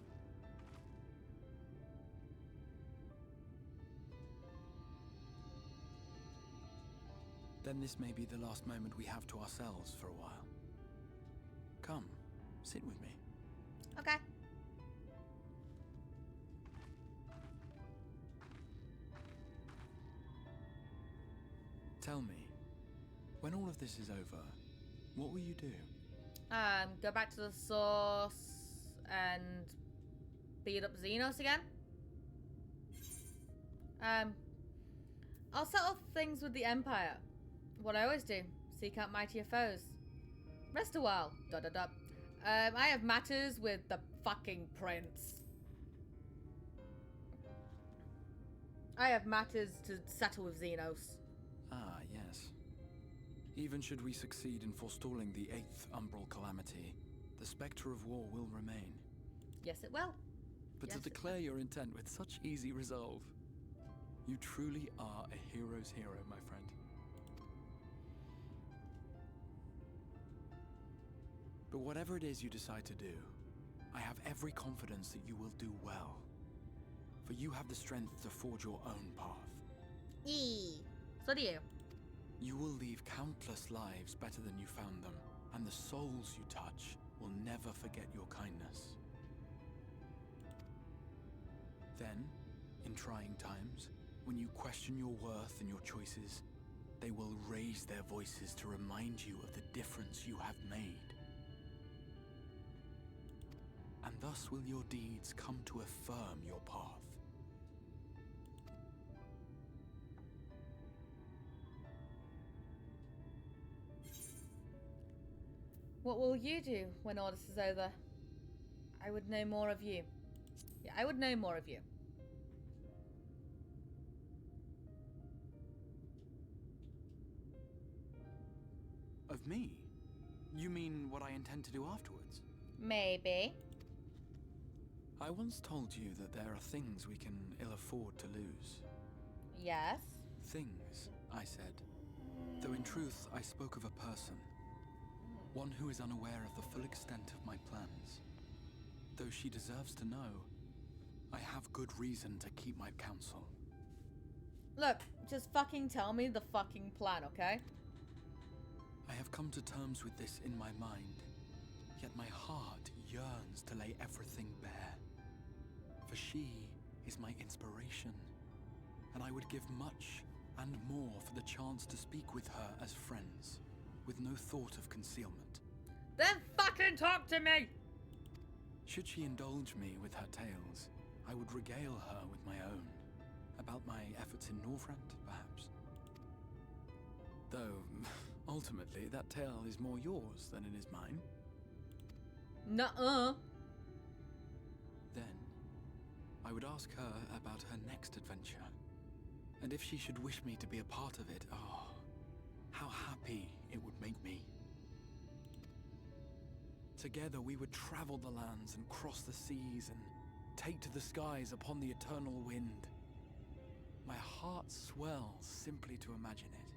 Then this may be the last moment we have to ourselves for a while. Come, sit with me. Okay. Tell me, when all of this is over, what will you do? Go back to the source and beat up Xenos again. I'll settle things with the Empire. What I always do, seek out mightier foes. Rest a while. ... I have matters with the fucking prince. I have matters to settle with Xenos. Ah, yes. Even should we succeed in forestalling the 8th Umbral Calamity, the spectre of war will remain. Yes, it will. But Yes, to declare your intent with such easy resolve, you truly are a hero's hero, my friend. But whatever it is you decide to do, I have every confidence that you will do well. For you have the strength to forge your own path. So do you. You will leave countless lives better than you found them, and the souls you touch will never forget your kindness. Then, in trying times, when you question your worth and your choices, they will raise their voices to remind you of the difference you have made. And thus will your deeds come to affirm your path. What will you do when all this is over? I would know more of you. Yeah, I would know more of you. Of me? You mean what I intend to do afterwards? Maybe. I once told you that there are things we can ill afford to lose. Yes. Things, I said. Though in truth, I spoke of a person. One who is unaware of the full extent of my plans. Though she deserves to know, I have good reason to keep my counsel. Look, just fucking tell me the fucking plan, okay? I have come to terms with this in my mind, yet my heart yearns to lay everything bare. For she is my inspiration, and I would give much and more for the chance to speak with her as friends, with no thought of concealment. Then fucking talk to me! Should she indulge me with her tales, I would regale her with my own. About my efforts in Northrend, perhaps. Though, ultimately, that tale is more yours than it is mine. Nuh-uh. Then, I would ask her about her next adventure. And if she should wish me to be a part of it, oh, how happy it would make me. Together we would travel the lands and cross the seas and take to the skies upon the eternal wind. My heart swells simply to imagine it.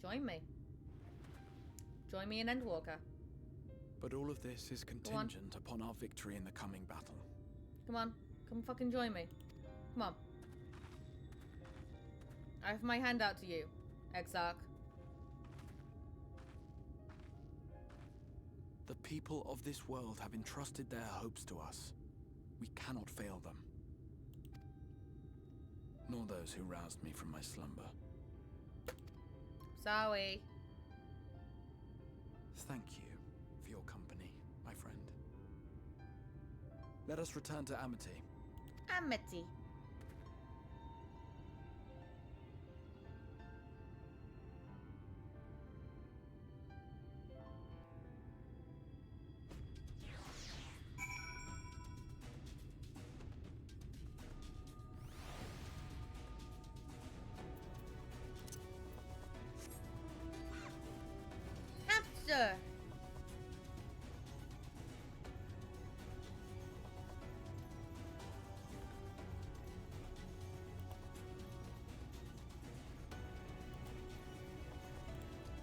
Join me. Join me in Endwalker. But all of this is contingent upon our victory in the coming battle. Come on. Come fucking join me. Come on. I have my hand out to you, Exarch. The people of this world have entrusted their hopes to us. We cannot fail them. Nor those who roused me from my slumber. Sorry. Thank you for your company, my friend. Let us return to Amity. Amity. Hamster.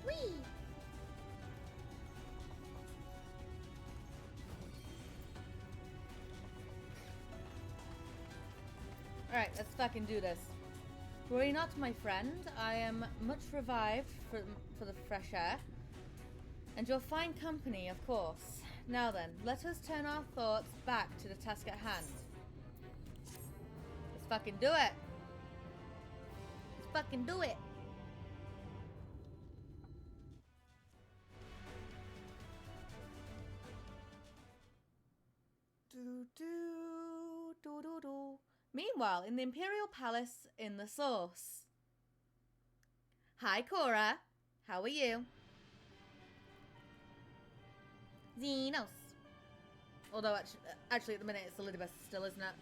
Whee! Alright, let's fucking do this. Were you not my friend, I am much revived for the fresh air. And your fine company, of course. Now then, let us turn our thoughts back to the task at hand. Let's fucking do it! Let's fucking do it! Meanwhile, in the Imperial Palace in the Source. Hi, Cora. How are you? Xenos. Although, actually at the minute, it's Elizabeth still, isn't it?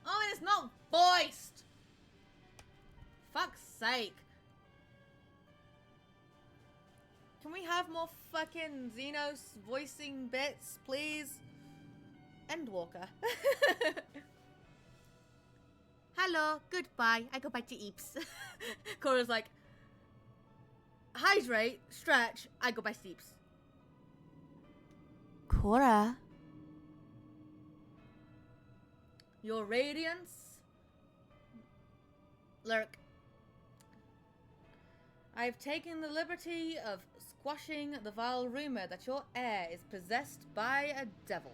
Oh, and it's not voiced! Fuck's sake. Can we have more fucking Xenos voicing bits, please? Endwalker. Hello, goodbye. I go back to Eeps. Cora's like, hydrate, stretch, I go back to Eeps. Cora. Your radiance. Lurk. I've taken the liberty of squashing the vile rumor that your heir is possessed by a devil.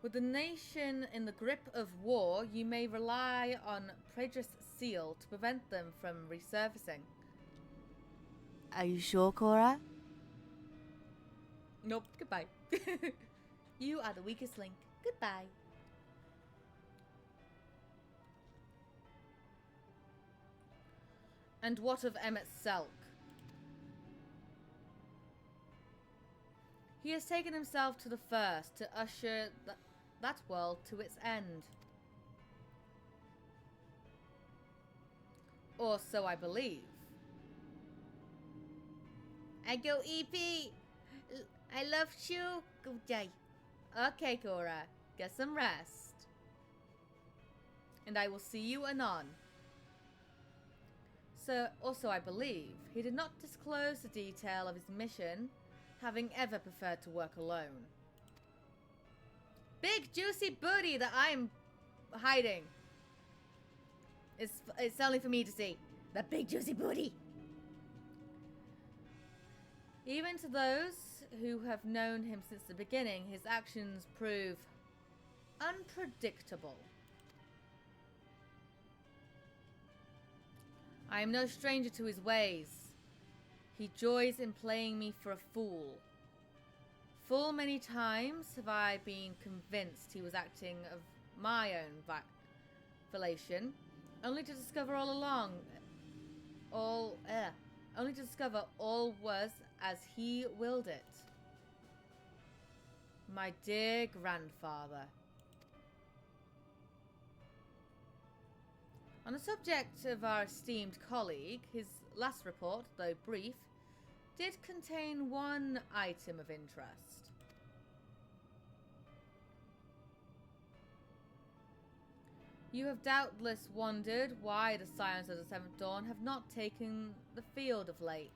With the nation in the grip of war, you may rely on Praedris Seal to prevent them from resurfacing. Are you sure, Cora? Nope, goodbye. You are the weakest link. Goodbye. And what of Emmett Selk? He has taken himself to the first to usher that world to its end. Or so I believe. I go EP. I love you. Good day. Okay, Cora. Get some rest. And I will see you anon. So, also I believe, he did not disclose the detail of his mission, having ever preferred to work alone. Big juicy booty that I am hiding. It's only for me to see. The big juicy booty. Even to those who have known him since the beginning, his actions prove unpredictable. I am no stranger to his ways. He joys in playing me for a fool. Full many times have I been convinced he was acting of my own volition, only to discover all was as he willed it. My dear grandfather. On the subject of our esteemed colleague, his last report, though brief, did contain one item of interest. You have doubtless wondered why the Scions of the Seventh Dawn have not taken the field of late.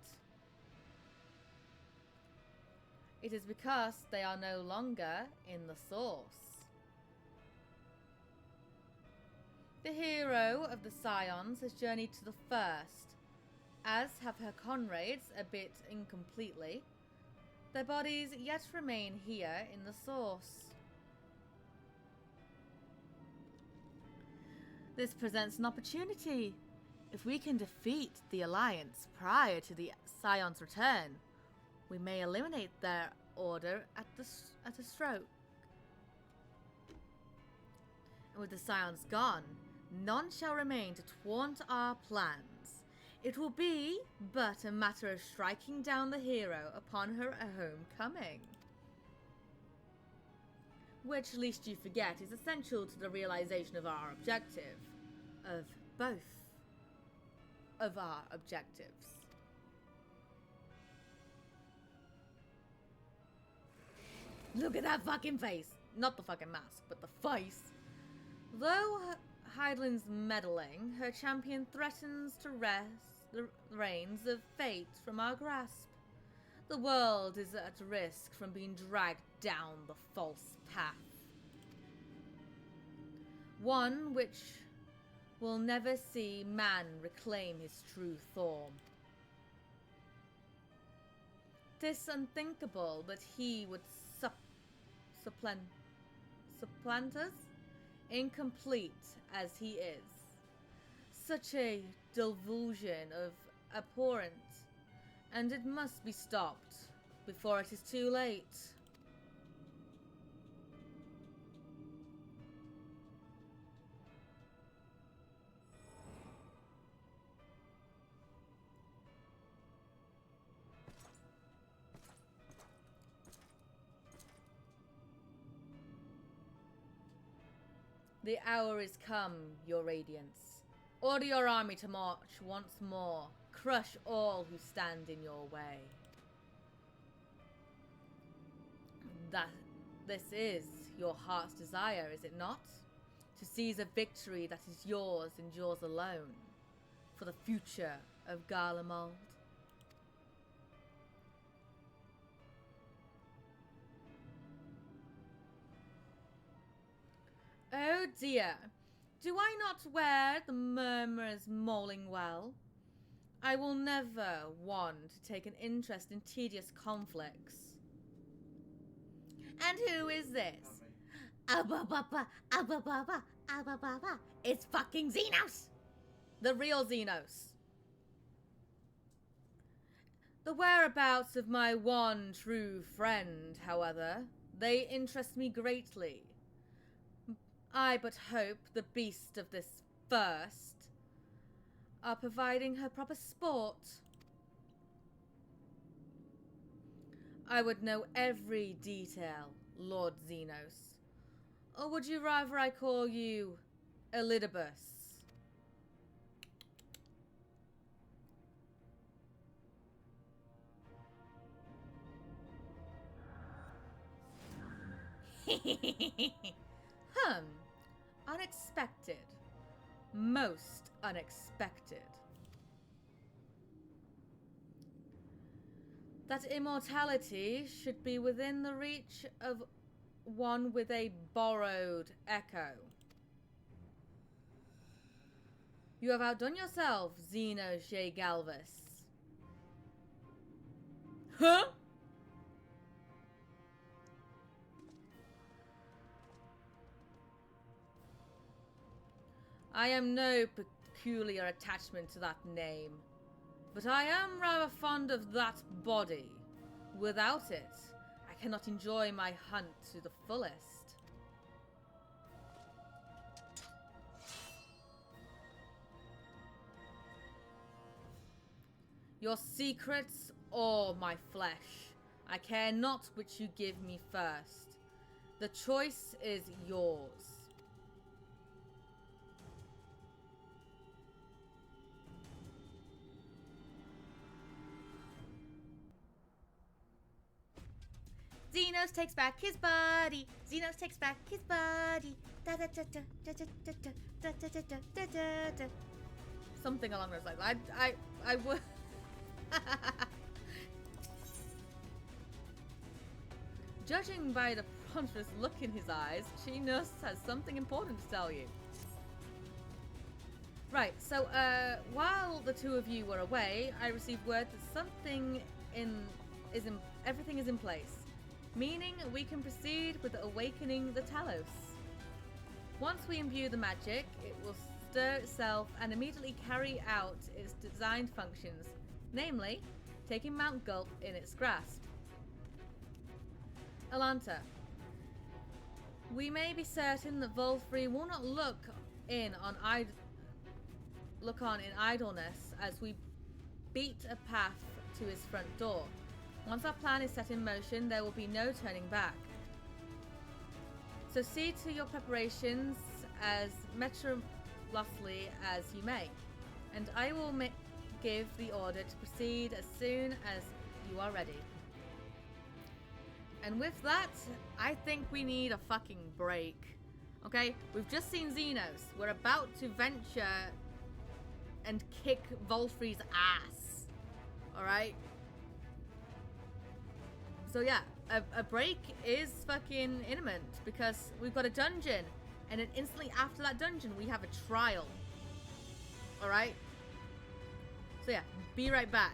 It is because they are no longer in the Source. The hero of the Scions has journeyed to the First, as have her comrades, a bit incompletely. Their bodies yet remain here in the Source. This presents an opportunity. If we can defeat the Alliance prior to the Scion's return, we may eliminate their order at a stroke. And with the Scions gone, none shall remain to thwart our plans. It will be but a matter of striking down the hero upon her homecoming. Which, lest you forget, is essential to the realization of our objective. Of both of our objectives. Look at that fucking face! Not the fucking mask, but the face. Though Hydaelyn's meddling, her champion threatens to wrest the reins of fate from our grasp. The world is at risk from being dragged down the false path. One which will never see man reclaim his true form. 'Tis unthinkable that he would supplant us, incomplete as he is. Such a delusion of abhorrence, and it must be stopped before it is too late. The hour is come, your radiance. Order your army to march once more. Crush all who stand in your way. This is your heart's desire, is it not? To seize a victory that is yours and yours alone. For the future of Garlemald. Oh dear, do I not wear the murmurer's mauling well? I will never want to take an interest in tedious conflicts. And who is this? Abba-baba, abba-baba, abba-baba. It's fucking Xenos! The real Xenos. The whereabouts of my one true friend, however, they interest me greatly. I but hope the beast of this first are providing her proper sport. I would know every detail, Lord Xenos. Or would you rather I call you Elidibus? Unexpected. Most unexpected. That immortality should be within the reach of one with a borrowed echo. You have outdone yourself, Xeno Shea Galvus. Huh? I am no peculiar attachment to that name, but I am rather fond of that body. Without it, I cannot enjoy my hunt to the fullest. Your secrets or my flesh, I care not which you give me first. The choice is yours. Xenos takes back his body. Xenos takes back his body. Da da da da da da da da da da da da da da. Something along those lines. I would. Judging by the ponderous look in his eyes, Chinos has something important to tell you. Right. So, while the two of you were away, I received word that everything is in place. Meaning we can proceed with awakening the Talos. Once we imbue the magic, it will stir itself and immediately carry out its designed functions, namely, taking Mount Gulp in its grasp. Alanta, we may be certain that Volfrey will not look on in idleness as we beat a path to his front door. Once our plan is set in motion, there will be no turning back. So see to your preparations as meticulously as you may, and I will give the order to proceed as soon as you are ready. And with that, I think we need a fucking break. Okay? We've just seen Xenos. We're about to venture and kick Volfrey's ass. Alright? So yeah, a break is fucking imminent because we've got a dungeon, and then instantly after that dungeon we have a trial. Alright? So yeah, be right back.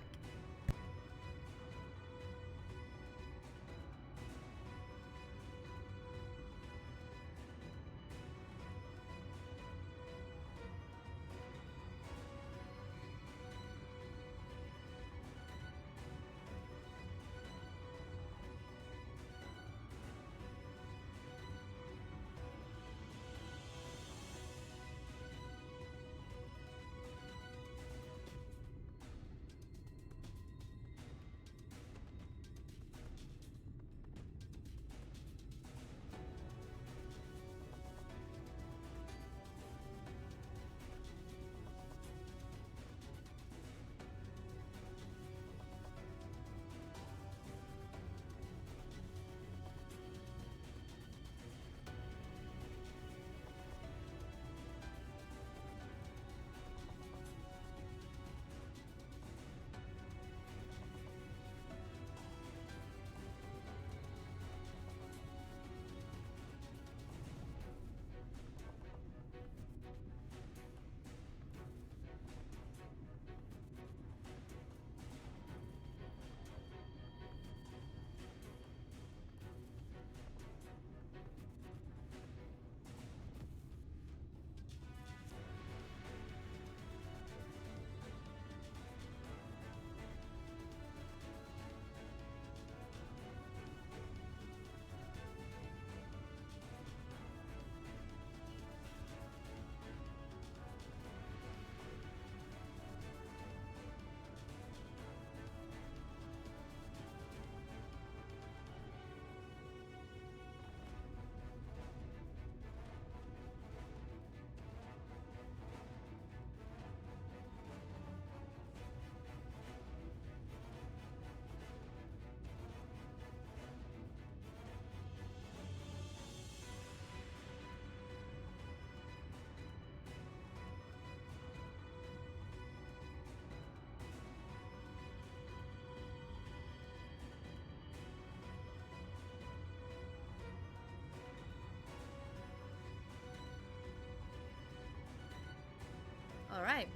Alright.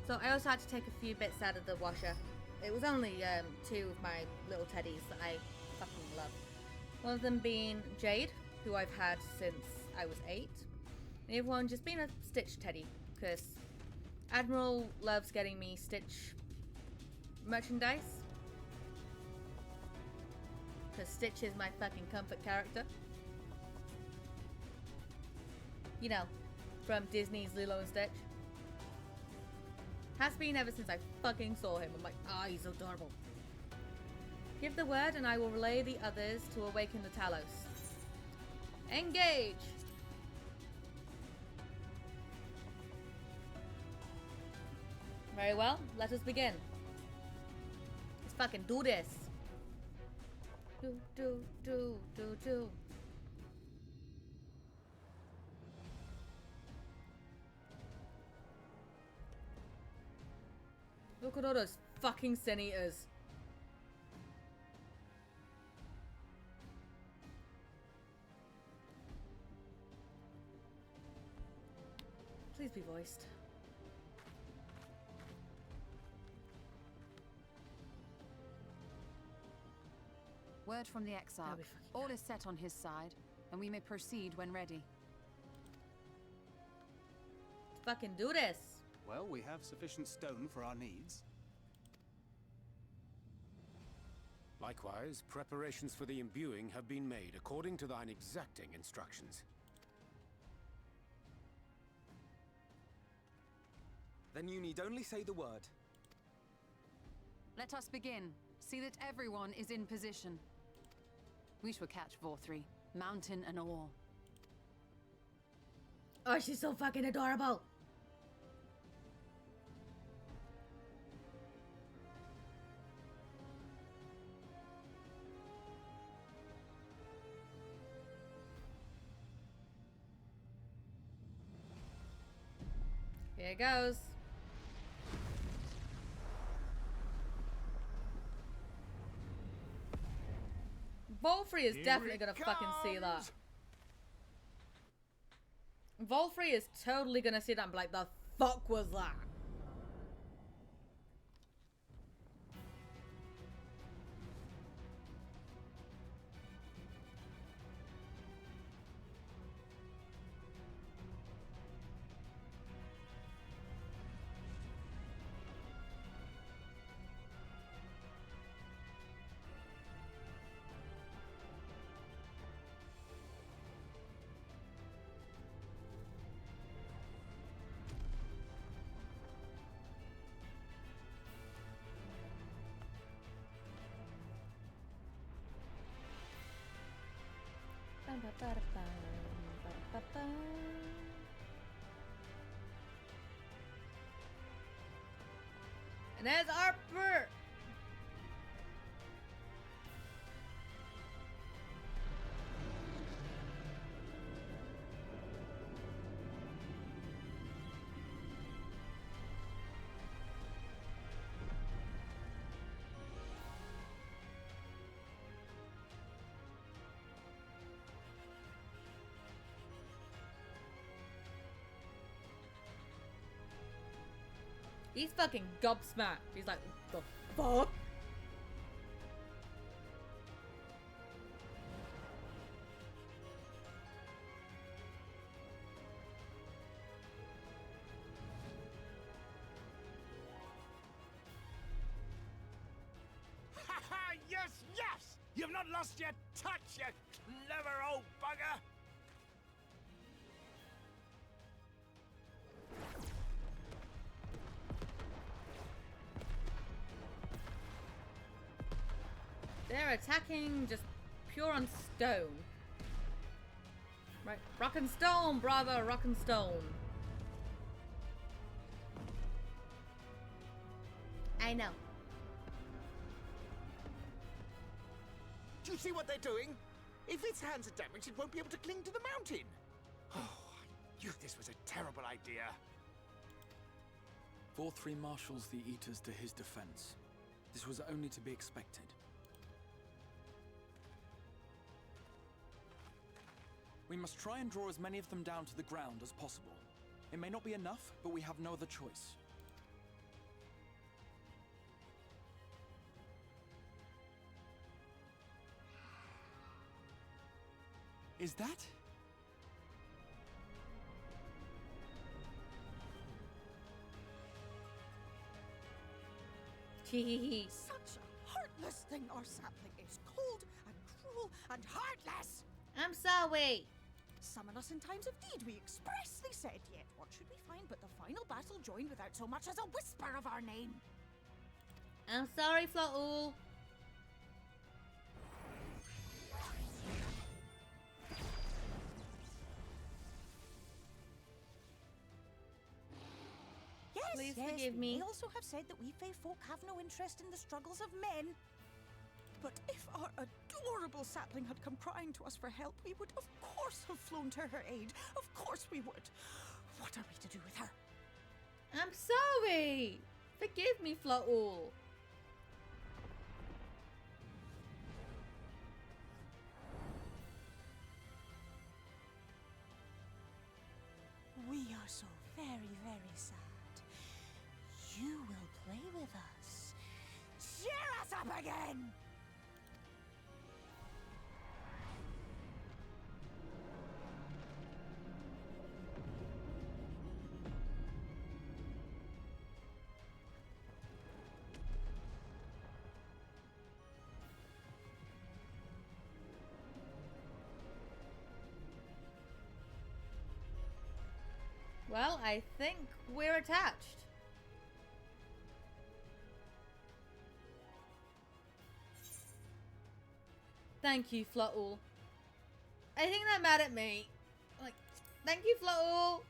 So I also had to take a few bits out of the washer. It was only two of my little teddies that I fucking love. One of them being Jade, who I've had since I was 8. And the other one just being a Stitch teddy, because Admiral loves getting me Stitch merchandise. Because Stitch is my fucking comfort character. You know, from Disney's Lilo and Stitch. Has been ever since I fucking saw him. I'm like, ah, he's so adorable. Give the word and I will relay the others to awaken the Talos. Engage! Very well, let us begin. Let's fucking do this. Do. Look at all those fucking Sin Eaters. Please be voiced. Word from the Exarch. All is set on his side, and we may proceed when ready. fucking do this. Well, we have sufficient stone for our needs. Likewise, preparations for the imbuing have been made according to thine exacting instructions. Then you need only say the word. Let us begin. See that everyone is in position. We shall catch Vorthri, mountain and all. Oh, she's so fucking adorable. Here it goes. Volfrey is definitely gonna fucking see that. Volfrey is totally gonna see that and be like, the fuck was that? And there's Harper. He's fucking gobsmacked. He's like, the fuck? Ha ha! Yes, yes! You've not lost your touch, you clever old bugger! They're attacking just pure on stone. Right, rock and stone, brother, rock and stone. I know. Do you see what they're doing? If its hands are damaged, it won't be able to cling to the mountain. Oh, I knew this was a terrible idea. Vorthri marshals the Eaters to his defense. This was only to be expected. We must try and draw as many of them down to the ground as possible. It may not be enough, but we have no other choice. Is that? Tee. Such a heartless thing our sapling is. Cold and cruel and heartless. I'm sorry. Summon us in times of need, we expressly said. Yet what should we find but the final battle joined without so much as a whisper of our name? I'm sorry, Flo'ul. Yes, Please yes, forgive we me. may also have said that we Fae folk have no interest in the struggles of men. But if our adorable sapling had come crying to us for help, we would of course have flown to her aid. Of course we would. What are we to do with her? I'm sorry. Forgive me, Flo'ul. We are so very, very sad. You will play with us. Cheer us up again! Well, I think we're attached. Thank you, Fluttle. I think they're mad at me. Like, thank you, Fluttle.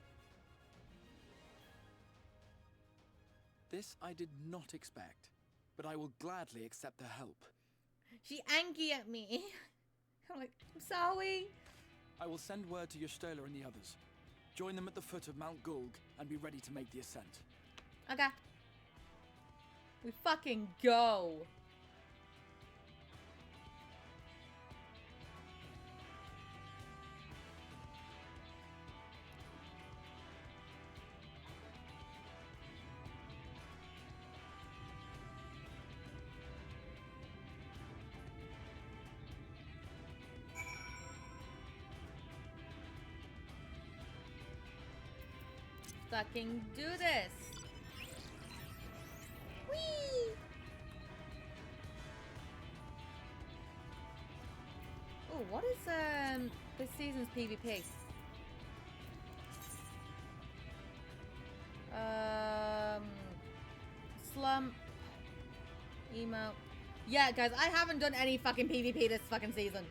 This I did not expect, but I will gladly accept the help. She angry at me. I'm like, I'm sorry. I will send word to Y'shtola and the others. Join them at the foot of Mount Gulg and be ready to make the ascent. Okay. We fucking go. Fucking do this. Whee! Oh, what is this season's PvP? Slump. Emo. Yeah, guys, I haven't done any fucking PvP this fucking season.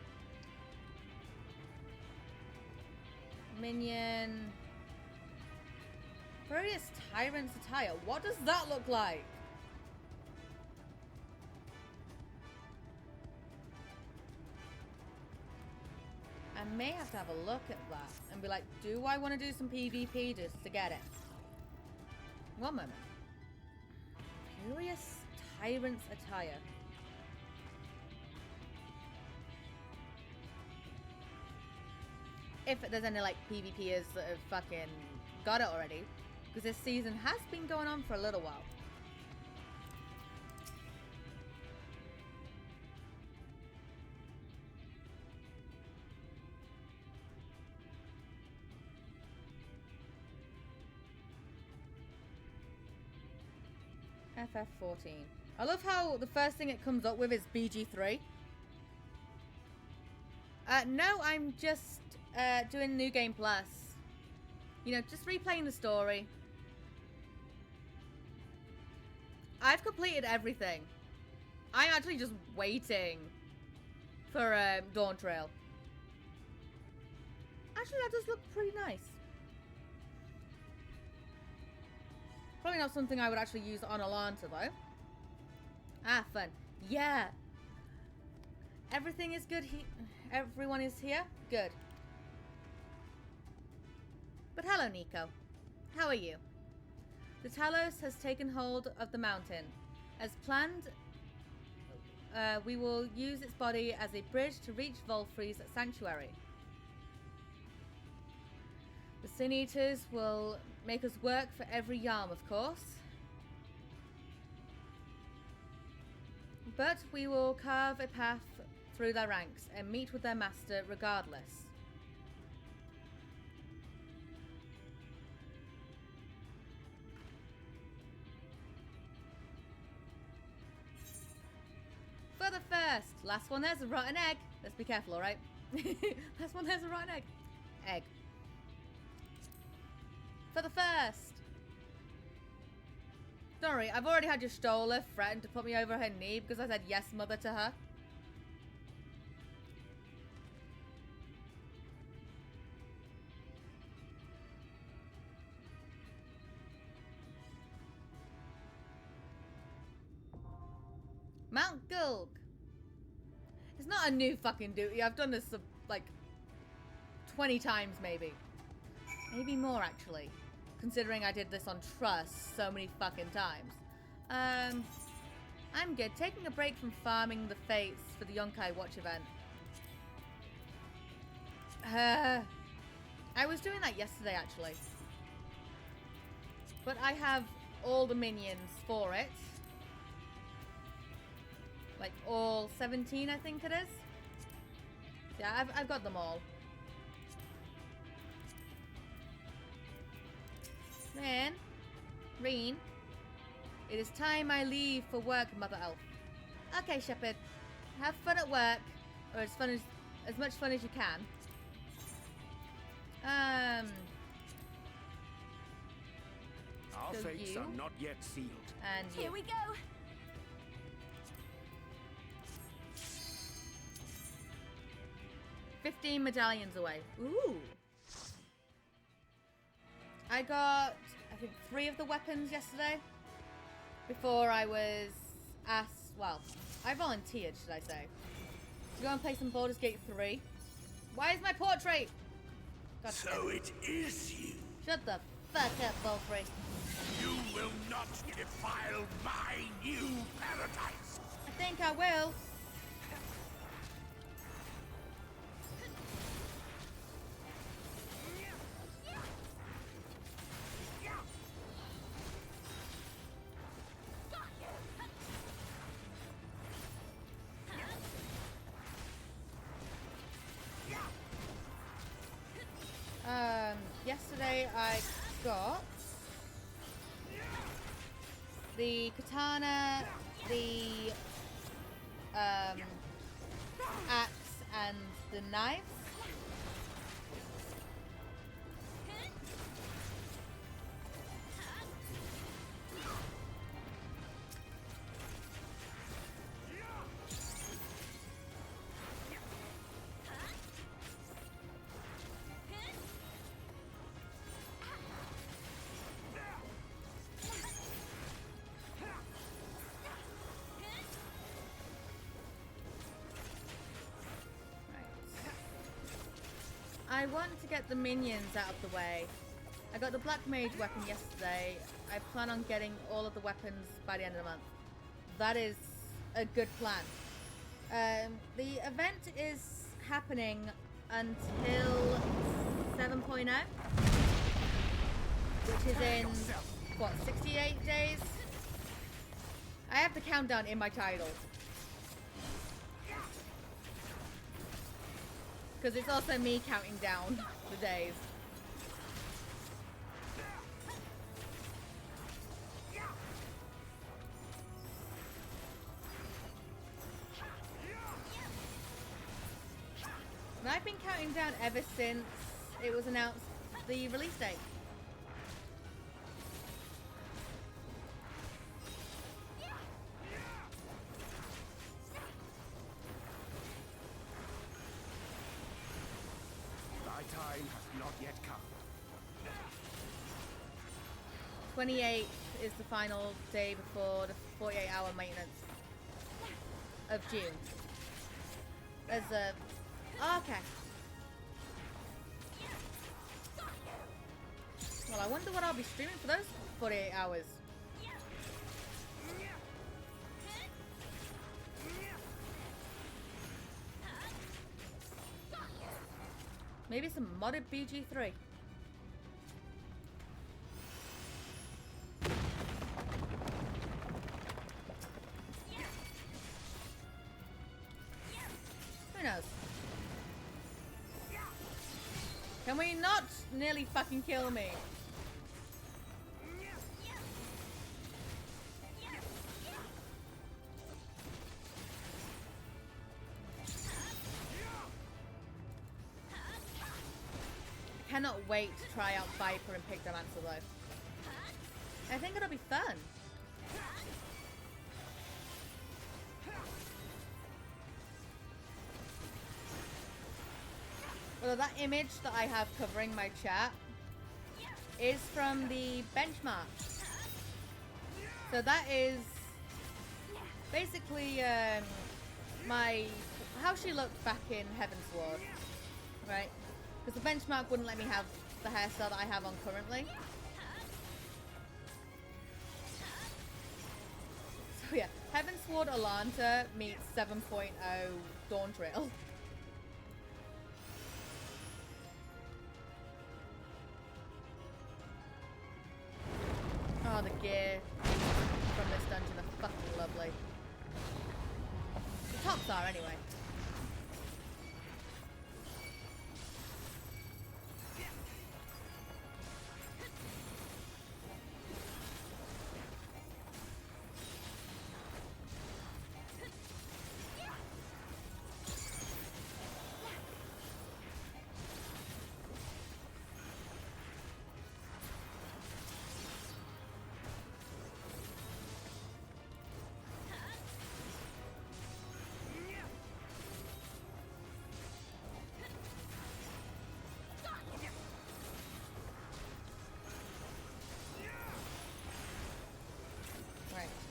Minion. Various Tyrant's attire. What does that look like? I may have to have a look at that and be like, do I want to do some PvP just to get it? One moment. Curious Tyrant's attire. If there's any like PvPers that have fucking got it already. Because this season has been going on for a little while. FF14. I love how the first thing it comes up with is BG3. No, I'm just doing New Game Plus. You know, just replaying the story. I've completed everything. I'm actually just waiting for Dawn Trail. Actually, that does look pretty nice. Probably not something I would actually use on Alanta, though. Ah, fun. Yeah. Everything is good. Everyone is here? Good. But hello, Nico. How are you? The Talos has taken hold of the mountain. As planned, we will use its body as a bridge to reach Volfree's sanctuary. The Sin Eaters will make us work for every Yarm, of course. But we will carve a path through their ranks and meet with their master regardless. For the first. Last one, there's a rotten egg. Let's be careful, alright? Last one, there's a rotten egg. Egg. For the first. Don't worry, I've already had Y'shtola threaten to put me over her knee because I said yes, mother, to her. Mount Gulg. It's not a new fucking duty. I've done this like 20 times maybe. Maybe more actually. Considering I did this on Trust so many fucking times. I'm good. Taking a break from farming the fates for the Yonkai Watch event. I was doing that yesterday actually. But I have all the minions for it. Like all 17, I think it is. Yeah, I've got them all. Then, Reen, it is time I leave for work, Mother Elf. Okay, Shepherd. Have fun at work, or as much fun as you can. Our So fates you- are not yet sealed. And you. Here we go. 15 medallions away. Ooh. I got, I think, 3 of the weapons yesterday. Before I was asked, well, I volunteered, should I say, to go and play some Baldur's Gate 3. Why is my portrait? God So damn it is you. Shut the fuck up, Volfrey. You will not defile my new paradise. I think I will. Yesterday I got the katana, the axe, and the knives. I want to get the minions out of the way. I got the Black Mage weapon yesterday. I plan on getting all of the weapons by the end of the month. That is a good plan. The event is happening until 7.0, which is in, what, 68 days? I have the countdown in my title. Because it's also me counting down the days. And I've been counting down ever since it was announced the release date. Thy time has not yet come. 28th is the final day before the 48-hour maintenance of June. There's a... Oh, okay. Well, I wonder what I'll be streaming for those 48 hours. Maybe some modded BG3. Who knows? Can we not nearly fucking kill me? I cannot wait to try out Viper and Pictomancer though. I think it'll be fun. Although that image that I have covering my chat is from the benchmark. So that is basically how she looked back in Heavensward, right? Because the benchmark wouldn't let me have the hairstyle that I have on currently. So yeah, Heavensward Alanta meets 7.0 Dawn Trail. Oh, the gear from this dungeon are fucking lovely. The tops are anyway.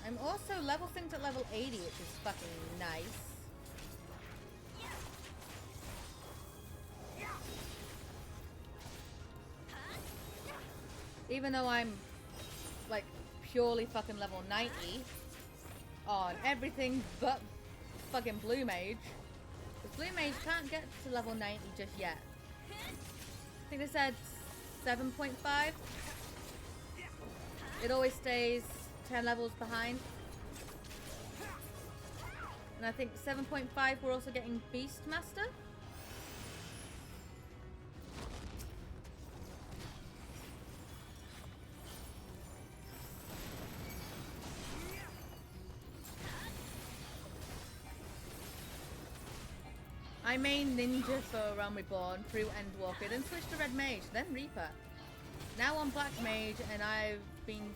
I'm also level synced at level 80, which is fucking nice. Even though I'm like purely fucking level 90 on everything but fucking Blue Mage. Because Blue Mage can't get to level 90 just yet. I think they said 7.5. It always stays 10 levels behind. And I think 7.5 we're also getting Beastmaster. I main Ninja for Realm Reborn through Endwalker, then switched to Red Mage, then Reaper. Now on Black Mage, and I've been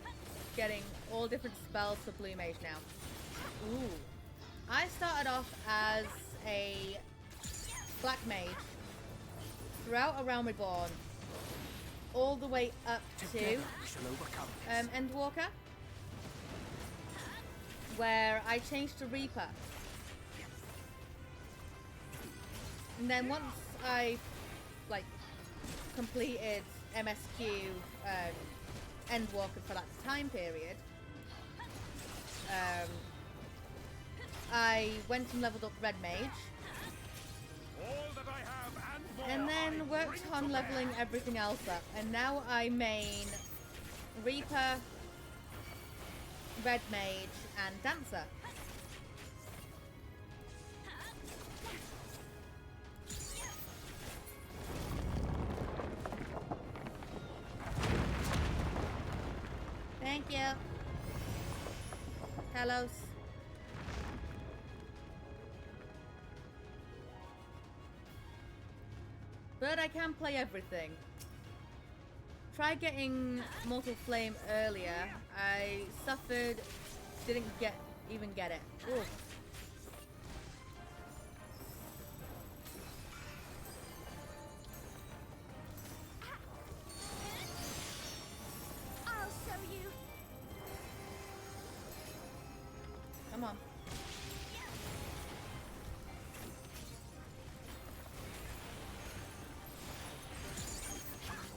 getting all different spells for Blue Mage now. Ooh. I started off as a Black Mage throughout a Realm Reborn, all the way up to Endwalker, where I changed to Reaper. And then once I like completed MSQ Endwalker for that time period, I went and leveled up Red Mage, and then worked on leveling everything else up. And now I main Reaper, Red Mage, and Dancer. Thank you. Hellos. But I can play everything. Try getting Mortal Flame earlier. I suffered, didn't even get it. Ooh. I'll show you. Come on.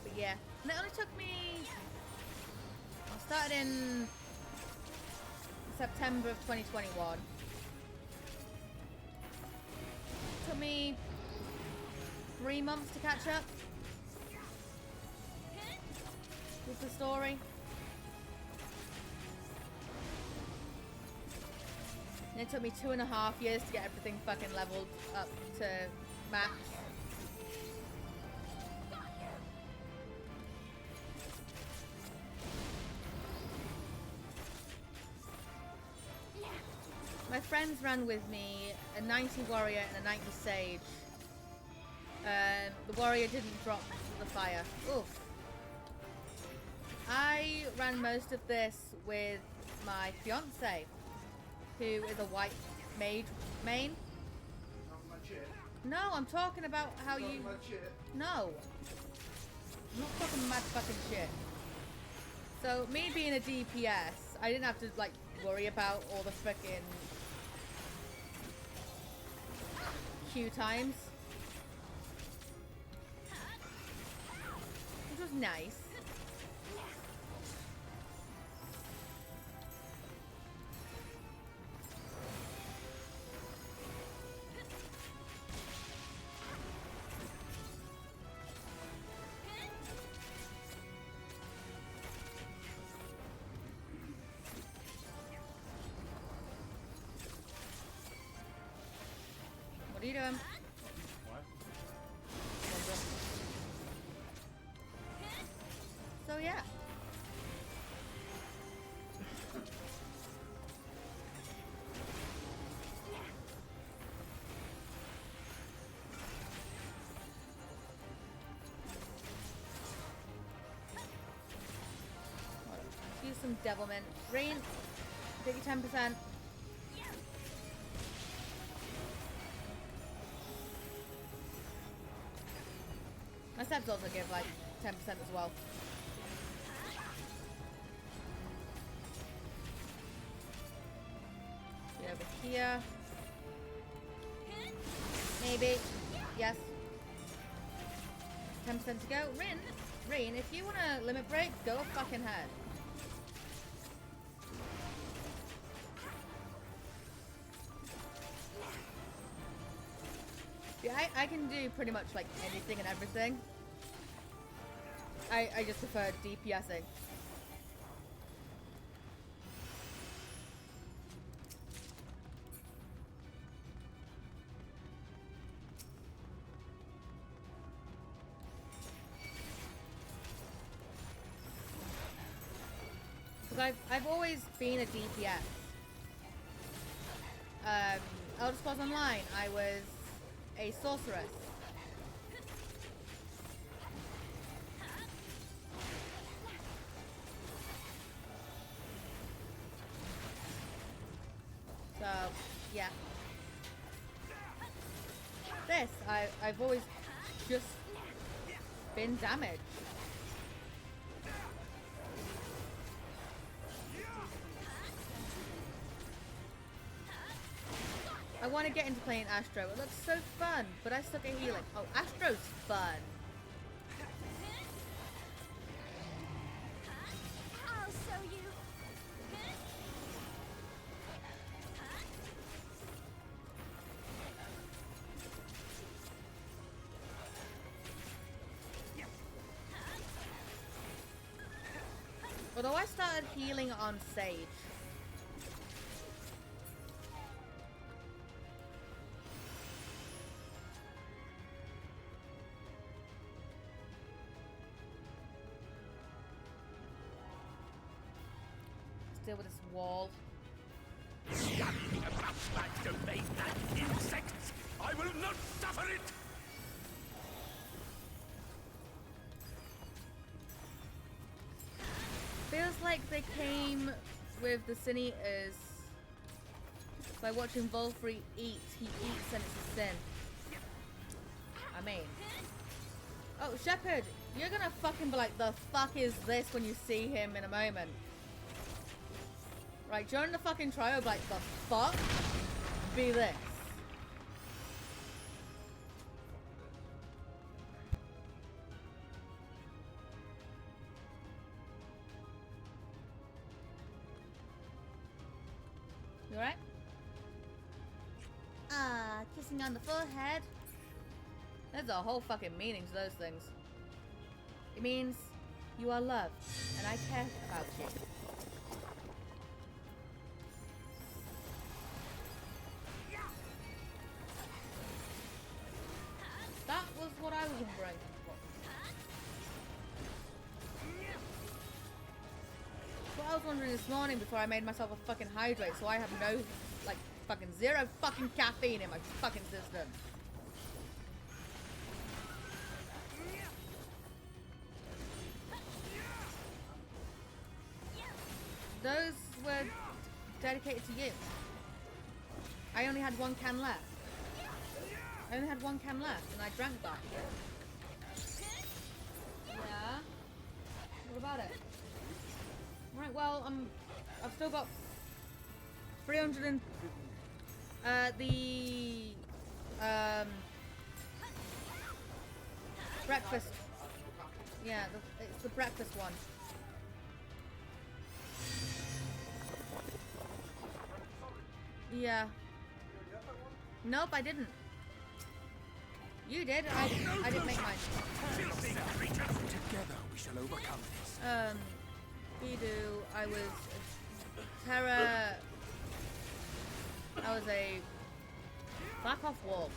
But yeah, and it only took me, I started in September of 2021. Took me 3 months to catch up with the story. And it took me 2.5 years to get everything fucking leveled up to max. My friends ran with me a 90 warrior and a 90 sage. The warrior didn't drop the fire. Oof. I ran most of this with my fiance, who is a white mage main. No, I'm talking about how you... No. I'm not talking mad fucking shit. So, me being a DPS, I didn't have to, like, worry about all the frickin' Q times. Which was nice. What are you doing? What? So yeah. Use some devilment. Rain, take your 10%. My steps also give like 10% as well. over here. Maybe. Yes. 10% to go. Rin, if you want a limit break, go fucking ahead. Yeah, I can do pretty much like anything and everything. I just prefer DPSing. Because I've always been a DPS. Elder Scrolls Online, I was a sorceress. So, yeah. This, I've always just been damaged. I want to get into playing Astro. It looks so fun, but I suck at healing. Oh, Astro's fun. I'll show you. Although I started healing on Sage. Deal with this wall. Scuttling about my domain and insects! I will not suffer it! Feels like they came with the Sin Eaters by watching Volfrey eat. He eats and it's a sin. I mean. Oh, Shepard, you're gonna fucking be like, the fuck is this when you see him in a moment. Right, during the fucking trial, like, the fuck be this? You alright? Ah, kissing on the forehead. There's a whole fucking meaning to those things. It means you are loved, and I care about you. That was what I was wondering. What I was wondering this morning before I made myself a fucking hydrate, so I have no, like, fucking zero fucking caffeine in my fucking system. Those were dedicated to you. I only had one can left. I only had one can left, and I drank that. Yeah. What about it? Right. Well, I've still got 300 and breakfast. Yeah, it's the breakfast one. Yeah. Nope, I didn't. You did. I didn't make mine. Together we shall overcome this. Bidu, I was Terra. I was a back off wolf.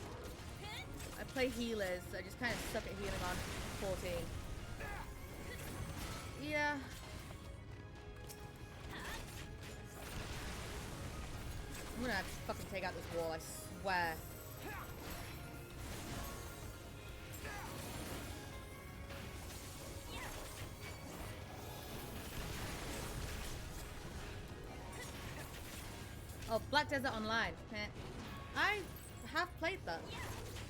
I play healers. I just kind of suck at healing on 14. Yeah. I'm gonna have to fucking take out this wall, I swear. Oh, Black Desert Online. I have played that.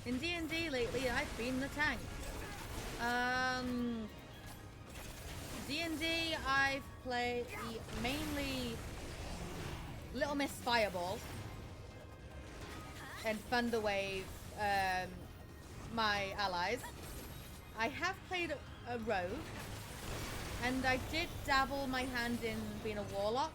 In D&D lately, I've been the tank. D&D, I've played mainly Little Miss Fireball. and Thunderwave my allies. I have played a rogue, and I did dabble my hand in being a warlock.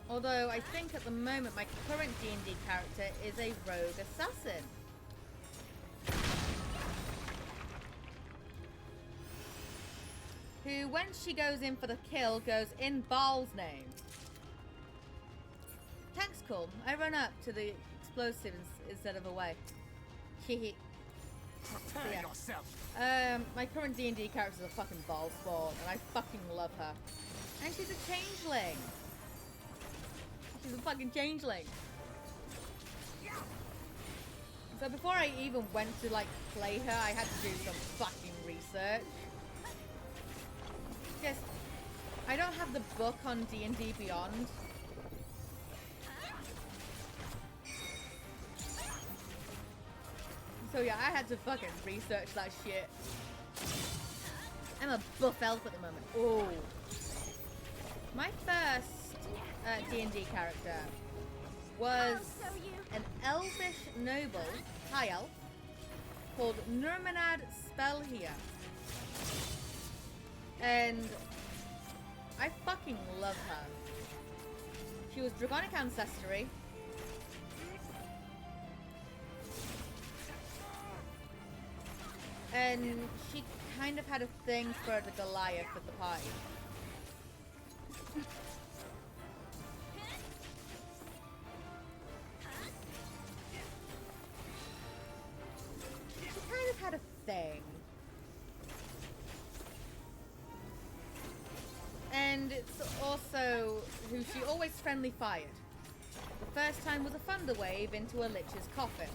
Although I think at the moment my current D&D character is a rogue assassin. Who, when she goes in for the kill, goes in Baal's name. Tank's cool. I run up to the explosive instead of away. Hehe. Prepare yourself. My current D&D character is a fucking Baal spawn, and I fucking love her. And she's a changeling. She's a fucking changeling. So before I even went to like play her, I had to do some fucking research. Yes, I don't have the book on D&D Beyond. So yeah, I had to fucking research that shit. I'm a buff elf at the moment. Oh, my first D&D character was an elvish noble, high elf, called Nurmenad Spellhear. And I fucking love her. She was Draconic ancestry. And she kind of had a thing for the Goliath at the party. She kind of had a thing. And it's also who she always friendly fired. The first time was a thunder wave into a lich's coffin.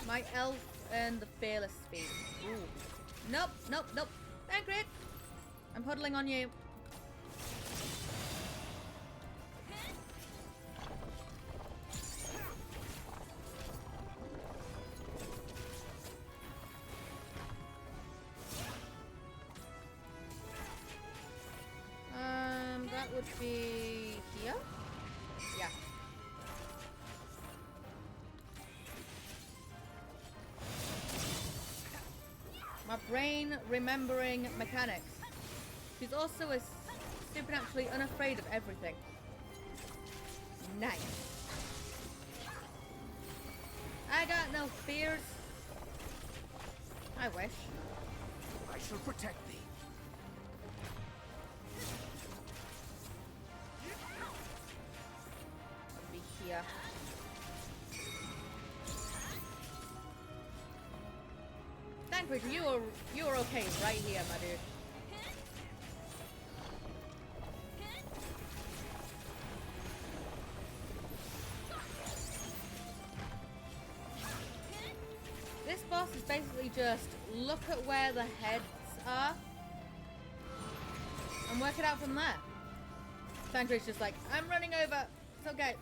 My elf and the fearless speed. Ooh. Nope, nope, nope. Thancred! I'm huddling on you. That would be here? Yeah. My brain remembering mechanics. She's also a supernaturally unafraid of everything. Nice. I got no fears. I wish. I shall protect thee. Be here. Thancred, you're okay right here, my dude. This boss is basically just look at where the heads are and work it out from there. Thancred's just like, I'm running over. It's okay.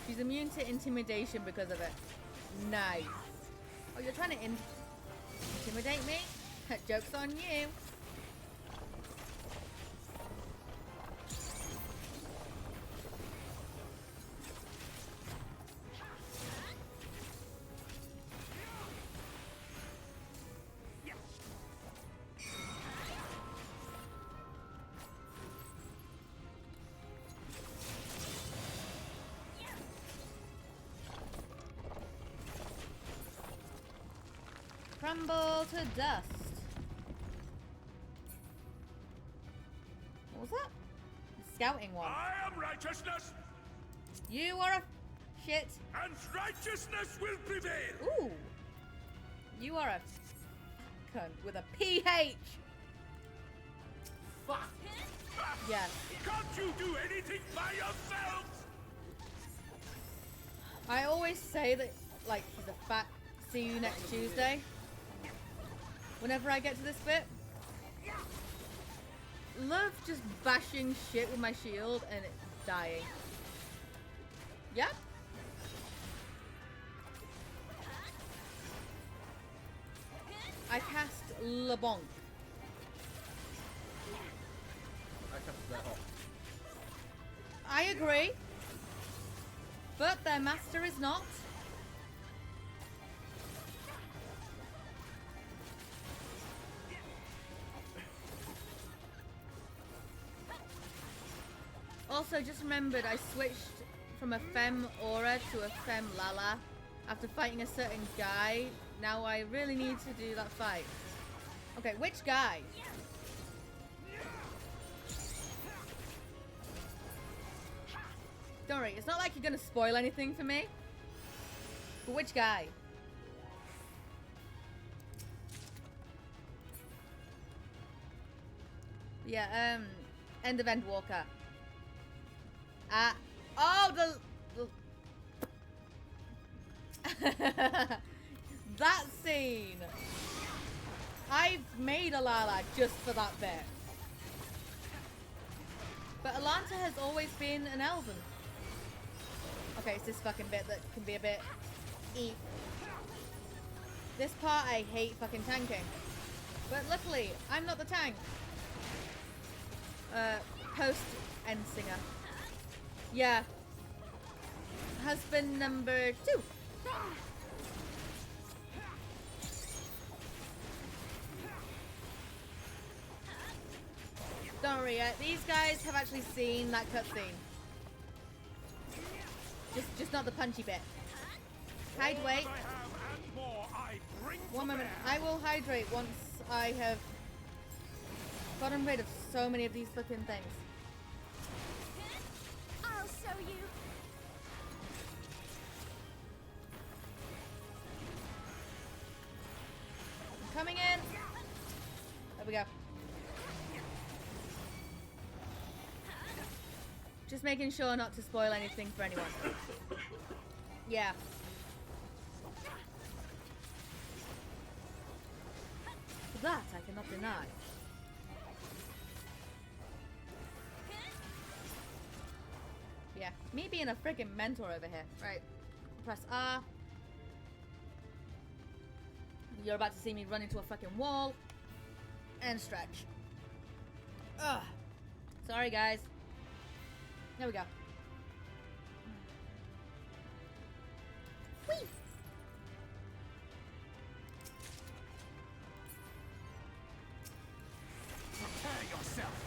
She's immune to intimidation because of it. Nice. Oh, you're trying to intimidate me? Joke's on you. Crumble to dust. What was that? The scouting one. I am righteousness, You are a shit. and righteousness will prevail. Ooh. You are a cunt with a PH. Fuck. Yes. Can't you do anything by yourselves? I always say that, like, he's a fat see you next Tuesday. Whenever I get to this bit. love just bashing shit with my shield and it dying. Yep. I cast LeBonk. I cast that off. I agree. But their master is not. Also, just remembered I switched from a Femme Aura to a Femme Lala after fighting a certain guy. Now I really need to do that fight. Okay, which guy? Don't worry, it's not like you're gonna spoil anything for me. But which guy? Yeah, end of Endwalker. Oh, that scene. I've made a Lala just for that bit. But Alanta has always been an Elven. Okay, it's this fucking bit that can be a bit This part I hate fucking tanking. But luckily, I'm not the tank. Post Endsinger. Yeah. Husband number 2. Don't worry, these guys have actually seen that cutscene. Just not the punchy bit. Hydrate. 1 moment. I will hydrate once I have gotten rid of so many of these fucking things. I'll show you. I'm coming in. There we go. Just making sure not to spoil anything for anyone. Yeah. That I cannot deny. Yeah, me being a freaking mentor over here. Right, press R. You're about to see me run into a fucking wall. And stretch. Ugh. Sorry, guys. There we go. Whee! Prepare yourself.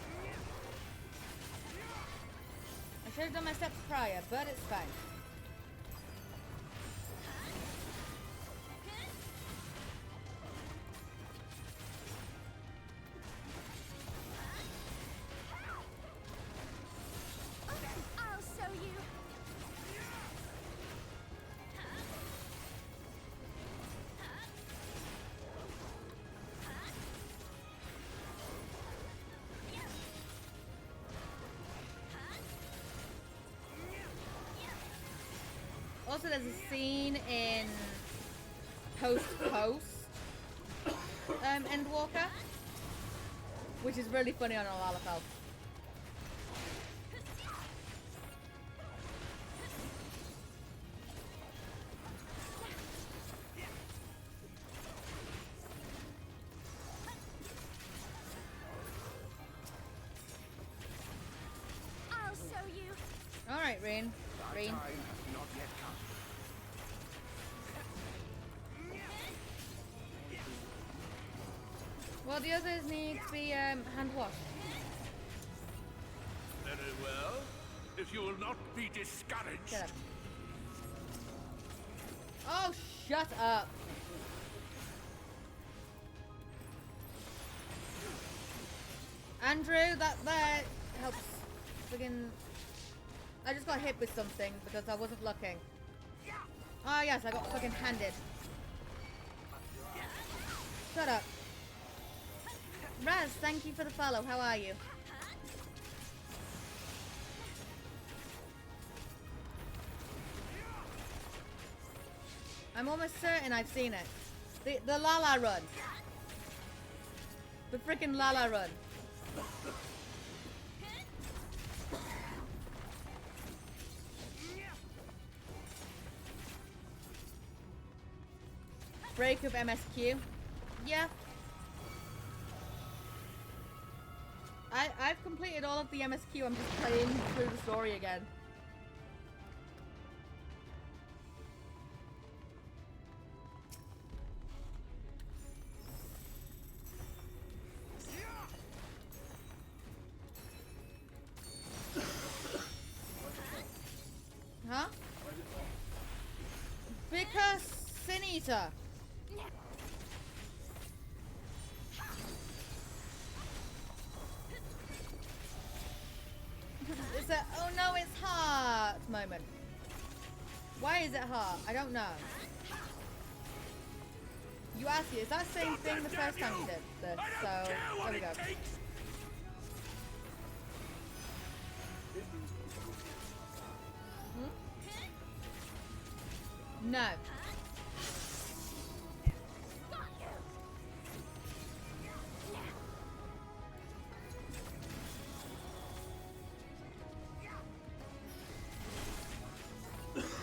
I should have done my steps prior, but it's fine. I'll show you. Also, there's a scene in Post Endwalker, which is really funny on a Lalafell. I'll show you. All right, Rain. Rain. Time has not yet come. Well, the others need to be hand washed. Very well. If you will not be discouraged. Shut up. Oh, shut up. Andrew, that there helps. Friggin'. I just got hit with something because I wasn't looking. Ah, yes, I got fucking handed. Shut up. Raz, thank you for the follow. How are you? I'm almost certain I've seen it. The Lala run. The freaking Lala run. break of MSQ. Yeah. I've completed all of the MSQ. I'm just playing through the story again. Huh? Because Sin Eater. It's a oh no, it's heart moment. Why is it heart? I don't know. You asked me, is that same thing the first time you did this? So there we go. No.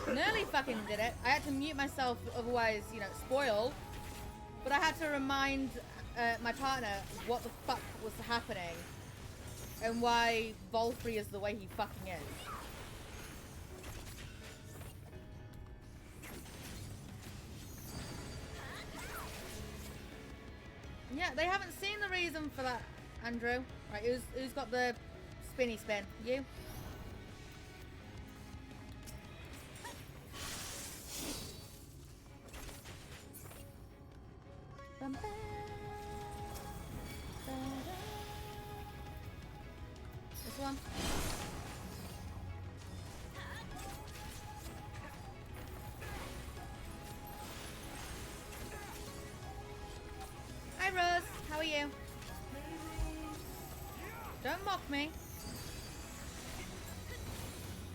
Nearly fucking did it. I had to mute myself, otherwise, you know, spoiled. But I had to remind my partner what the fuck was happening and why Volfrey is the way he fucking is. Yeah, they haven't seen the reason for that, Andrew. Right, who's got the spinny spin? You? This one? Hi Rose, how are you? Don't mock me.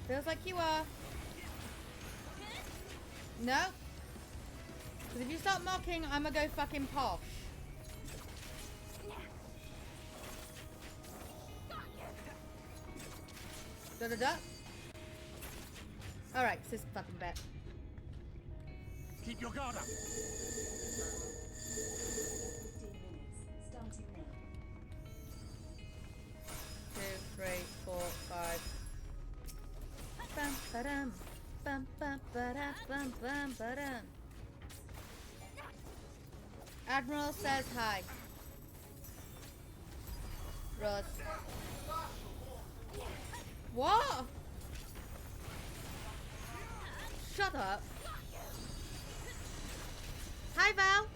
Feels like you are. No. Because if you start mocking, I'm gonna go fucking posh. Da da da. Alright, sis fucking bet. Keep your guard up. 15 minutes, starting now. 2, 3, 4, 5. Bum ba-dum. Bum bum ba-da bum bum ba-dum. Admiral says hi. Rose. What? Shut up. Hi, Val.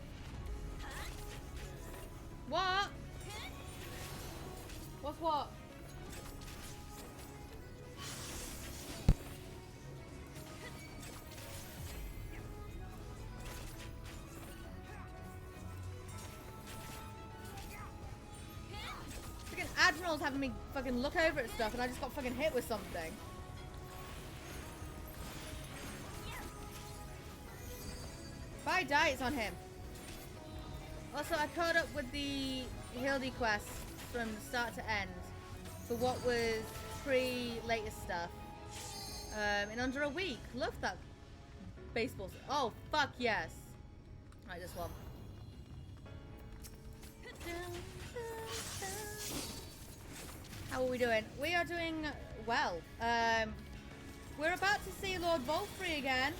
What? What's what? Fucking Admiral's having me fucking look over at stuff and I just got fucking hit with something. If I die, it's on him. Also, I caught up with the Hildy quest from start to end for what was pre-latest stuff in under a week. Love that baseball. Oh, fuck yes. Right, this one. How are we doing? We are doing well. We're about to see Lord Volfrey again.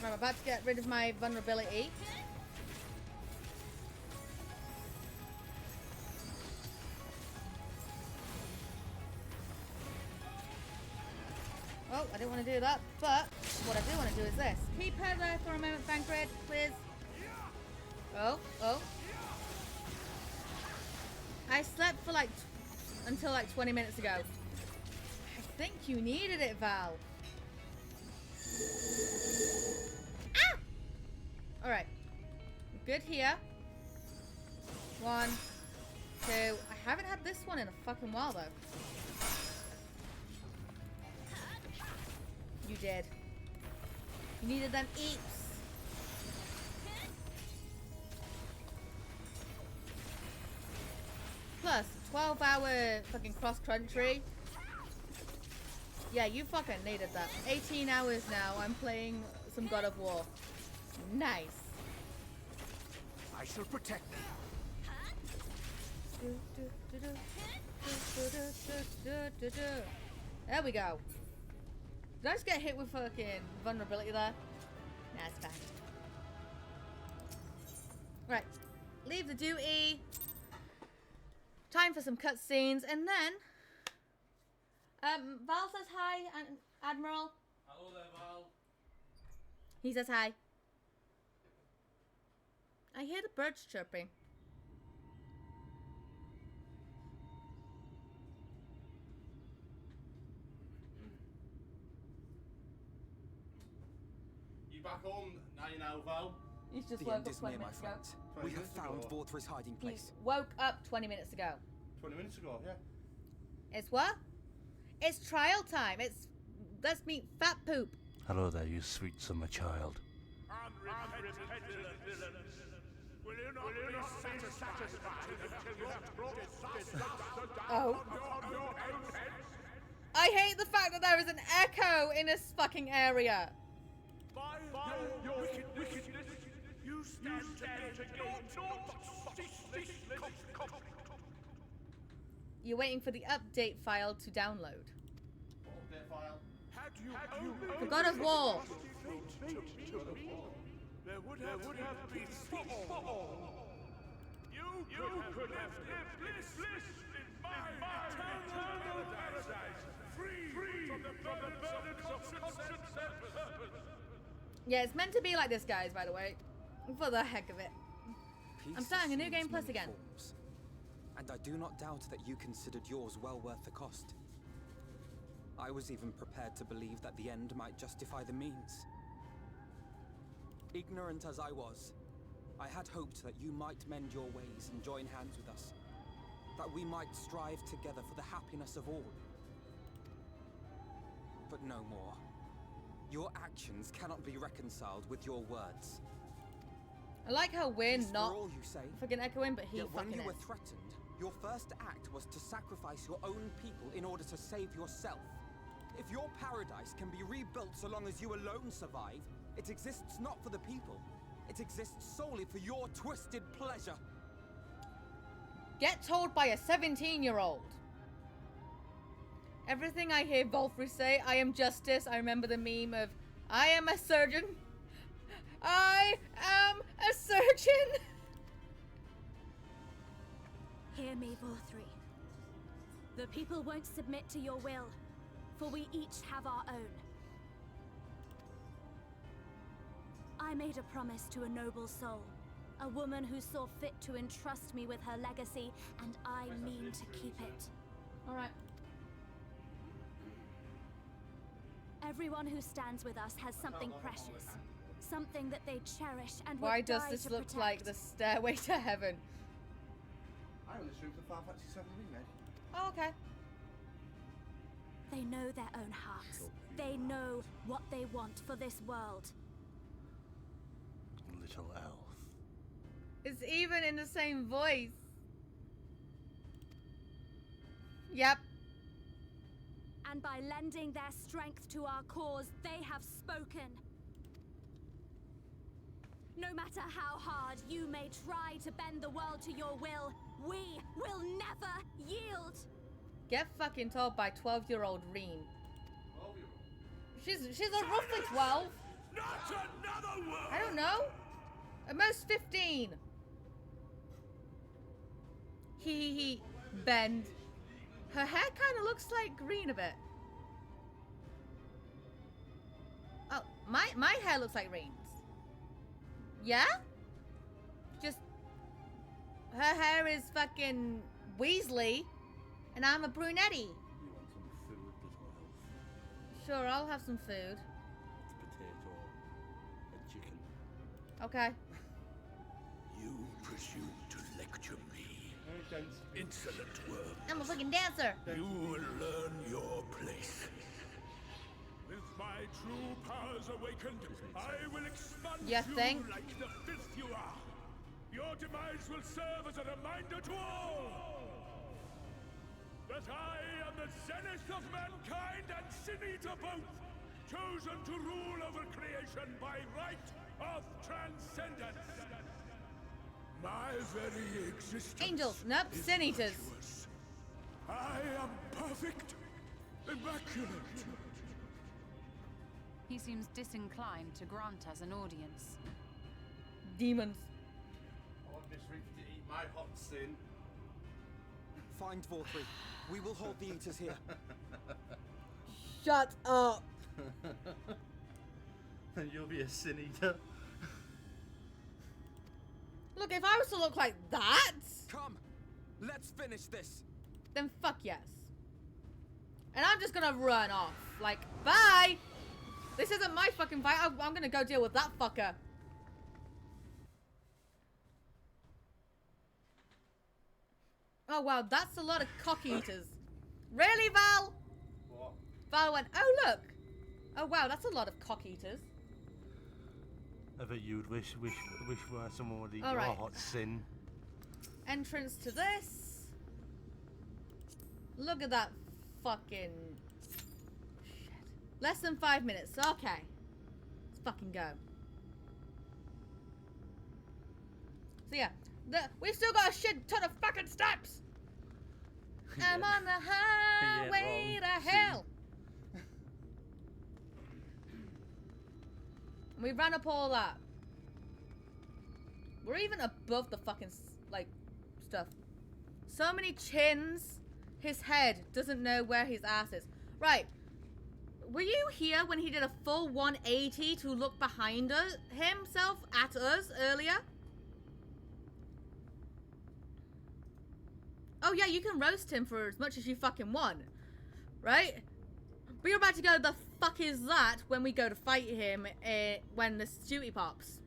I'm about to get rid of my vulnerability. Oh, I didn't want to do that, but what I do want to do is this. Keep her there for a moment, Thancred, please. Oh, oh. I slept for until 20 minutes ago. I think you needed it, Val. Ah! Alright. Good here. 1, 2. I haven't had this one in a fucking while, though. You did. You needed them eats. Plus, 12 18-hour fucking cross-country. Yeah, you fucking needed that. 18 hours now, I'm playing some God of War. Nice. I shall protect them. There we go. Did I just get hit with fucking vulnerability there? Nah, it's fine. Right. Leave the duty. Time for some cutscenes, and then Val says hi, Admiral. Hello there, Val. He says hi. I hear the birds chirping. You back home now, Val? He's just the woke end up is 20 near, my minutes ago. friends. We have found Vorthry's hiding He place. woke up 20 minutes ago. 20 minutes ago, yeah. It's what? It's trial time. It's let's meet Fat Poop. Hello there, you sweet summer child. Oh. I hate the fact that there is an echo in this fucking area. You're waiting for the update file to download. Update file. For God of War. There would have been peace for all. You could have lived bliss in my eternal paradise, free from the burdens of conscience and purpose. Yeah, it's meant to be like this, guys, by the way. For the heck of it. I'm starting a new game plus again. Forms. And I do not doubt that you considered yours well worth the cost. I was even prepared to believe that the end might justify the means. Ignorant as I was, I had hoped that you might mend your ways and join hands with us. That we might strive together for the happiness of all. But no more. Your actions cannot be reconciled with your words. I like how we're Peace for not all, you say? fucking echoing, but he Yet when fucking you were is. threatened, your first act was to sacrifice your own people in order to save yourself. If your paradise can be rebuilt so long as you alone survive, it exists not for the people. It exists solely for your twisted pleasure. Get told by a 17-year-old. Everything I hear Volfrey say, I am justice. I remember the meme of, I am a surgeon. I am a surgeon. Hear me, Vorthry. The people won't submit to your will, for we each have our own. I made a promise to a noble soul, a woman who saw fit to entrust me with her legacy, and I mean to keep it. All right. Everyone who stands with us has something precious, something that they cherish and Why would does die this to look protect. like the stairway to heaven? I only streamed the Final Fantasy 7 remake. Oh, okay. They know their own hearts. They know what they want for this world. Little elf. It's even in the same voice. Yep. And by lending their strength to our cause, they have spoken. No matter how hard you may try to bend the world to your will, we will never yield. Get fucking told by 12-year-old Reen. She's a roughly 12. Not another word. I don't know. At most 15. He bend. Her hair kind of looks like green a bit. Oh, my hair looks like Reen's. Yeah? Just her hair is fucking Weasley, and I'm a brunette. You want some food, little elf? Sure, I'll have some food. It's potato and chicken. Okay. You presume to lecture me. Insolent worm. I'm a fucking dancer. You will learn your place. With my true powers awakened, I will expunge You think? like the filth you are. Your demise will serve as a reminder to all. that I am the zenith of mankind and Sin Eater both, chosen to rule over creation by right of transcendence. My very existence. Angels, nope, Sin Eaters. Virtuous. I am perfect, immaculate. He seems disinclined to grant us an audience. Demons. I want Miss Reaper to eat my hot sin. Find Vorthree. We will hold the Eaters here. Shut up. And you'll be a Sin Eater. Look, if I was to look like that, Come, let's finish this. then fuck yes. And I'm just gonna run off. Like, bye! This isn't my fucking fight. I'm gonna go deal with that fucker. Oh wow, that's a lot of cock eaters. Really, Val? What? Val went, oh look. Oh wow, that's a lot of cock eaters. I bet you'd wish where someone would eat All your right. hot sin. Entrance to this. Look at that fucking shit. Less than 5 minutes. Okay. Let's fucking go. So yeah, we've still got a shit ton of fucking steps. I'm on the highway to hell. We ran up all that. We're even above the fucking, like, stuff. So many chins. His head doesn't know where his ass is. Right. Were you here when he did a full 180 to look behind us, himself at us earlier? Oh yeah, you can roast him for as much as you fucking want. Right? But you're about to go, the fuck is that, when we go to fight him when the shooty pops.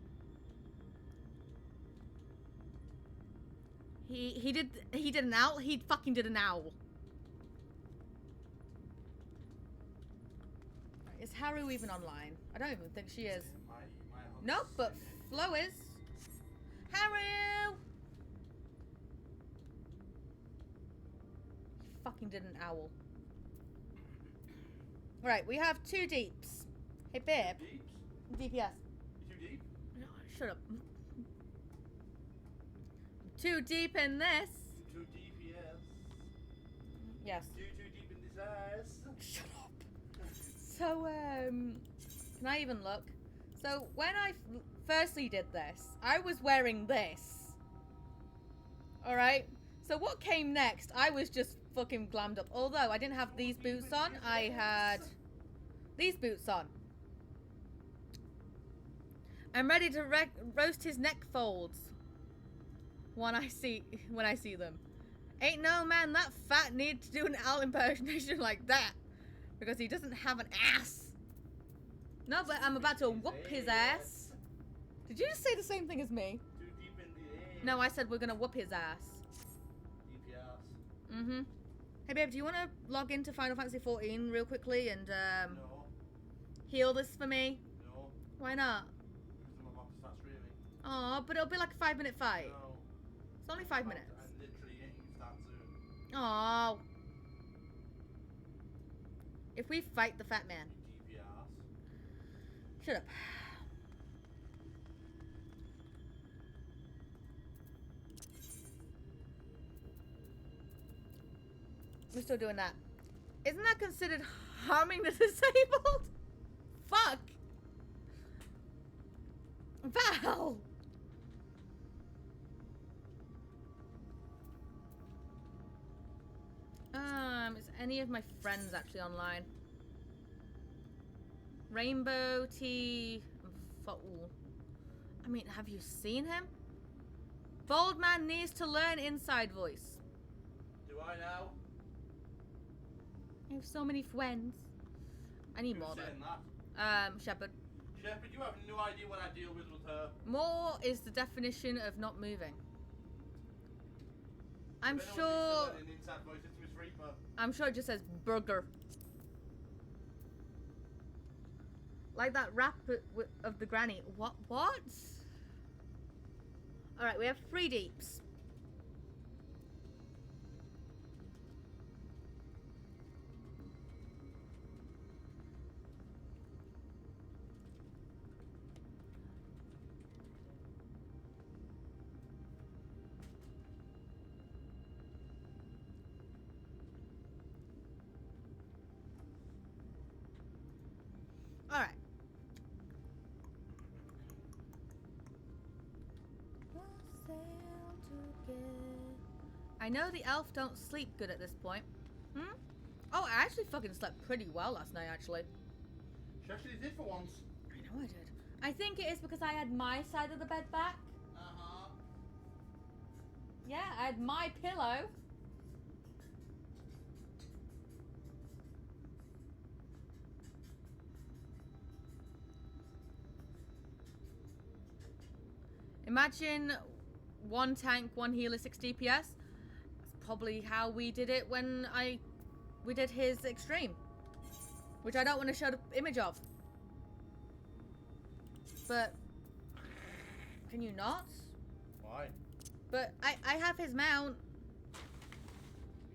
He did an owl? He fucking did an owl. Is Haru even online? I don't even think she is. Nope, but Flo is. Haru! He fucking did an owl. Right, we have 2 deeps. Hey, babe. Deeps? DPS. You too deep? No, shut up. 2 deep in this. Too DPS. Yes. Too deep in this ass. Shut up. So, can I even look? So, when I firstly did this, I was wearing this. Alright? So, what came next? I was just fucking glammed up. Although, I didn't have these boots on. I had these boots on. I'm ready to roast his neck folds when I see them. Ain't no man that fat need to do an owl impersonation like that. Because he doesn't have an ass. No, but I'm about to whoop his ass. Did you just say the same thing as me? Too deep in the air. No, I said we're gonna whoop his ass. DPS. Mm-hmm. Hey babe, do you want to log into Final Fantasy 14 real quickly and No. heal this for me? No. Why not? Because I'm about to start streaming. Aw, but it'll be like a 5-minute fight. No. It's only 5 minutes. I'm literally getting you start soon. Aw. If we fight the fat man. DPS. Shut up. We're still doing that. Isn't that considered harming the disabled? Fuck. Val. Is any of my friends actually online? Rainbow T. I mean, have you seen him? Bald man needs to learn inside voice. Do I now? I have so many friends. I need more saying though. that? Shepherd. Shepherd, you have no idea what I deal with her. More is the definition of not moving. I'm If anyone sure. needs to learn an inside voice, it's Miss Reaper. I'm sure it just says burger. Like that rap of the granny. What? What? Alright, we have 3 deeps. I know the elf don't sleep good at this point. Hmm? Oh, I actually fucking slept pretty well last night, actually. She actually did for once. I know I did. I think it is because I had my side of the bed back. Uh-huh. Yeah, I had my pillow. Imagine 1 tank, 1 healer, 6 DPS. That's probably how we did it when we did his extreme. Which I don't want to show the image of. But can you not? Why? But I have his mount. You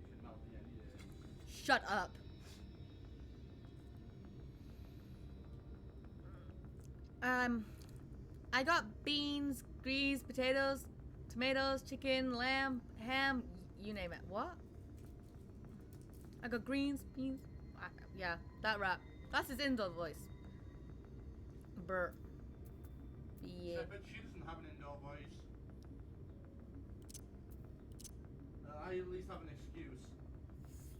should mount the NDA. Shut up. I got beans, greens, potatoes, tomatoes, chicken, lamb, ham, you name it. What? I got greens, beans. Yeah, that rap. That's his indoor voice. Brr. Yeah. But she doesn't have an indoor voice. I at least have an excuse.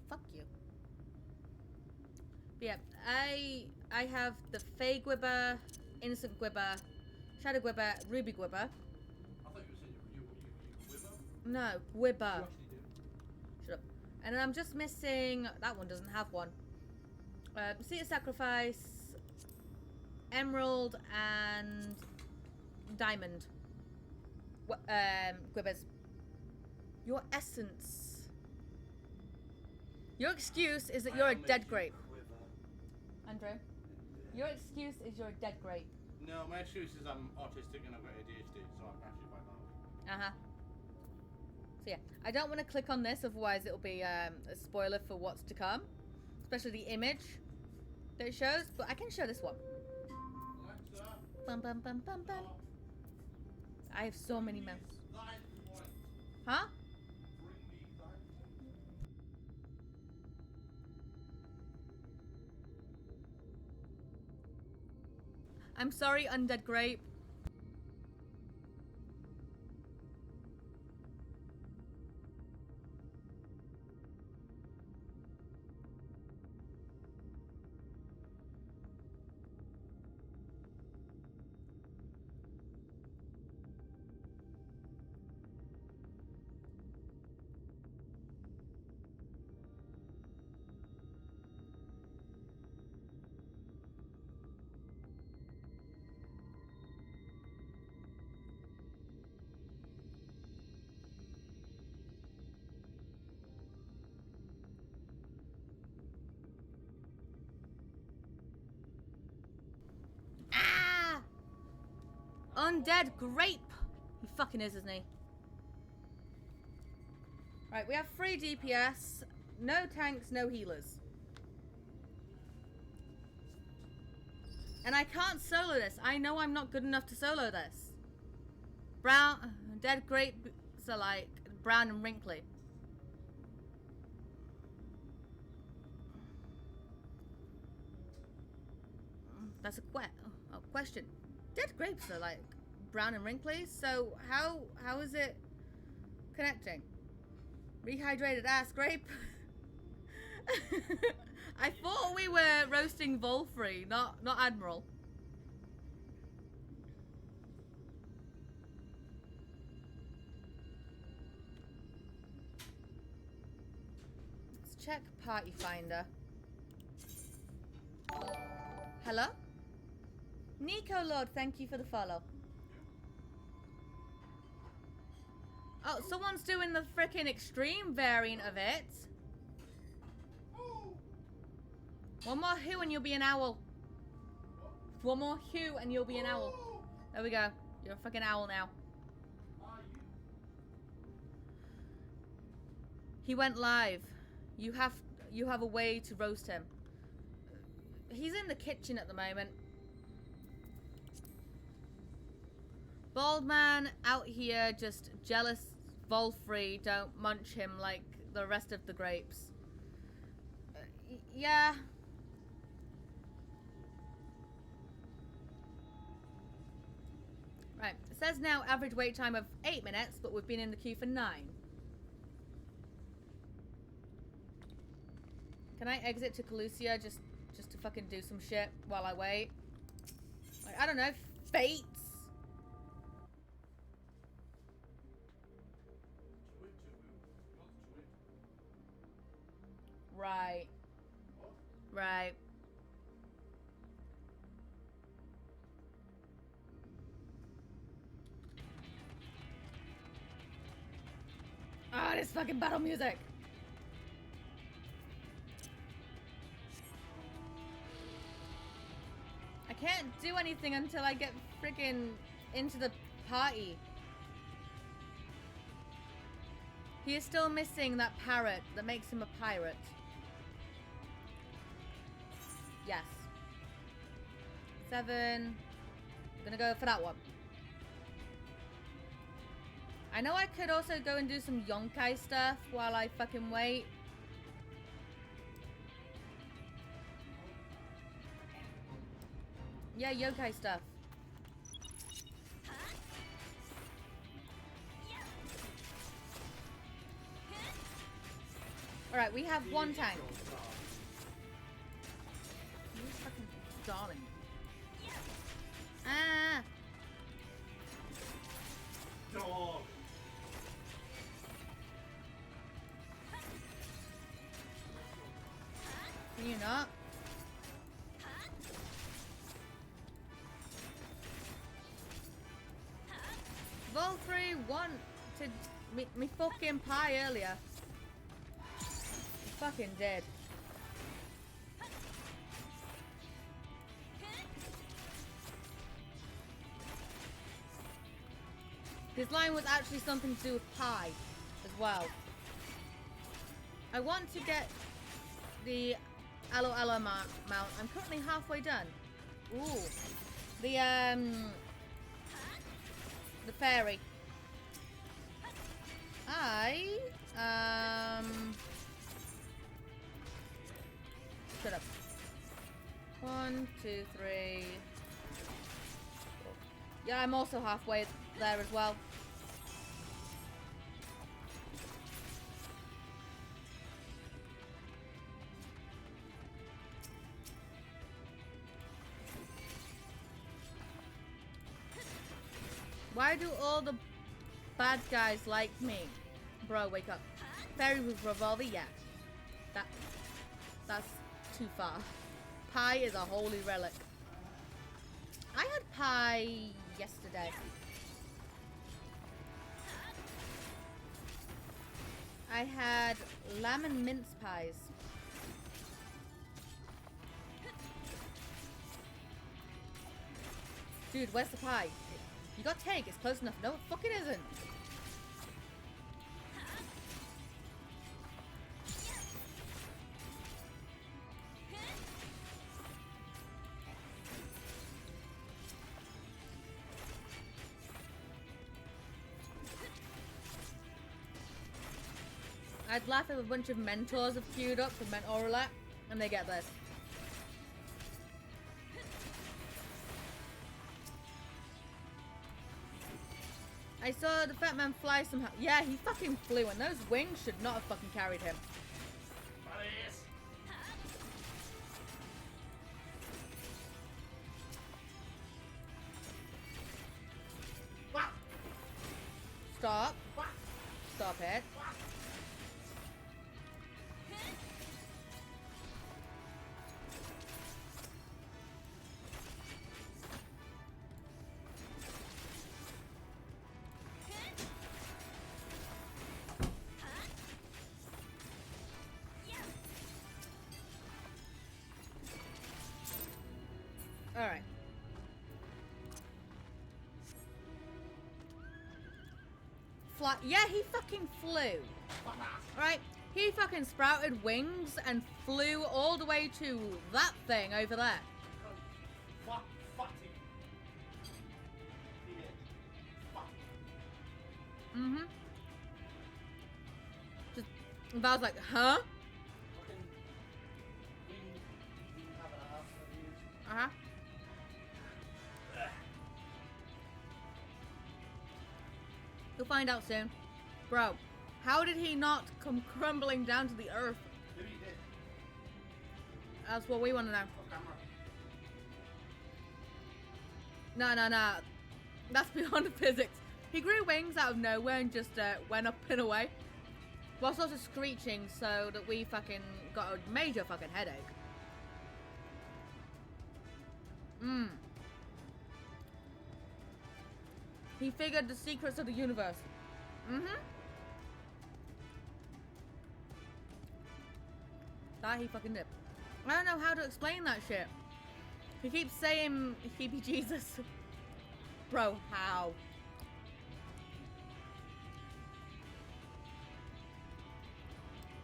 Fuck you. But yeah, I have the Fey Gwibber, Innocent Gwibber, Shadow Gwibber, Ruby Gwibber. I thought you were saying you Gwibber? No, Gwibber. You actually do. Shut up. And then I'm just missing... That one doesn't have one. Seat of Sacrifice, Emerald, and Diamond. Gwibbers. Your essence. Your excuse is that you're a dead grape. Andrew, your excuse is you're a dead grape. No, my excuse is I'm autistic and I've got ADHD, so I'm actually quite loud. Uh-huh. So yeah, I don't want to click on this, otherwise it'll be a spoiler for what's to come. Especially the image that it shows, but I can show this one. Alexa. Bum bum bum bum bum. I have so many mounts. Huh? I'm sorry, Undead Grape. Ah! Undead Grape! He fucking is, isn't he? Right, we have 3 DPS, no tanks, no healers. And I can't solo this. I know I'm not good enough to solo this. Dead Grapes are like brown and wrinkly. That's a question. Dead grapes are like brown and wrinkly, so how is it connecting? Rehydrated ass grape? I thought we were roasting Volfrey, not Admiral. Let's check Party Finder. Hello? Nico Lord, thank you for the follow. Oh, someone's doing the frickin' extreme variant of it. One more hue and you'll be an owl. One more hue and you'll be an owl. There we go. You're a fucking owl now. He went live. You have a way to roast him. He's in the kitchen at the moment. Bald man out here just jealous Volfrey don't munch him like the rest of the grapes. Yeah. Right, it says now average wait time of 8 minutes, but we've been in the queue for 9. Can I exit to Calusia just to fucking do some shit while I wait? Like, I don't know, fates. Right. Right. Ah, this fucking battle music. I can't do anything until I get freaking into the party. He is still missing that parrot that makes him a pirate. Yes. 7. I'm gonna go for that one. I know I could also go and do some Yonkai stuff while I fucking wait. Yeah, yokai stuff. Alright, we have one tank. You fucking darling. Ah! Dog. Can you not? Voltry wanted me fucking pie earlier. He fucking did. His line was actually something to do with pie as well. I want to get the Aloe Aloe mount. I'm currently halfway done. Ooh. The fairy. Shut up. 1, 2, 3. 4. Yeah, I'm also halfway there as well. Why do all the bad guys like me? Bro, wake up. Fairy with revolver, yeah. That's too far. Pie is a holy relic. I had pie yesterday. I had lamb and mince pies. Dude, where's the pie? You got take, it's close enough. No, it fucking isn't. I'd laugh if a bunch of mentors have queued up for mentor roulette and they get this. I saw the fat man fly somehow. Yeah, he fucking flew, and those wings should not have fucking carried him. Stop. Stop it. Alright. Fly. Yeah, he fucking flew. Alright? He fucking sprouted wings and flew all the way to that thing over there. Mm-hmm. Just, I was like, huh? Uh-huh. You'll find out soon. Bro, how did he not come crumbling down to the earth? That's what we want to know. No. That's beyond physics. He grew wings out of nowhere and just went up and away. Whilst also screeching so that we fucking got a major fucking headache. He figured the secrets of the universe. That he fucking did. I don't know how to explain that shit. He keeps saying he be Jesus. Bro, how?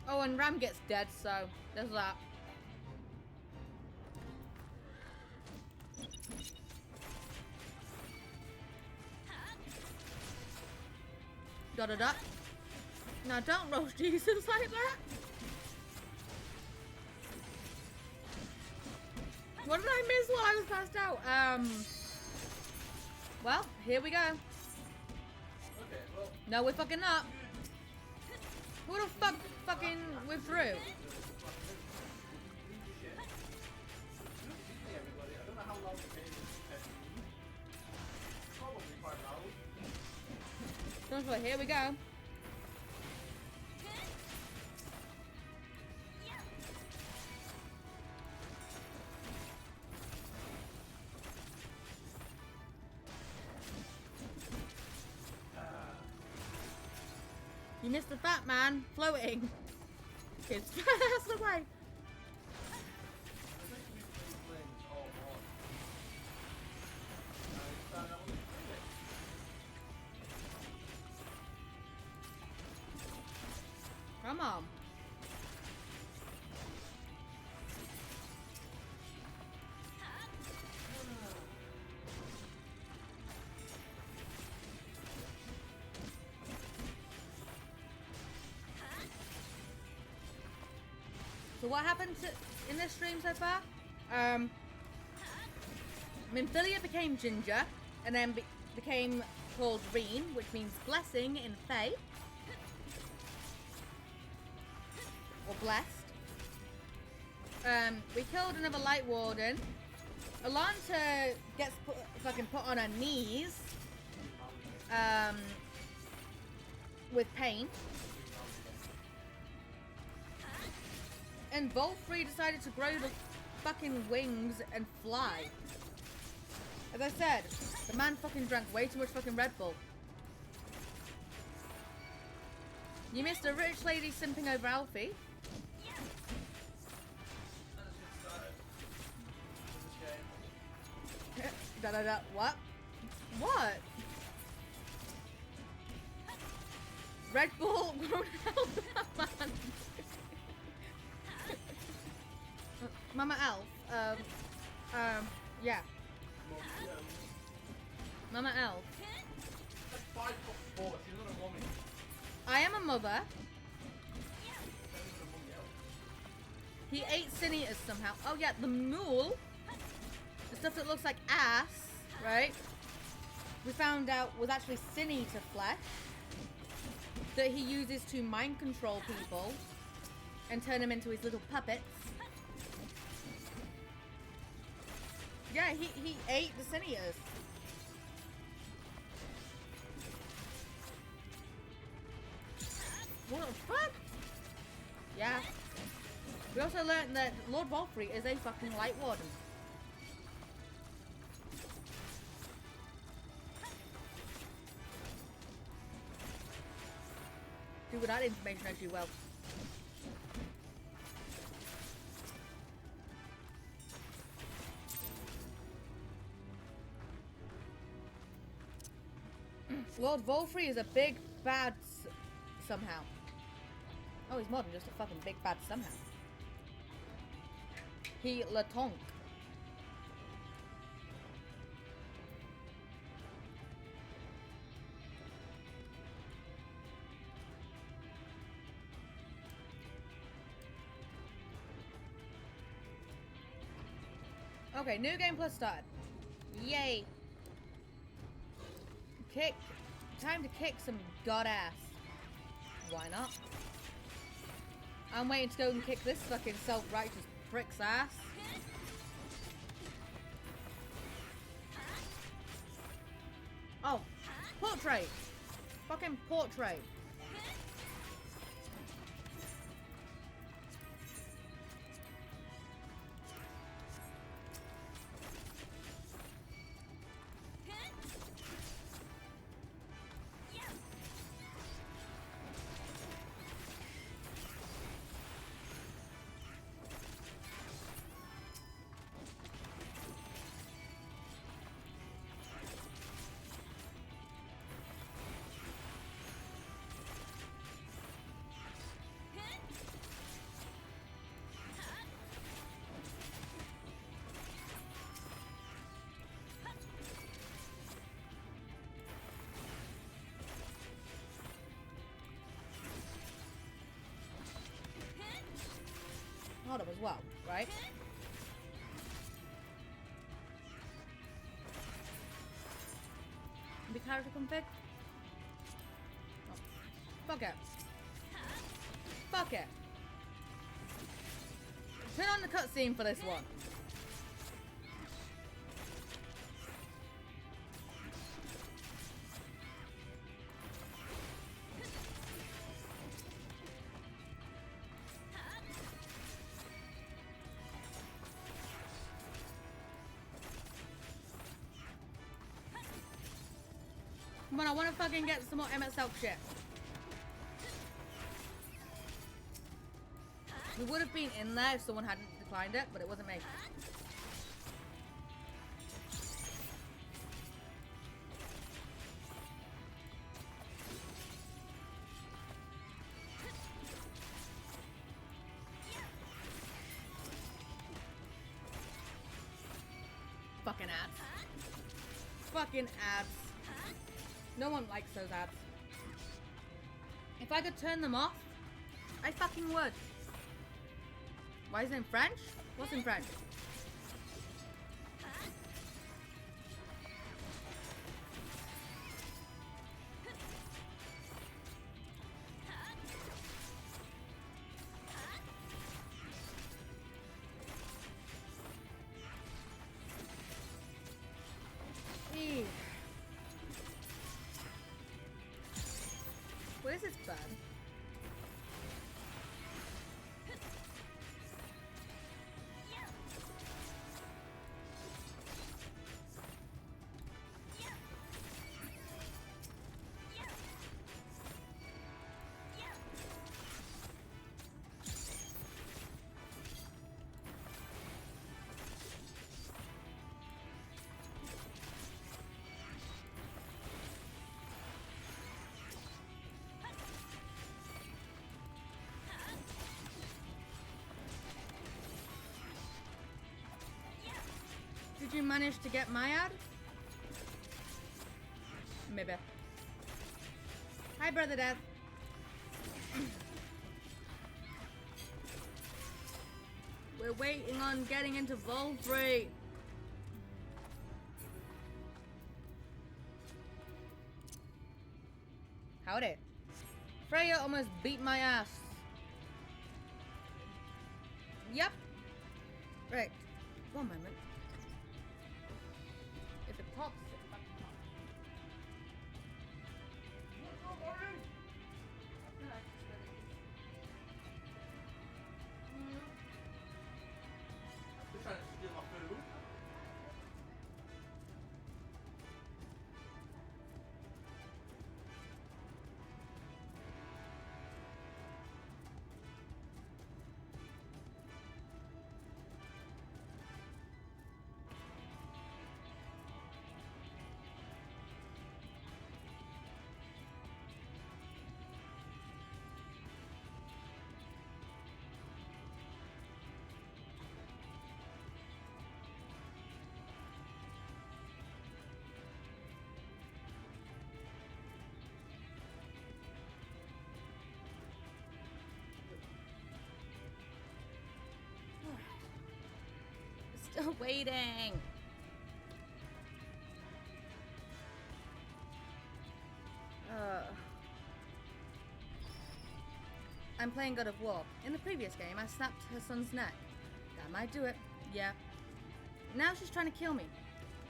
Oh, and Ram gets dead, so there's that. Da. Now don't roast Jesus like that. What did I miss while I was passed out? Well, here we go. Okay, well. No, we're fucking not. Who the fuck fucking withdrew? Don't worry, here we go. You missed the fat man floating. Kids, that's the way. Come on. So what happened in this stream so far? Minfilia became Ginger, and then became called Reen, which means blessing in Fae. Or blessed. We killed another Light Warden. Alanta gets fucking put on her knees. With pain. And Volfrey decided to grow the fucking wings and fly. As I said, the man fucking drank way too much fucking Red Bull. You missed a rich lady simping over Alfie. What? What? Red Bull won't help that man. Mama Elf, yeah. Mama Elf. That's 5'4", she's not a woman. I am a mother. He ate sin eaters somehow. Oh yeah, the mule. The stuff that looks like ass, right? We found out was actually sin eater flesh that he uses to mind control people and turn them into his little puppets. Yeah, he ate the sin eaters. What the fuck? Yeah. We also learned that Lord Volfrey is a fucking Light Warden. Do with that information as you will. Lord Volfrey is a big bad somehow. Oh, he's more than just a fucking big bad somehow. He Latonk. Okay, new game plus start. Yay. Time to kick some god ass. Why not? I'm waiting to go and kick this fucking self-righteous prick's ass. Oh, portrait. Fucking portrait. Hold up as well, right? Be character config? Oh. Fuck it. Fuck it. Turn on the cutscene for this one. Come on, I want to fucking get some more MSL shit. We would have been in there if someone hadn't declined it, but it wasn't me. Fucking ads. Fucking ads. No one likes those ads. If I could turn them off, I fucking would. Why is it in French? What's in French? Eee. What is this bud? Did you manage to get my ad? Maybe. Hi, Brother Death. We're waiting on getting into Vol 3. Howdy. Freya almost beat my ass. Yep. Right. One moment. If it pops, it fucking pops. They're trying to steal my food. Still waiting. I'm playing God of War. In the previous game, I snapped her son's neck. That might do it. Yeah. Now she's trying to kill me.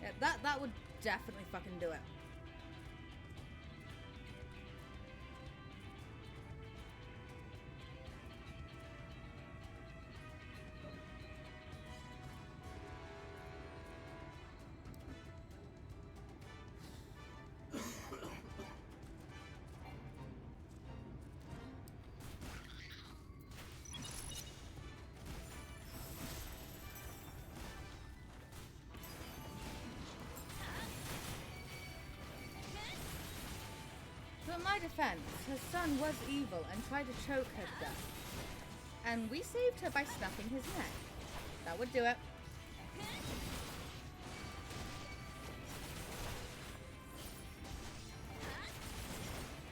Yeah, that would definitely fucking do it. In my defense, her son was evil and tried to choke her to death. And we saved her by snapping his neck. That would do it.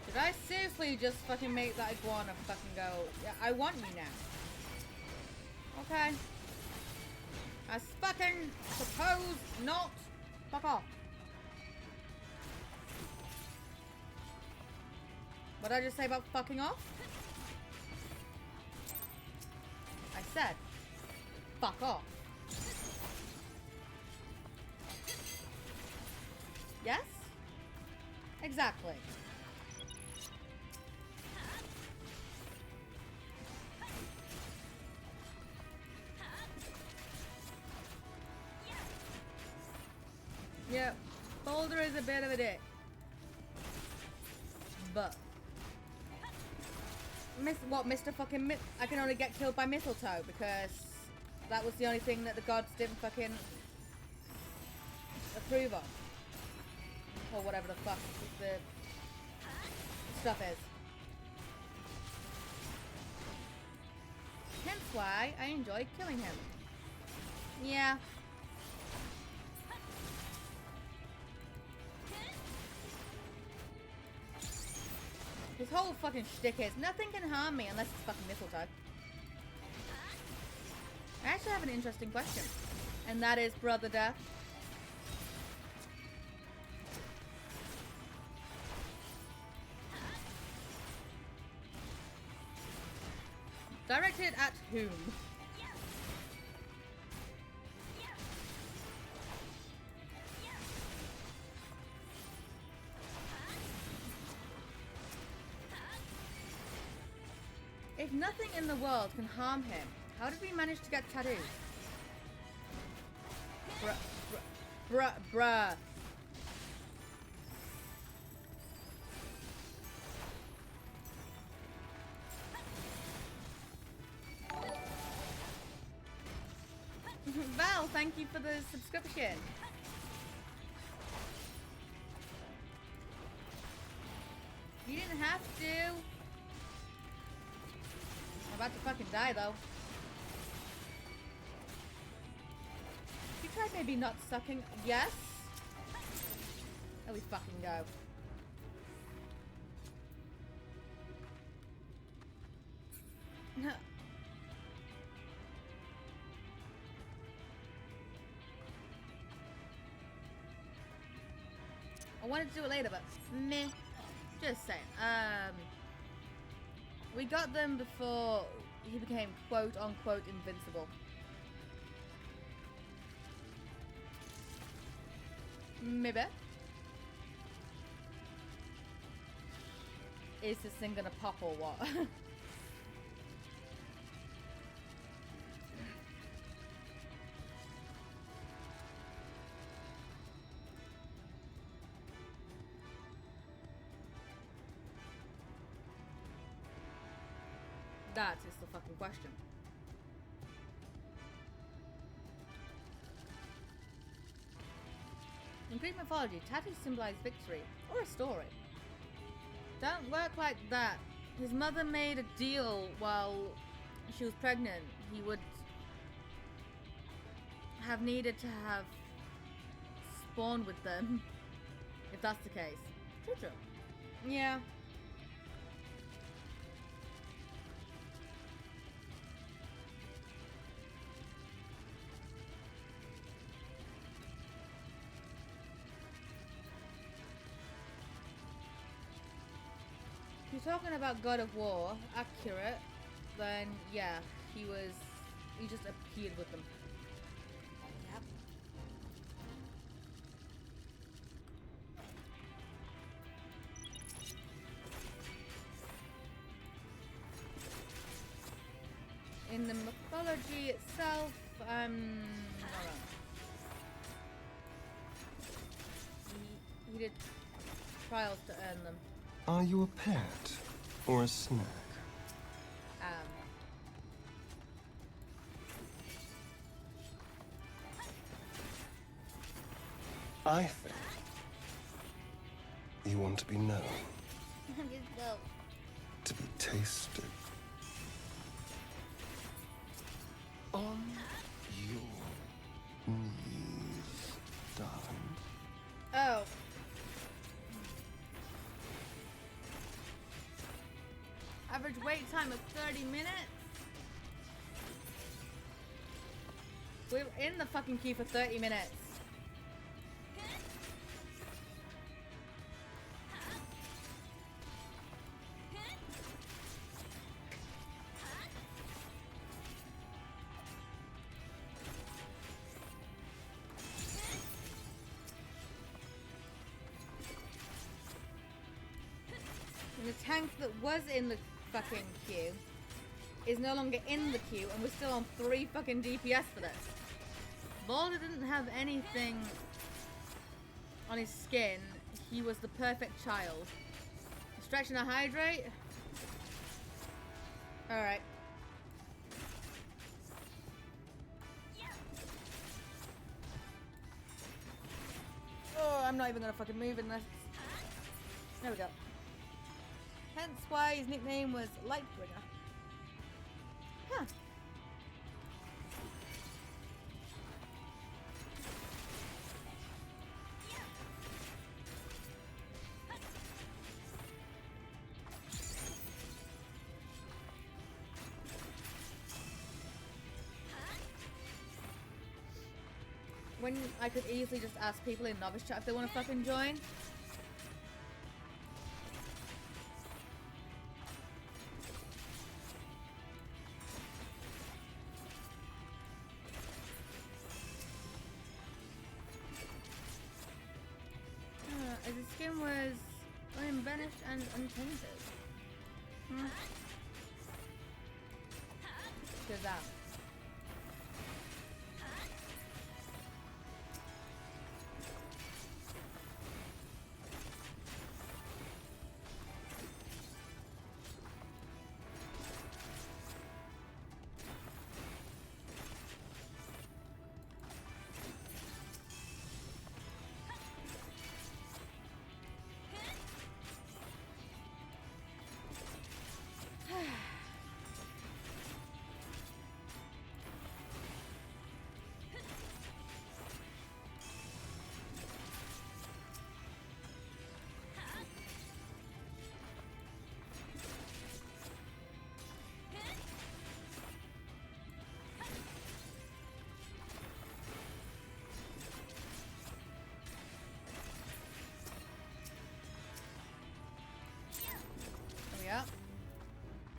Did I seriously just fucking make that iguana fucking go, yeah, I want you now? Okay. I fucking suppose not. Fuck off. What did I just say about fucking off? I said, fuck off. Yes? Exactly. Yeah, Boulder is a bit of a dick. But Mr. fucking I can only get killed by mistletoe because that was the only thing that the gods didn't fucking approve of. Or whatever the fuck the stuff is. Hence why I enjoy killing him. Yeah. His whole fucking shtick is nothing can harm me unless it's fucking mistletoe. I actually have an interesting question. And that is Brother Death. Directed at whom? If nothing in the world can harm him, how did we manage to get tattoos? Bruh. Val, thank you for the subscription. You didn't have to. I'm about to fucking die though. You tried maybe not sucking. Yes? There we fucking go. I wanted to do it later, but meh. Just saying. We got them before he became quote unquote invincible. Maybe. Is this thing gonna pop or what? That is the fucking question. In Greek mythology, tattoos symbolize victory or a story. Don't work like that. His mother made a deal while she was pregnant. He would have needed to have spawned with them, if that's the case. True. Yeah. If you're talking about God of War, accurate, then yeah, he was you just appeared with them. Yep. In the mythology itself, hold on. He did trials to earn them. Are you a pet or a snack? I think you want to be known, to be tasted. On your knees, darling. Oh. Average wait time of 30 minutes? We were in the fucking queue for 30 minutes. And the tank that was in the fucking queue is no longer in the queue, and we're still on 3 fucking DPS for this. Balder didn't have anything on his skin. He was the perfect child. Stretch and a hydrate? Alright. Oh, I'm not even gonna fucking move unless... There we go. Hence why his nickname was Lightbringer. Huh. When I could easily just ask people in novice chat if they want to fucking join. The skin was unembellished and untainted. Shazam.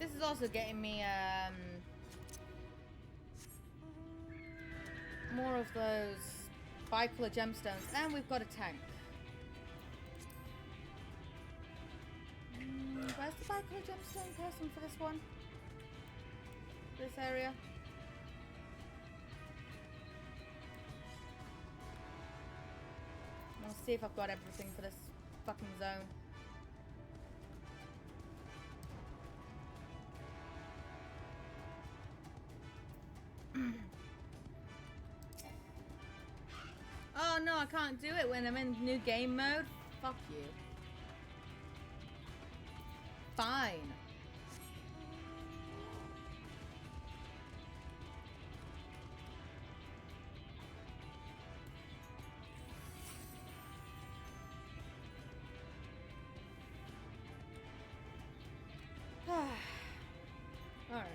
This is also getting me more of those bicolor gemstones, and we've got a tank. Where's the bicolor gemstone person for this one? This area? I'll see if I've got everything for this fucking zone. Oh no, I can't do it when I'm in new game mode. Fuck you. Fine. Alright.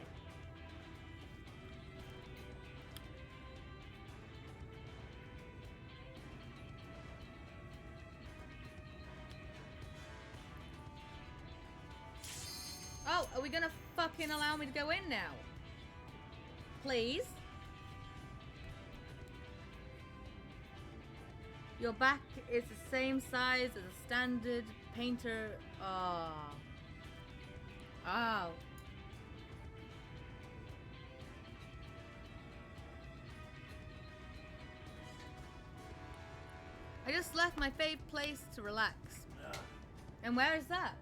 Oh, are we gonna fucking allow me to go in now? please. Your back is the same size as a standard painter. Oh. Oh. I just left my fave place to relax. And where is that?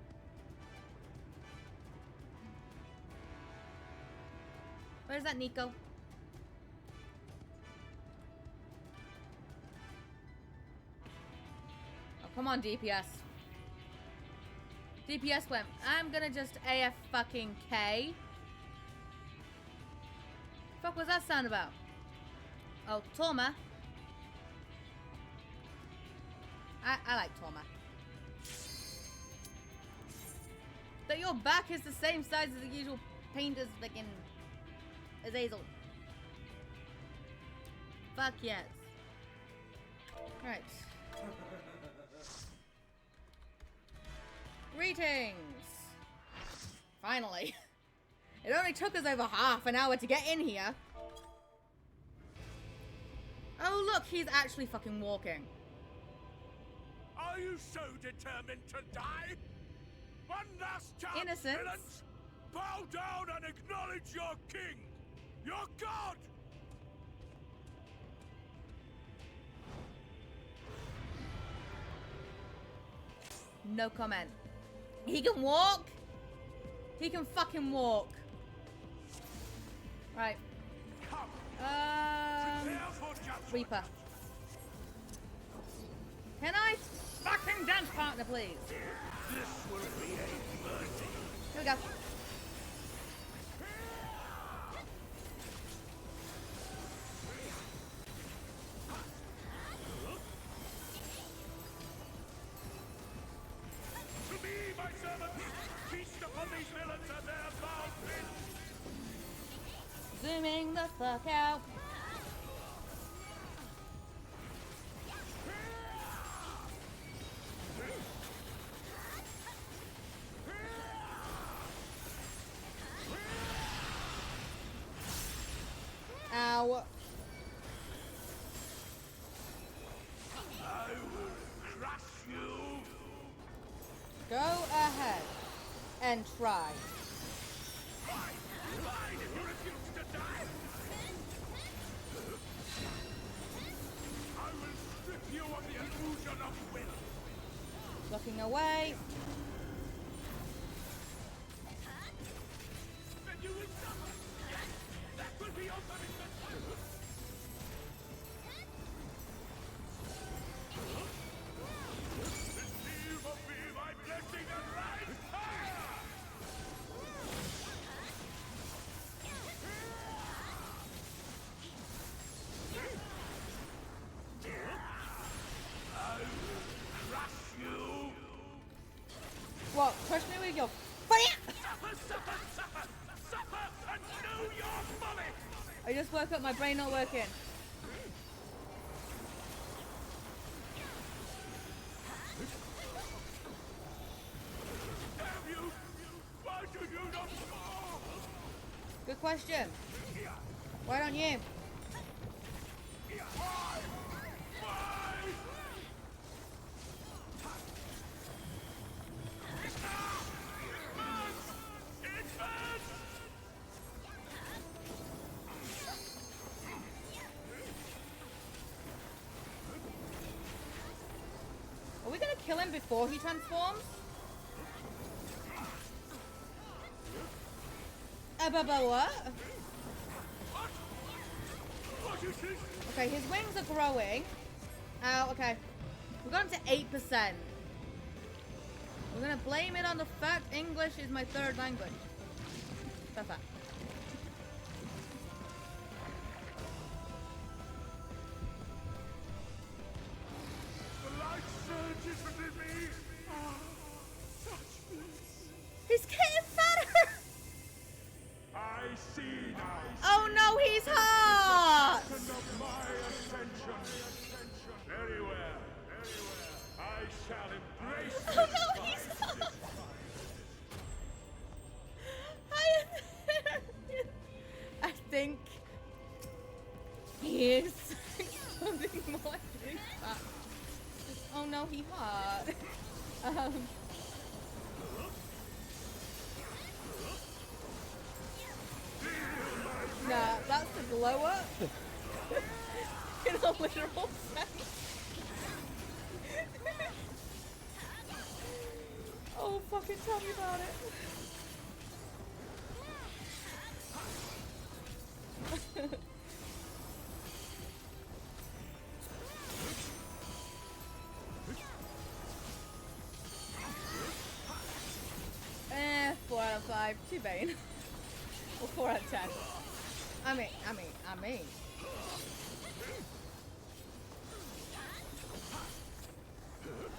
Where's that, Nico? Oh, come on, DPS. DPS went. I'm gonna just AF fucking K. Fuck was that sound about? Oh, Torma. I like Torma. That your back is the same size as the usual painter's fucking Azazel. Fuck yes. Right. Greetings. Finally. It only took us over half an hour to get in here. Oh look, he's actually fucking walking. Are you so determined to die? One last chance, Innocence. villains! Bow down and acknowledge your king! Your god! No comment. He can walk. He can fucking walk. Right. Reaper. Can I fucking dance partner, please? This will be a mercy. Here we go. To me, my servants, feast upon these villains and their foul pits. Zooming the fuck out. Ow. I will crush you. Go ahead and try. Fine if you refuse to die. I will strip you of the illusion of will. Looking away. Then you will suffer. Yes, that will be your punishment. Receive of me my blessing and life. I will crush you. What? Crush me with your fire! Suffer, suffer, suffer, suffer, and know your folly. I just woke up, my brain not working. Damn you! Why do you not fall? Good question. Why don't you? Why? It burns! It burns! Are we gonna kill him before he transforms? What? What is this? Okay, his wings are growing. Oh, okay. We're going to 8%. We're gonna blame it on the fact English is my third language. Perfect. The light surges within me. Touch me. He's getting fatter! I see now. Oh no, he's hot! Of my ascension. Very well, very well. I shall embrace Oh no, he's hot! I am there! know he hot. Nah, that's the glow up. In a literal sense. Oh, fucking tell me about it. Eh, 4 out of 5. Too Bane. Or 4 out of 10. I mean.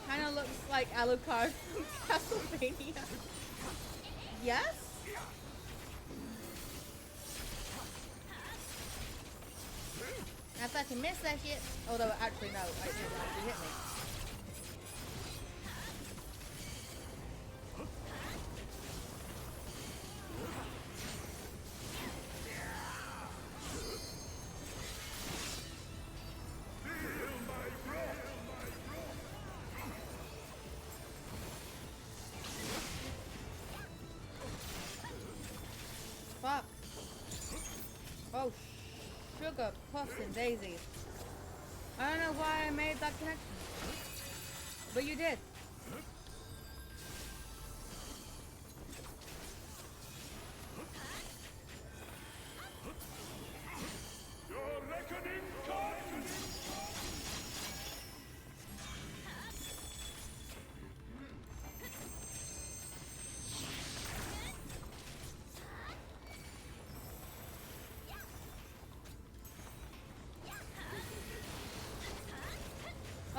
Kinda looks like Alucard from Castlevania. Yes? I fucking missed that shit. Although, actually, no. It didn't actually hit me. Fuck. Oh, sugar puffs and daisies. I don't know why I made that connection. But you did. Your reckoning comes!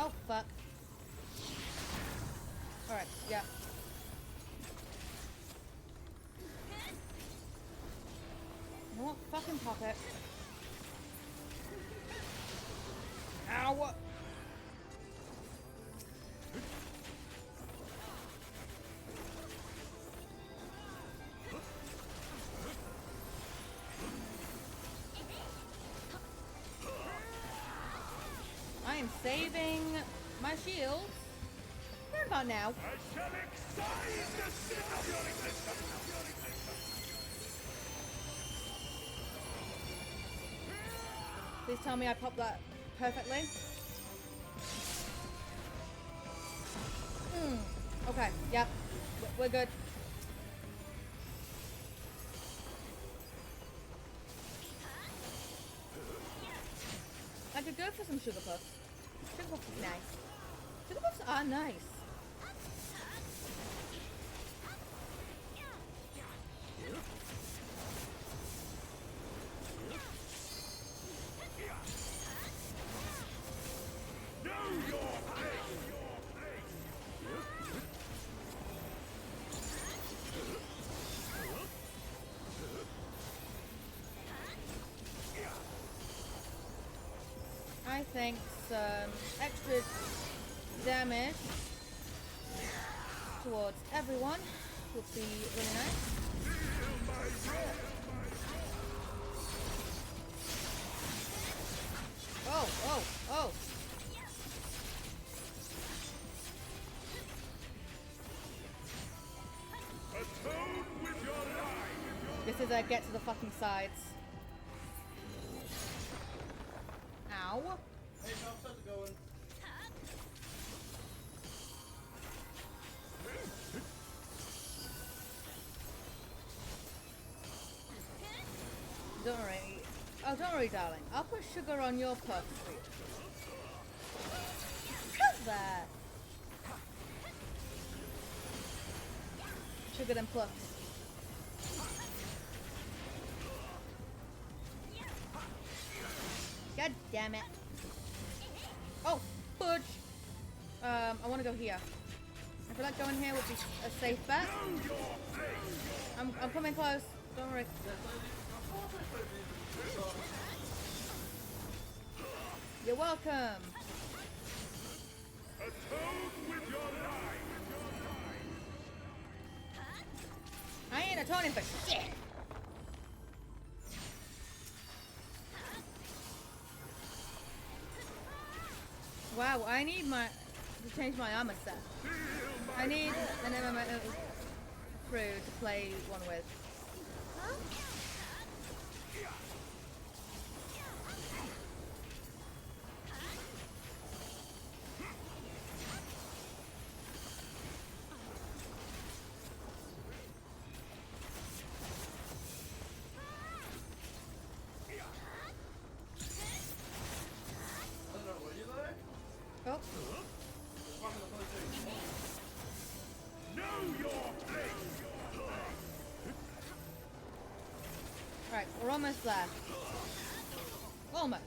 Oh, fuck. Alright, yeah. You know what? Fucking pop it. Ow! I am saving my shield. Right about now. I shall excise the sin of your existence! Please tell me I popped that perfectly. Okay, yep. We're good. I could go for some sugar puffs. Sugar puffs is nice. Sugar puffs are nice. I think some extra damage towards everyone would be really nice. Oh, oh, oh. Atone with your life! This is a get to the fucking sides. Ow. Hey, how's it going? Don't worry. Oh, don't worry, darling. I'll put sugar on your puff. Cut that. Sugar and puffs. God damn it. Oh, fudge. I want to go here. I feel like going here would be a safe bet. I'm coming close. Don't worry. You're welcome. Atone with your life! I ain't atoning for shit. Wow, I need my... to change my armor set. I need an MMO crew to play one with. Huh? Oh. Right, we're almost there. Almost.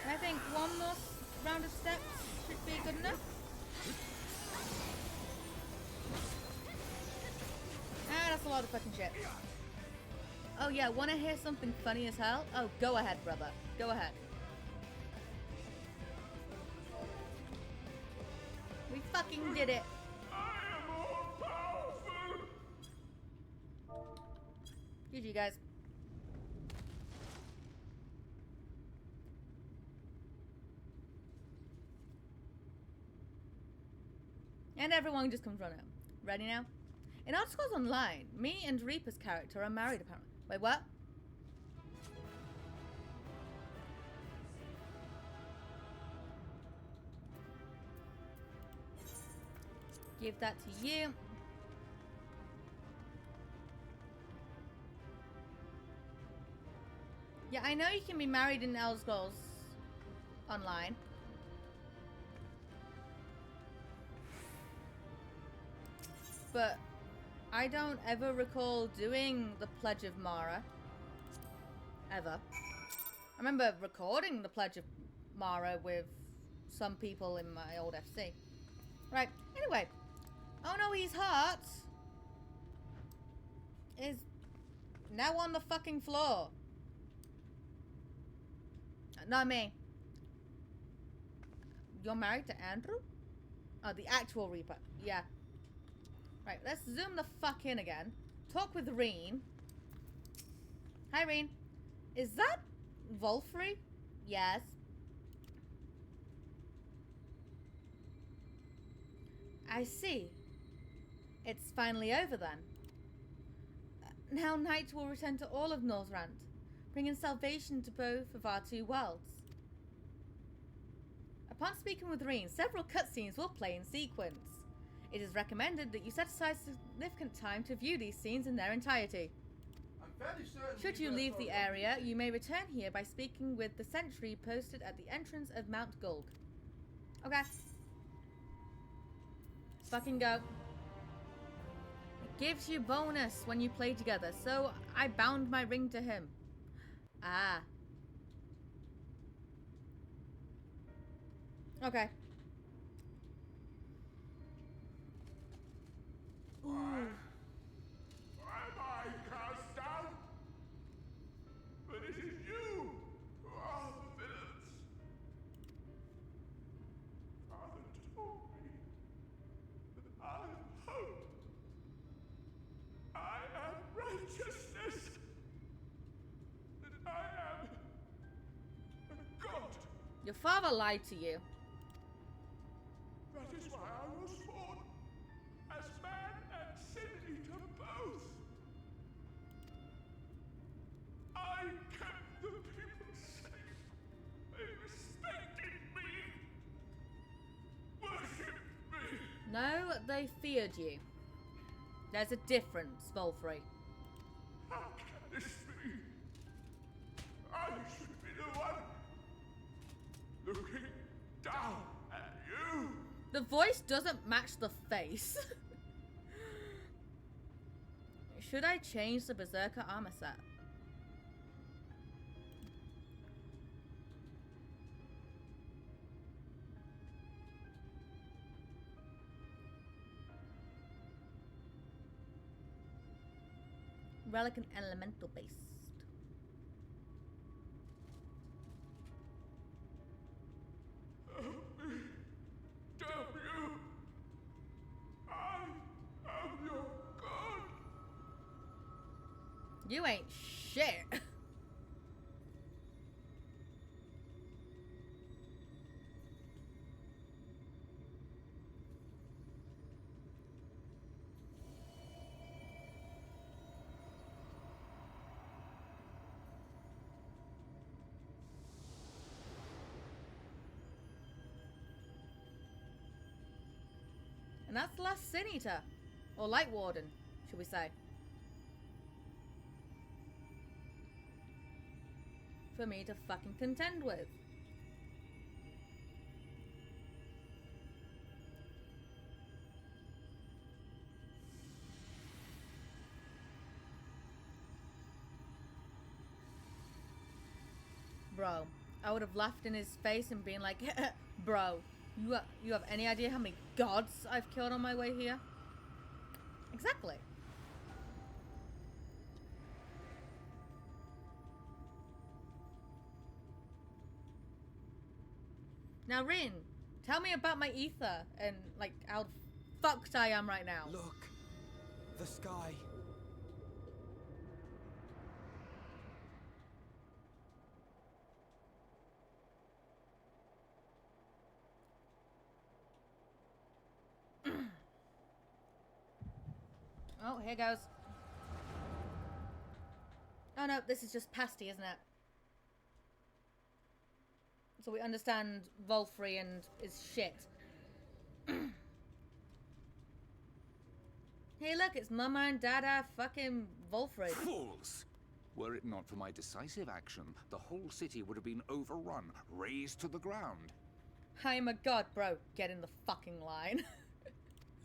I think one more round of steps should be good enough. Ah, that's a lot of fucking shit. Oh yeah, wanna hear something funny as hell? Oh, go ahead, brother. Go ahead. We fucking did it. GG, guys. And everyone just comes running out. Ready now? In Elder Scrolls Online, me and Reaper's character are married apparently. Wait, what? Give that to you. Yeah, I know you can be married in Elder Scrolls Online. But I don't ever recall doing the Pledge of Mara. Ever. I remember recording the Pledge of Mara with some people in my old FC. Right, anyway. Oh no, his heart is now on the fucking floor. Not me. You're married to Andrew? Oh, the actual Reaper. Yeah. Right, let's zoom the fuck in again. Talk with Reen. Hi, Reen. Is that Volfrey? Yes. I see. It's finally over then. Now night will return to all of Northrend, bringing salvation to both of our two worlds. Upon speaking with Reen, several cutscenes will play in sequence. It is recommended that you set aside significant time to view these scenes in their entirety. Should you leave the area, you may return here by speaking with the sentry posted at the entrance of Mount Gulg. Okay. Fucking go. It gives you bonus when you play together, so I bound my ring to him. Ah. Okay. Ooh. Am I cast down? But it is you who are the villains. Father told me that I am hope. I am righteousness. That I am a god. Your father lied to you. That is why I was born. As man and sin eater both. I kept the people safe. They respected me. Worshipped me. No, they feared you. There's a difference, Volfrey. How can this be? I should be the one looking down at you. The voice doesn't match the face. Should I change the Berserker armor set? Relic and elemental based. Damn you! I am your god. You ain't shit. And that's the last Sin Eater. Or Light Warden, should we say. For me to fucking contend with. Bro, I would have laughed in his face and been like, bro, you have any idea how many gods I've killed on my way here? Exactly. Now, Rin, tell me about my ether and, like, how fucked I am right now. Look, the sky. Oh, here goes. Oh no, this is just pasty, isn't it? So we understand Volfrey and is shit. Hey look, it's Mama and Dada fucking Volfrey. Fools! Were it not for my decisive action, the whole city would have been overrun, razed to the ground. I am a god, bro. Get in the fucking line.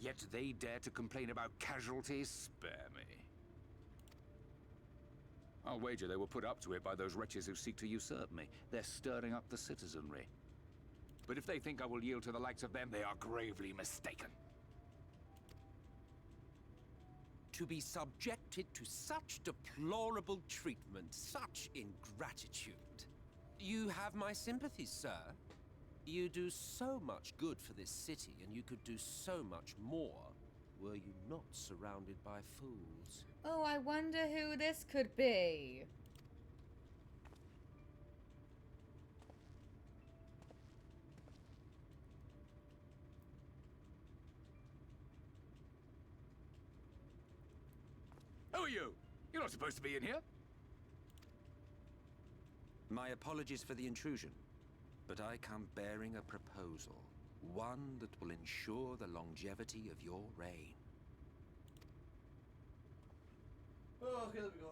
Yet they dare to complain about casualties? Spare me. I'll wager they were put up to it by those wretches who seek to usurp me. They're stirring up the citizenry. But if they think I will yield to the likes of them, they are gravely mistaken. To be subjected to such deplorable treatment, such ingratitude. You have my sympathies, sir. You do so much good for this city, and you could do so much more were you not surrounded by fools. Oh, I wonder who this could be. Who are you? You're not supposed to be in here. My apologies for the intrusion, but I come bearing a proposal. One that will ensure the longevity of your reign. Oh, okay, there we go.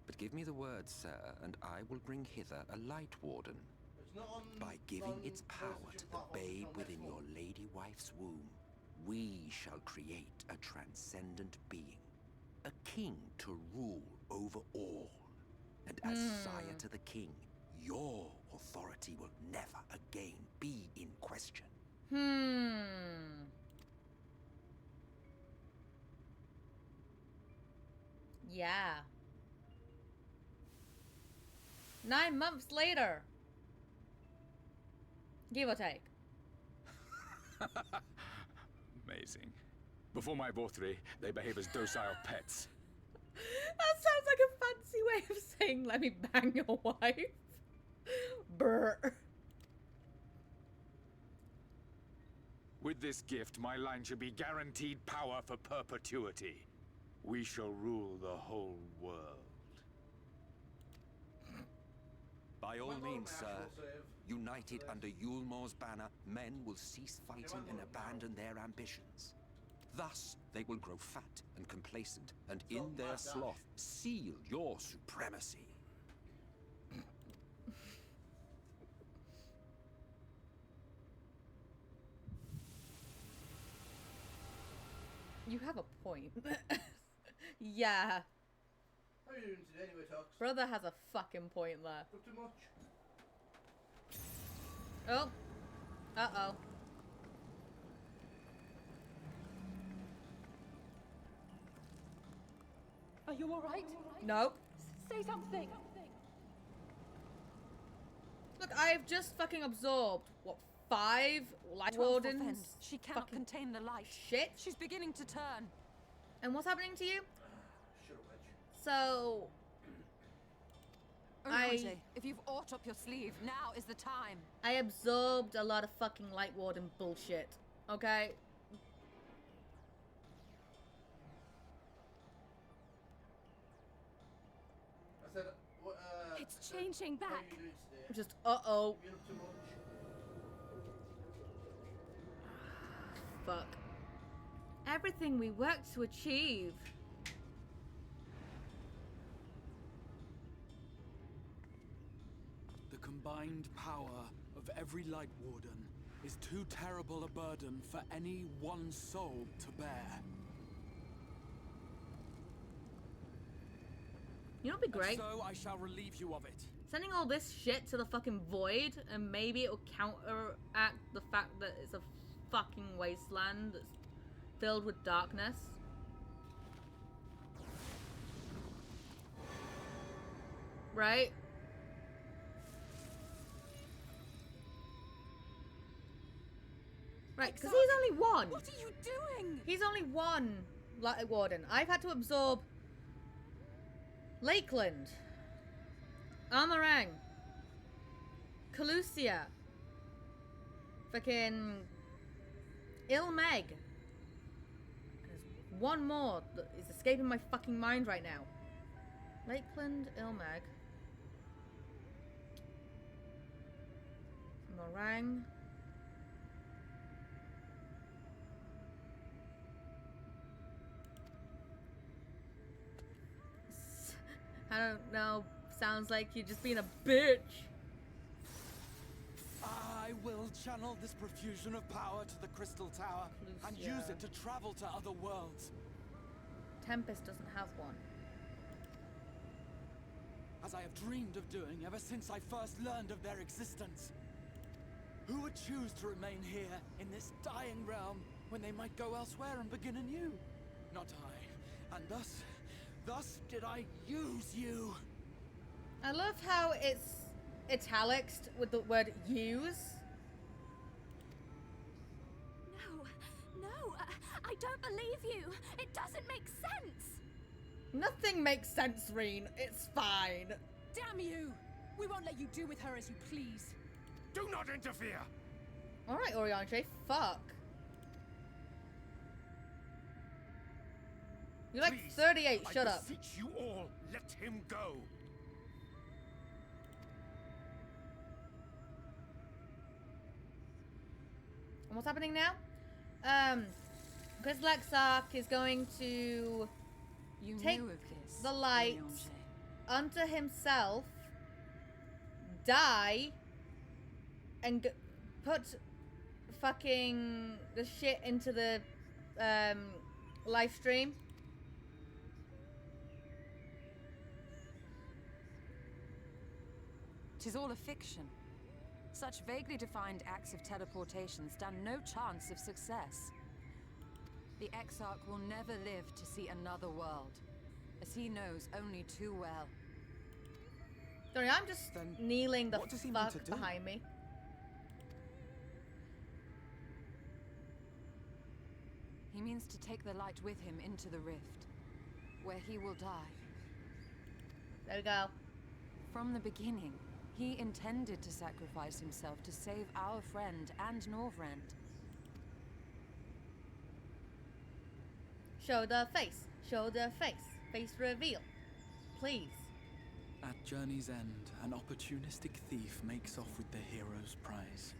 But give me the word, sir, and I will bring hither a light warden. It's not on By giving its power to the babe within your lady wife's womb, we shall create a transcendent being. A king to rule over all. And as sire to the king, your authority will never again be in question. Yeah. 9 months later. Give or take. Amazing. Before my Vorthri, they behave as docile pets. That sounds like a fancy way of saying, let me bang your wife. Brr. With this gift, my line should be guaranteed power for perpetuity. We shall rule the whole world. By all means, sir, united under Yulmor's banner, men will cease fighting and abandon their ambitions. Thus, they will grow fat and complacent, and in their sloth, seal your supremacy. You have a point. Yeah. How are you doing today anyway, Tox? Brother has a fucking point there. Not too much. Oh. Uh-oh. Are you alright? Nope. Say something. Look, I've just fucking absorbed, what, 5 light 12 wardens? offense. She cannot contain the light. Shit. She's beginning to turn. And what's happening to you? Shut up, bitch. So... Urgente, if you've aught up your sleeve, now is the time. I absorbed a lot of fucking light warden bullshit. Okay? I said, It's changing back. How are you doing today? Just, uh-oh. You up too much? fuck. Everything we worked to achieve. The combined power of every Light Warden is too terrible a burden for any one soul to bear. You know what'd be great? And so I shall relieve you of it. Sending all this shit to the fucking void, and maybe it'll counteract the fact that it's a fucking wasteland that's filled with darkness. Right? Right, because he's only one. What are you doing? He's only one Light Warden. I've had to absorb Lakeland, Amarang, Calusia, fucking Ilmeg. There's one more that is escaping my fucking mind right now. Lakeland, Ilmeg, Morang. I don't know. Sounds like you're just being a bitch. I will channel this profusion of power to the Crystal Tower and use it to travel to other worlds. Tempest doesn't have one. As I have dreamed of doing ever since I first learned of their existence. Who would choose to remain here in this dying realm when they might go elsewhere and begin anew? Not I. And thus did I use you. I love how it's italics with the word use. No, I don't believe you. It doesn't make sense. Nothing makes sense, Reen. It's fine. Damn you! We won't let you do with her as you please. Do not interfere! Alright, Orianche, fuck. You're like 38, shut up. I beseech you all, let him go. And what's happening now? Because Lexarch is going to take the light unto himself, die, and put fucking the shit into the live stream. Tis all a fiction. Such vaguely defined acts of teleportation stand no chance of success. The Exarch will never live to see another world, as he knows only too well. Sorry, I'm just kneeling the what does he mean fuck to do? behind me. He means to take the light with him into the rift, where he will die. There we go. From the beginning, he intended to sacrifice himself to save our friend and Norvrend. Show the face. Show the face. Face reveal. Please. At journey's end, an opportunistic thief makes off with the hero's prize.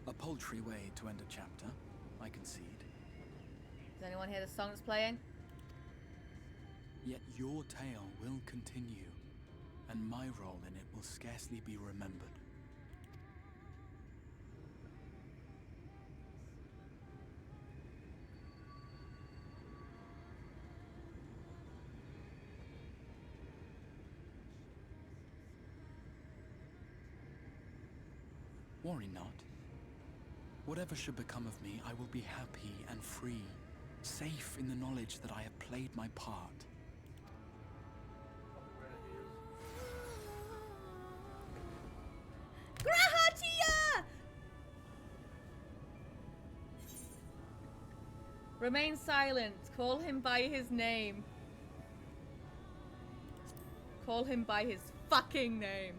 A paltry way to end a chapter, I concede. Does anyone hear the song that's playing? Yet your tale will continue, and my role in it will scarcely be remembered. Worry not. Whatever should become of me, I will be happy and free, safe in the knowledge that I have played my part. Grahatia! Remain silent. Call him by his name. Call him by his fucking name.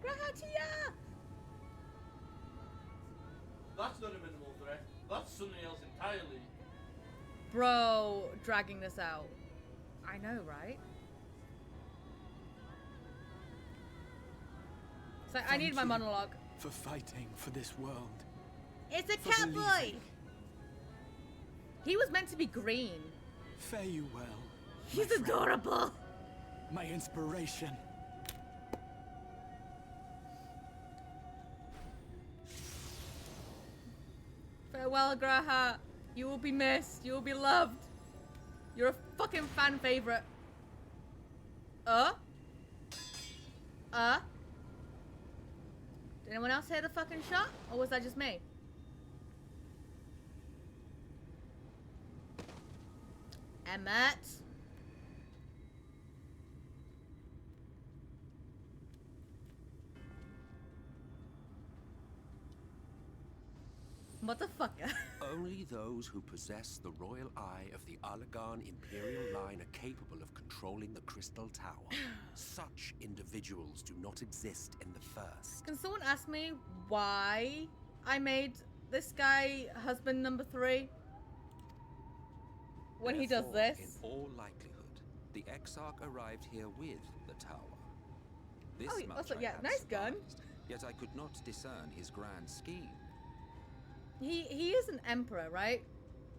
Grahatia! That's not a minimal threat. That's something else entirely. Bro, dragging this out. I know, right? So I need my monologue. For fighting for this world. It's a For cat boy! believing. He was meant to be green. Fare you well. He's adorable. My inspiration. Farewell, Graha. You will be missed. You will be loved. You're a fucking fan favorite. Did anyone else hear the fucking shot? Or was that just me? Emmett. Motherfucker. Only those who possess the royal eye of the Allagan Imperial line are capable of controlling the Crystal Tower. Such individuals do not exist in the First. Can someone ask me why I made this guy husband number 3? When he does Therefore, this? in all likelihood, the Exarch arrived here with the tower. This Oh, much also, I yeah, have nice gun. surmised, yet I could not discern his grand scheme. He is an emperor, right?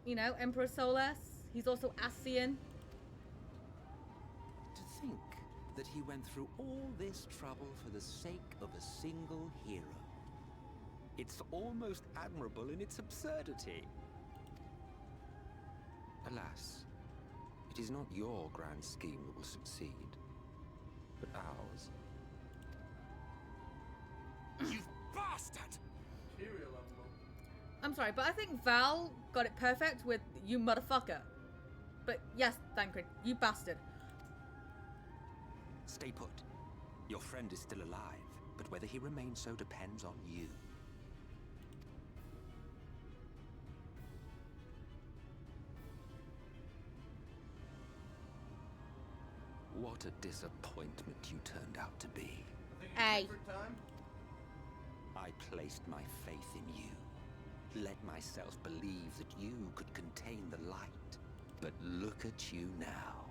You know, Emperor Solas. He's also Asian. To think that he went through all this trouble for the sake of a single hero. It's almost admirable in its absurdity. Alas, it is not your grand scheme that will succeed, but ours. You bastard! I'm sorry, but I think Val got it perfect with you motherfucker. But yes, Thancred, you bastard. Stay put. Your friend is still alive, but whether he remains so depends on you. What a disappointment you turned out to be. Hey. I placed my faith in you. Let myself believe that you could contain the light. But look at you now.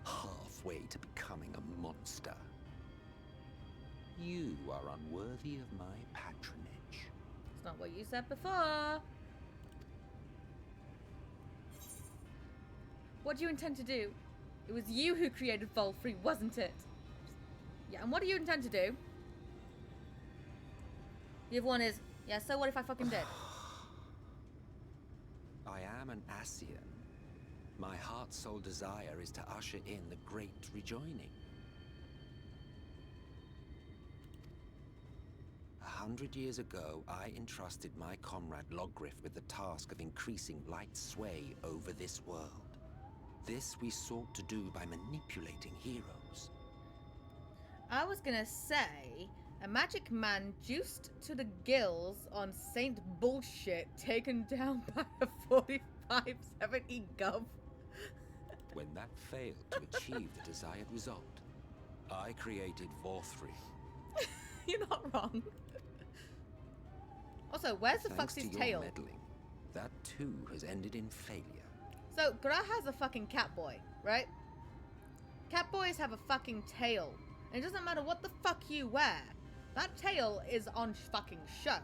Halfway to becoming a monster. You are unworthy of my patronage. It's not what you said before. What do you intend to do? It was you who created Volfrey, wasn't it? Yeah, and what do you intend to do? The other one is, yeah, so what if I fucking did? I am an Asian. My heart's sole desire is to usher in the great rejoining. 100 years ago, I entrusted my comrade Logriff with the task of increasing light's sway over this world. This we sought to do by manipulating heroes. I was gonna say, a magic man juiced to the gills on Saint Bullshit taken down by a 4570 gov. When that failed to achieve the desired result, I created Vorthry. You're not wrong. Also, where's the Thanks fuck's his to tail? your meddling, that too has ended in failure. So, Graha's a fucking cat boy, right? Cat boys have a fucking tail. And it doesn't matter what the fuck you wear. That tail is on fucking show.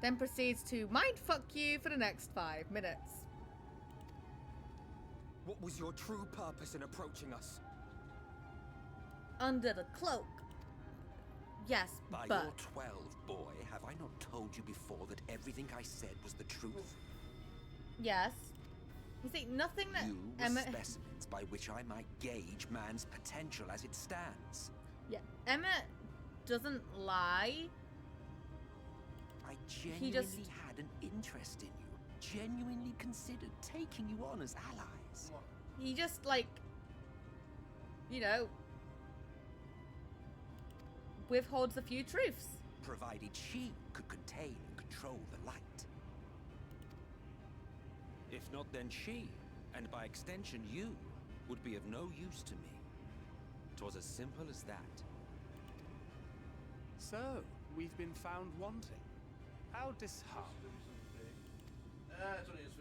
Then proceeds to mindfuck you for the next 5 minutes. What was your true purpose in approaching us? Under the cloak. Yes, By but... your 12, boy, have I not told you before that everything I said was the truth? Yes. You see, nothing that You were Emma... specimens by which I might gauge man's potential as it stands. Yeah, Emma doesn't lie. I genuinely had an interest in you. Genuinely considered taking you on as allies. He just, like... You know... withholds a few truths. Provided she could contain and control the light. If not, then she, and by extension you, would be of no use to me. 'Twas as simple as that. So, we've been found wanting. How disheartening.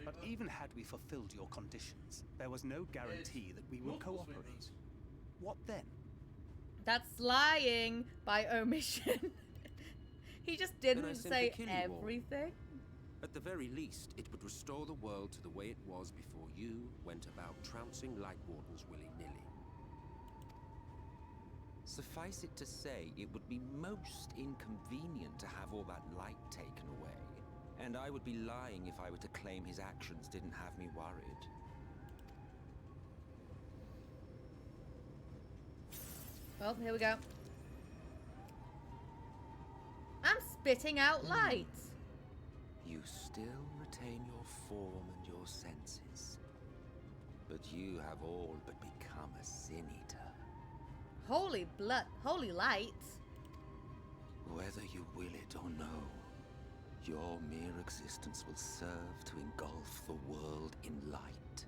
But even had we fulfilled your conditions, there was no guarantee that we would cooperate. What then? That's lying by omission. He just Then I didn't simply say kill you all. everything. At the very least, it would restore the world to the way it was before you went about trouncing Light Wardens willy-nilly. Suffice it to say, it would be most inconvenient to have all that light taken away, and I would be lying if I were to claim his actions didn't have me worried. Well, here we go. I'm spitting out light. You still retain your form and your senses, but you have all but become a Sin Eater. Holy blood, holy light. Whether you will it or no, your mere existence will serve to engulf the world in light.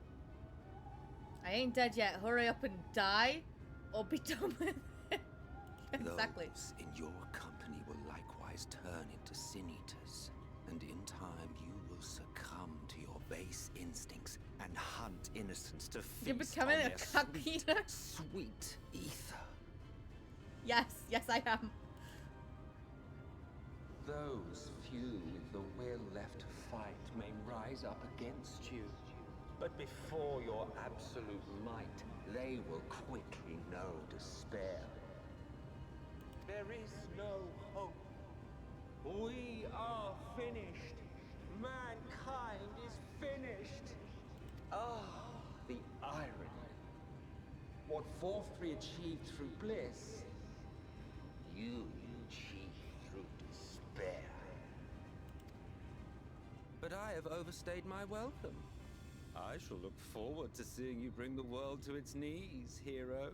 I ain't dead yet. Hurry up and die, or be done with it. Exactly. Those in your company will likewise turn into Sin Eaters, and in time you will succumb to your base instincts and hunt innocents to feast You're becoming on a their cock sweet, eater? sweet ether. Yes, I am. Those few with the will left to fight may rise up against you, but before your absolute might, they will quickly know despair. There is no hope. We are finished. Mankind is finished. Ah, the irony. What 4-3 achieved through bliss, you achieved through despair. But I have overstayed my welcome. I shall look forward to seeing you bring the world to its knees, hero.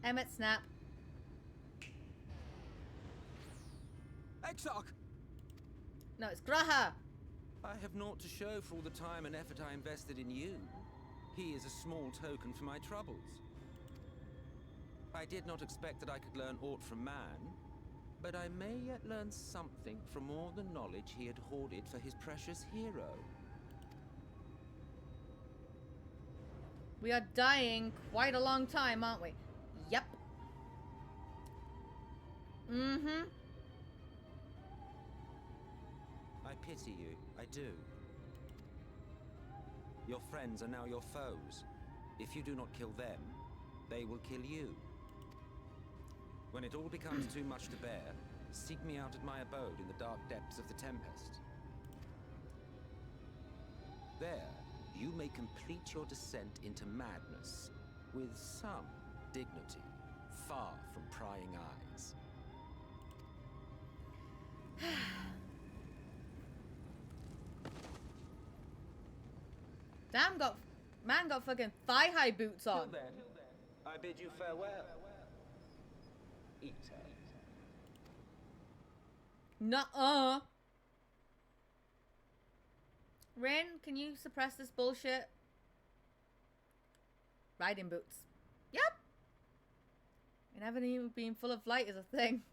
Emmett Snap. Exarch! No, it's Graha. I have naught to show for all the time and effort I invested in you. He is a small token for my troubles. I did not expect that I could learn aught from man, but I may yet learn something from all the knowledge he had hoarded for his precious hero. We are dying quite a long time, aren't we? Yep. Mm-hmm. I pity you, I do. Your friends are now your foes. If you do not kill them, they will kill you. When it all becomes too much to bear, seek me out at my abode in the dark depths of the Tempest. There, you may complete your descent into madness with some dignity, far from prying eyes. Damn, man got fucking thigh-high boots on. Till then, I bid you farewell. Eater. Nuh-uh. Rin, can you suppress this bullshit? Riding boots. Yep. And having even being full of light is a thing.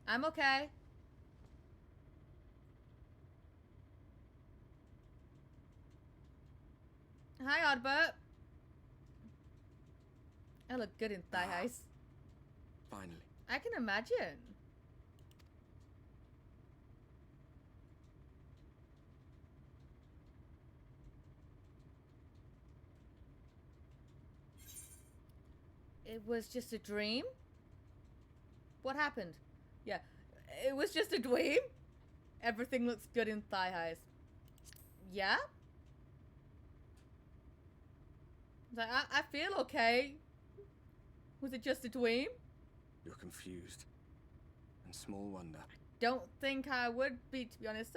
I'm okay. Hi, Oddbert. I look good in thigh highs. Finally. I can imagine. It was just a dream? What happened? Yeah, it was just a dream? Everything looks good in thigh highs. Yeah? Like, I feel okay. Was it just a dream? You're confused. And small wonder. Don't think I would be, to be honest.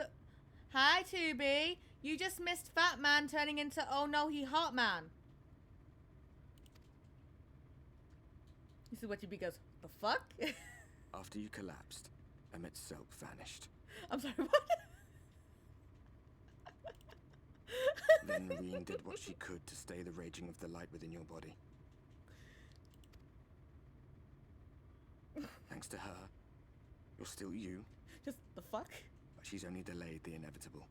Hi, 2B. You just missed Fat Man turning into oh no, he hot man. This is what 2B goes, the fuck? After you collapsed, Emmett's self vanished. I'm sorry, what? Then Reen did what she could to stay the raging of the light within your body. Thanks to her, you're still you. Just the fuck? But she's only delayed the inevitable.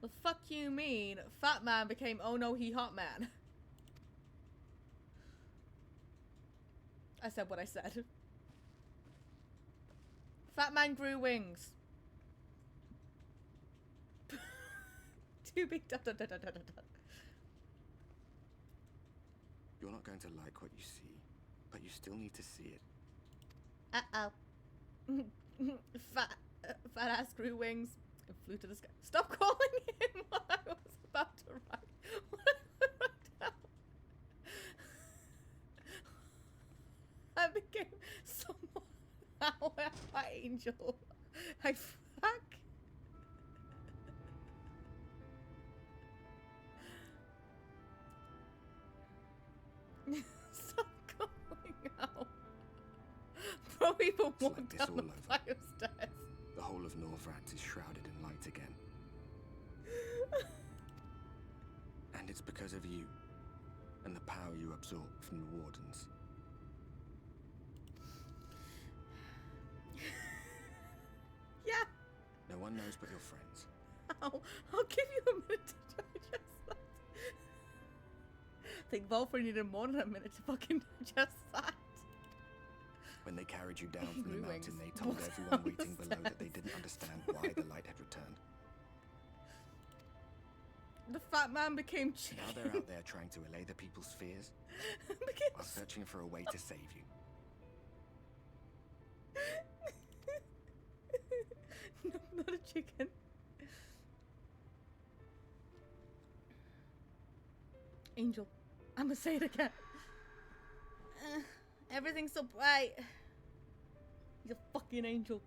The fuck you mean? Fat man became oh no he hot man. I said what I said. Fat man grew wings. Too big. You're not going to like what you see, but you still need to see it. Uh-oh. Fat ass grew wings and flew to the sky. Stop calling him what I was about to write. What I wrote down. I became someone. How my angel. I fuck. Stop calling out. Bro, even walked like this down all the over. flight of stairs. The whole of Northrats is shrouded in light again. And it's because of you, and the power you absorb from the Wardens. Yeah. No one knows but your friends. I'll give you a minute to digest that. I think Volfrey needed more than a minute to fucking digest that. When they carried you down from the Blue mountain, wings. they told Walked everyone down the waiting below that they stairs. didn't understand why the light had returned. The fat man became chicken. Now they're out there trying to allay the people's fears, while searching for a way to save you. No, not a chicken. Angel. I'm gonna say it again. Everything's so bright. He's a fucking angel.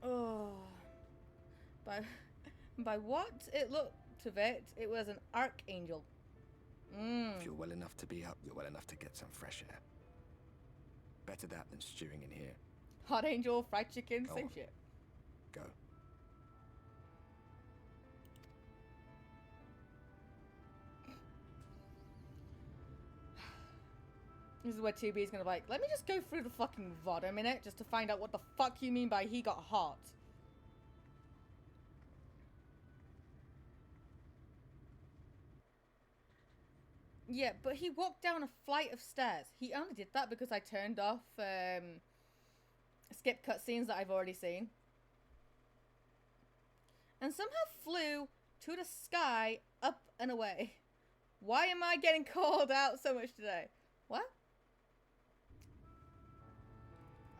Oh. By what it looked of it, it was an archangel. If you're well enough to be up, you're well enough to get some fresh air. Better that than stewing in here. Hot angel, fried chicken, Go same on. shit. Go. This is where 2B is gonna be like, let me just go through the fucking VOD a minute just to find out what the fuck you mean by he got hot. Yeah, but he walked down a flight of stairs. He only did that because I turned off skip cutscenes that I've already seen. And somehow flew to the sky, up and away. Why am I getting called out so much today? What?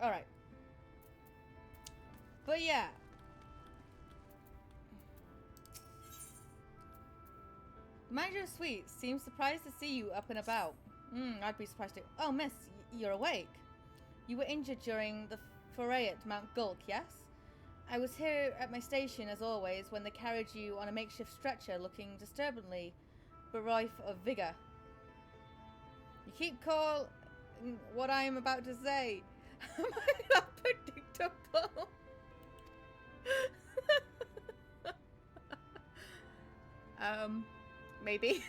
Alright. But yeah. The manager of Suite seems surprised to see you up and about. I'd be surprised too. Oh, miss, you're awake. You were injured during the foray at Mount Gulk, yes? I was here at my station, as always, when they carried you on a makeshift stretcher looking disturbingly bereft of vigor. You keep calling what I am about to say. Am I not predictable? Maybe.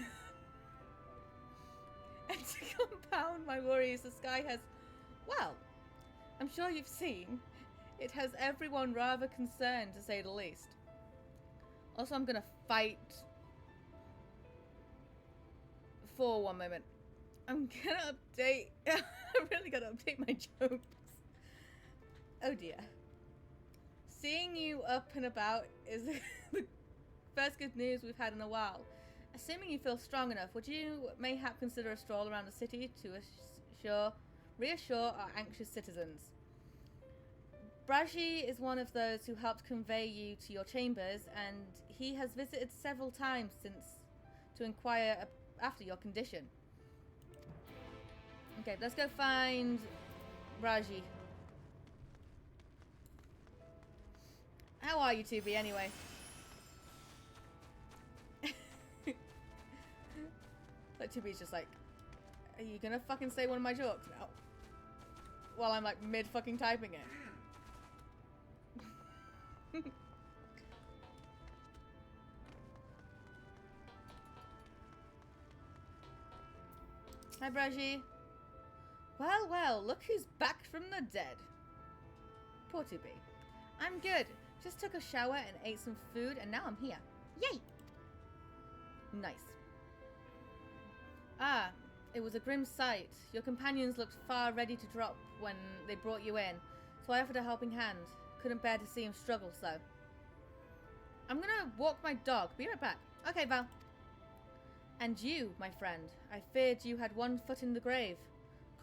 And to compound my worries, the sky has, well, I'm sure you've seen, it has everyone rather concerned, to say the least. Also, I'm gonna fight for one moment. I'm gonna update. I'm really gonna update my jokes. Oh dear. Seeing you up and about is the first good news we've had in a while. Assuming you feel strong enough, would you mayhap consider a stroll around the city to reassure our anxious citizens? Braji is one of those who helped convey you to your chambers, and he has visited several times since to inquire after your condition. Okay, let's go find Braji. How are you, 2B, anyway? Like, 2B's just like, are you gonna fucking say one of my jokes now? While I'm like mid-fucking typing it. Hi, Braji. Well, well, look who's back from the dead. Poor 2B. I'm good. Just took a shower and ate some food, and now I'm here. Yay! Nice. Ah, it was a grim sight. Your companions looked far ready to drop when they brought you in, so I offered a helping hand. Couldn't bear to see him struggle, so. I'm gonna walk my dog. Be right back. Okay, Val. And you, my friend. I feared you had one foot in the grave.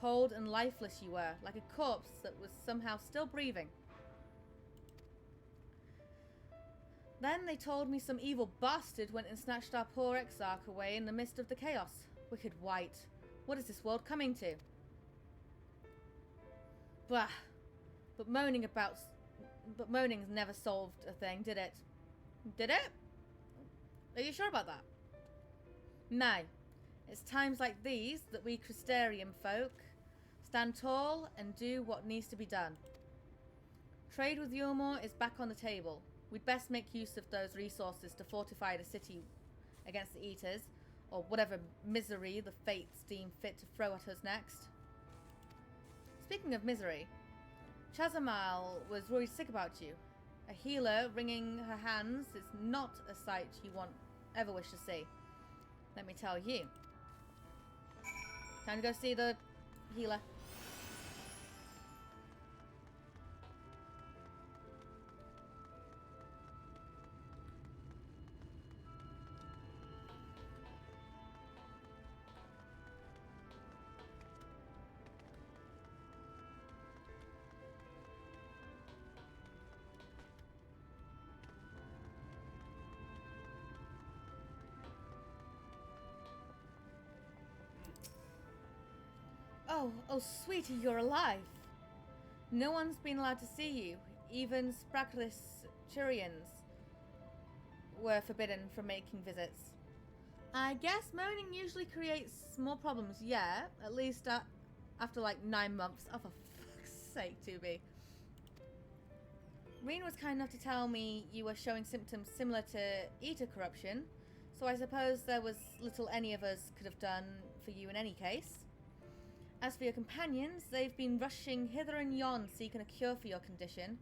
Cold and lifeless you were, like a corpse that was somehow still breathing. Then they told me some evil bastard went and snatched our poor exarch away in the midst of the chaos. Wicked wight. What is this world coming to? Bah. But moaning's never solved a thing, did it? Did it? Are you sure about that? No. It's times like these that we Crystarium folk stand tall and do what needs to be done. Trade with Yulmore is back on the table. We'd best make use of those resources to fortify the city against the Eaters, or whatever misery the fates deem fit to throw at us next. Speaking of misery, Chazamal was worried sick about you. A healer wringing her hands is not a sight you ever wish to see. Let me tell you. Time to go see the healer. Oh, sweetie, you're alive. No one's been allowed to see you. Even Sprachlis Churians were forbidden from making visits. I guess moaning usually creates more problems, yeah. At least after like 9 months. Oh, for fuck's sake, 2B. Reen was kind enough to tell me you were showing symptoms similar to Eater corruption, so I suppose there was little any of us could have done for you in any case. As for your companions, they've been rushing hither and yon seeking a cure for your condition.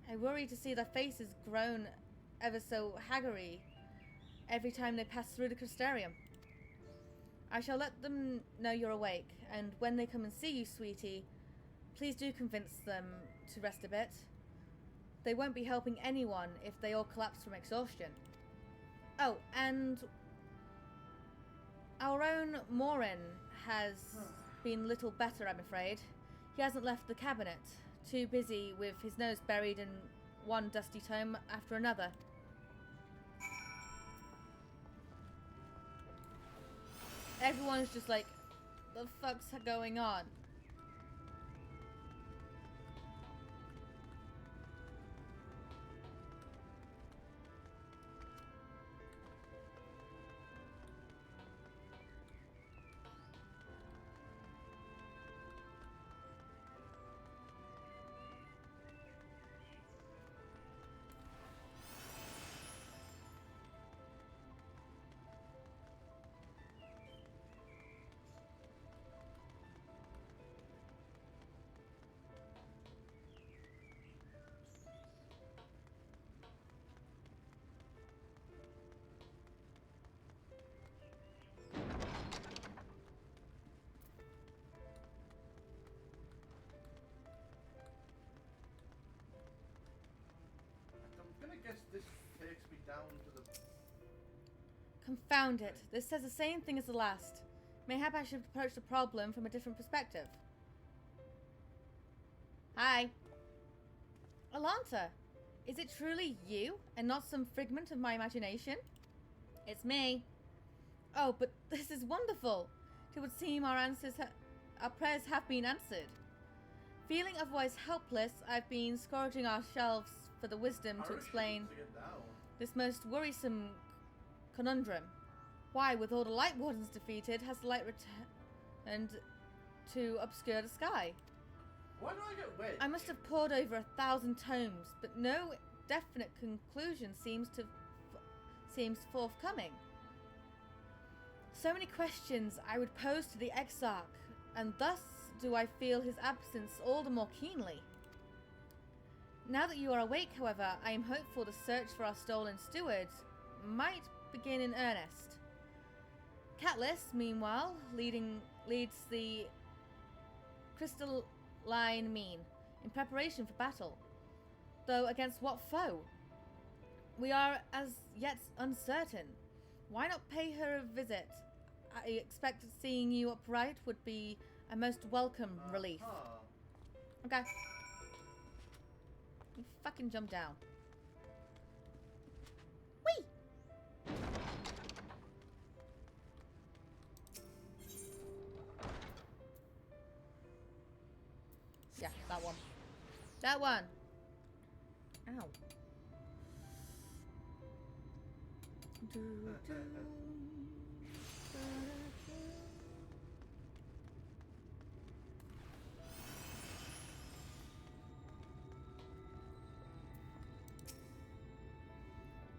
I worry to see their faces grown ever so haggard every time they pass through the Crystarium. I shall let them know you're awake, and when they come and see you, sweetie, please do convince them to rest a bit. They won't be helping anyone if they all collapse from exhaustion. Oh, and our own Morin has been little better, I'm afraid. He hasn't left the cabinet, too busy with his nose buried in one dusty tome after another. Everyone's just like, the fuck's going on? Guess this takes me down to the... Confound it. This says the same thing as the last. Mayhap I should approach the problem from a different perspective. Hi. Alanta, is it truly you and not some figment of my imagination? It's me. Oh, but this is wonderful. It would seem our prayers have been answered. Feeling otherwise helpless, I've been scourging our shelves for the wisdom to explain this most worrisome conundrum. Why, with all the Light Wardens defeated, has the light returned to obscure the sky? Why do I get wet? I must have pored over 1,000 tomes, but no definite conclusion seems forthcoming. So many questions I would pose to the Exarch, and thus do I feel his absence all the more keenly. Now that you are awake, however, I am hopeful the search for our stolen steward might begin in earnest. Catelys, meanwhile, leads the crystalline mean in preparation for battle. Though against what foe? We are as yet uncertain. Why not pay her a visit? I expect seeing you upright would be a most welcome relief. Okay. You fucking jump down. Whee! Yeah, that one. That one. Ow.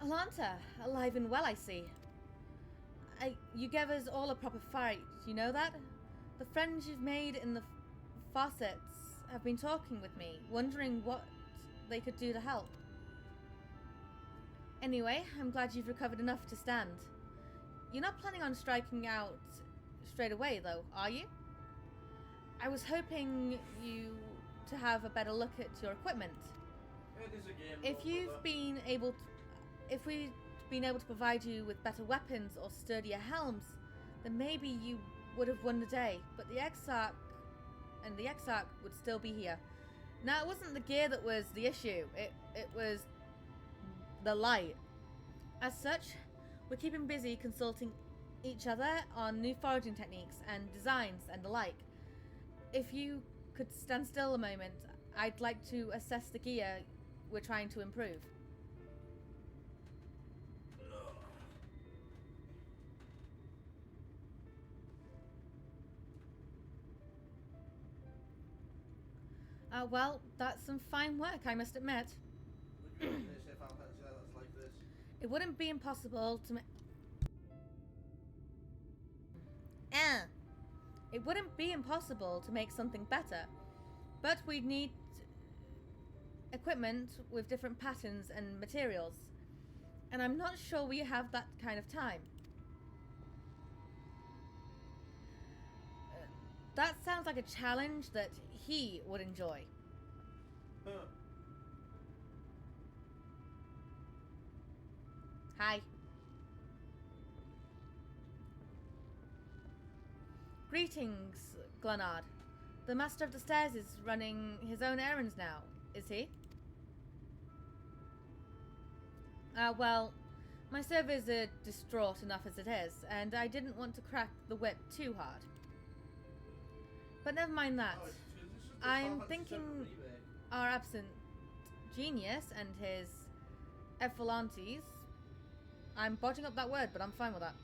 Alanta, alive and well, I see. You gave us all a proper fight, you know that? The friends you've made in the Fawcett's have been talking with me, wondering what they could do to help. Anyway, I'm glad you've recovered enough to stand. You're not planning on striking out straight away, though, are you? I was hoping you to have a better look at your equipment. If we've been able to provide you with better weapons or sturdier helms, then maybe you would have won the day. But the Exarch would still be here. Now, it wasn't the gear that was the issue. It was the light. As such, we're keeping busy consulting each other on new foraging techniques and designs and the like. If you could stand still a moment, I'd like to assess the gear we're trying to improve. Well, that's some fine work, I must admit. It wouldn't be impossible to It wouldn't be impossible to make something better, but we'd need equipment with different patterns and materials, and I'm not sure we have that kind of time. That sounds like a challenge that he would enjoy. Hi. Greetings, Glenard. The Master of the Stairs is running his own errands now, is he? Well, my servers are distraught enough as it is, and I didn't want to crack the whip too hard. But never mind that. I'm thinking our absent genius and his Ephilantes, I'm botching up that word, but I'm fine with that,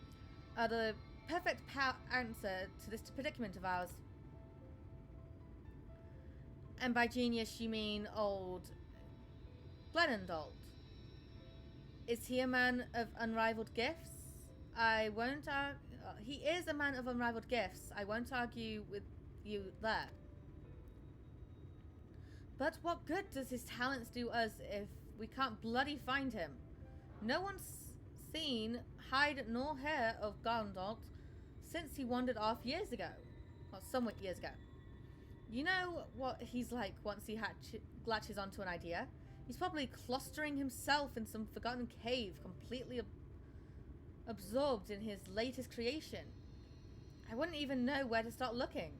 are the perfect answer to this predicament of ours. And by genius you mean old Glenandolt. Is he a man of unrivaled gifts? I won't he is a man of unrivaled gifts. I won't argue with you there. But what good does his talents do us if we can't bloody find him? No one's seen hide nor hair of Glenandolt since he wandered off years ago. Or somewhat years ago. You know what he's like once he latches onto an idea? He's probably clustering himself in some forgotten cave, completely absorbed in his latest creation. I wouldn't even know where to start looking.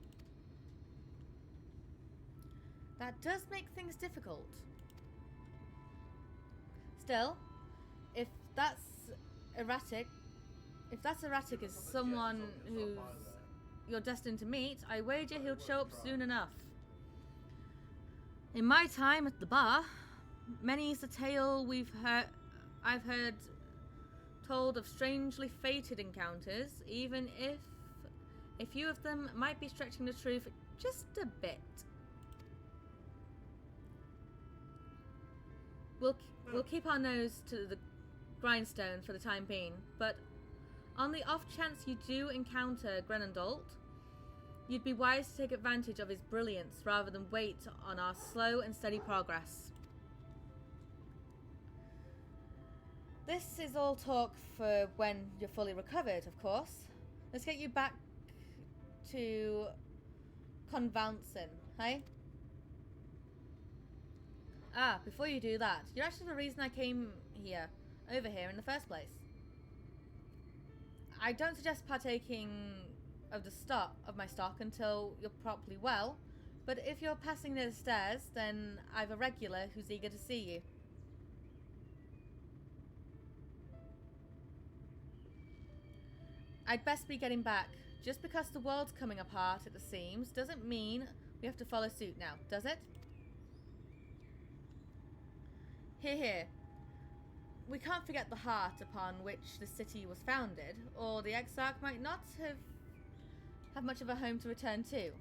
That does make things difficult. Still, if that's erratic as someone who's you're destined to meet, I wager he'll show up soon enough. In my time at the bar, many's the tale I've heard told of strangely fated encounters, even if a few of them might be stretching the truth just a bit. We'll keep our nose to the grindstone for the time being, but on the off chance you do encounter Glenandolt, you'd be wise to take advantage of his brilliance rather than wait on our slow and steady progress. This is all talk for when you're fully recovered, of course. Let's get you back to convalescing, hey? Ah, before you do that, you're actually the reason I came over here in the first place. I don't suggest partaking of my stock until you're properly well, but if you're passing near the stairs, then I've a regular who's eager to see you. I'd best be getting back. Just because the world's coming apart at the seams doesn't mean we have to follow suit now, does it? Here. We can't forget the heart upon which the city was founded, or the Exarch might not have much of a home to return to.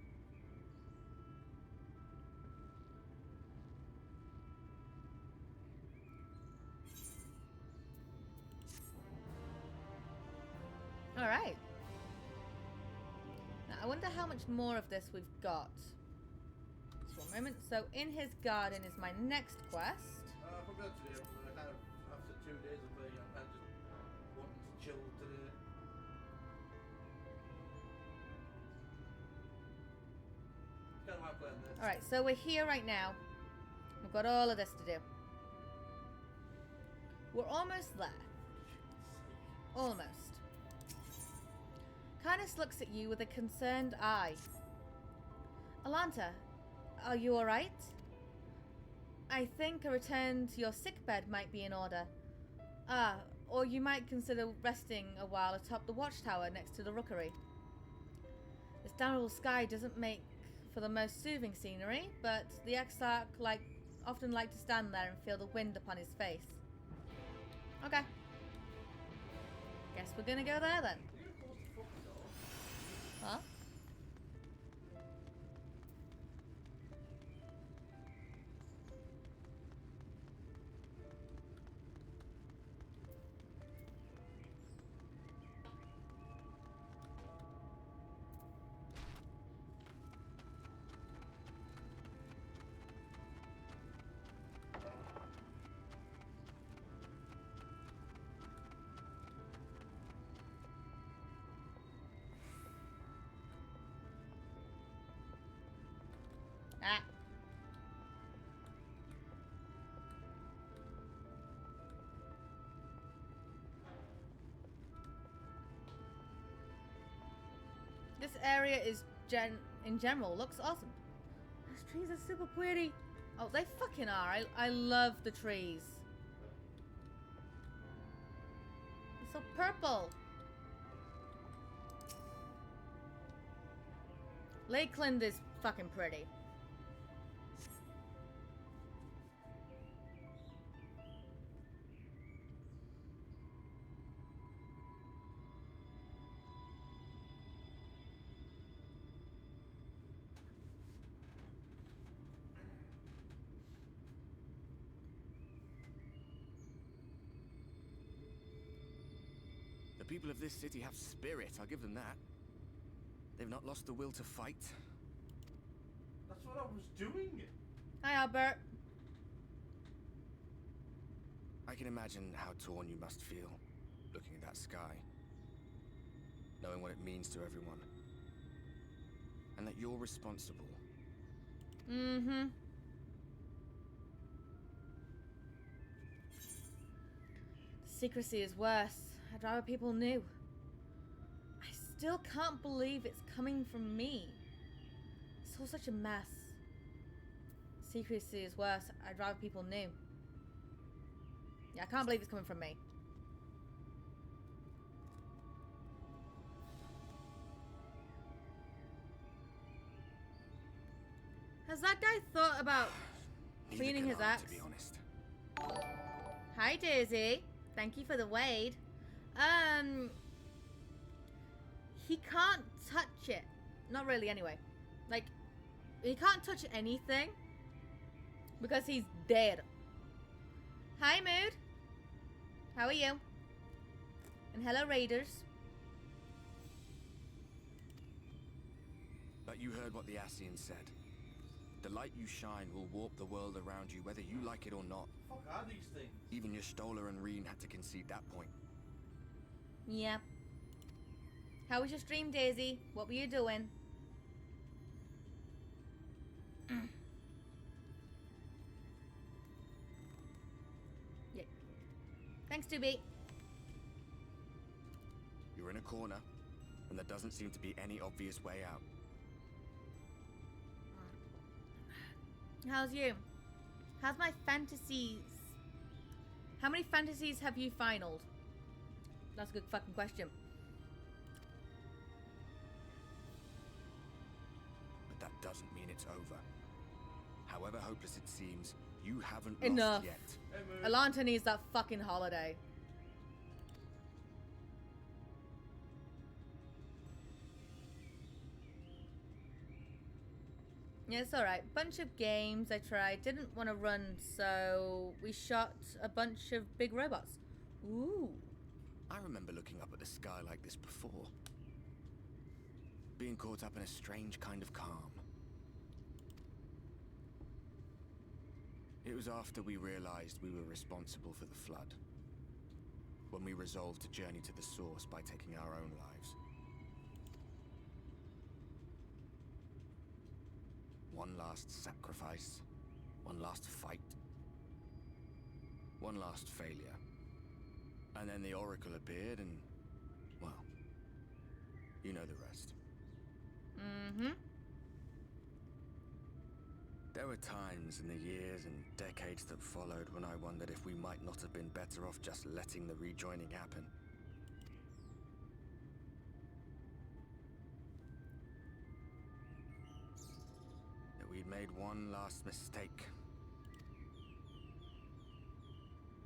Alright. Now, I wonder how much more of this we've got. Just one moment. So, in his garden is my next quest. Probably not today, but kind of after 2 days of playing, I'm kind of just wanting to chill today. Kind of my plan this. Alright, so we're here right now. We've got all of this to do. We're almost there. Almost. Canis looks at you with a concerned eye. Alanta, are you alright? I think a return to your sickbed might be in order. Or you might consider resting a while atop the watchtower next to the rookery. This downriver sky doesn't make for the most soothing scenery, but the Exarch often like to stand there and feel the wind upon his face. Okay. Guess we're gonna go there then. Huh? Ah. This area is in general looks awesome. Those trees are super pretty. Oh, they fucking are. I love the trees. They're so purple. Lakeland is fucking pretty. The people of this city have spirit, I'll give them that. They've not lost the will to fight. That's what I was doing. Hi, Albert. I can imagine how torn you must feel, looking at that sky. Knowing what it means to everyone. And that you're responsible. Mm-hmm. Secrecy is worse. I'd rather people knew. I still can't believe it's coming from me. It's all such a mess. Secrecy is worse. I'd rather people knew. Yeah, I can't believe it's coming from me. Has that guy thought about cleaning his axe? To be honest. Hi, Daisy. Thank you for the wade. He can't touch it. Not really, anyway. Like, he can't touch anything because he's dead. Hi, Mood. How are you? And hello, Raiders. But you heard what the Ascian said. The light you shine will warp the world around you, whether you like it or not. Fuck are these things? Even your Stoller and Reen had to concede that point. Yep. How was your stream, Daisy? What were you doing? Yeah. Thanks, 2B. You're in a corner, and there doesn't seem to be any obvious way out. How's you? How's my fantasies? How many fantasies have you finaled? That's a good fucking question. But that doesn't mean it's over. However hopeless it seems, you haven't Enough. lost yet. Alanta needs that fucking holiday. Yeah, it's alright. Bunch of games I tried. Didn't want to run, so we shot a bunch of big robots. Ooh. I remember looking up at the sky like this before. Being caught up in a strange kind of calm. It was after we realized we were responsible for the flood. When we resolved to journey to the source by taking our own lives. One last sacrifice. One last fight. One last failure. And then the Oracle appeared and, well, you know the rest. Mm-hmm. There were times in the years and decades that followed when I wondered if we might not have been better off just letting the rejoining happen. That we'd made one last mistake.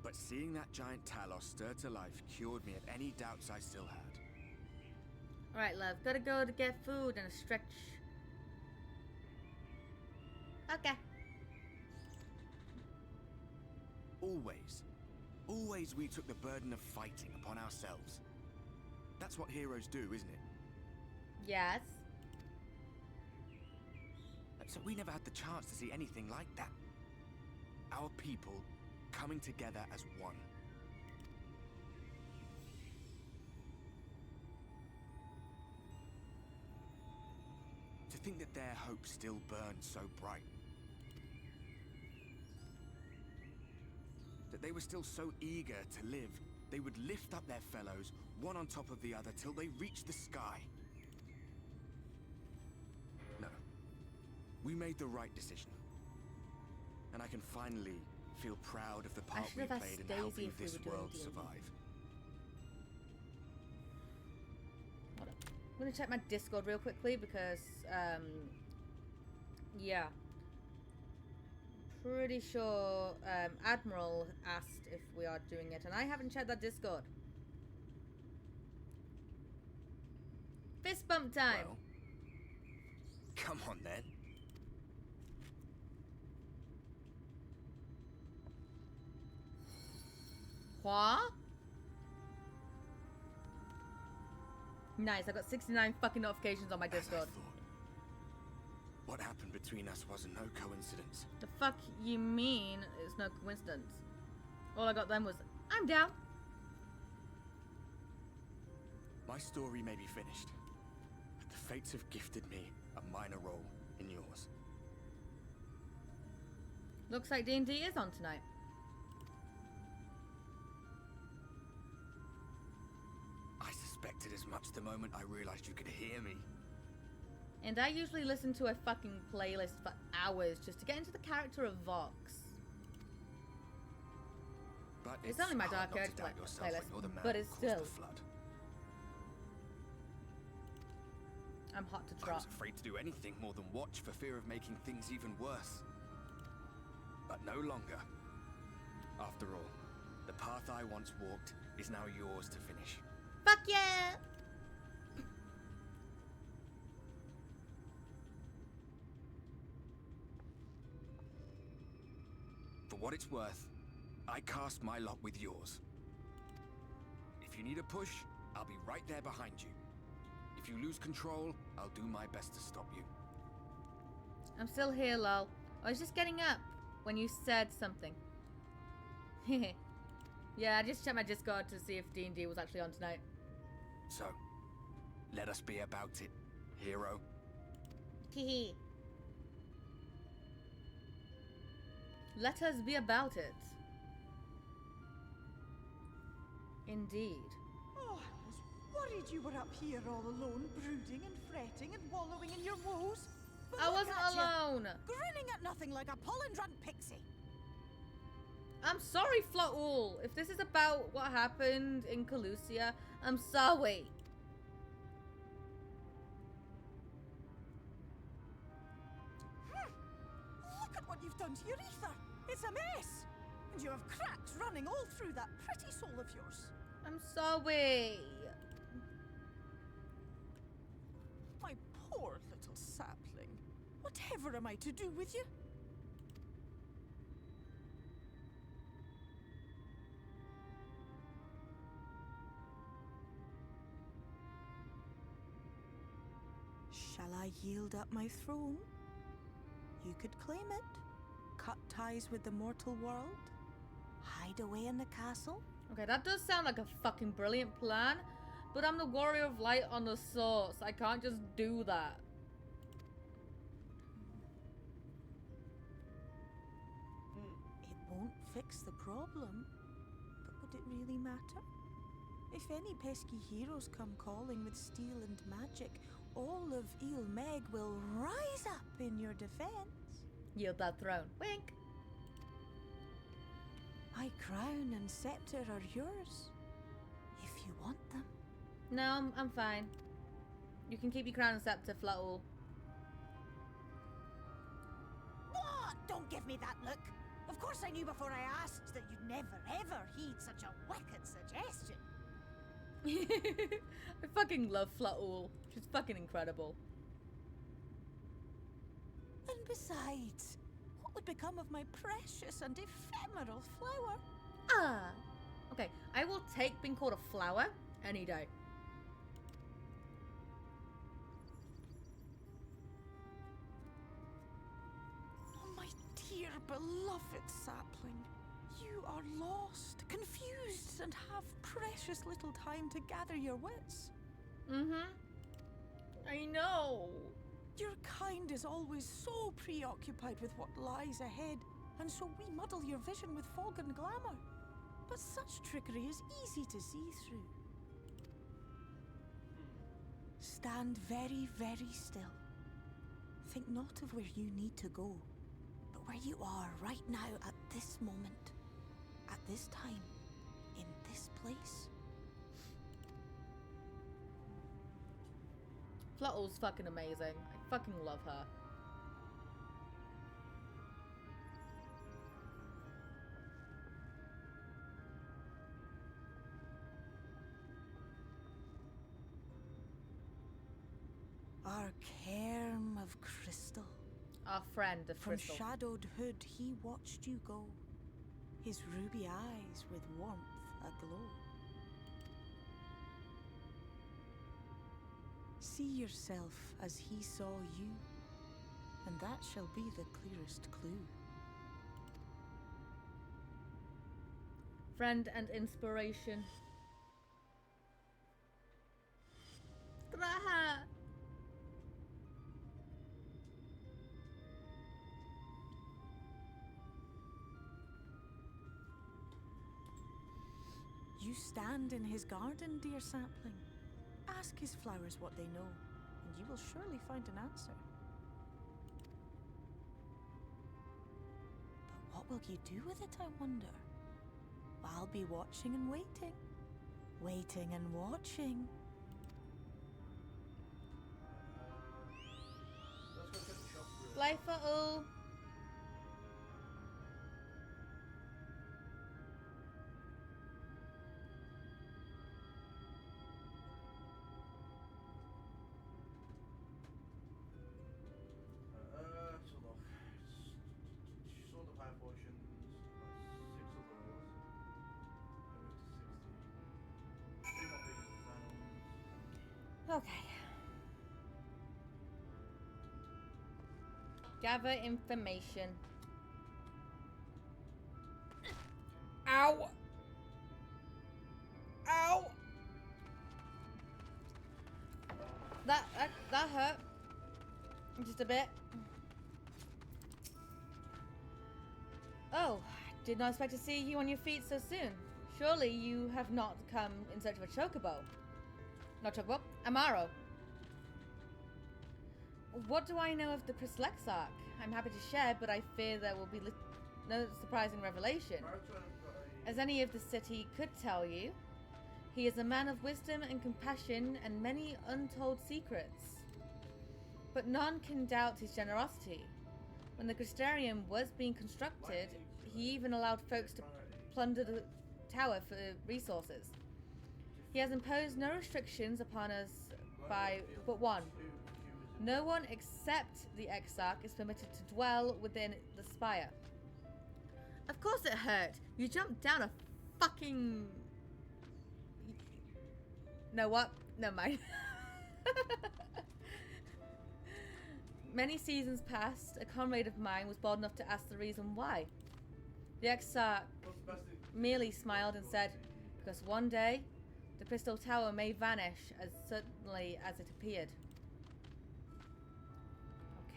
But seeing that giant Talos stir to life cured me of any doubts I still had. Alright, love. Gotta go to get food and a stretch. Okay. Always we took the burden of fighting upon ourselves. That's what heroes do, isn't it? Yes. So we never had the chance to see anything like that. Our people coming together as one. To think that their hope still burns so bright. That they were still so eager to live, they would lift up their fellows, one on top of the other, till they reached the sky. No. We made the right decision. And I can finally feel proud of the part we played in helping this world survive. Hold up. I'm gonna check my Discord real quickly because, yeah. Pretty sure Admiral asked if we are doing it, and I haven't checked that Discord. Fist bump time. Well, come on then. What? Nice, I got 69 fucking notifications on my Discord. What happened between us was no coincidence. The fuck you mean it's no coincidence? All I got then was, I'm down. My story may be finished, but the fates have gifted me a minor role in yours. Looks like D&D is on tonight. I suspected as much the moment I realized you could hear me. And I usually listen to a fucking playlist for hours just to get into the character of Vox. But it's only my Dark Age playlist, but it's still. I'm hot to trot. I was afraid to do anything more than watch for fear of making things even worse. But no longer. After all, the path I once walked is now yours to finish. Fuck yeah! For what it's worth, I cast my lot with yours. If you need a push, I'll be right there behind you. If you lose control, I'll do my best to stop you. I'm still here, lol. I was just getting up when you said something. Yeah, I just checked my Discord to see if D&D was actually on tonight. So, let us be about it, hero. Hehe. Let us be about it. Indeed. Oh, I was worried you were up here all alone, brooding and fretting and wallowing in your woes. But I look wasn't at ya, alone. grinning at nothing like a pollen-drunk pixie. I'm sorry, Flotul. If this is about what happened in Calusia, I'm sorry. Look at what you've done to your ether. It's a mess. And you have cracks running all through that pretty soul of yours. I'm sorry. My poor little sapling. Whatever am I to do with you? Shall I yield up my throne? You could claim it. Cut ties with the mortal world. Hide away in the castle. Okay, that does sound like a fucking brilliant plan, but I'm the warrior of light on the source. I can't just do that. It won't fix the problem, but would it really matter? If any pesky heroes come calling with steel and magic, all of Meg will rise up in your defense. Yield that throne. Wink. My crown and scepter are yours, if you want them. No, I'm fine. You can keep your crown and scepter, Flotul. What? Don't give me that look. Of course I knew before I asked that you'd never ever heed such a wicked suggestion. I fucking love Flotul. She's fucking incredible. And besides, what would become of my precious and ephemeral flower? Ah. Okay, I will take being called a flower any day. Oh, my dear beloved sapling. You are lost, confused, and have precious little time to gather your wits. Mm-hmm. I know. Your kind is always so preoccupied with what lies ahead, and so we muddle your vision with fog and glamour. But such trickery is easy to see through. Stand very, very still. Think not of where you need to go, but where you are right now at this moment, at this time, in this place. Flutul's fucking amazing. I fucking love her. Our cairn of crystal. Our friend of From crystal. shadowed hood he watched you go, his ruby eyes with warmth aglow. See yourself as he saw you, and that shall be the clearest clue. Friend and inspiration. Graha. You stand in his garden, dear sapling. Ask his flowers what they know, and you will surely find an answer. But what will you do with it, I wonder? I'll be watching and waiting. Waiting and watching. Life for all. So look, sort of high potions, 6 of those. I went to 60. 3 more things found. Okay. Gather information. Ow! Ow! That hurt. Just a bit. Oh, did not expect to see you on your feet so soon. Surely you have not come in search of a chocobo. Not chocobo, Amaro. What do I know of the Crystal Exarch? I'm happy to share, but I fear there will be no surprising revelation. As any of the city could tell you, he is a man of wisdom and compassion and many untold secrets. But none can doubt his generosity. When the Crystarium was being constructed, he even allowed folks to plunder the tower for resources. He has imposed no restrictions upon us but one. No one except the Exarch is permitted to dwell within the spire. Of course it hurt. You jumped down a fucking... No, what? Never mind. Many seasons passed, a comrade of mine was bold enough to ask the reason why. The Exarch merely smiled and said, because one day, the Crystal Tower may vanish as suddenly as it appeared.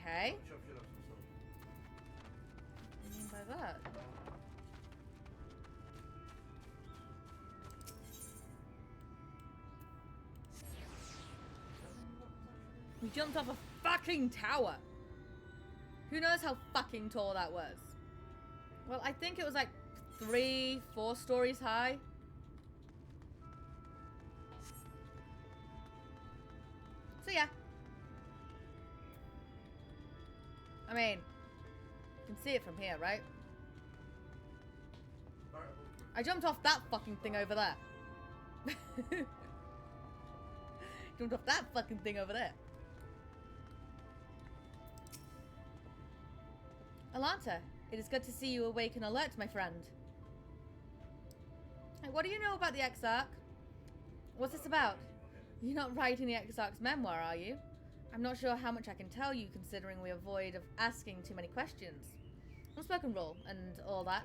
Okay. What do you mean by that? We jumped off a fucking tower. Who knows how fucking tall that was? Well, I think it was like 3-4 stories high. So yeah. I mean, you can see it from here, right? I jumped off that fucking thing over there. Jumped off that fucking thing over there. Alanta, it is good to see you awake and alert, my friend. Hey, what do you know about the Exarch? What's this about? You're not writing the Exarch's memoir, are you? I'm not sure how much I can tell you, considering we avoid of asking too many questions. Unspoken rule and all that.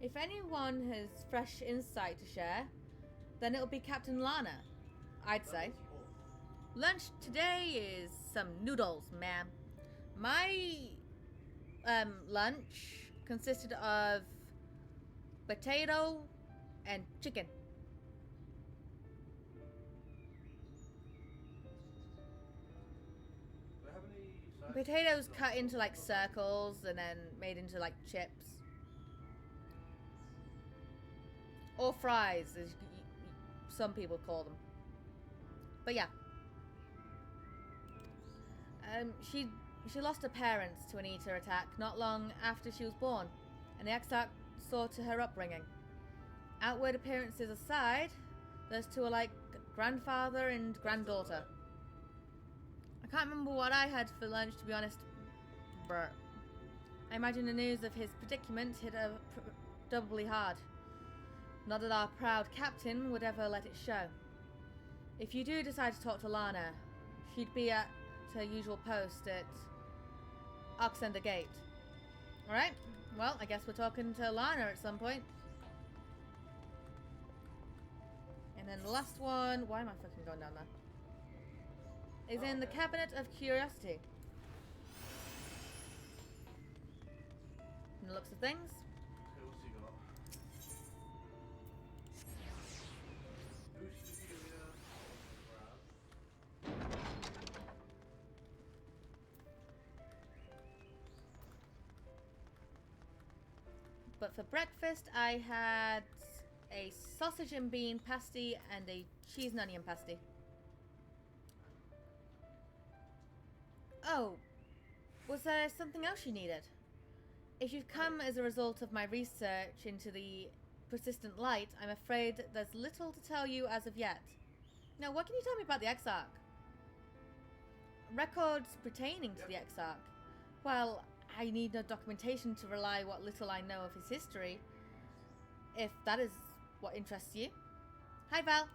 If anyone has fresh insight to share, then it'll be Captain Lana, I'd say. Lunch today is some noodles, ma'am. My lunch consisted of potato and chicken. Potatoes cut into like circles and then made into like chips. Or fries, as some people call them. But yeah. She lost her parents to an eater attack not long after she was born, and the Exarch saw to her upbringing. Outward appearances aside, those two are like grandfather and granddaughter. I can't remember what I had for lunch, to be honest. But I imagine the news of his predicament hit her doubly hard. Not that our proud captain would ever let it show. If you do decide to talk to Lana, she'd be at her usual post at Oxender Gate. Alright, well, I guess we're talking to Lana at some point. And then the last one, why am I fucking going down there? Is in the Cabinet of Curiosity. From the looks of things. But for breakfast, I had a sausage and bean pasty and a cheese and onion pasty. Oh, was there something else you needed? If you've come as a result of my research into the persistent light, I'm afraid there's little to tell you as of yet. Now, what can you tell me about the Exarch? Records pertaining to the Exarch. Well, I need no documentation to rely what little I know of his history, if that is what interests you. Hi, Val.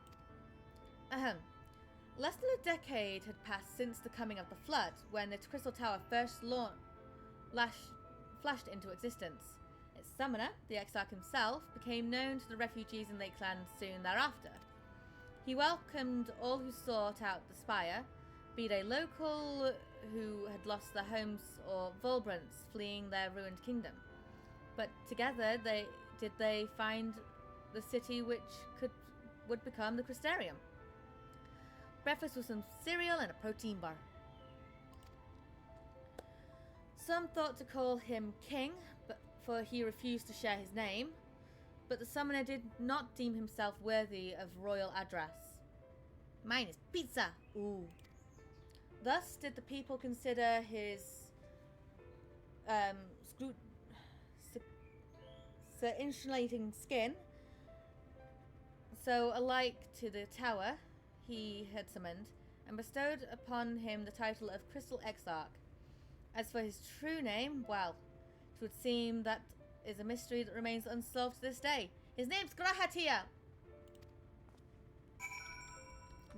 Less than a decade had passed since the coming of the Flood, when the Crystal Tower first flashed into existence. Its summoner, the Exarch himself, became known to the refugees in Lakeland soon thereafter. He welcomed all who sought out the spire, be they local who had lost their homes or Volbrants fleeing their ruined kingdom. But together they find the city which would become the Crystarium. Breakfast with some cereal and a protein bar. Some thought to call him King, for he refused to share his name, but the summoner did not deem himself worthy of royal address. Mine is pizza! Ooh. Thus did the people consider his insulating skin so alike to the tower he had summoned, and bestowed upon him the title of Crystal Exarch. As for his true name, well, it would seem that is a mystery that remains unsolved to this day. His name's Grahatia!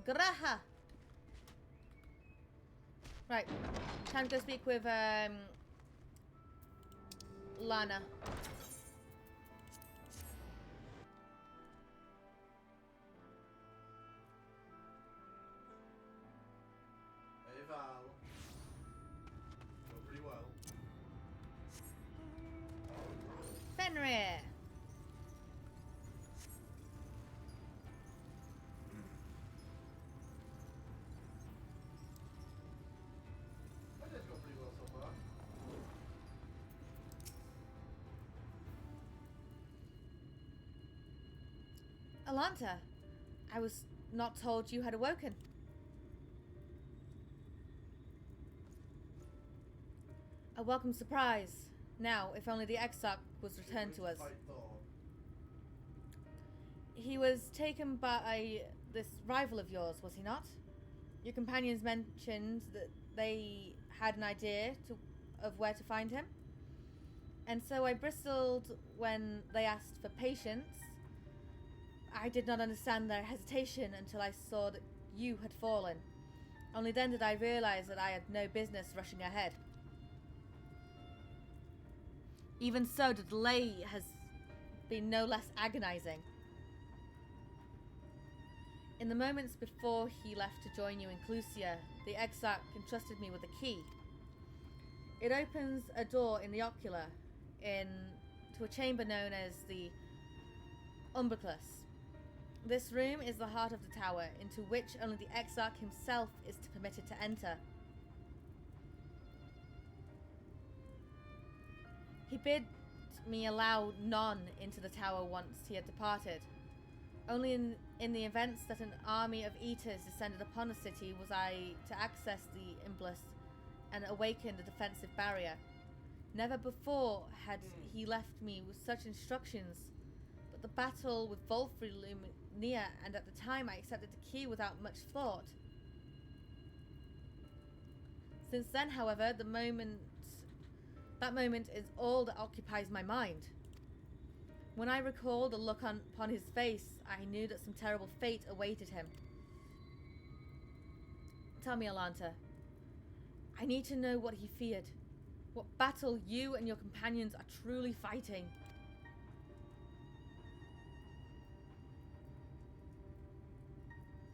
Graha! Right, time to go speak with Lana. Hey Val. Go pretty well. Fenrir! That did go pretty well so far. Alanta, I was not told you had awoken. A welcome surprise. Now, if only the Exarch was returned to us. He was taken by this rival of yours, was he not? Your companions mentioned that they had an idea of where to find him. And so I bristled when they asked for patience. I did not understand their hesitation until I saw that you had fallen. Only then did I realize that I had no business rushing ahead. Even so, the delay has been no less agonizing. In the moments before he left to join you in Clusia, the Exarch entrusted me with a key. It opens a door in the ocular to a chamber known as the Umbricus. This room is the heart of the tower, into which only the Exarch himself is permitted to enter. He bid me allow none into the tower once he had departed. Only in the events that an army of eaters descended upon the city was I to access the Imblus and awaken the defensive barrier. Never before had he left me with such instructions, but the battle with Volfri loomed near, and at the time I accepted the key without much thought. Since then, however, that moment is all that occupies my mind. When I recall the look upon his face, I knew that some terrible fate awaited him. Tell me, Alanta. I need to know what he feared. What battle you and your companions are truly fighting.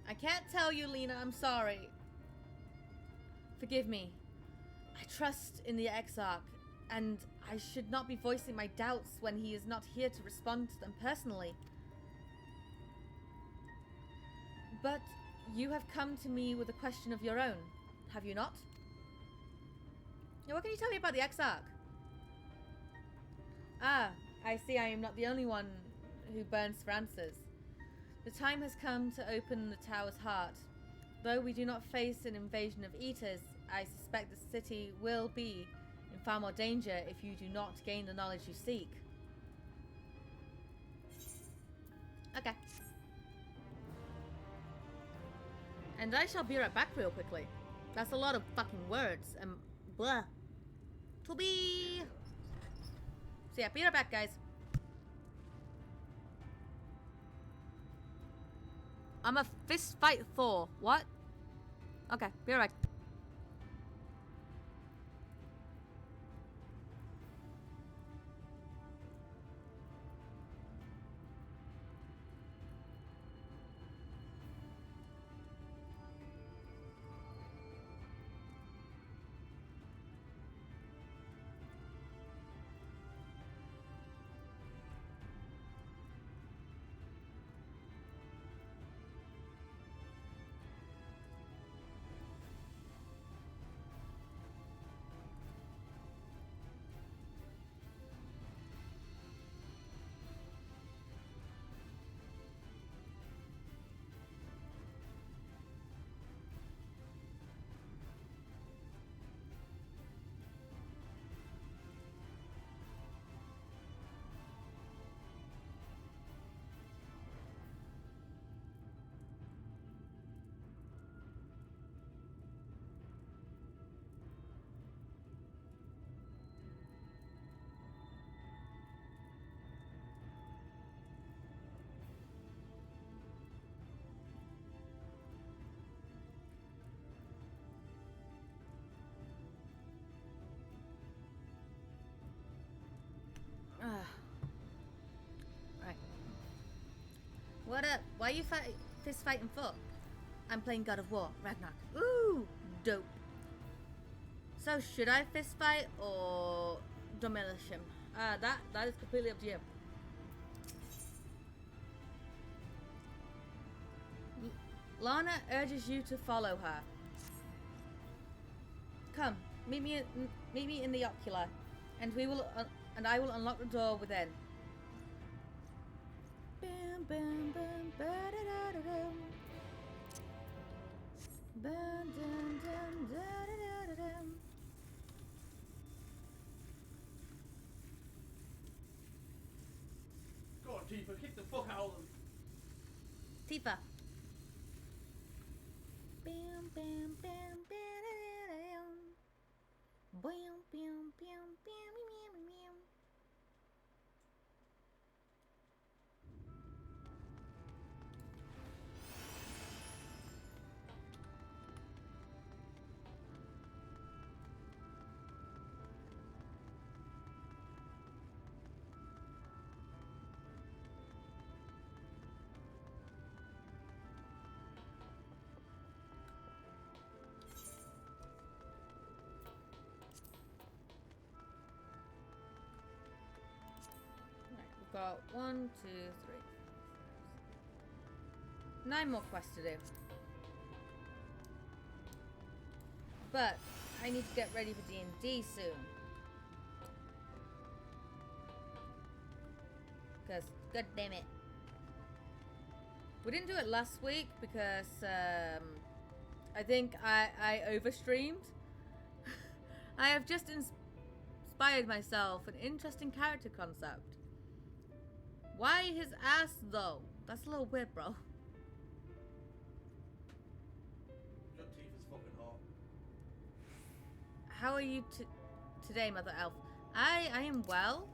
I can't tell you, Lena, I'm sorry. Forgive me. I trust in the Exarch, and I should not be voicing my doubts when he is not here to respond to them personally. But you have come to me with a question of your own, have you not? Now, what can you tell me about the Exarch? Ah, I see I am not the only one who burns for answers. The time has come to open the tower's heart. Though we do not face an invasion of eaters, I suspect the city will be in far more danger if you do not gain the knowledge you seek. Okay. And I shall be right back real quickly. That's a lot of fucking words and blah. To be. So yeah, be right back, guys. I'm a fist fight Thor. What? Okay, be alright. Right. What up? Why are you fist fighting for? I'm playing God of War, Ragnarok. Ooh, dope. So should I fist fight or demolish him? That is completely up to you. Lana urges you to follow her. Come, meet me in the ocular, and I will unlock the door within. Bam, bam, bam, ba-da-da-da-dum. Bam, dum, dum, da-da-da-da-dum. Go on, Tifa, kick the fuck out of them. Tifa. Bam, bam, bam, ba-da-da-da-dum. Bam, bam, bam, bam, bam, bam. Got 1, 2, 3, 9 more quests to do. But I need to get ready for D&D soon. Because, god damn it. We didn't do it last week because I think I overstreamed. I have just inspired myself an interesting character concept. Why his ass though? That's a little weird, bro. Your Tifa's fucking hot. How are you today, Mother Elf? I am well.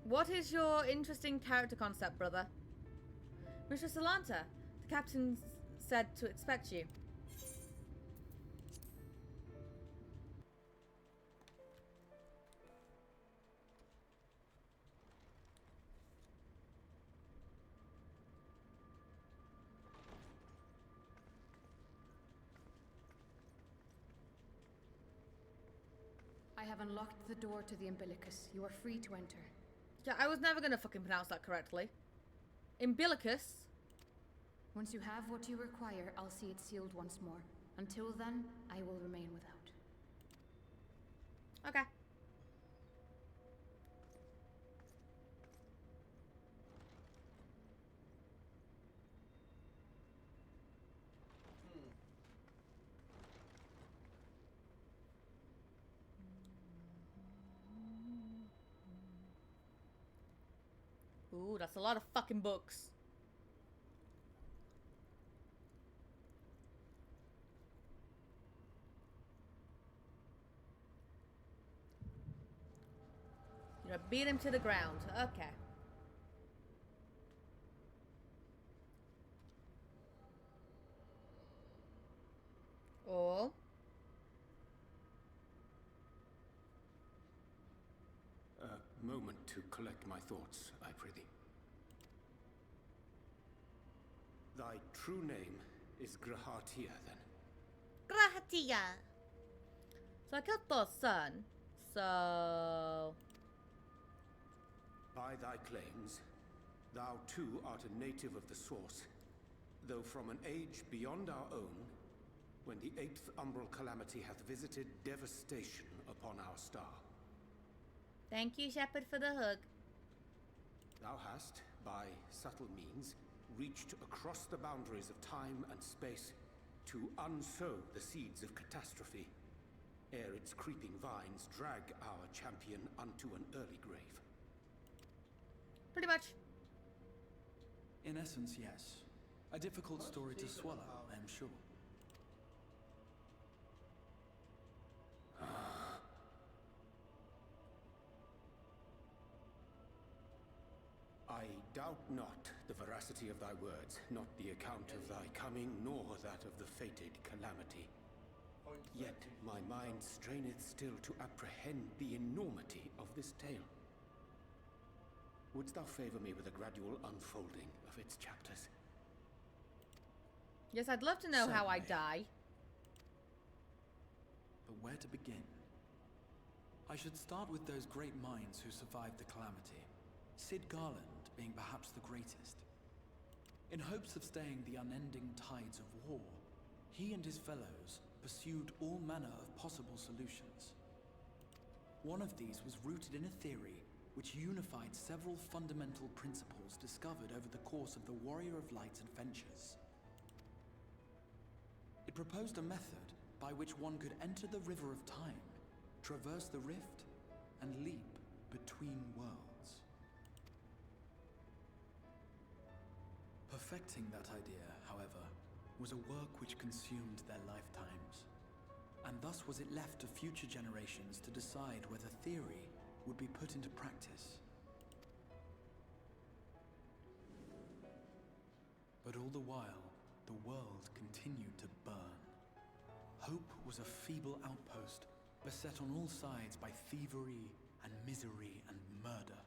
What is your interesting character concept, brother? Mr. Salanta, the captain said to expect you. I have unlocked the door to the umbilicus. You are free to enter. Yeah, I was never gonna fucking pronounce that correctly. Umbilicus? Once you have what you require, I'll see it sealed once more. Until then, I will remain without. Okay. Ooh, that's a lot of fucking books. You're gonna beat him to the ground. Okay. moment to collect my thoughts, I prithee. Thy true name is Grahatia, then? Grahatia! So I killed Thor's son, so... By thy claims, thou too art a native of the Source, though from an age beyond our own, when the 8th Umbral Calamity hath visited devastation upon our star. Thank you, Shepherd, for the hug. Thou hast, by subtle means, reached across the boundaries of time and space to unsow the seeds of catastrophe, ere its creeping vines drag our champion unto an early grave. Pretty much. In essence, yes. A difficult story to swallow, I am sure. I doubt not the veracity of thy words, not the account of thy coming, nor that of the fated calamity. Yet my mind straineth still to apprehend the enormity of this tale. Wouldst thou favor me with a gradual unfolding of its chapters? Yes, I'd love to know how I die. But where to begin? I should start with those great minds who survived the calamity. Sid Garland being perhaps the greatest. In hopes of staying the unending tides of war, he and his fellows pursued all manner of possible solutions. One of these was rooted in a theory which unified several fundamental principles discovered over the course of the Warrior of Light's adventures. It proposed a method by which one could enter the River of Time, traverse the rift, and leap between worlds. Perfecting that idea, however, was a work which consumed their lifetimes, and thus was it left to future generations to decide whether theory would be put into practice. But all the while, the world continued to burn. Hope was a feeble outpost, beset on all sides by thievery and misery and murder.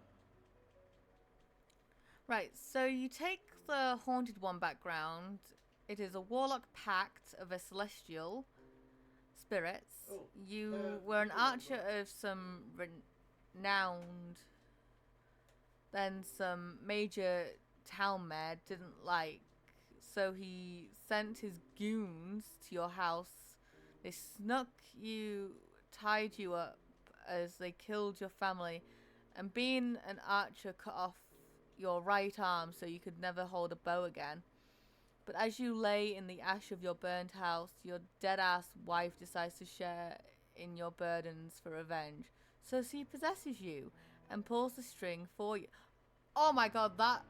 Right, so you take the Haunted One background. It is a warlock pact of a celestial spirits. You were an archer of some renowned, then some major town mayor didn't like, so he sent his goons to your house. They snuck you, tied you up as they killed your family, and being an archer cut off your right arm so you could never hold a bow again. But as you lay in the ash of your burnt house, your dead-ass wife decides to share in your burdens for revenge. So she possesses you and pulls the string for you. Oh my god, that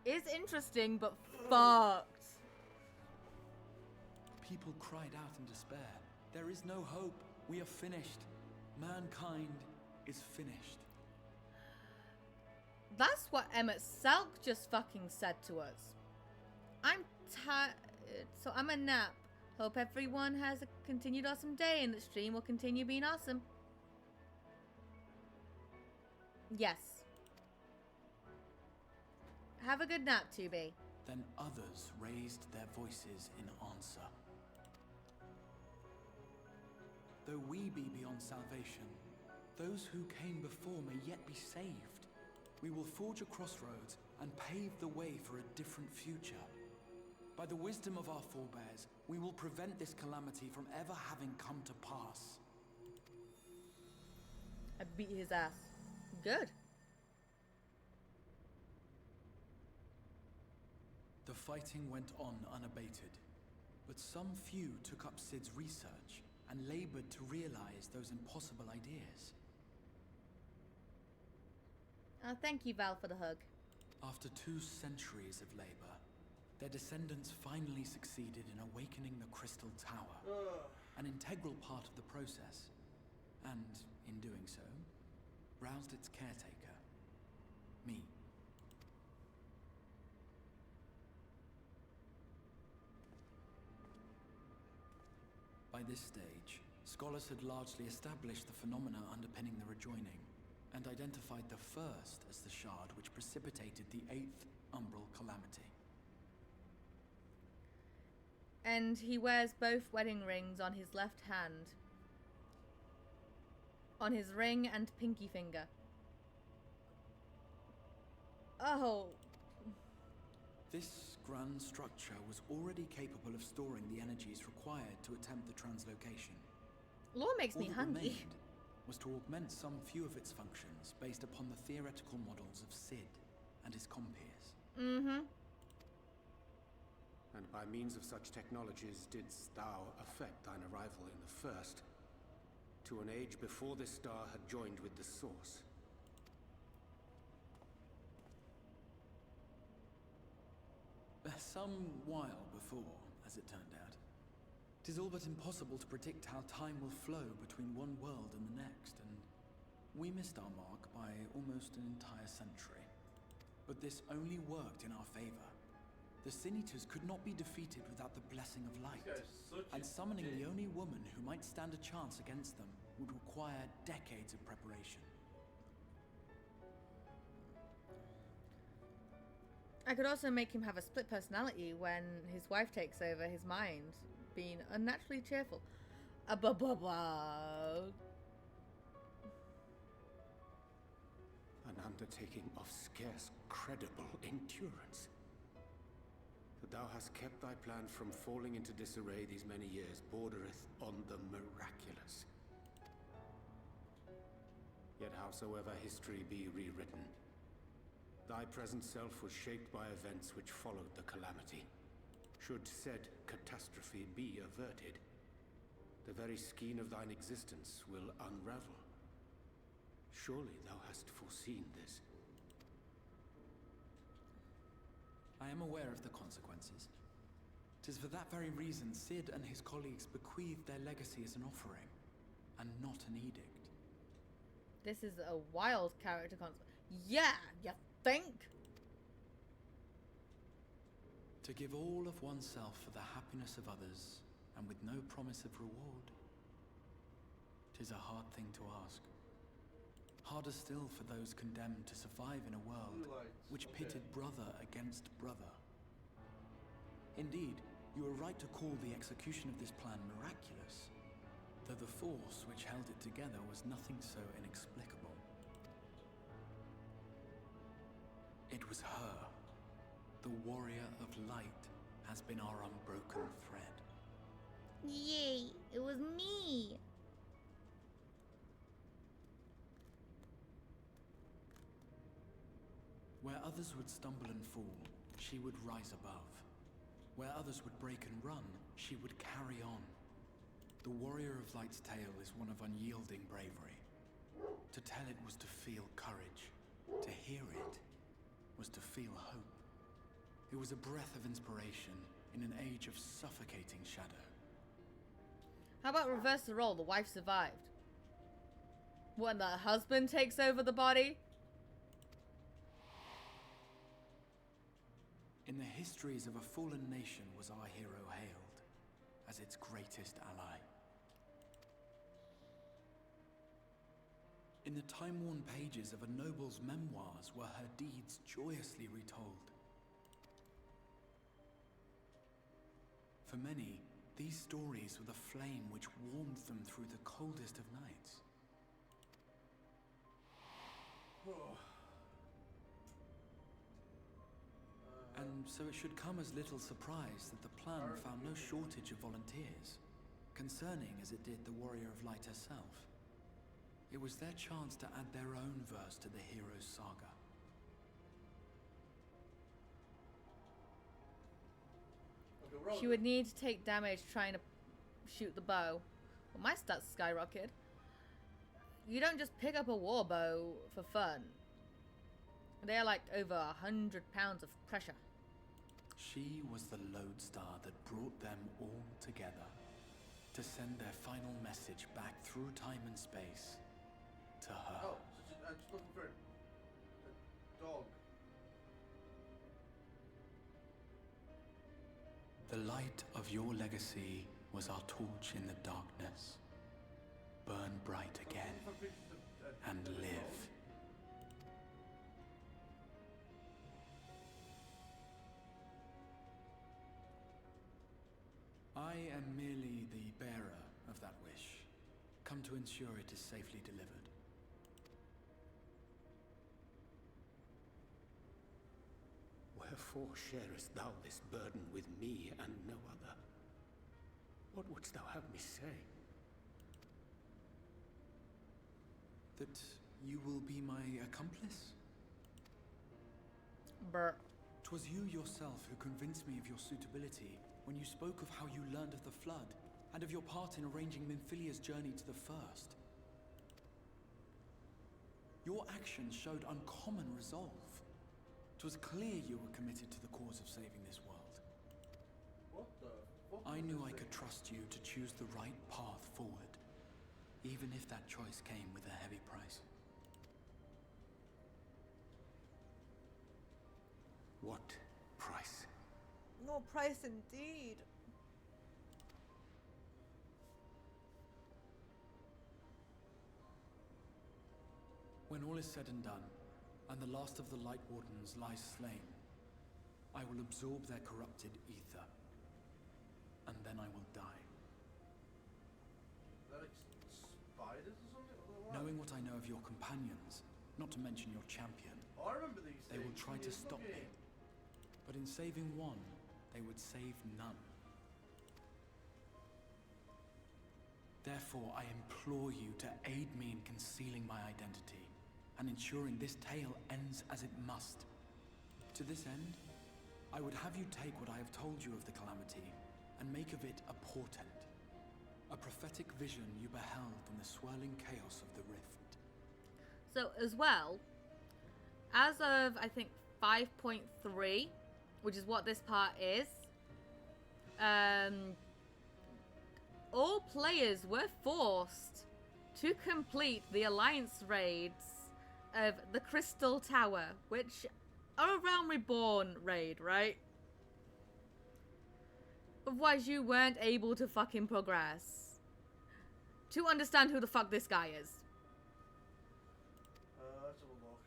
is interesting, but fucked. People cried out in despair. There is no hope. We are finished. Mankind is finished. That's what Emmett Selk just fucking said to us. I'm tired, so I'm a nap. Hope everyone has a continued awesome day and the stream will continue being awesome. Yes. Have a good nap, 2B. Then others raised their voices in answer. Though we be beyond salvation, those who came before may yet be saved. We will forge a crossroads and pave the way for a different future. By the wisdom of our forebears, we will prevent this calamity from ever having come to pass. I beat his ass. Good. The fighting went on unabated, but some few took up Sid's research and labored to realize those impossible ideas. Thank you, Val, for the hug. After 2 centuries of labor, their descendants finally succeeded in awakening the Crystal Tower, an integral part of the process, and, in doing so, roused its caretaker, me. By this stage, scholars had largely established the phenomena underpinning the rejoining, and identified the first as the shard which precipitated the 8th Umbral Calamity. And he wears both wedding rings on his left hand. On his ring and pinky finger. Oh. This grand structure was already capable of storing the energies required to attempt the translocation. Lore makes me All that hungry. remained was to augment some few of its functions based upon the theoretical models of Sid and his compeers. Mm-hmm. And by means of such technologies didst thou affect thine arrival in the first, to an age before this star had joined with the source. Some while before, as it turned out. 'Tis all but impossible to predict how time will flow between one world and the next, and we missed our mark by almost an entire century. But this only worked in our favor. The Sin Eaters could not be defeated without the blessing of light, and summoning the only woman who might stand a chance against them would require decades of preparation. I could also make him have a split personality when his wife takes over his mind, being unnaturally cheerful. Blah, blah, blah. An undertaking of scarce credible endurance. That thou hast kept thy plan from falling into disarray these many years bordereth on the miraculous. Yet howsoever history be rewritten, thy present self was shaped by events which followed the calamity. Should said catastrophe be averted, the very skein of thine existence will unravel. Surely thou hast foreseen this. I am aware of the consequences. 'Tis for that very reason Sid and his colleagues bequeathed their legacy as an offering, and not an edict. This is a wild character concept. Yeah, you think? To give all of oneself for the happiness of others, and with no promise of reward. 'Tis a hard thing to ask. Harder still for those condemned to survive in a world which pitted brother against brother. Indeed, you are right to call the execution of this plan miraculous, though the force which held it together was nothing so inexplicable. It was her. The warrior of light has been our unbroken thread. Yay, it was me. Where others would stumble and fall, she would rise above. Where others would break and run, she would carry on. The warrior of light's tale is one of unyielding bravery. To tell it was to feel courage. To hear it was to feel hope. It was a breath of inspiration in an age of suffocating shadow. How about reverse the role? The wife survived. When the husband takes over the body? In the histories of a fallen nation was our hero hailed as its greatest ally. In the time-worn pages of a noble's memoirs were her deeds joyously retold. For many, these stories were the flame which warmed them through the coldest of nights. And so it should come as little surprise that the plan found no shortage of volunteers, concerning as it did the Warrior of Light herself. It was their chance to add their own verse to the hero's saga. She would need to take damage trying to shoot the bow. Well, my stats skyrocket. You don't just pick up a war bow for fun. They are like over 100 pounds of pressure. She was the lodestar that brought them all together to send their final message back through time and space to her. Oh, I'm just looking for a dog. The light of your legacy was our torch in the darkness. Burn bright again and live. am merely the bearer of that wish, come to ensure it is safely delivered. Wherefore sharest thou this burden with me and no other? What wouldst thou have me say? That you will be my accomplice? Brr. 'Twas you yourself who convinced me of your suitability when you spoke of how you learned of the Flood, and of your part in arranging Minfilia's journey to the First. Your actions showed uncommon resolve. 'Twas clear you were committed to the cause of saving this world. What the fuck? I knew I could trust you to choose the right path forward, even if that choice came with a heavy price. What price? No price indeed. When all is said and done, and the last of the Light Wardens lies slain, I will absorb their corrupted ether, and then I will die. Is that like spiders or something? What? Knowing what I know of your companions, not to mention your champion, Oh, I remember these they will things. try to stop me. But in saving one, they would save none. Therefore, I implore you to aid me in concealing my identity, and ensuring this tale ends as it must. To this end, I would have you take what I have told you of the Calamity, and make of it a portent. A prophetic vision you beheld in the swirling chaos of the Rift. So, as well, as of, I think, 5.3, which is what this part is, all players were forced to complete the Alliance raids of the Crystal Tower, which are a Realm Reborn raid, right? Otherwise, you weren't able to fucking progress. To understand who the fuck this guy is. Let's have a look.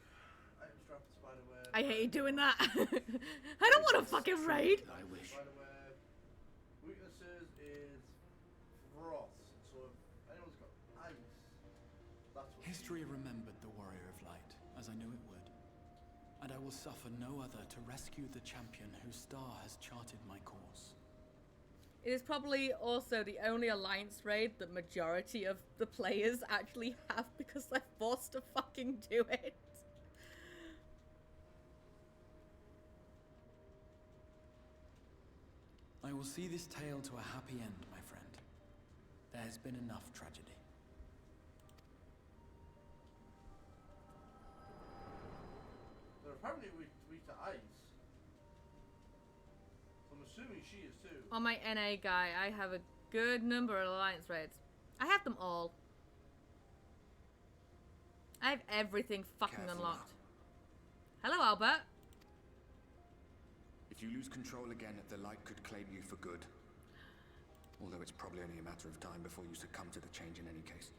Item strap and spiderweb. I hate doing that. I don't want to fucking raid. I wish. Spiderweb. Weaknesses is frost. So if anyone's got ice, that's what. History remembered the Warrior of Light, as I knew it would. And I will suffer no other to rescue the champion whose star has charted my course. It is probably also the only Alliance raid that majority of the players actually have because they're forced to fucking do it. I will see this tale to a happy end, my friend. There has been enough tragedy. They're apparently weak to ice. So I'm assuming she is too. On my NA guy, I have a good number of Alliance raids. I have them all. I have everything fucking Careful unlocked. Hello, Albert. If you lose control again, the light could claim you for good. Although it's probably only a matter of time before you succumb to the change in any case.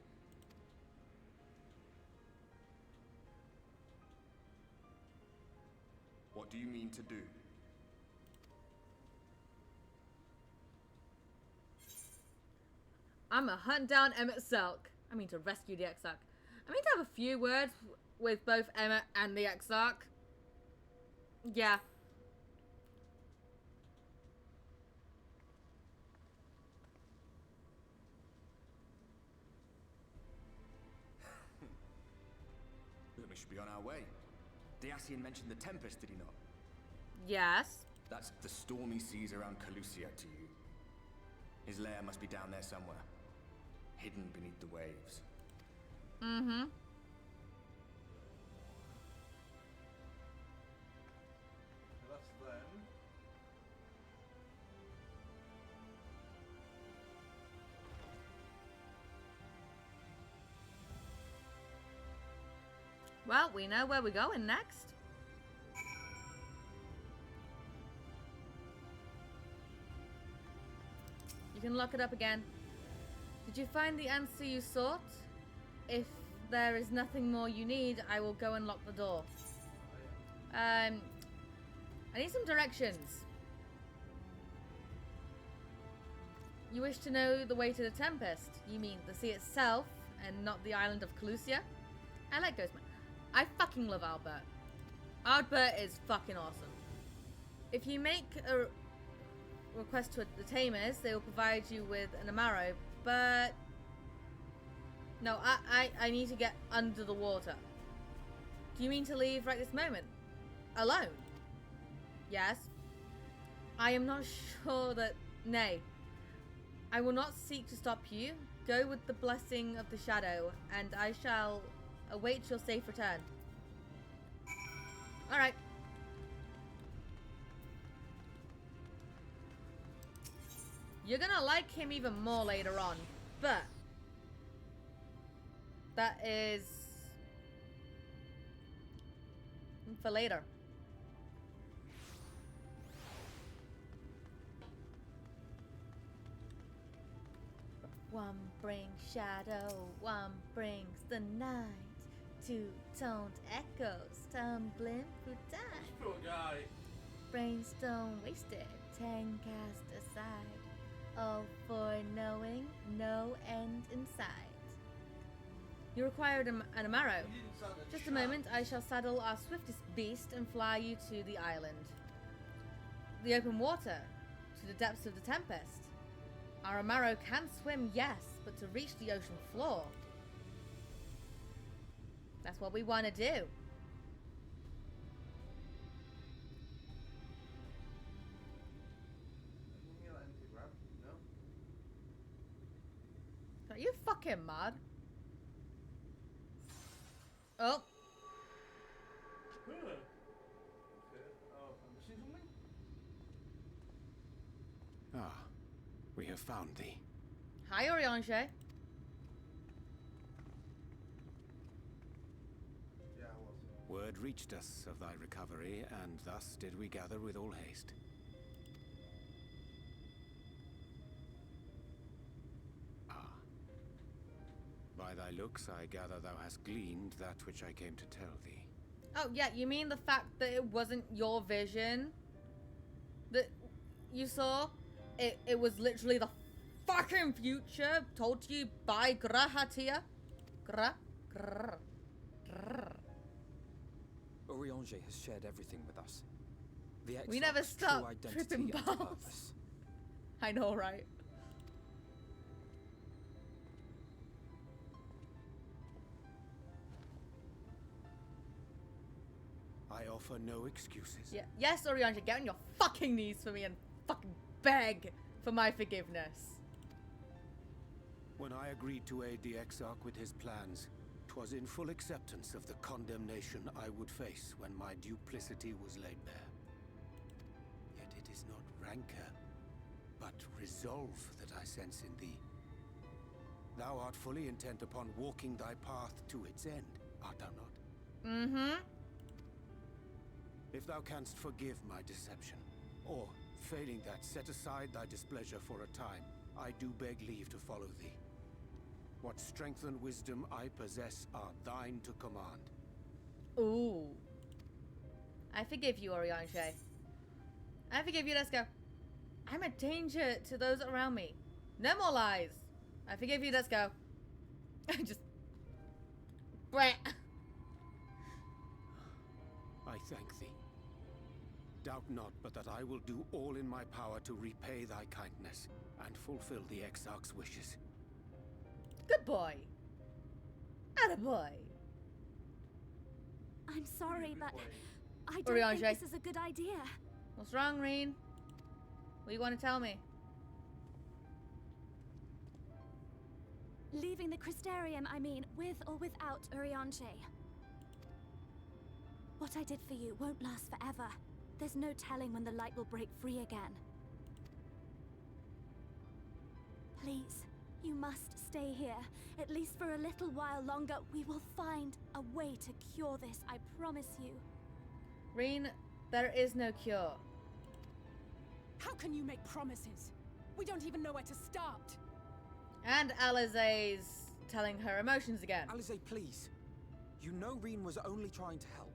What do you mean to do? I'm a hunt down Emmett Selk. I mean to rescue the Exarch. I mean to have a few words with both Emmett and the Exarch. Yeah. Then we should be on our way. Diassian mentioned the Tempest, did he not? Yes. That's the stormy seas around Calusia to you. His lair must be down there somewhere. Hidden beneath the waves. Mm-hmm. That's them. Well, we know where we're going next. You can lock it up again. Did you find the answer you sought? If there is nothing more you need, I will go and lock the door. I need some directions. You wish to know the way to the Tempest? You mean the sea itself, and not the island of Calusia? I like Ghostman. I fucking love Albert. Albert is fucking awesome. If you make a request to the Tamers, they will provide you with an Amaro, but... No, I need to get under the water. Do you mean to leave right this moment? Alone? Yes. I am not sure that... Nay. I will not seek to stop you. Go with the blessing of the shadow, and I shall await your safe return. Alright. You're gonna like him even more later on, but that is for later. One brings shadow, one brings the night. Two-toned echoes tumbling through time. Poor guy. Brainstorm wasted, 10 cast aside. All for knowing, no end in sight. You required an Amaro. Just a moment, I shall saddle our swiftest beast and fly you to the island. The open water, to the depths of the Tempest. Our Amaro can swim, yes, but to reach the ocean floor. That's what we want to do. Are you fucking mad? Oh. Okay. Oh, I'm missing something? Ah, we have found thee. Hi, Oriange. Yeah, I was. Word reached us of thy recovery, and thus did we gather with all haste. By thy looks, I gather thou hast gleaned that which I came to tell thee. Oh, yeah, you mean the fact that it wasn't your vision that you saw? It was literally the fucking future told to you by Grahatia? Oriange has shared everything with us. The We never Exarch's true stop identity tripping and balls. purpose. I know, right? I offer no excuses. Yeah. Yes, Oriange, get on your fucking knees for me and fucking beg for my forgiveness. When I agreed to aid the Exarch with his plans, 'twas in full acceptance of the condemnation I would face when my duplicity was laid bare. Yet it is not rancor, but resolve that I sense in thee. Thou art fully intent upon walking thy path to its end, art thou not? Mm-hmm. If thou canst forgive my deception, or, failing that, set aside thy displeasure for a time, I do beg leave to follow thee. What strength and wisdom I possess are thine to command. Ooh. I forgive you, Oriange. I forgive you, let's go. I'm a danger to those around me. No more lies. I forgive you, let's go. Just... Brett. I thank thee. Doubt not but that I will do all in my power to repay thy kindness and fulfill the Exarch's wishes. Good boy. Attaboy. I'm sorry, but I don't Oriange. think this is a good idea. What's wrong, Reen? What do you want to tell me? Leaving the Crystarium, I mean, with or without Oriange. What I did for you won't last forever. There's no telling when the light will break free again. Please, you must stay here. At least for a little while longer. We will find a way to cure this, I promise you. Reen, there is no cure. How can you make promises? We don't even know where to start. And Alizé's telling her emotions again. Alizé, please. You know Reen was only trying to help.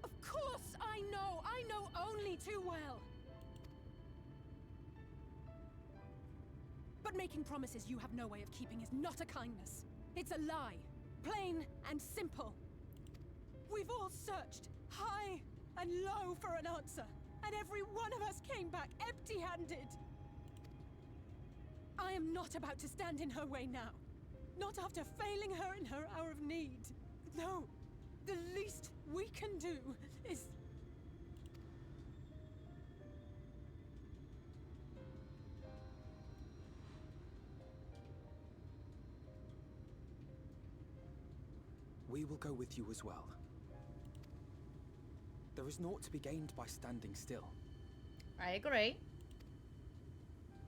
Of course I know only too well. But making promises you have no way of keeping is not a kindness. It's a lie. Plain and simple. We've all searched high and low for an answer, and every one of us came back empty-handed. I am not about to stand in her way now. Not after failing her in her hour of need. No, the least we can do is... We will go with you as well. There is naught to be gained by standing still. I agree.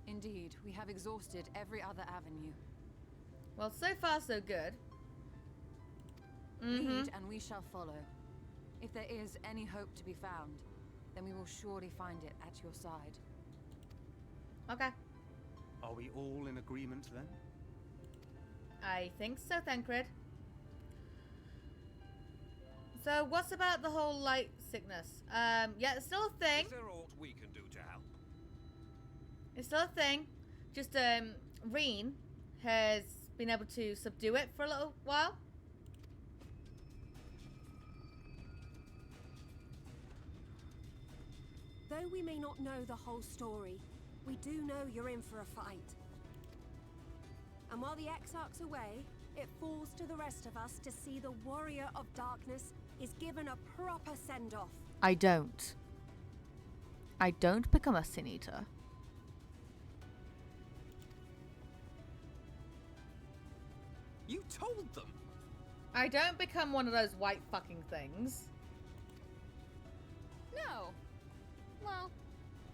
Indeed, we have exhausted every other avenue. Well, so far so good. Lead and we shall follow. If there is any hope to be found, then we will surely find it at your side. Okay. Are we all in agreement then? I think so, Thancred. So, what's about the whole light sickness? Yeah, it's still a thing. Is there aught we can do to help? It's still a thing. Just, Reen has been able to subdue it for a little while. Though we may not know the whole story, we do know you're in for a fight. And while the Exarch's away, it falls to the rest of us to see the Warrior of Darkness is given a proper send-off. I don't become a Sin Eater. You told them! I don't become one of those white fucking things. No. Well,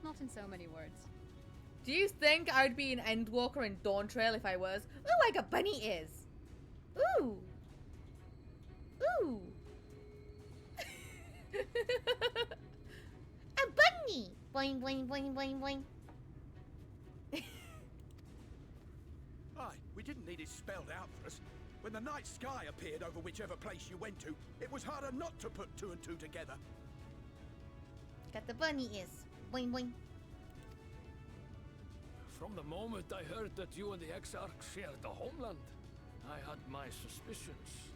not in so many words. Do you think I would be an Endwalker in Dawntrail if I was? Ooh, like a bunny is. Ooh. Ooh. A bunny. Boing, boing, boing, boing, boing. Aye, we didn't need it spelled out for us. When the night sky appeared over whichever place you went to, it was harder not to put two and two together. Got the bunny is. Boing, boing. From the moment I heard that you and the Exarch shared the homeland, I had my suspicions.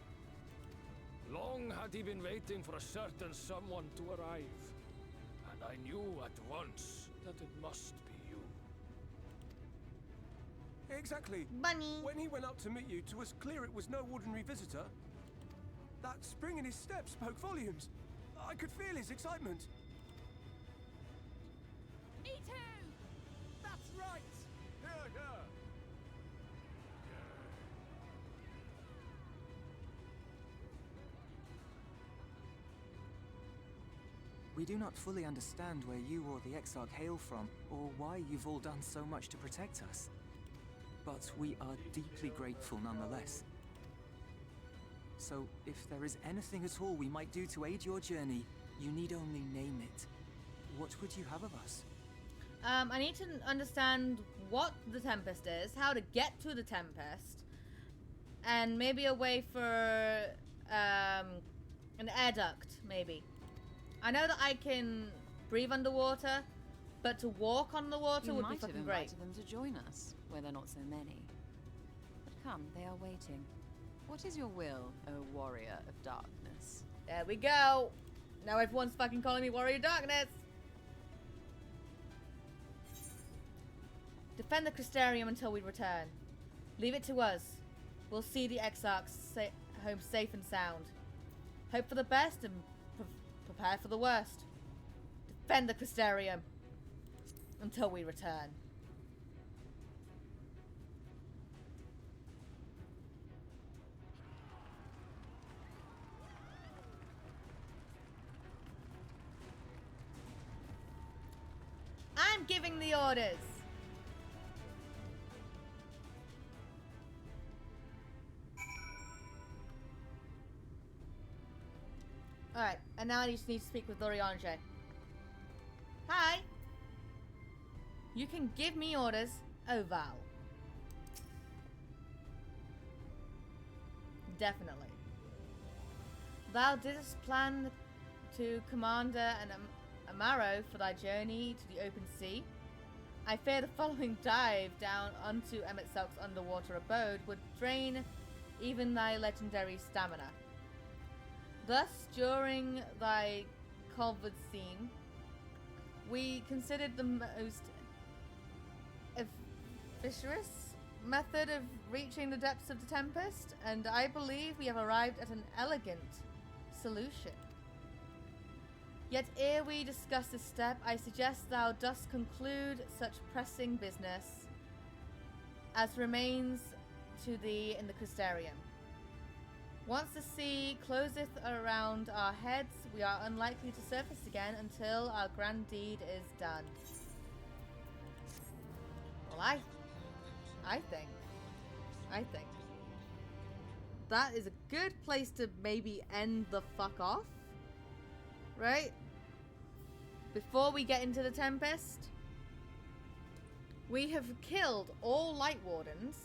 Long had he been waiting for a certain someone to arrive, and I knew at once that it must be you. Exactly. Bunny. When he went up to meet you, it was clear it was no ordinary visitor. That spring in his step spoke volumes. I could feel his excitement. Me too! That's right! Here, here. We do not fully understand where you or the Exarch hail from, or why you've all done so much to protect us. But we are deeply grateful nonetheless. So, if there is anything at all we might do to aid your journey, you need only name it. What would you have of us? I need to understand what the Tempest is, how to get to the Tempest, and maybe a way for an air duct, maybe. I know that I can breathe underwater, but to walk on the water would be fucking great. You might have invited them to join us, where there are not so many. But come, they are waiting. What is your will, O Warrior of Darkness? There we go. Now everyone's fucking calling me Warrior of Darkness. Defend the Crystarium until we return. Leave it to us. We'll see the Exarchs home safe and sound. Hope for the best and prepare for the worst. Defend the Crystarium until we return. I'm giving the orders. Alright, and now I just need to speak with Loriange. Hi! You can give me orders, oh Val. Definitely. Thou didst plan to Commander and Amaro for thy journey to the open sea. I fear the following dive down onto Emmett Selk's underwater abode would drain even thy legendary stamina. Thus, during thy culvered scene, we considered the most efficacious method of reaching the depths of the Tempest, and I believe we have arrived at an elegant solution. Yet ere we discuss this step, I suggest thou dost conclude such pressing business as remains to thee in the Crystarium. Once the sea closeth around our heads, we are unlikely to surface again until our grand deed is done. Well, I think that is a good place to maybe end the fuck off. Right? Before we get into the Tempest, we have killed all Light Wardens.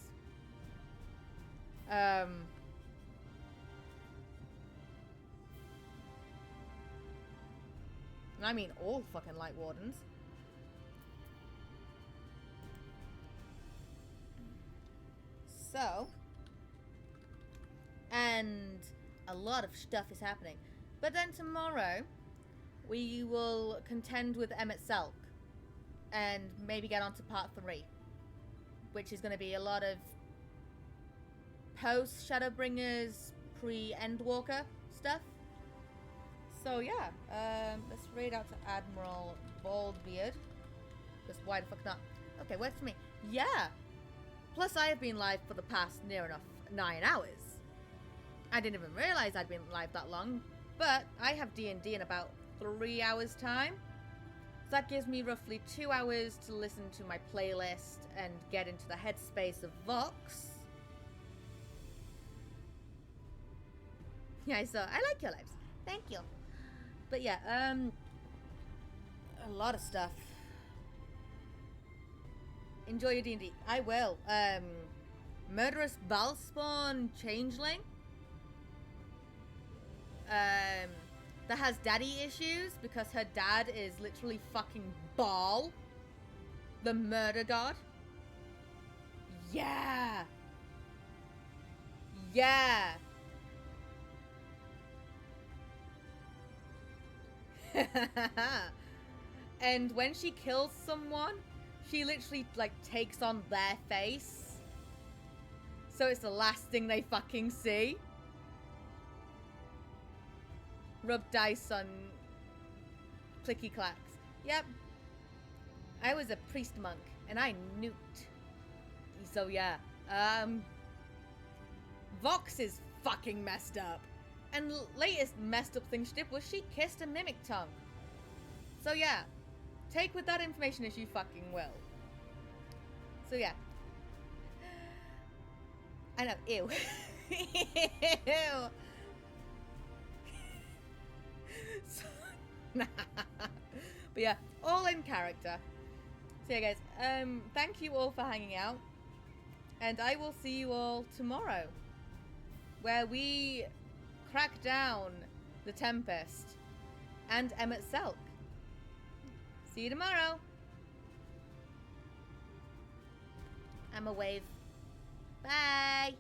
I mean all fucking Light Wardens. So, and a lot of stuff is happening. But then tomorrow, we will contend with Emmett Selk and maybe get on to part 3, which is going to be a lot of post Shadowbringers, pre Endwalker stuff. So yeah, let's raid out to Admiral Baldbeard, because why the fuck not? Okay, works for me. Yeah. Plus, I have been live for the past near enough 9 hours. I didn't even realize I'd been live that long, but I have D&D in about 3 hours time. So that gives me roughly 2 hours to listen to my playlist and get into the headspace of Vox. Yeah, so I like your lives. Thank you. But yeah, a lot of stuff. Enjoy your D&D. I will. Murderous Balspawn Changeling. That has daddy issues because her dad is literally fucking Baal, the murder god. Yeah. Yeah. And when she kills someone, she literally like takes on their face. So it's the last thing they fucking see. Rub dice on clicky clacks. Yep. I was a priest monk and I nuked. So yeah. Vox is fucking messed up. And latest messed up thing she did was she kissed a mimic tongue. So yeah. Take with that information as you fucking will. So yeah. I know, ew. Ew. But yeah, all in character. So yeah guys, thank you all for hanging out. And I will see you all tomorrow, where we crack down the Tempest and Emmett Selk. See you tomorrow. I'm a wave. Bye.